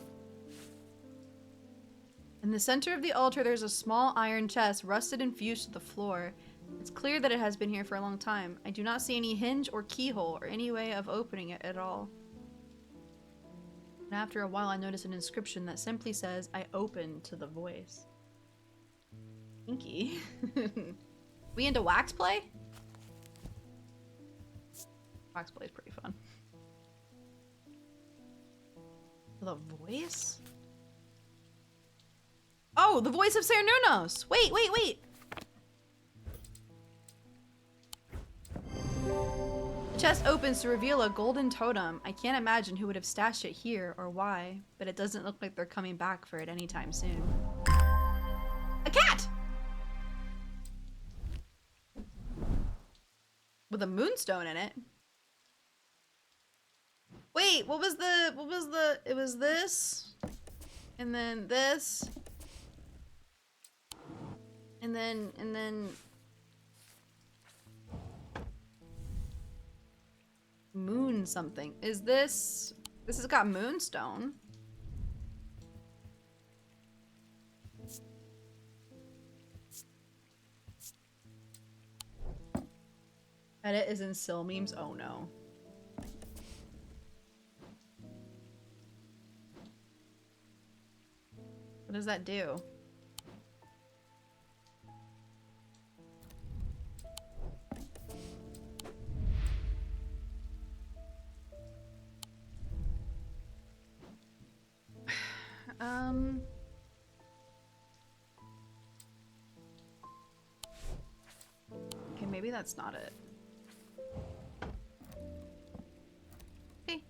Speaker 2: In the center of the altar, there's a small iron chest, rusted and fused to the floor. It's clear that it has been here for a long time. I do not see any hinge or keyhole or any way of opening it at all. And after a while, I notice an inscription that simply says, I open to the voice. Kinky. We into wax play? Wax play is pretty fun. The voice? Oh, the voice of Cernunnos! Wait, wait, wait! The chest opens to reveal a golden totem. I can't imagine who would have stashed it here or why, but it doesn't look like they're coming back for it anytime soon. A cat! With a moonstone in it. Wait, it was this, and then this, and then moon something. Is this has got moonstone. Edit is in Syl memes. Oh no. What does that do? Okay, maybe that's not it. Okay.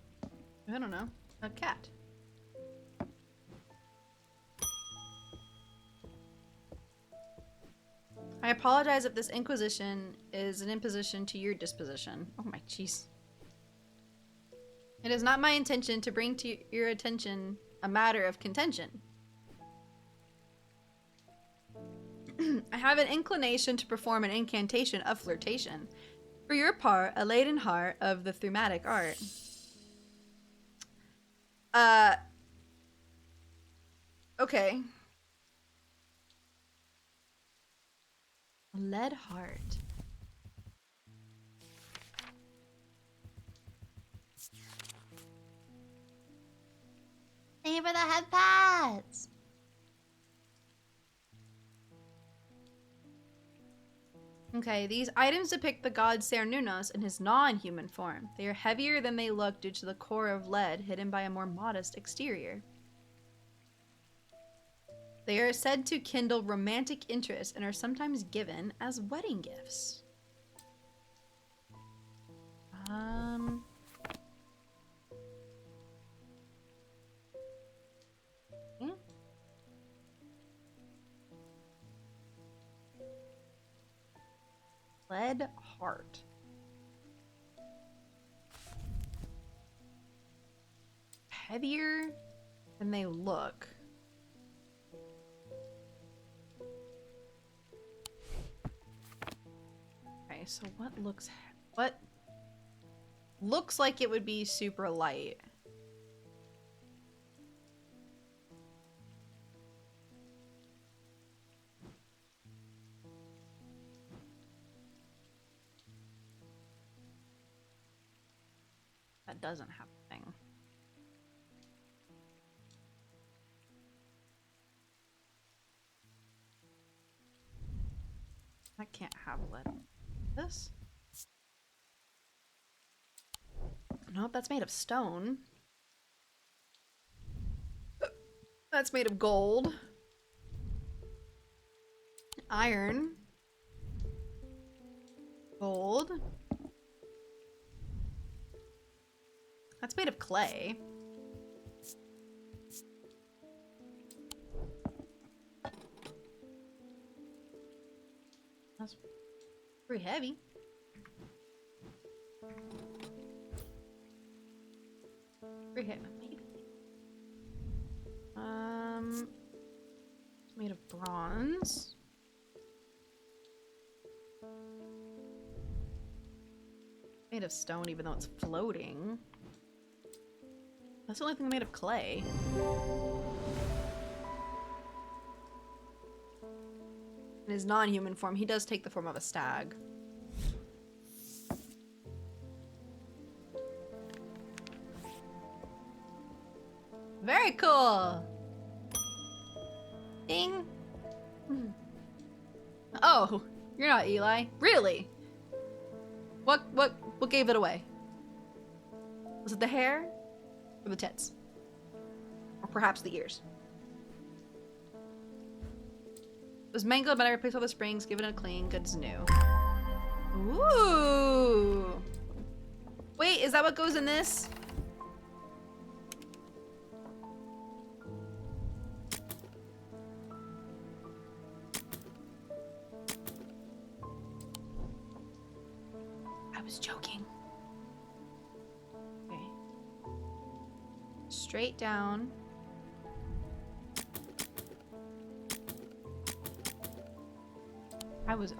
Speaker 2: I don't know. A cat. I apologize if this inquisition is an imposition to your disposition. Oh my jeez. It is not my intention to bring to your attention a matter of contention. I have an inclination to perform an incantation of flirtation. For your part, a laden heart of the thaumatic art. Okay. Lead heart. Thank you for the head pats. Okay, these items depict the god Cernunnos in his non-human form. They are heavier than they look due to the core of lead hidden by a more modest exterior. They are said to kindle romantic interest and are sometimes given as wedding gifts. Yeah. Lead heart. Heavier than they look. Okay, so what looks like it would be super light? That doesn't have a thing. That can't have lead. This? Nope, that's made of stone. That's made of gold. Iron. Gold. That's made of clay. That's pretty heavy. Pretty heavy. Maybe. It's made of bronze. Made of stone, even though it's floating. That's the only thing made of clay. In his non-human form, he does take the form of a stag. Very cool! Ding! Oh, you're not Eli. Really? What gave it away? Was it the hair? Or the tits? Or perhaps the ears? It was mangled, but I replaced all the springs, given it a clean, good as new. Ooh! Wait, is that what goes in this? I was joking. Okay. Straight down.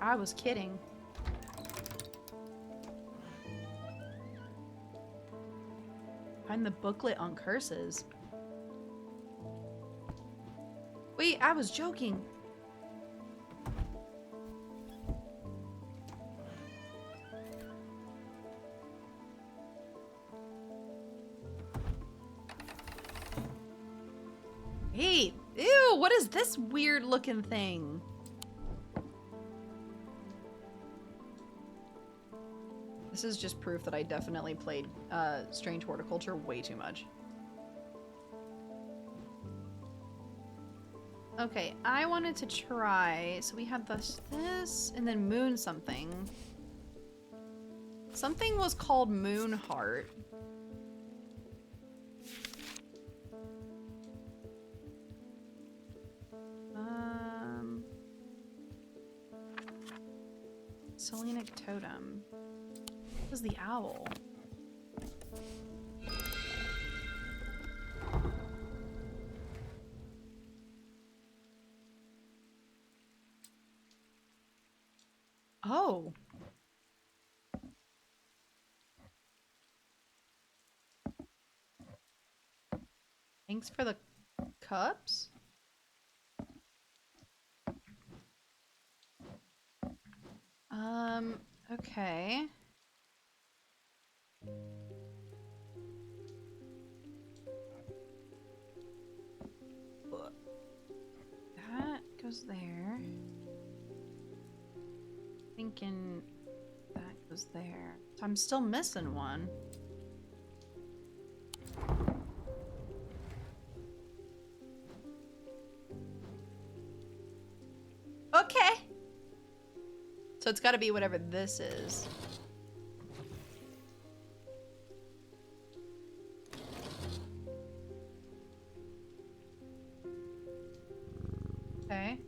Speaker 2: I was kidding. Find the booklet on curses. Wait, I was joking. Hey, ew, what is this weird looking thing? This is just proof that I definitely played Strange Horticulture way too much. Okay, I wanted to try, so we had this, and then moon something. Something was called Moon Heart. Selenic Totem. What was the owl? Oh. Thanks for the cups? Okay. That goes there. Thinking that goes there. So I'm still missing one. Okay. So it's got to be whatever this is. Okay.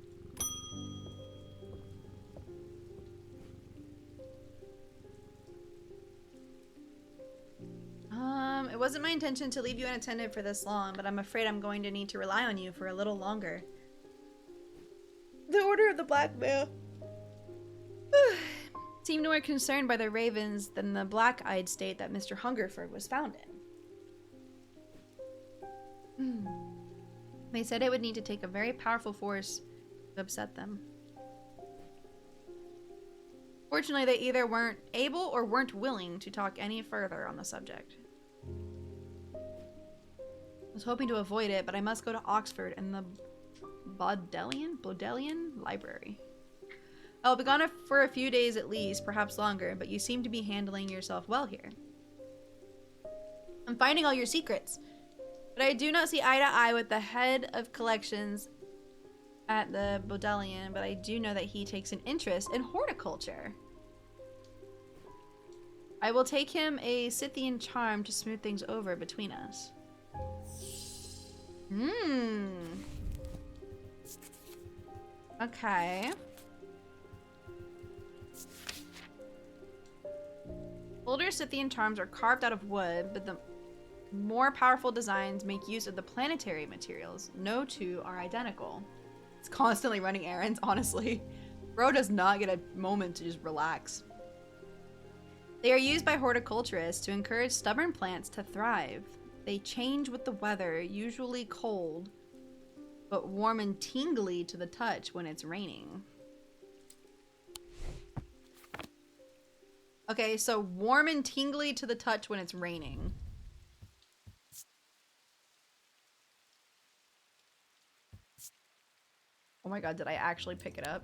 Speaker 2: It wasn't my intention to leave you unattended for this long, but I'm afraid I'm going to need to rely on you for a little longer. The Order of the Black Veil seemed more concerned by the ravens than the black-eyed state that Mr. Hungerford was found in. They said it would need to take a very powerful force to upset them. Fortunately, they either weren't able or weren't willing to talk any further on the subject. I was hoping to avoid it, but I must go to Oxford and the Bodleian Library. I'll be gone for a few days at least, perhaps longer, but you seem to be handling yourself well here. I'm finding all your secrets. But I do not see eye to eye with the head of collections at the Bodleian, but I do know that he takes an interest in horticulture. I will take him a Scythian charm to smooth things over between us. Okay. Older Scythian charms are carved out of wood, but the more powerful designs make use of the planetary materials. No two are identical. It's constantly running errands, honestly. Bro does not get a moment to just relax. They are used by horticulturists to encourage stubborn plants to thrive. They change with the weather, usually cold, but warm and tingly to the touch when it's raining. Okay, so warm and tingly to the touch when it's raining. Oh my god, did I actually pick it up?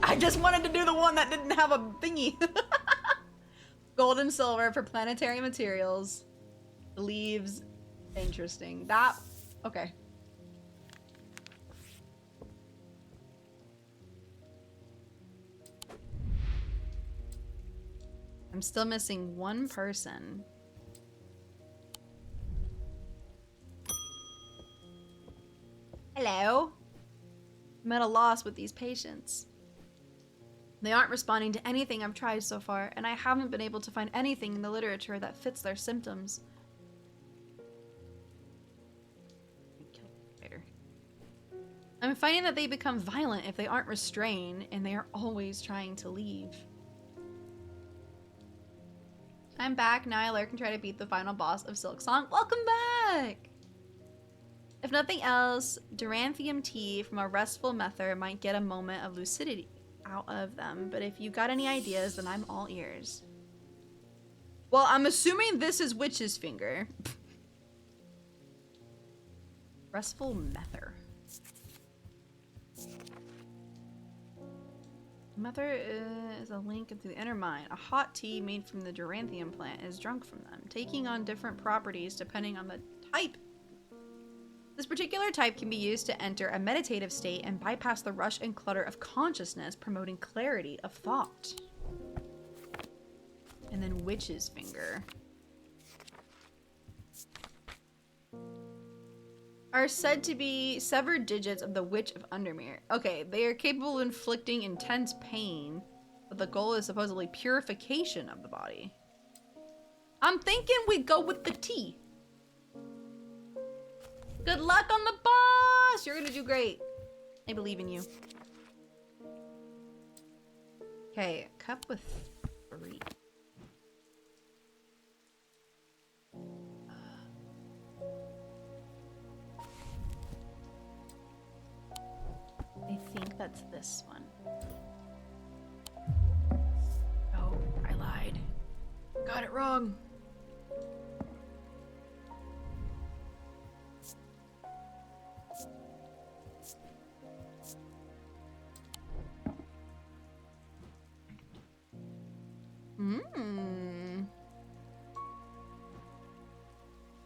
Speaker 2: I just wanted to do the one that didn't have a thingy. Gold and silver for planetary materials. Leaves. Interesting. That... Okay. I'm still missing one person. Hello? I'm at a loss with these patients. They aren't responding to anything I've tried so far, and I haven't been able to find anything in the literature that fits their symptoms. I'm finding that they become violent if they aren't restrained, and they are always trying to leave. I'm back. Now I lurk and try to beat the final boss of Silk Song. Welcome back! If nothing else, Duranthium tea from a restful mether might get a moment of lucidity out of them, but if you got any ideas, then I'm all ears. Well, I'm assuming this is Witch's Finger. Restful mether. Mether is a link into the inner mind. A hot tea made from the Duranthium plant is drunk from them, taking on different properties depending on the type. This particular type can be used to enter a meditative state and bypass the rush and clutter of consciousness, promoting clarity of thought. And then Witch's Finger. Are said to be severed digits of the Witch of Undermere. Okay, they are capable of inflicting intense pain, but the goal is supposedly purification of the body. I'm thinking we go with the tea. Good luck on the boss! You're gonna do great. I believe in you. Okay, cup with 3. I think that's this one. Oh, I lied. Got it wrong.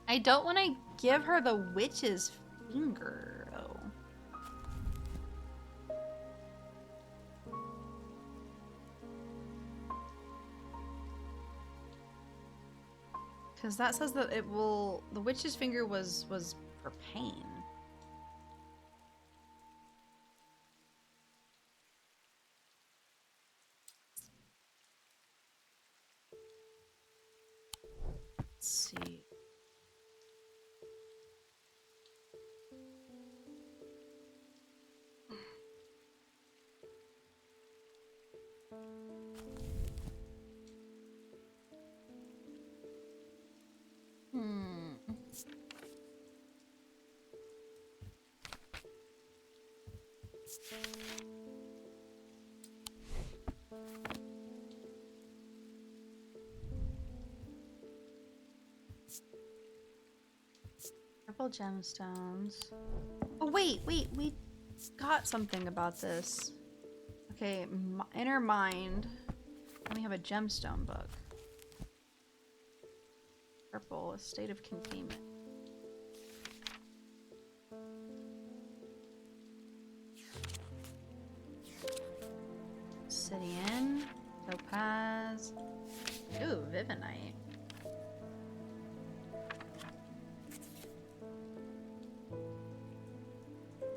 Speaker 2: I don't want to give her the Witch's Finger, though. Because that says that it will... The Witch's Finger was for pain. Let's see. Purple gemstones. Oh, wait, we got something about this. Okay, inner mind. Let me have a gemstone book. Purple, a state of containment. Obsidian, topaz. Ooh, Vivinite.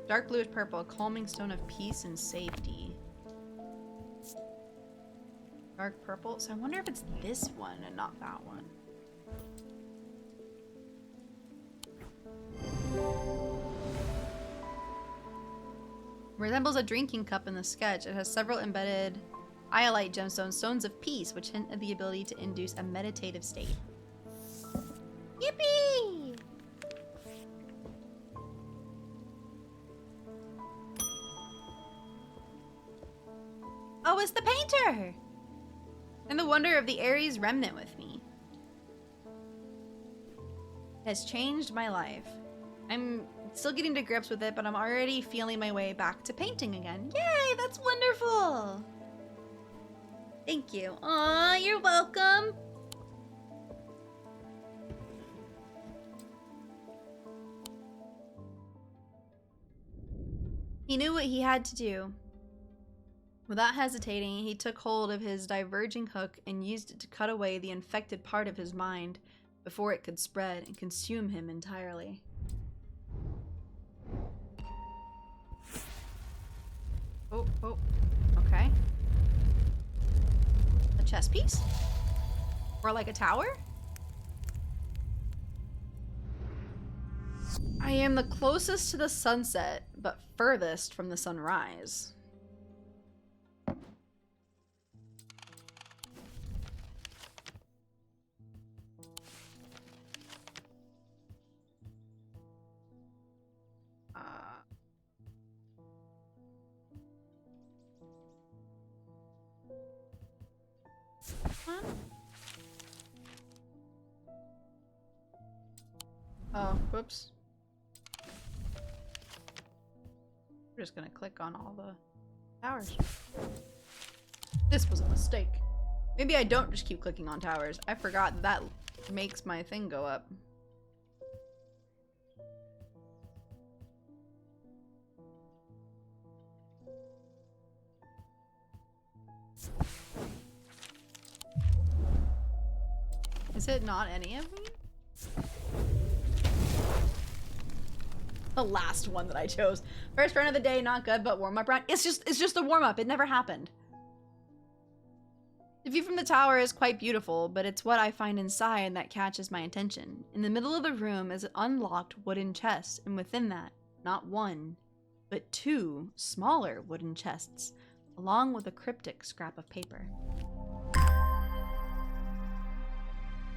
Speaker 2: Dark bluish purple, a calming stone of peace and safety. Dark purple. So I wonder if it's this one and not that one. Resembles a drinking cup in the sketch. It has several embedded iolite gemstones, stones of peace, which hint at the ability to induce a meditative state. Yippee! Oh, it's the painter! And the wonder of the Ares remnant with me. It has changed my life. I'm still getting to grips with it, but I'm already feeling my way back to painting again. Yay, that's wonderful! Thank you. Aw, you're welcome! He knew what he had to do. Without hesitating, he took hold of his diverging hook and used it to cut away the infected part of his mind before it could spread and consume him entirely. Oh, okay. A chess piece? Or like a tower? I am the closest to the sunset, but furthest from the sunrise. Oh, whoops. We're just gonna click on all the towers. This was a mistake. Maybe I don't just keep clicking on towers. I forgot that makes my thing go up. Is it not any of me? The last one that I chose. First run of the day, not good, but warm-up round. It's just a warm-up. It never happened. The view from the tower is quite beautiful, but it's what I find inside that catches my attention. In the middle of the room is an unlocked wooden chest, and within that, not one, but two smaller wooden chests, along with a cryptic scrap of paper.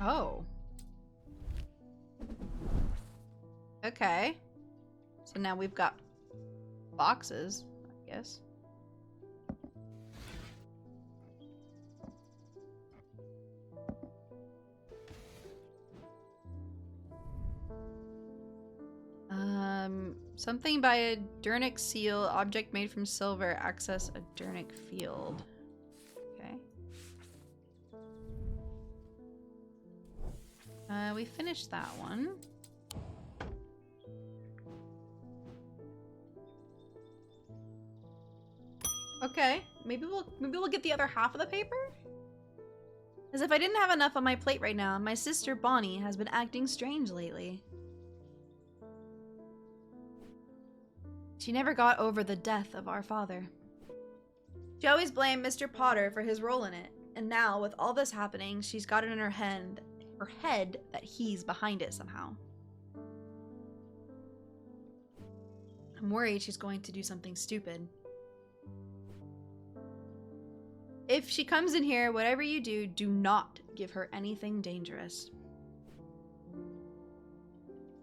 Speaker 2: Oh. Okay. So now we've got boxes, I guess. Something by a Durnic seal, object made from silver, access a Durnic field. Okay. We finished that one. Okay, maybe we'll get the other half of the paper? As if I didn't have enough on my plate right now, my sister Bonnie has been acting strange lately. She never got over the death of our father. She always blamed Mr. Potter for his role in it, and now with all this happening, she's got it in her head that he's behind it somehow. I'm worried she's going to do something stupid. If she comes in here, whatever you do, do not give her anything dangerous.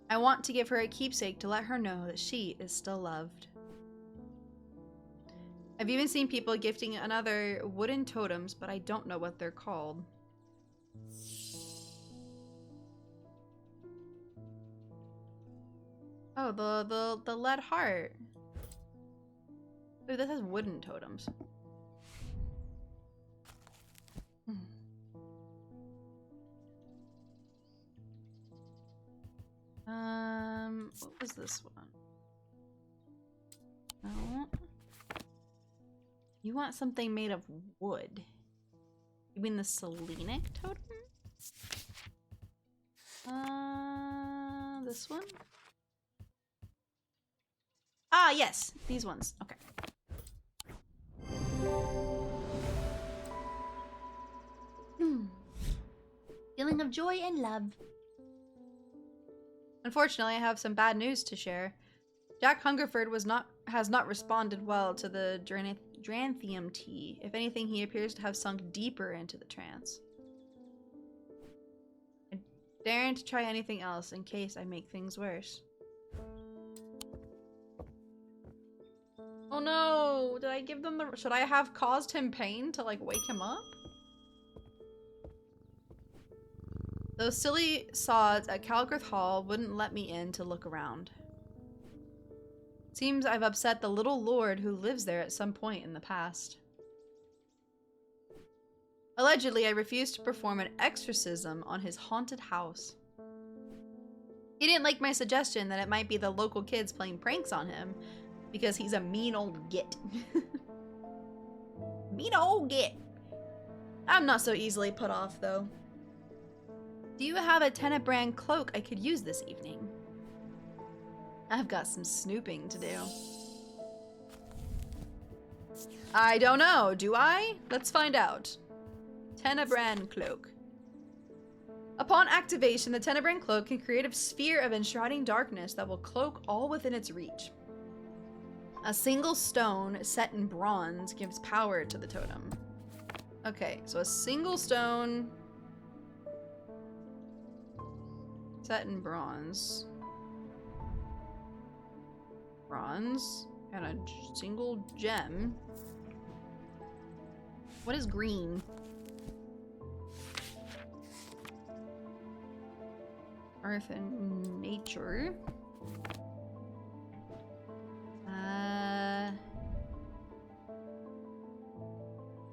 Speaker 2: I want to give her a keepsake to let her know that she is still loved. I've even seen people gifting another wooden totems, but I don't know what they're called. Oh, the lead heart. Ooh, this has wooden totems. What was this one? No. You want something made of wood. You mean the Selenic totem? This one? Ah, yes, these ones. Okay. Feeling of joy and love. Unfortunately, I have some bad news to share. Jack Hungerford has not responded well to the Dranthium tea. If anything, he appears to have sunk deeper into the trance. I daren't try anything else in case I make things worse. Oh no! Did I give them the... Should I have caused him pain to, like, wake him up? Those silly sods at Calgarth Hall wouldn't let me in to look around. Seems I've upset the little lord who lives there at some point in the past. Allegedly, I refused to perform an exorcism on his haunted house. He didn't like my suggestion that it might be the local kids playing pranks on him, because he's a mean old git. Mean old git. I'm not so easily put off, though. Do you have a Tenebrand cloak I could use this evening? I've got some snooping to do. I don't know, do I? Let's find out. Tenebrand cloak. Upon activation, the Tenebrand cloak can create a sphere of enshrouding darkness that will cloak all within its reach. A single stone set in bronze gives power to the totem. Okay, so a single stone set in bronze. Bronze and a single gem. What is green? Earth and nature.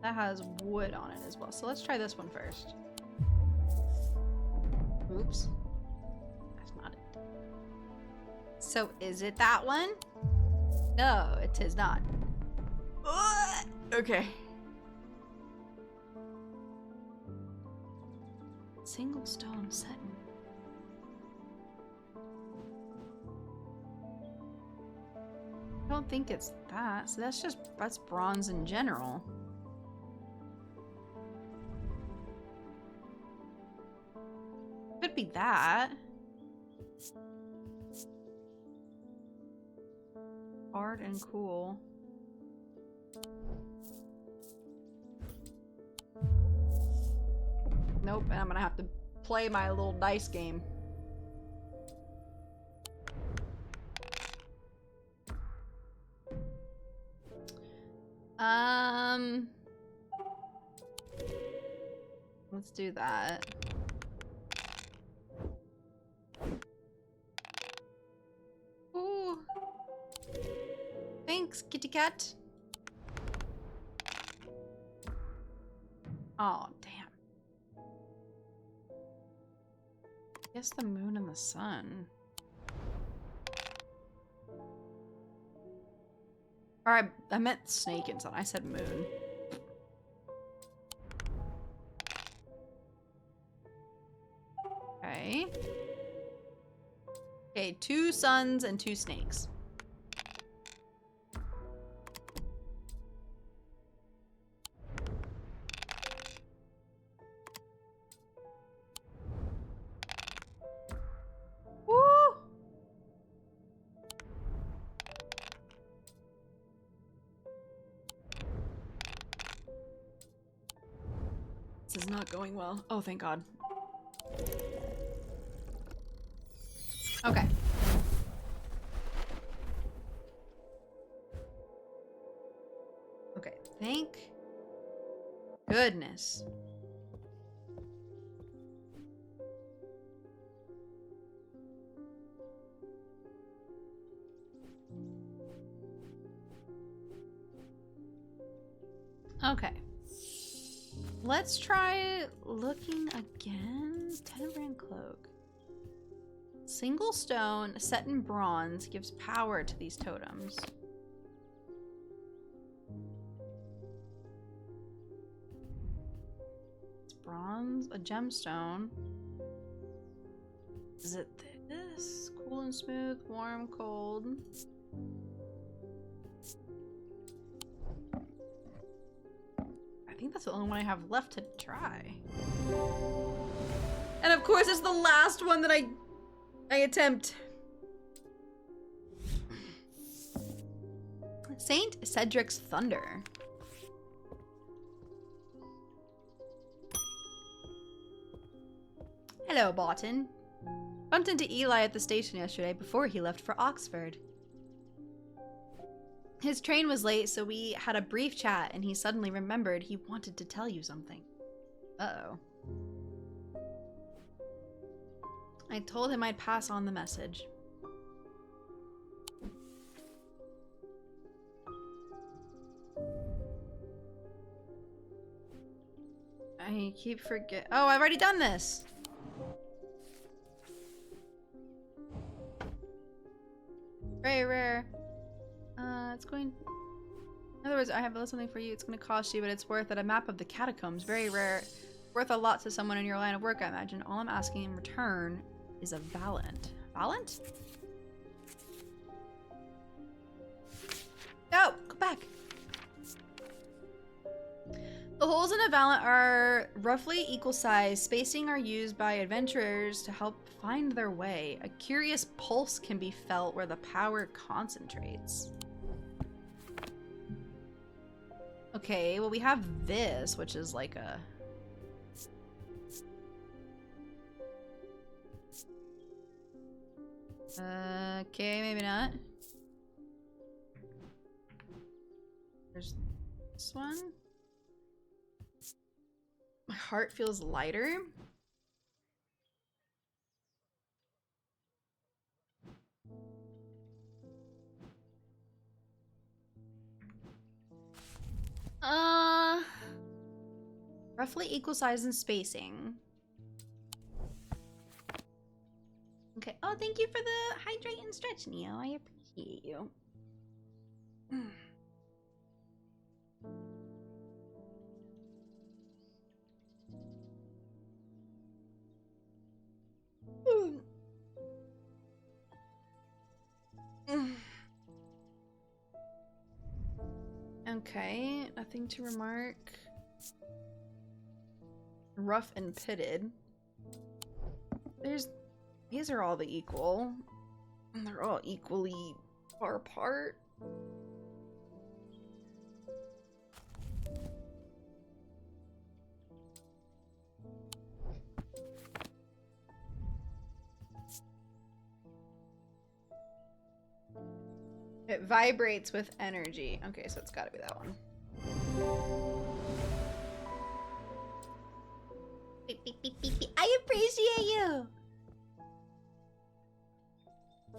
Speaker 2: That has wood on it as well. So let's try this one first. Oops. That's not it. So is it that one? No, it is not. Ugh! Okay. Single stone set. I don't think it's that. So that's bronze in general. Could be that. Hard and cool. Nope, and I'm gonna have to play my little dice game. Let's do that. Ooh. Thanks, kitty cat. Oh, damn. Guess the moon and the sun. Or I meant snake and sun. I said moon. Okay. Okay, 2 suns and 2 snakes. Woo! This is not going well. Oh, thank God. Okay. Okay, thank goodness. Okay. Let's try looking again. Tenebrand cloak. single stone set in bronze gives power to these totems. It's bronze, a gemstone. Is it this? Cool and smooth, warm, cold. I think that's the only one I have left to try. And of course, it's the last one that I attempt. Saint Cedric's Thunder. Hello, Barton. Bumped into Eli at the station yesterday before he left for Oxford. His train was late, so we had a brief chat, and he suddenly remembered he wanted to tell you something. Uh-oh. I told him I'd pass on the message. I keep forget. Oh, I've already done this. Very rare. It's going. In other words, I have something for you. It's going to cost you, but it's worth it. A map of the catacombs. Very rare. Worth a lot to someone in your line of work, I imagine. All I'm asking in return is a Valant. Valant? No! Go back! The holes in a Valant are roughly equal size. Spacing are used by adventurers to help find their way. A curious pulse can be felt where the power concentrates. Okay, well we have this, which is like a... Okay, maybe not. There's this one. My heart feels lighter. Roughly equal size and spacing. Okay. Oh, thank you for the hydrate and stretch, Neo. I appreciate you. Okay, nothing to remark. Rough and pitted. These are all the equal. And they're all equally far apart. It vibrates with energy. Okay, so it's gotta be that one. Beep, beep, beep, beep, beep. I appreciate you!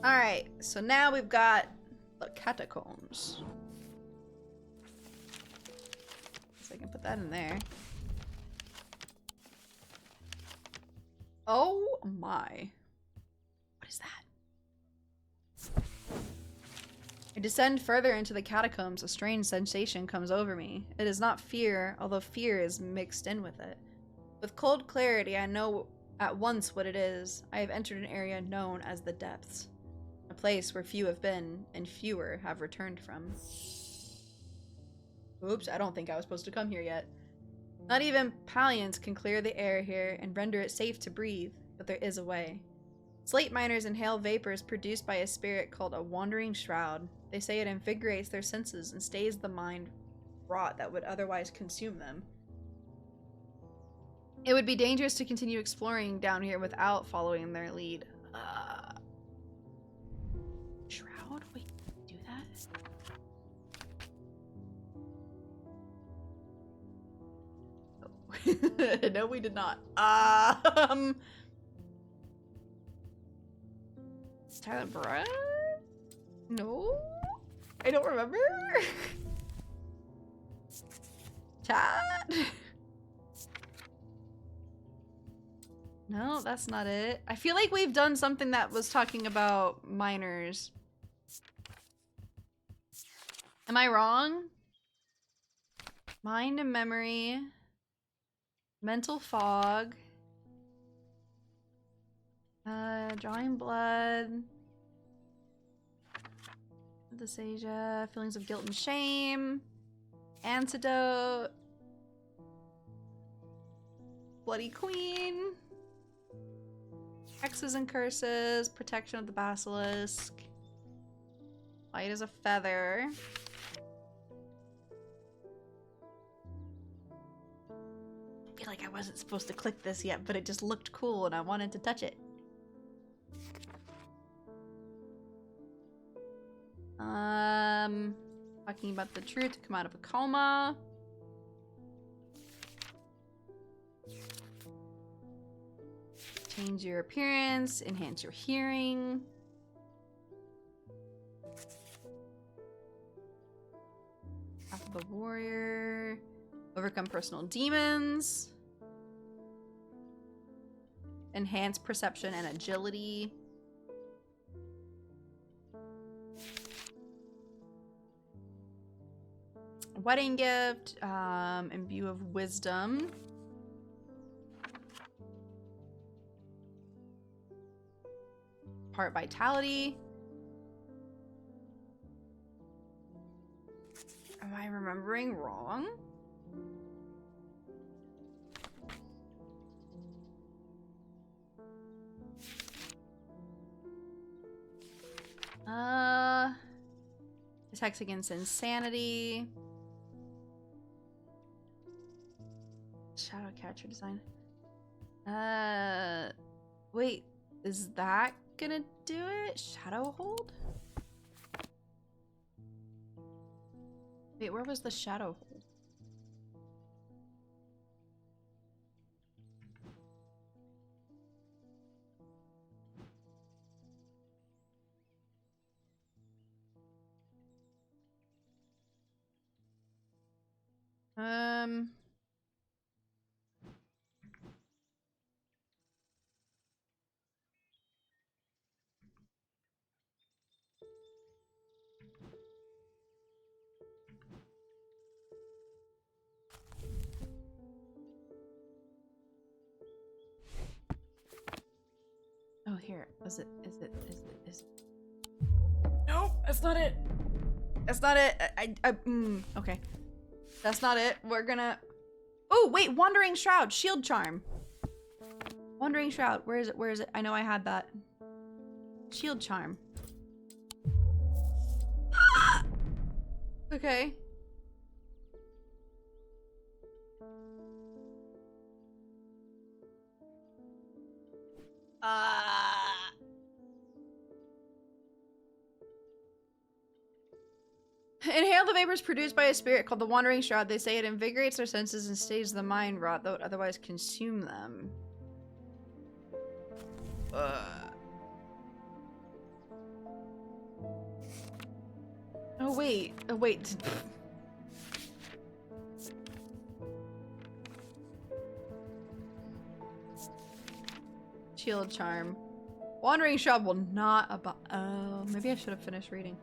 Speaker 2: Alright, so now we've got the catacombs. So I can put that in there. Oh my. What is that? I descend further into the catacombs. A strange sensation comes over me. It is not fear, although fear is mixed in with it. With cold clarity, I know at once what it is. I have entered an area known as the Depths. A place where few have been, and fewer have returned from. Oops, I don't think I was supposed to come here yet. Not even Palians can clear the air here and render it safe to breathe, but there is a way. Slate miners inhale vapors produced by a spirit called a wandering shroud. They say it invigorates their senses and stays the mind rot that would otherwise consume them. It would be dangerous to continue exploring down here without following their lead. Shroud? Wait, do that? Oh. No, we did not. Silent Breath? No? I don't remember? Chat? No, that's not it. I feel like we've done something that was talking about minors. Am I wrong? Mind and memory. Mental fog. Drawing blood. Dysphagia. Feelings of guilt and shame. Antidote. Bloody Queen. Hexes and curses. Protection of the basilisk. Light as a feather. I feel like I wasn't supposed to click this yet, but it just looked cool and I wanted to touch it. Talking about the truth to come out of a coma. Change your appearance, enhance your hearing. Path of the warrior. Overcome personal demons. Enhance perception and agility. Wedding gift. Imbue of wisdom. Part vitality. Am I remembering wrong? Attacks against insanity. Shadow catcher design. Wait, is that gonna do it? Shadow hold? Wait, where was the shadow hold? Oh, here. Is it? No, that's not it. That's not it. Okay. That's not it. We're gonna... Oh, wait. Wandering Shroud. Shield Charm. Wandering Shroud. Where is it? Where is it? I know I had that. Shield Charm. Okay. Inhale the vapors produced by a spirit called the Wandering Shroud. They say it invigorates their senses and stays the mind rot that would otherwise consume them. Oh wait. Oh wait. Shield Charm. Wandering Shroud will not abide. Oh, maybe I should have finished reading.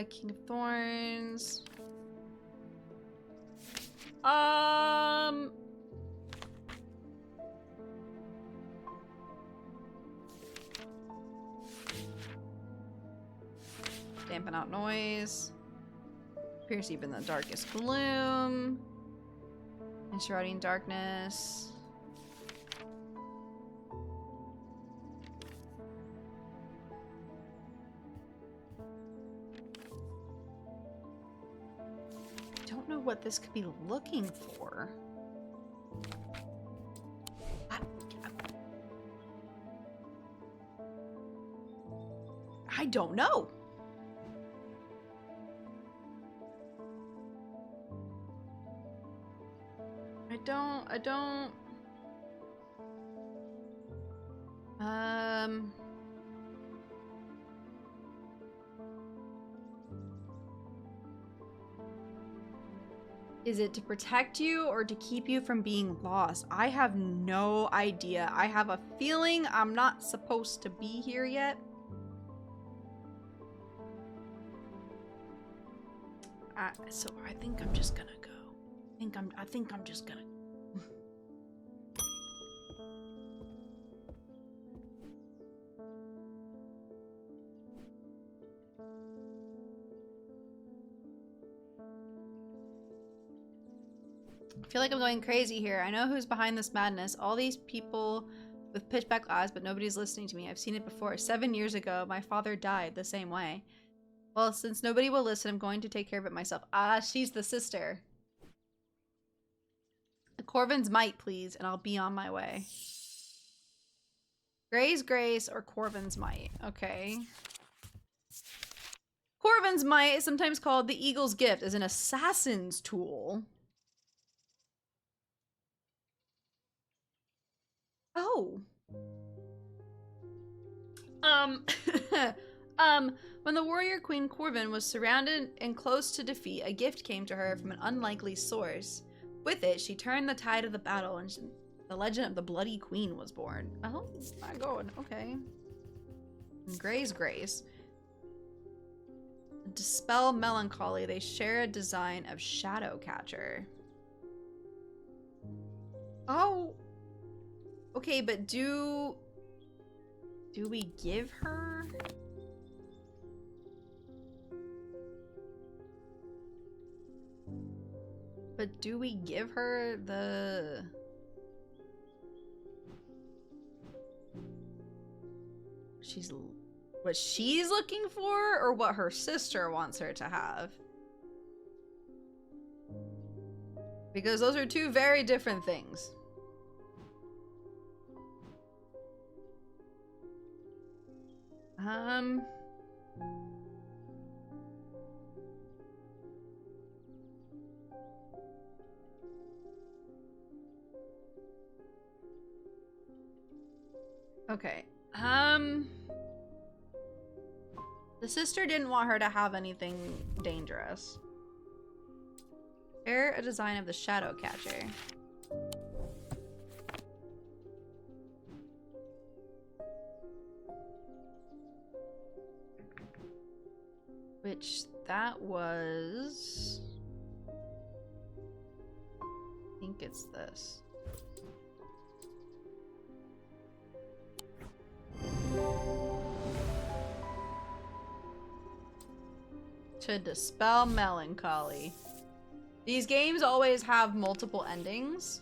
Speaker 2: King of Thorns. Dampen out noise. Pierce even the darkest gloom. Enshrouding darkness. Don't know what this could be looking for. I don't know. I don't. Is it to protect you or to keep you from being lost? I have no idea. I have a feeling I'm not supposed to be here yet. So I think I'm just gonna go. I think I'm just gonna. I feel like I'm going crazy here. I know who's behind this madness. All these people with pitch black eyes, but nobody's listening to me. I've seen it before. 7 years ago, my father died the same way. Well, since nobody will listen, I'm going to take care of it myself. Ah, she's the sister. Corvin's might, please, and I'll be on my way. Gray's grace or Corvin's might. Okay. Corvin's might is sometimes called the eagle's gift, as an assassin's tool. Oh. When the warrior queen Corvin was surrounded and close to defeat, a gift came to her from an unlikely source. With it, she turned the tide of the battle, and the legend of the Bloody Queen was born. Oh, my god, okay. And Gray's grace. Dispel melancholy, they share a design of shadow catcher. Oh. Okay, but do we give her? But do we give her the... what she's looking for, or what her sister wants her to have? Because those are two very different things. Okay. The sister didn't want her to have anything dangerous. Share a design of the shadow catcher. Which that was... I think it's this. To dispel melancholy. These games always have multiple endings.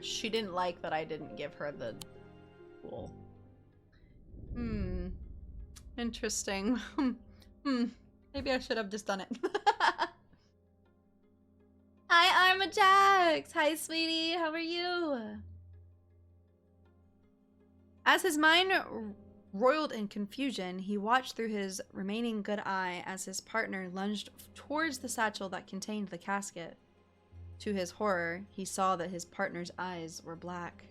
Speaker 2: She didn't like that I didn't give her the tool. Interesting. Maybe I should have just done it. Hi, Armajax! Hi, sweetie. How are you? As his mind roiled in confusion, he watched through his remaining good eye as his partner lunged towards the satchel that contained the casket. To his horror, he saw that his partner's eyes were black.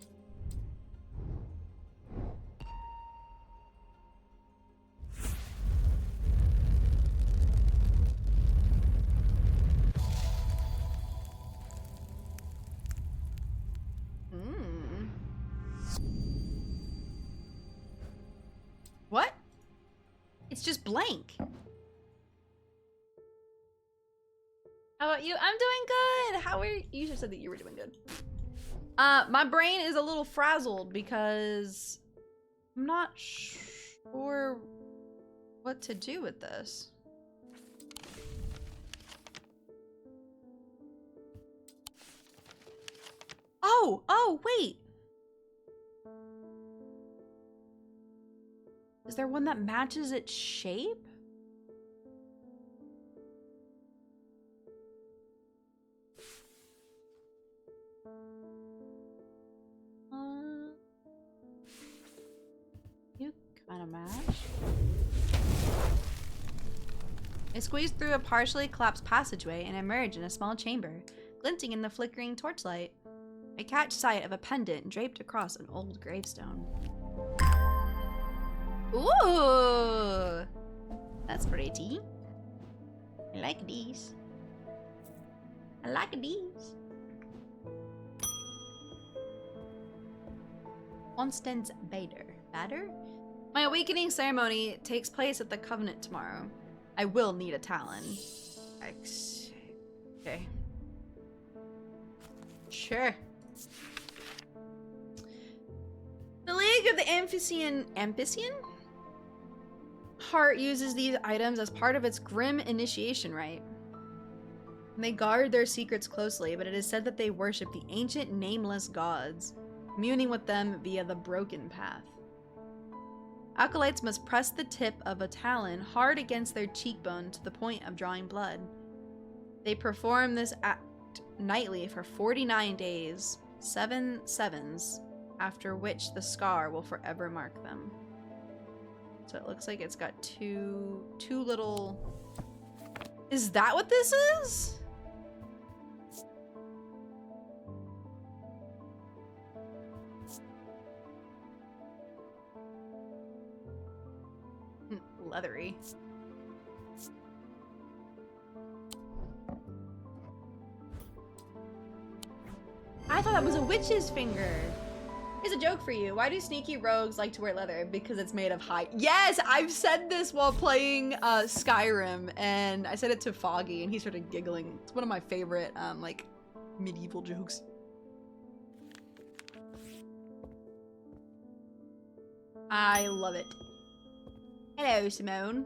Speaker 2: What? It's just blank. How about you? I'm doing good. How are you? You should have said that you were doing good. My brain is a little frazzled because I'm not sure what to do with this. Oh, wait. Is there one that matches its shape? You kind of match. I squeezed through a partially collapsed passageway and emerged in a small chamber. glinting in the flickering torchlight. I catch sight of a pendant draped across an old gravestone. Ooh! That's pretty. I like these. I like these. Constance Bader? My awakening ceremony takes place at the Covenant tomorrow. I will need a talon. Okay. Sure. The League of the Amphicyon Heart uses these items as part of its grim initiation rite. They guard their secrets closely, but it is said that they worship the ancient nameless gods, communing with them via the broken path. Acolytes must press the tip of a talon hard against their cheekbone to the point of drawing blood. They perform this act nightly for 49 days, 7 sevens, after which the scar will forever mark them. So it looks like it's got two little... Is that what this is? Leathery. I thought that was a witch's finger. Here's a joke for you. Why do sneaky rogues like to wear leather? Because it's made of hide. Yes, I've said this while playing Skyrim, and I said it to Foggy, and he started giggling. It's one of my favorite, like, medieval jokes. I love it. Hello, Simone.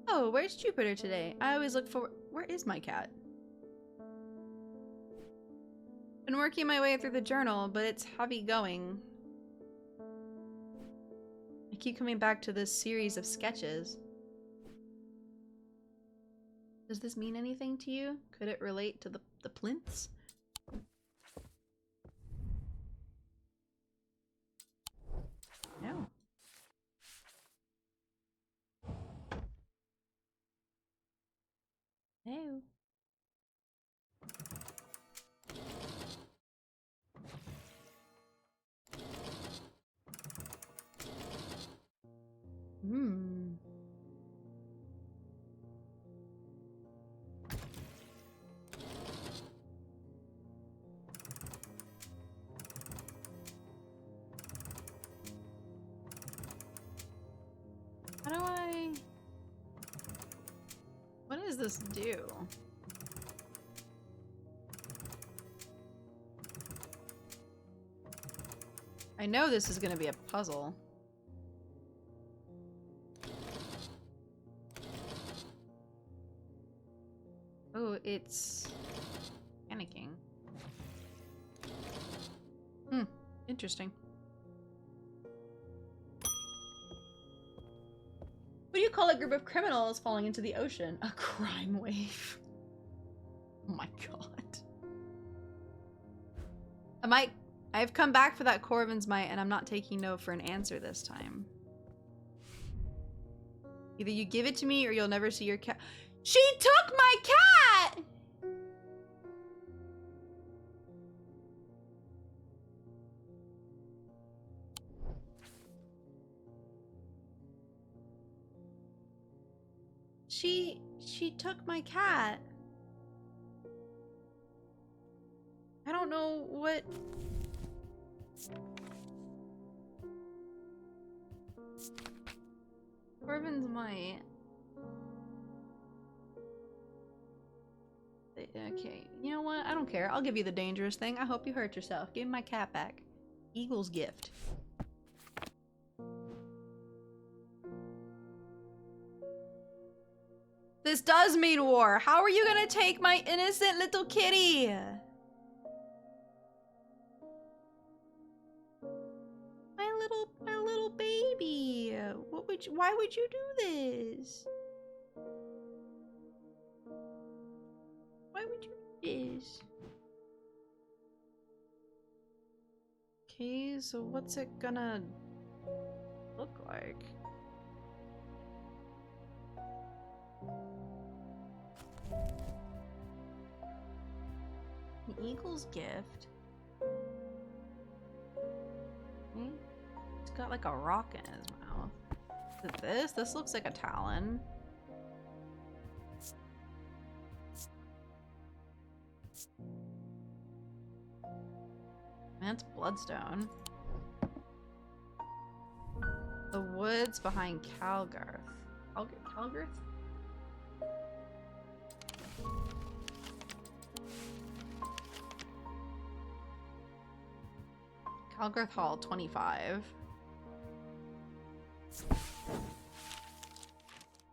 Speaker 2: Oh, where's Jupiter today? I always look for... Where is my cat? Been working my way through the journal, but it's heavy going. I keep coming back to this series of sketches. Does this mean anything to you? Could it relate to the plinths? No. No. Hmm. How do I... What does this do? I know this is gonna be a puzzle. Oh, it's panicking. Hmm, interesting. What do you call a group of criminals falling into the ocean? A crime wave. Oh my god. I've come back for that Corvin's Mite, and I'm not taking no for an answer this time. Either you give it to me or you'll never see your cat. She took my cat! She took my cat. I don't know what... Corvin's Mite. Okay, you know what? I don't care. I'll give you the dangerous thing. I hope you hurt yourself. Give me my cat back. Eagle's gift. This does mean war. How are you gonna take my innocent little kitty? My little baby. Why would you do this? Why would you do this? Okay, so what's it gonna look like? The eagle's gift. Okay. It's got like a rock in his mouth. Is it this? This looks like a talon. That's bloodstone. The woods behind Calgarth. Calgarth? Calgarth Hall 25.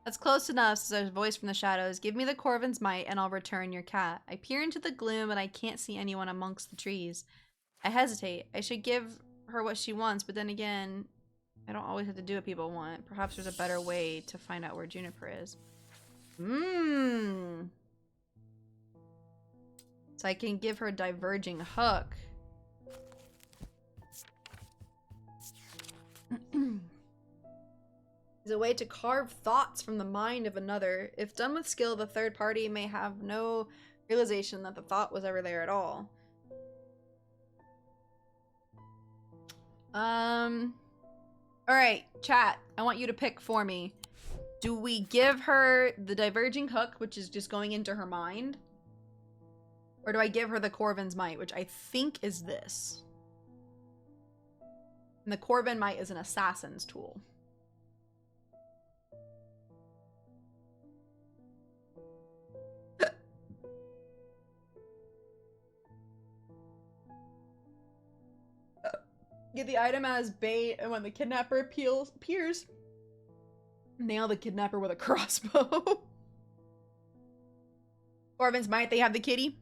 Speaker 2: That's close enough, says a voice from the shadows. Give me the Corvin's might and I'll return your cat. I peer into the gloom and I can't see anyone amongst the trees. I hesitate. I should give her what she wants, but then again, I don't always have to do what people want. Perhaps there's a better way to find out where Juniper is. So I can give her a diverging hook. Is a way to carve thoughts from the mind of another. If done with skill, the third party may have no realization that the thought was ever there at all. Alright, chat. I want you to pick for me. Do we give her the diverging hook, which is just going into her mind? Or do I give her the Corvin's might, which I think is this? And the Corvin might is an assassin's tool. Get the item as bait, and when the kidnapper appears, nail the kidnapper with a crossbow. Corvin's might, they have the kitty.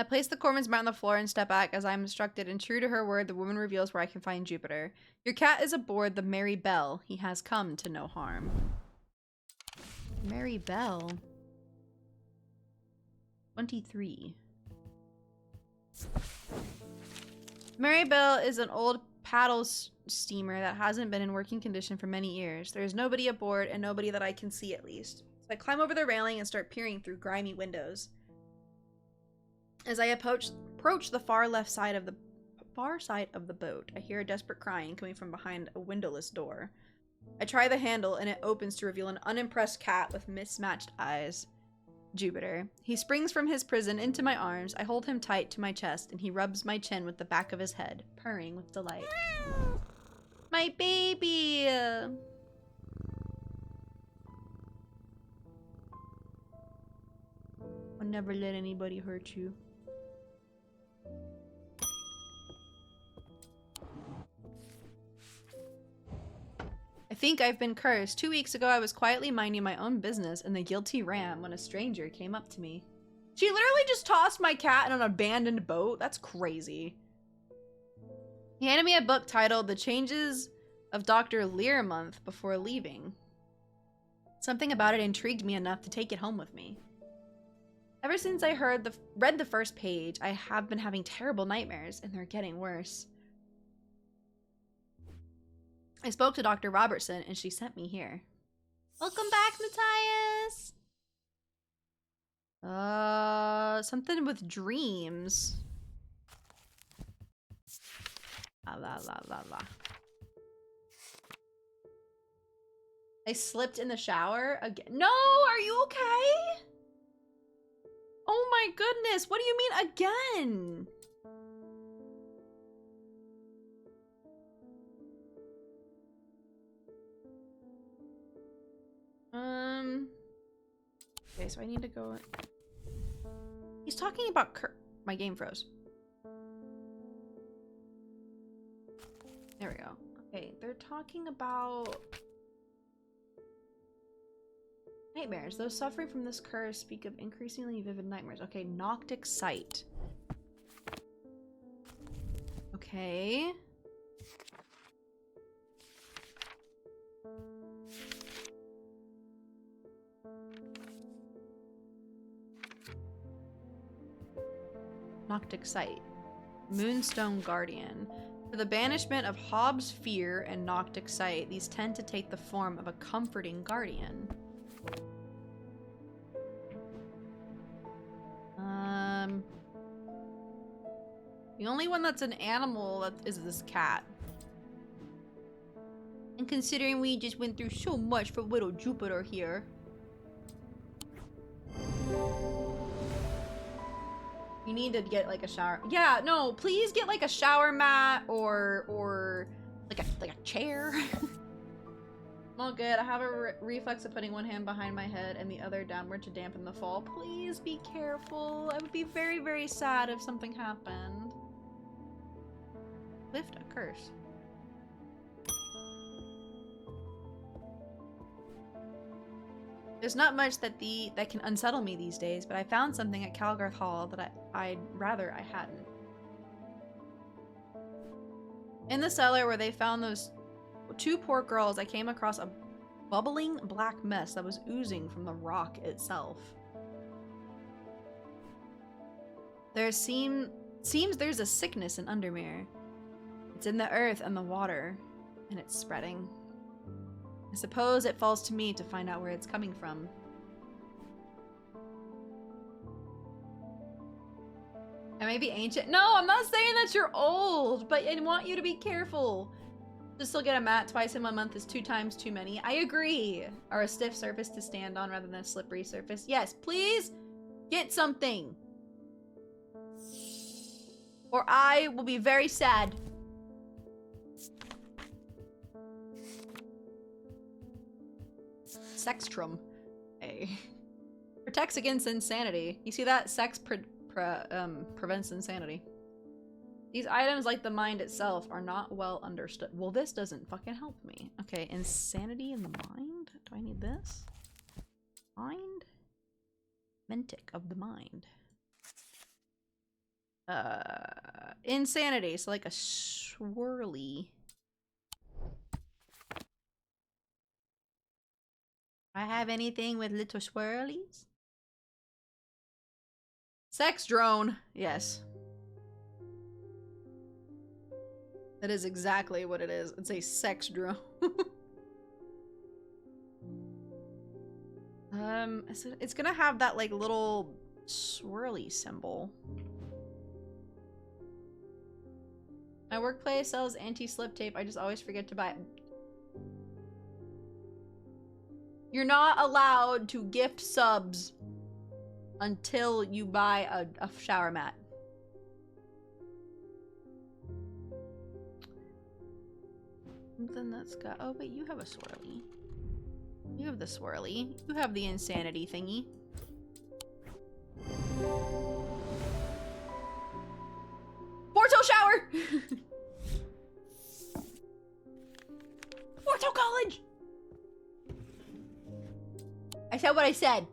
Speaker 2: Place the Corvin's might on the floor and step back as I'm instructed, and true to her word, the woman reveals where I can find Jupiter. Your cat is aboard the Merry Bell. He has come to no harm. Merry Bell. 23. Merry Bell is an old paddle steamer that hasn't been in working condition for many years. There's nobody aboard, and nobody that I can see at least. So I climb over the railing and start peering through grimy windows. As I approach the far side of the boat, I hear a desperate crying coming from behind a windowless door. I try the handle and it opens to reveal an unimpressed cat with mismatched eyes. Jupiter. He springs from his prison into my arms. I hold him tight to my chest and he rubs my chin with the back of his head, purring with delight. My baby! I'll never let anybody hurt you. I think I've been cursed. 2 weeks ago, I was quietly minding my own business in the guilty ram when a stranger came up to me. She literally just tossed my cat in an abandoned boat? That's crazy. He handed me a book titled The Changes of Dr. Learmonth before leaving. Something about it intrigued me enough to take it home with me. Ever since I read the first page, I have been having terrible nightmares, and they're getting worse. I spoke to Dr. Robertson, and she sent me here. Welcome back, Matthias! Something with dreams. La. I slipped in the shower again. No, are you okay? Oh my goodness, what do you mean again? Okay, so I need to go. He's talking about my game froze. There we go. Okay, they're talking about nightmares. Those suffering from this curse speak of increasingly vivid nightmares. Okay, Noctic Sight. Okay. Noctic Sight. Moonstone Guardian. For the banishment of Hobbs' fear and Noctic sight, these tend to take the form of a comforting guardian. The only one that's an animal that is this cat. And considering we just went through so much for little Jupiter here. You need to get like a shower. Yeah, no, please get like a shower mat or like a chair. I'm all good. I have a reflex of putting one hand behind my head and the other downward to dampen the fall. Please be careful. I would be very, very sad if something happened. Lift a curse. There's not much that can unsettle me these days, but I found something at Calgarth Hall that I'd rather I hadn't. In the cellar where they found those two poor girls, I came across a bubbling black mess that was oozing from the rock itself. Seems there's a sickness in Undermere. It's in the earth and the water, and it's spreading. I suppose it falls to me to find out where it's coming from. I may be ancient. No, I'm not saying that you're old, but I want you to be careful. To still get a mat twice in 1 month is 2 times too many. I agree. Or a stiff surface to stand on rather than a slippery surface. Yes, please get something. Or I will be very sad. Sextrum. Hey. Protects against insanity. You see that? Sex prevents insanity. These items, like the mind itself, are not well understood. Well, this doesn't fucking help me. Okay, insanity in the mind? Do I need this? Mind? Mentic of the mind. Insanity. So like a swirly. I have anything with little swirlies? Sex drone. Yes. That is exactly what it is. It's a sex drone. It's gonna have that like little swirly symbol. My workplace sells anti-slip tape. I just always forget to buy it. You're not allowed to gift subs until you buy a shower mat. Something that's got... Oh, but you have a swirly. You have the swirly. You have the insanity thingy. Porto shower! Porto college! I said what I said.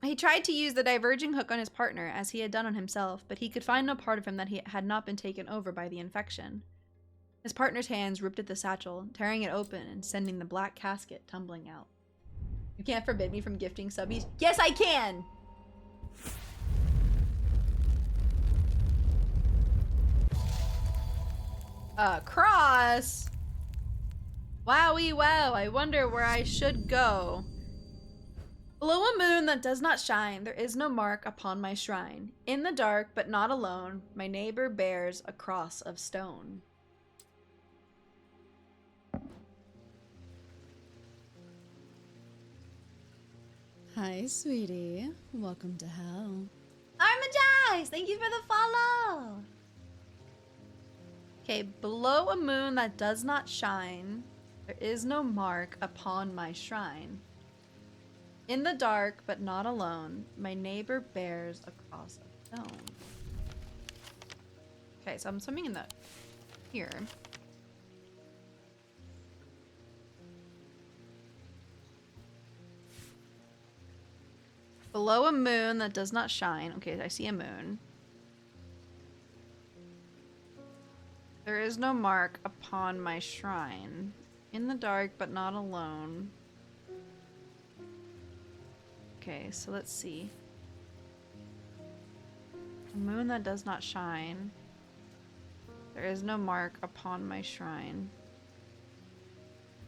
Speaker 2: He tried to use the diverging hook on his partner, as he had done on himself, but he could find no part of him that had not been taken over by the infection. His partner's hands ripped at the satchel, tearing it open and sending the black casket tumbling out. You can't forbid me from gifting subbies. Yes, I can! Cross? Wowie wow, I wonder where I should go. Below a moon that does not shine, there is no mark upon my shrine. In the dark, but not alone, my neighbor bears a cross of stone.
Speaker 1: Hi, sweetie. Welcome to hell.
Speaker 2: Armajize! Thank you for the follow! Okay, below a moon that does not shine, there is no mark upon my shrine. In the dark, but not alone, my neighbor bears a cross of stone. Okay, so I'm swimming in the... here. Below a moon that does not shine. Okay, I see a moon. There is no mark upon my shrine. In the dark, but not alone. Okay, so let's see. A moon that does not shine. There is no mark upon my shrine.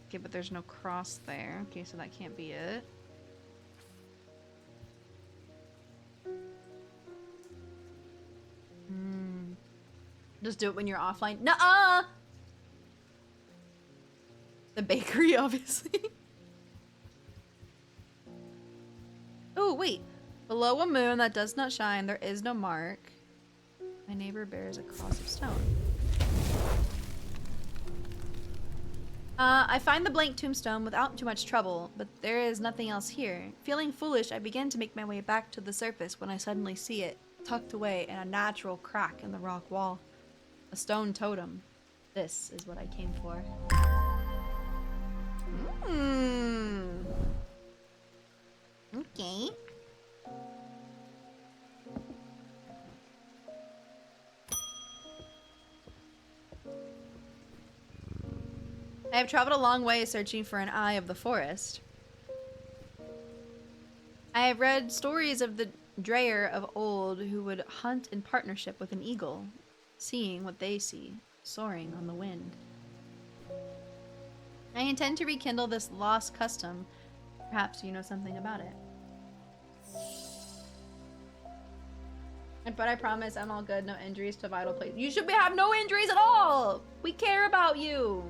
Speaker 2: Okay, but there's no cross there. Okay, so that can't be it. Just do it when you're offline. Nuh-uh! The bakery, obviously. Oh, wait. Below a moon that does not shine, there is no mark. My neighbor bears a cross of stone. I find the blank tombstone without too much trouble, but there is nothing else here. Feeling foolish, I begin to make my way back to the surface when I suddenly see it, tucked away in a natural crack in the rock wall. A stone totem. This is what I came for. Okay. I have traveled a long way searching for an eye of the forest. I have read stories of the Dreyer of old who would hunt in partnership with an eagle, seeing what they see, soaring on the wind. I intend to rekindle this lost custom. Perhaps you know something about it. But I promise I'm all good. No injuries to vital places. You should have no injuries at all! We care about you!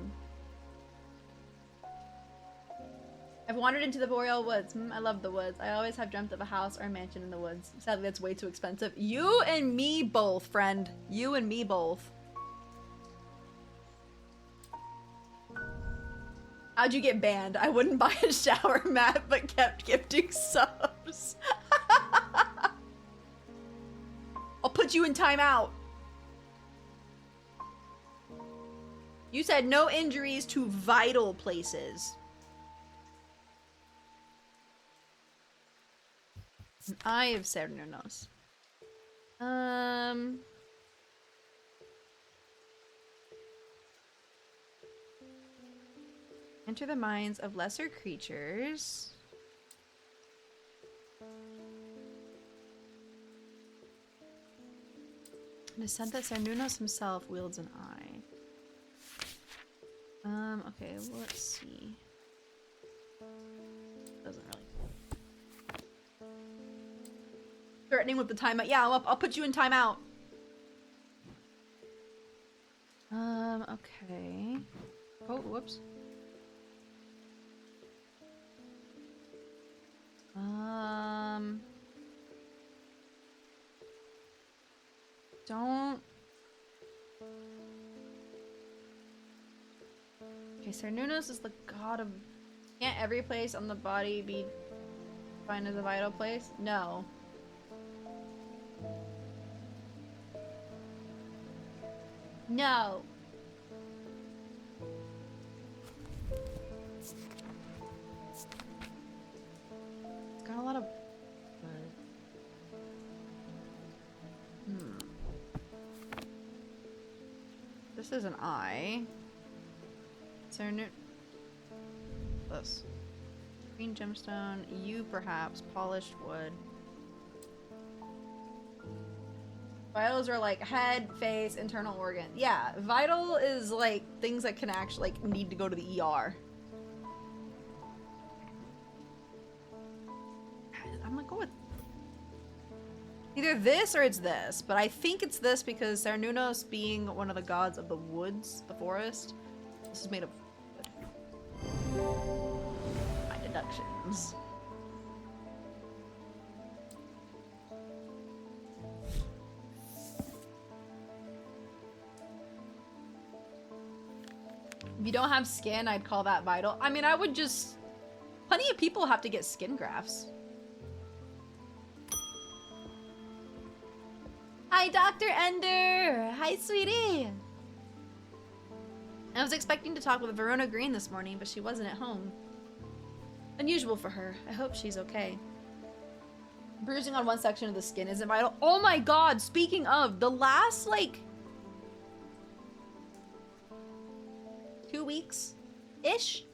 Speaker 2: I've wandered into the boreal woods. I love the woods. I always have dreamt of a house or a mansion in the woods. Sadly, that's way too expensive. You and me both, friend. You and me both. How'd you get banned? I wouldn't buy a shower mat, but kept gifting subs. I'll put you in timeout. You said no injuries to vital places. Eye of Cernunnos. Enter the minds of lesser creatures. It is said that Cernunnos himself wields an eye. Okay, well, let's see. Doesn't really. Threatening with the timeout. Yeah, I'll put you in timeout. Okay. Oh, whoops. Don't. Okay, Cernunnos is the god of. Can't every place on the body be defined as a vital place? No. No. It's got a lot of. This is an eye. This. Green gemstone. You perhaps. Polished wood. Vitals are like head, face, internal organ. Yeah, vital is like things that can actually like need to go to the ER. I'm gonna go with either this or it's this, but I think it's this because Cernunnos being one of the gods of the woods, the forest, this is made of wood. My deductions. If you don't have skin, I'd call that vital. I mean, I would just... Plenty of people have to get skin grafts. Hi, Dr. Ender! Hi, sweetie! I was expecting to talk with Verona Green this morning, but she wasn't at home. Unusual for her. I hope she's okay. Bruising on one section of the skin isn't vital. Oh my god! Speaking of, the last, like... 2 weeks-ish?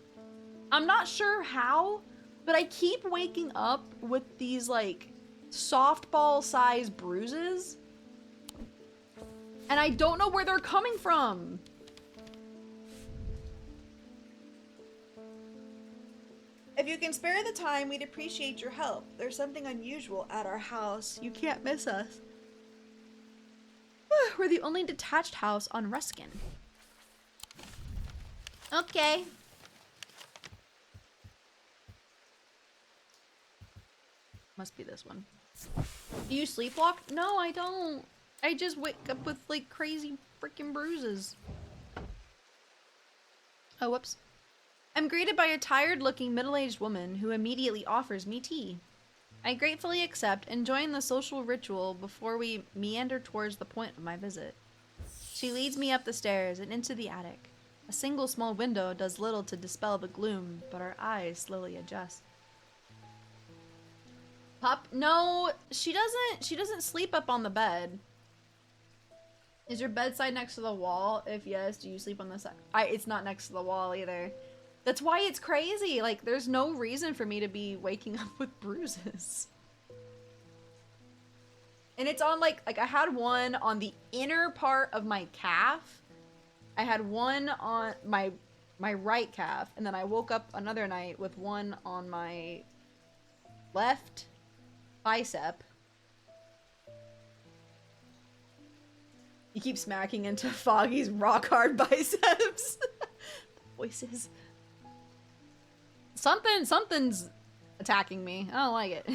Speaker 2: I'm not sure how, But I keep waking up with these like softball-sized bruises. And I don't know where they're coming from. If you can spare the time, we'd appreciate your help. There's something unusual at our house. You can't miss us. We're the only detached house on Ruskin. Okay. Must be this one. Do you sleepwalk? No, I don't. I just wake up with like crazy freaking bruises. Oh, whoops. I'm greeted by a tired-looking middle-aged woman who immediately offers me tea. I gratefully accept and join the social ritual before we meander towards the point of my visit. She leads me up the stairs and into the attic. A single small window does little to dispel the gloom, but our eyes slowly adjust. Pup? No, she doesn't sleep up on the bed. Is your bedside next to the wall? If yes, do you sleep on the side? It's not next to the wall either. That's why it's crazy. Like, there's no reason for me to be waking up with bruises. And it's on like I had one on the inner part of my calf. I had one on my right calf, and then I woke up another night with one on my left bicep. You keep smacking into Foggy's rock hard biceps. The voices. Something's attacking me. I don't like it.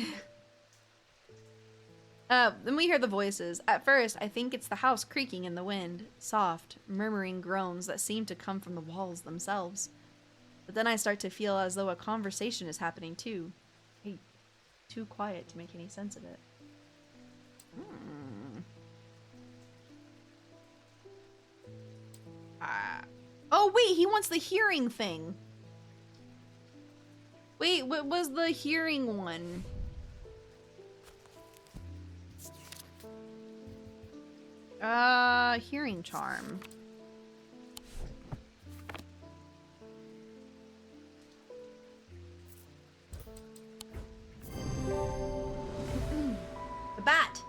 Speaker 2: Then we hear the voices. At first, I think it's the house creaking in the wind. Soft, murmuring groans that seem to come from the walls themselves. But then I start to feel as though a conversation is happening too. Hey, too quiet to make any sense of it. Oh wait, he wants the hearing thing. Wait, what was the hearing one? Hearing charm. The bat.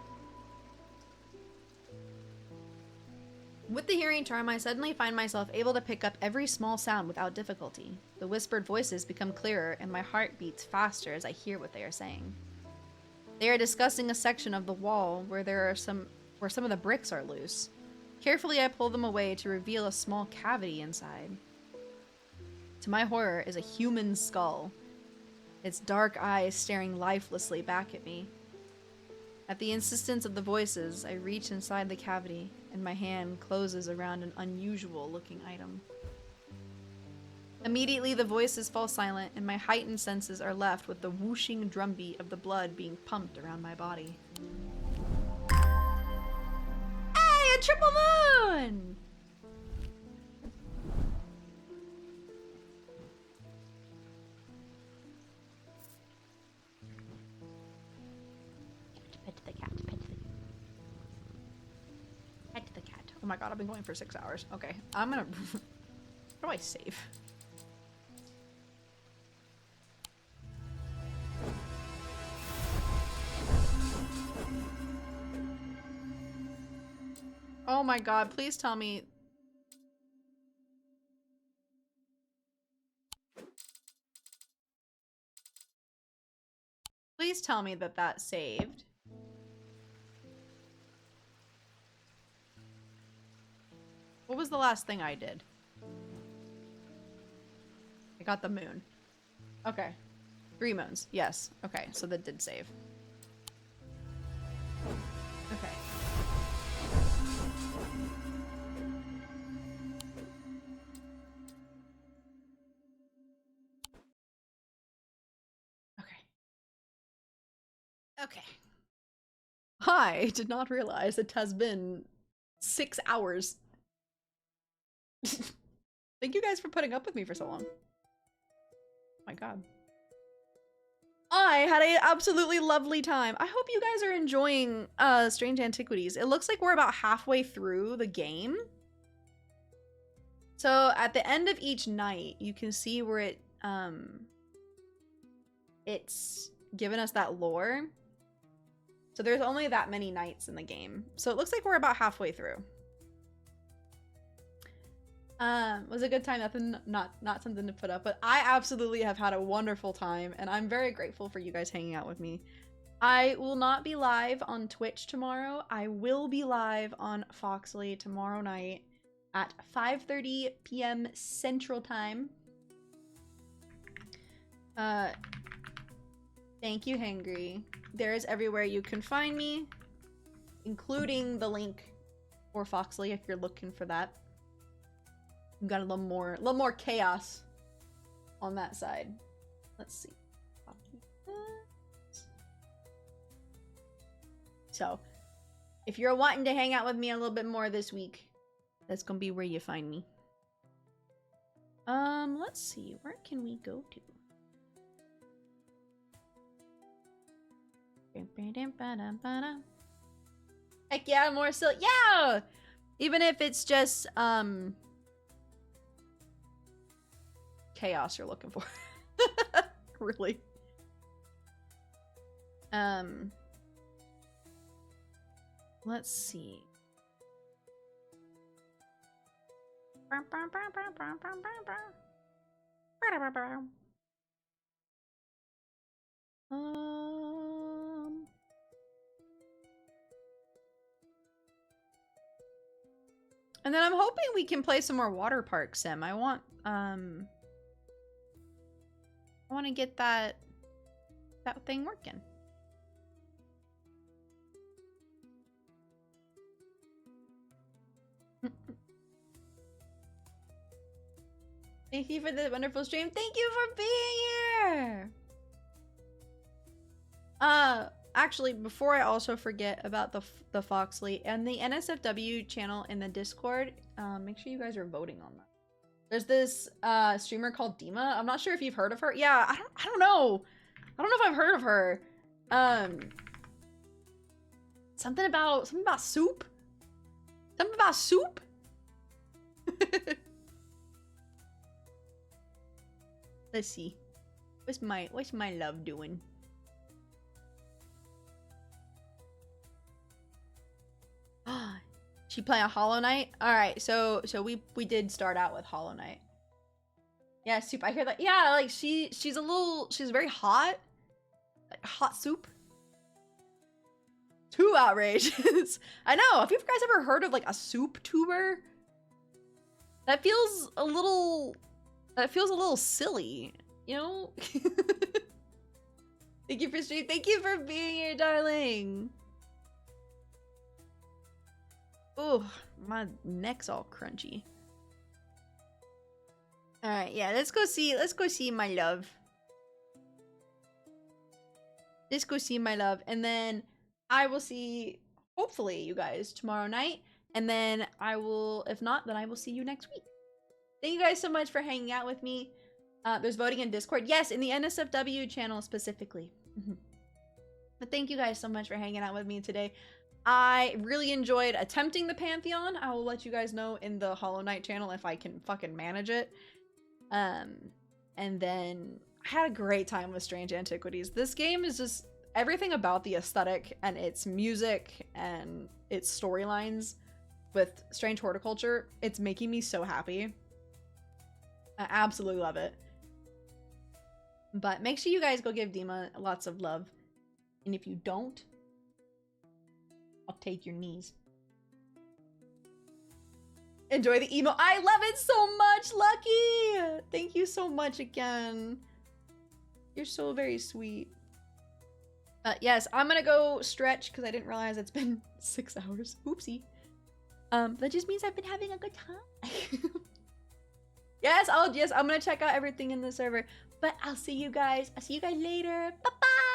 Speaker 2: With the hearing charm, I suddenly find myself able to pick up every small sound without difficulty. The whispered voices become clearer, and my heart beats faster as I hear what they are saying. They are discussing a section of the wall where some of the bricks are loose. Carefully, I pull them away to reveal a small cavity inside. To my horror is a human skull, its dark eyes staring lifelessly back at me. At the insistence of the voices, I reach inside the cavity, and my hand closes around an unusual-looking item. Immediately, the voices fall silent, and my heightened senses are left with the whooshing drumbeat of the blood being pumped around my body. Hey, a triple moon! Pet the cat, pet the cat. Oh my god, I've been going for 6 hours. Okay, I'm gonna... How do I save? Oh my god, please tell me. Please tell me that that saved. What was the last thing I did? I got the moon. Okay. 3 moons. Yes. Okay, so that did save. Okay. Okay. I did not realize it has been 6 hours. Thank you guys for putting up with me for so long. Oh my god. I had an absolutely lovely time. I hope you guys are enjoying Strange Antiquities. It looks like we're about halfway through the game. So at the end of each night, you can see where it it's given us that lore. So there's only that many nights in the game. So it looks like we're about halfway through. Was a good time, nothing, not something to put up, but I absolutely have had a wonderful time, and I'm very grateful for you guys hanging out with me. I will not be live on Twitch tomorrow. I will be live on Foxley tomorrow night at 5:30 p.m. Central Time. Thank you, Hangry. There is everywhere you can find me, including the link for Foxley if you're looking for that. We've got a little more chaos on that side. Let's see. So, if you're wanting to hang out with me a little bit more this week, that's gonna be where you find me. Let's see. Where can we go to? Heck yeah, more still. Yeah! Even if it's just, chaos you're looking for. Really. Let's see. And then I'm hoping we can play some more water park sim. I want to get that thing working. Thank you for the wonderful stream. Thank you for being here. Actually, before I also forget about the Foxley and the NSFW channel in the Discord, make sure you guys are voting on that. There's this streamer called Dima. I'm not sure if you've heard of her. Yeah, I don't know. I don't know if I've heard of her. Something about soup. Something about soup. Let's see. What's my love doing? She playing a Hollow Knight? Alright, so we did start out with Hollow Knight. Yeah, soup. I hear that. Yeah, like she's very hot. Like hot soup. Too outrageous. I know. Have you guys ever heard of like a soup tuber? That feels a little silly, you know? Thank you for stream. Thank you for being here, darling. Oh, my neck's all crunchy. All right, yeah, let's go see my love. Let's go see my love, and then I will see, hopefully, you guys tomorrow night, and then I will, if not, then I will see you next week. Thank you guys so much for hanging out with me. There's voting in Discord. Yes, in the NSFW channel specifically. But thank you guys so much for hanging out with me today. I really enjoyed attempting the Pantheon. I will let you guys know in the Hollow Knight channel if I can fucking manage it. And then I had a great time with Strange Antiquities. This game is just everything about the aesthetic and its music and its storylines with Strange Horticulture. It's making me so happy. I absolutely love it. But make sure you guys go give Dima lots of love. And if you don't, I'll take your knees. Enjoy the emo. I love it so much, Lucky! Thank you so much again. You're so very sweet. Yes, I'm gonna go stretch because I didn't realize it's been 6 hours. Oopsie. That just means I've been having a good time. Yes, I'm gonna check out everything in the server. But I'll see you guys. I'll see you guys later. Bye-bye!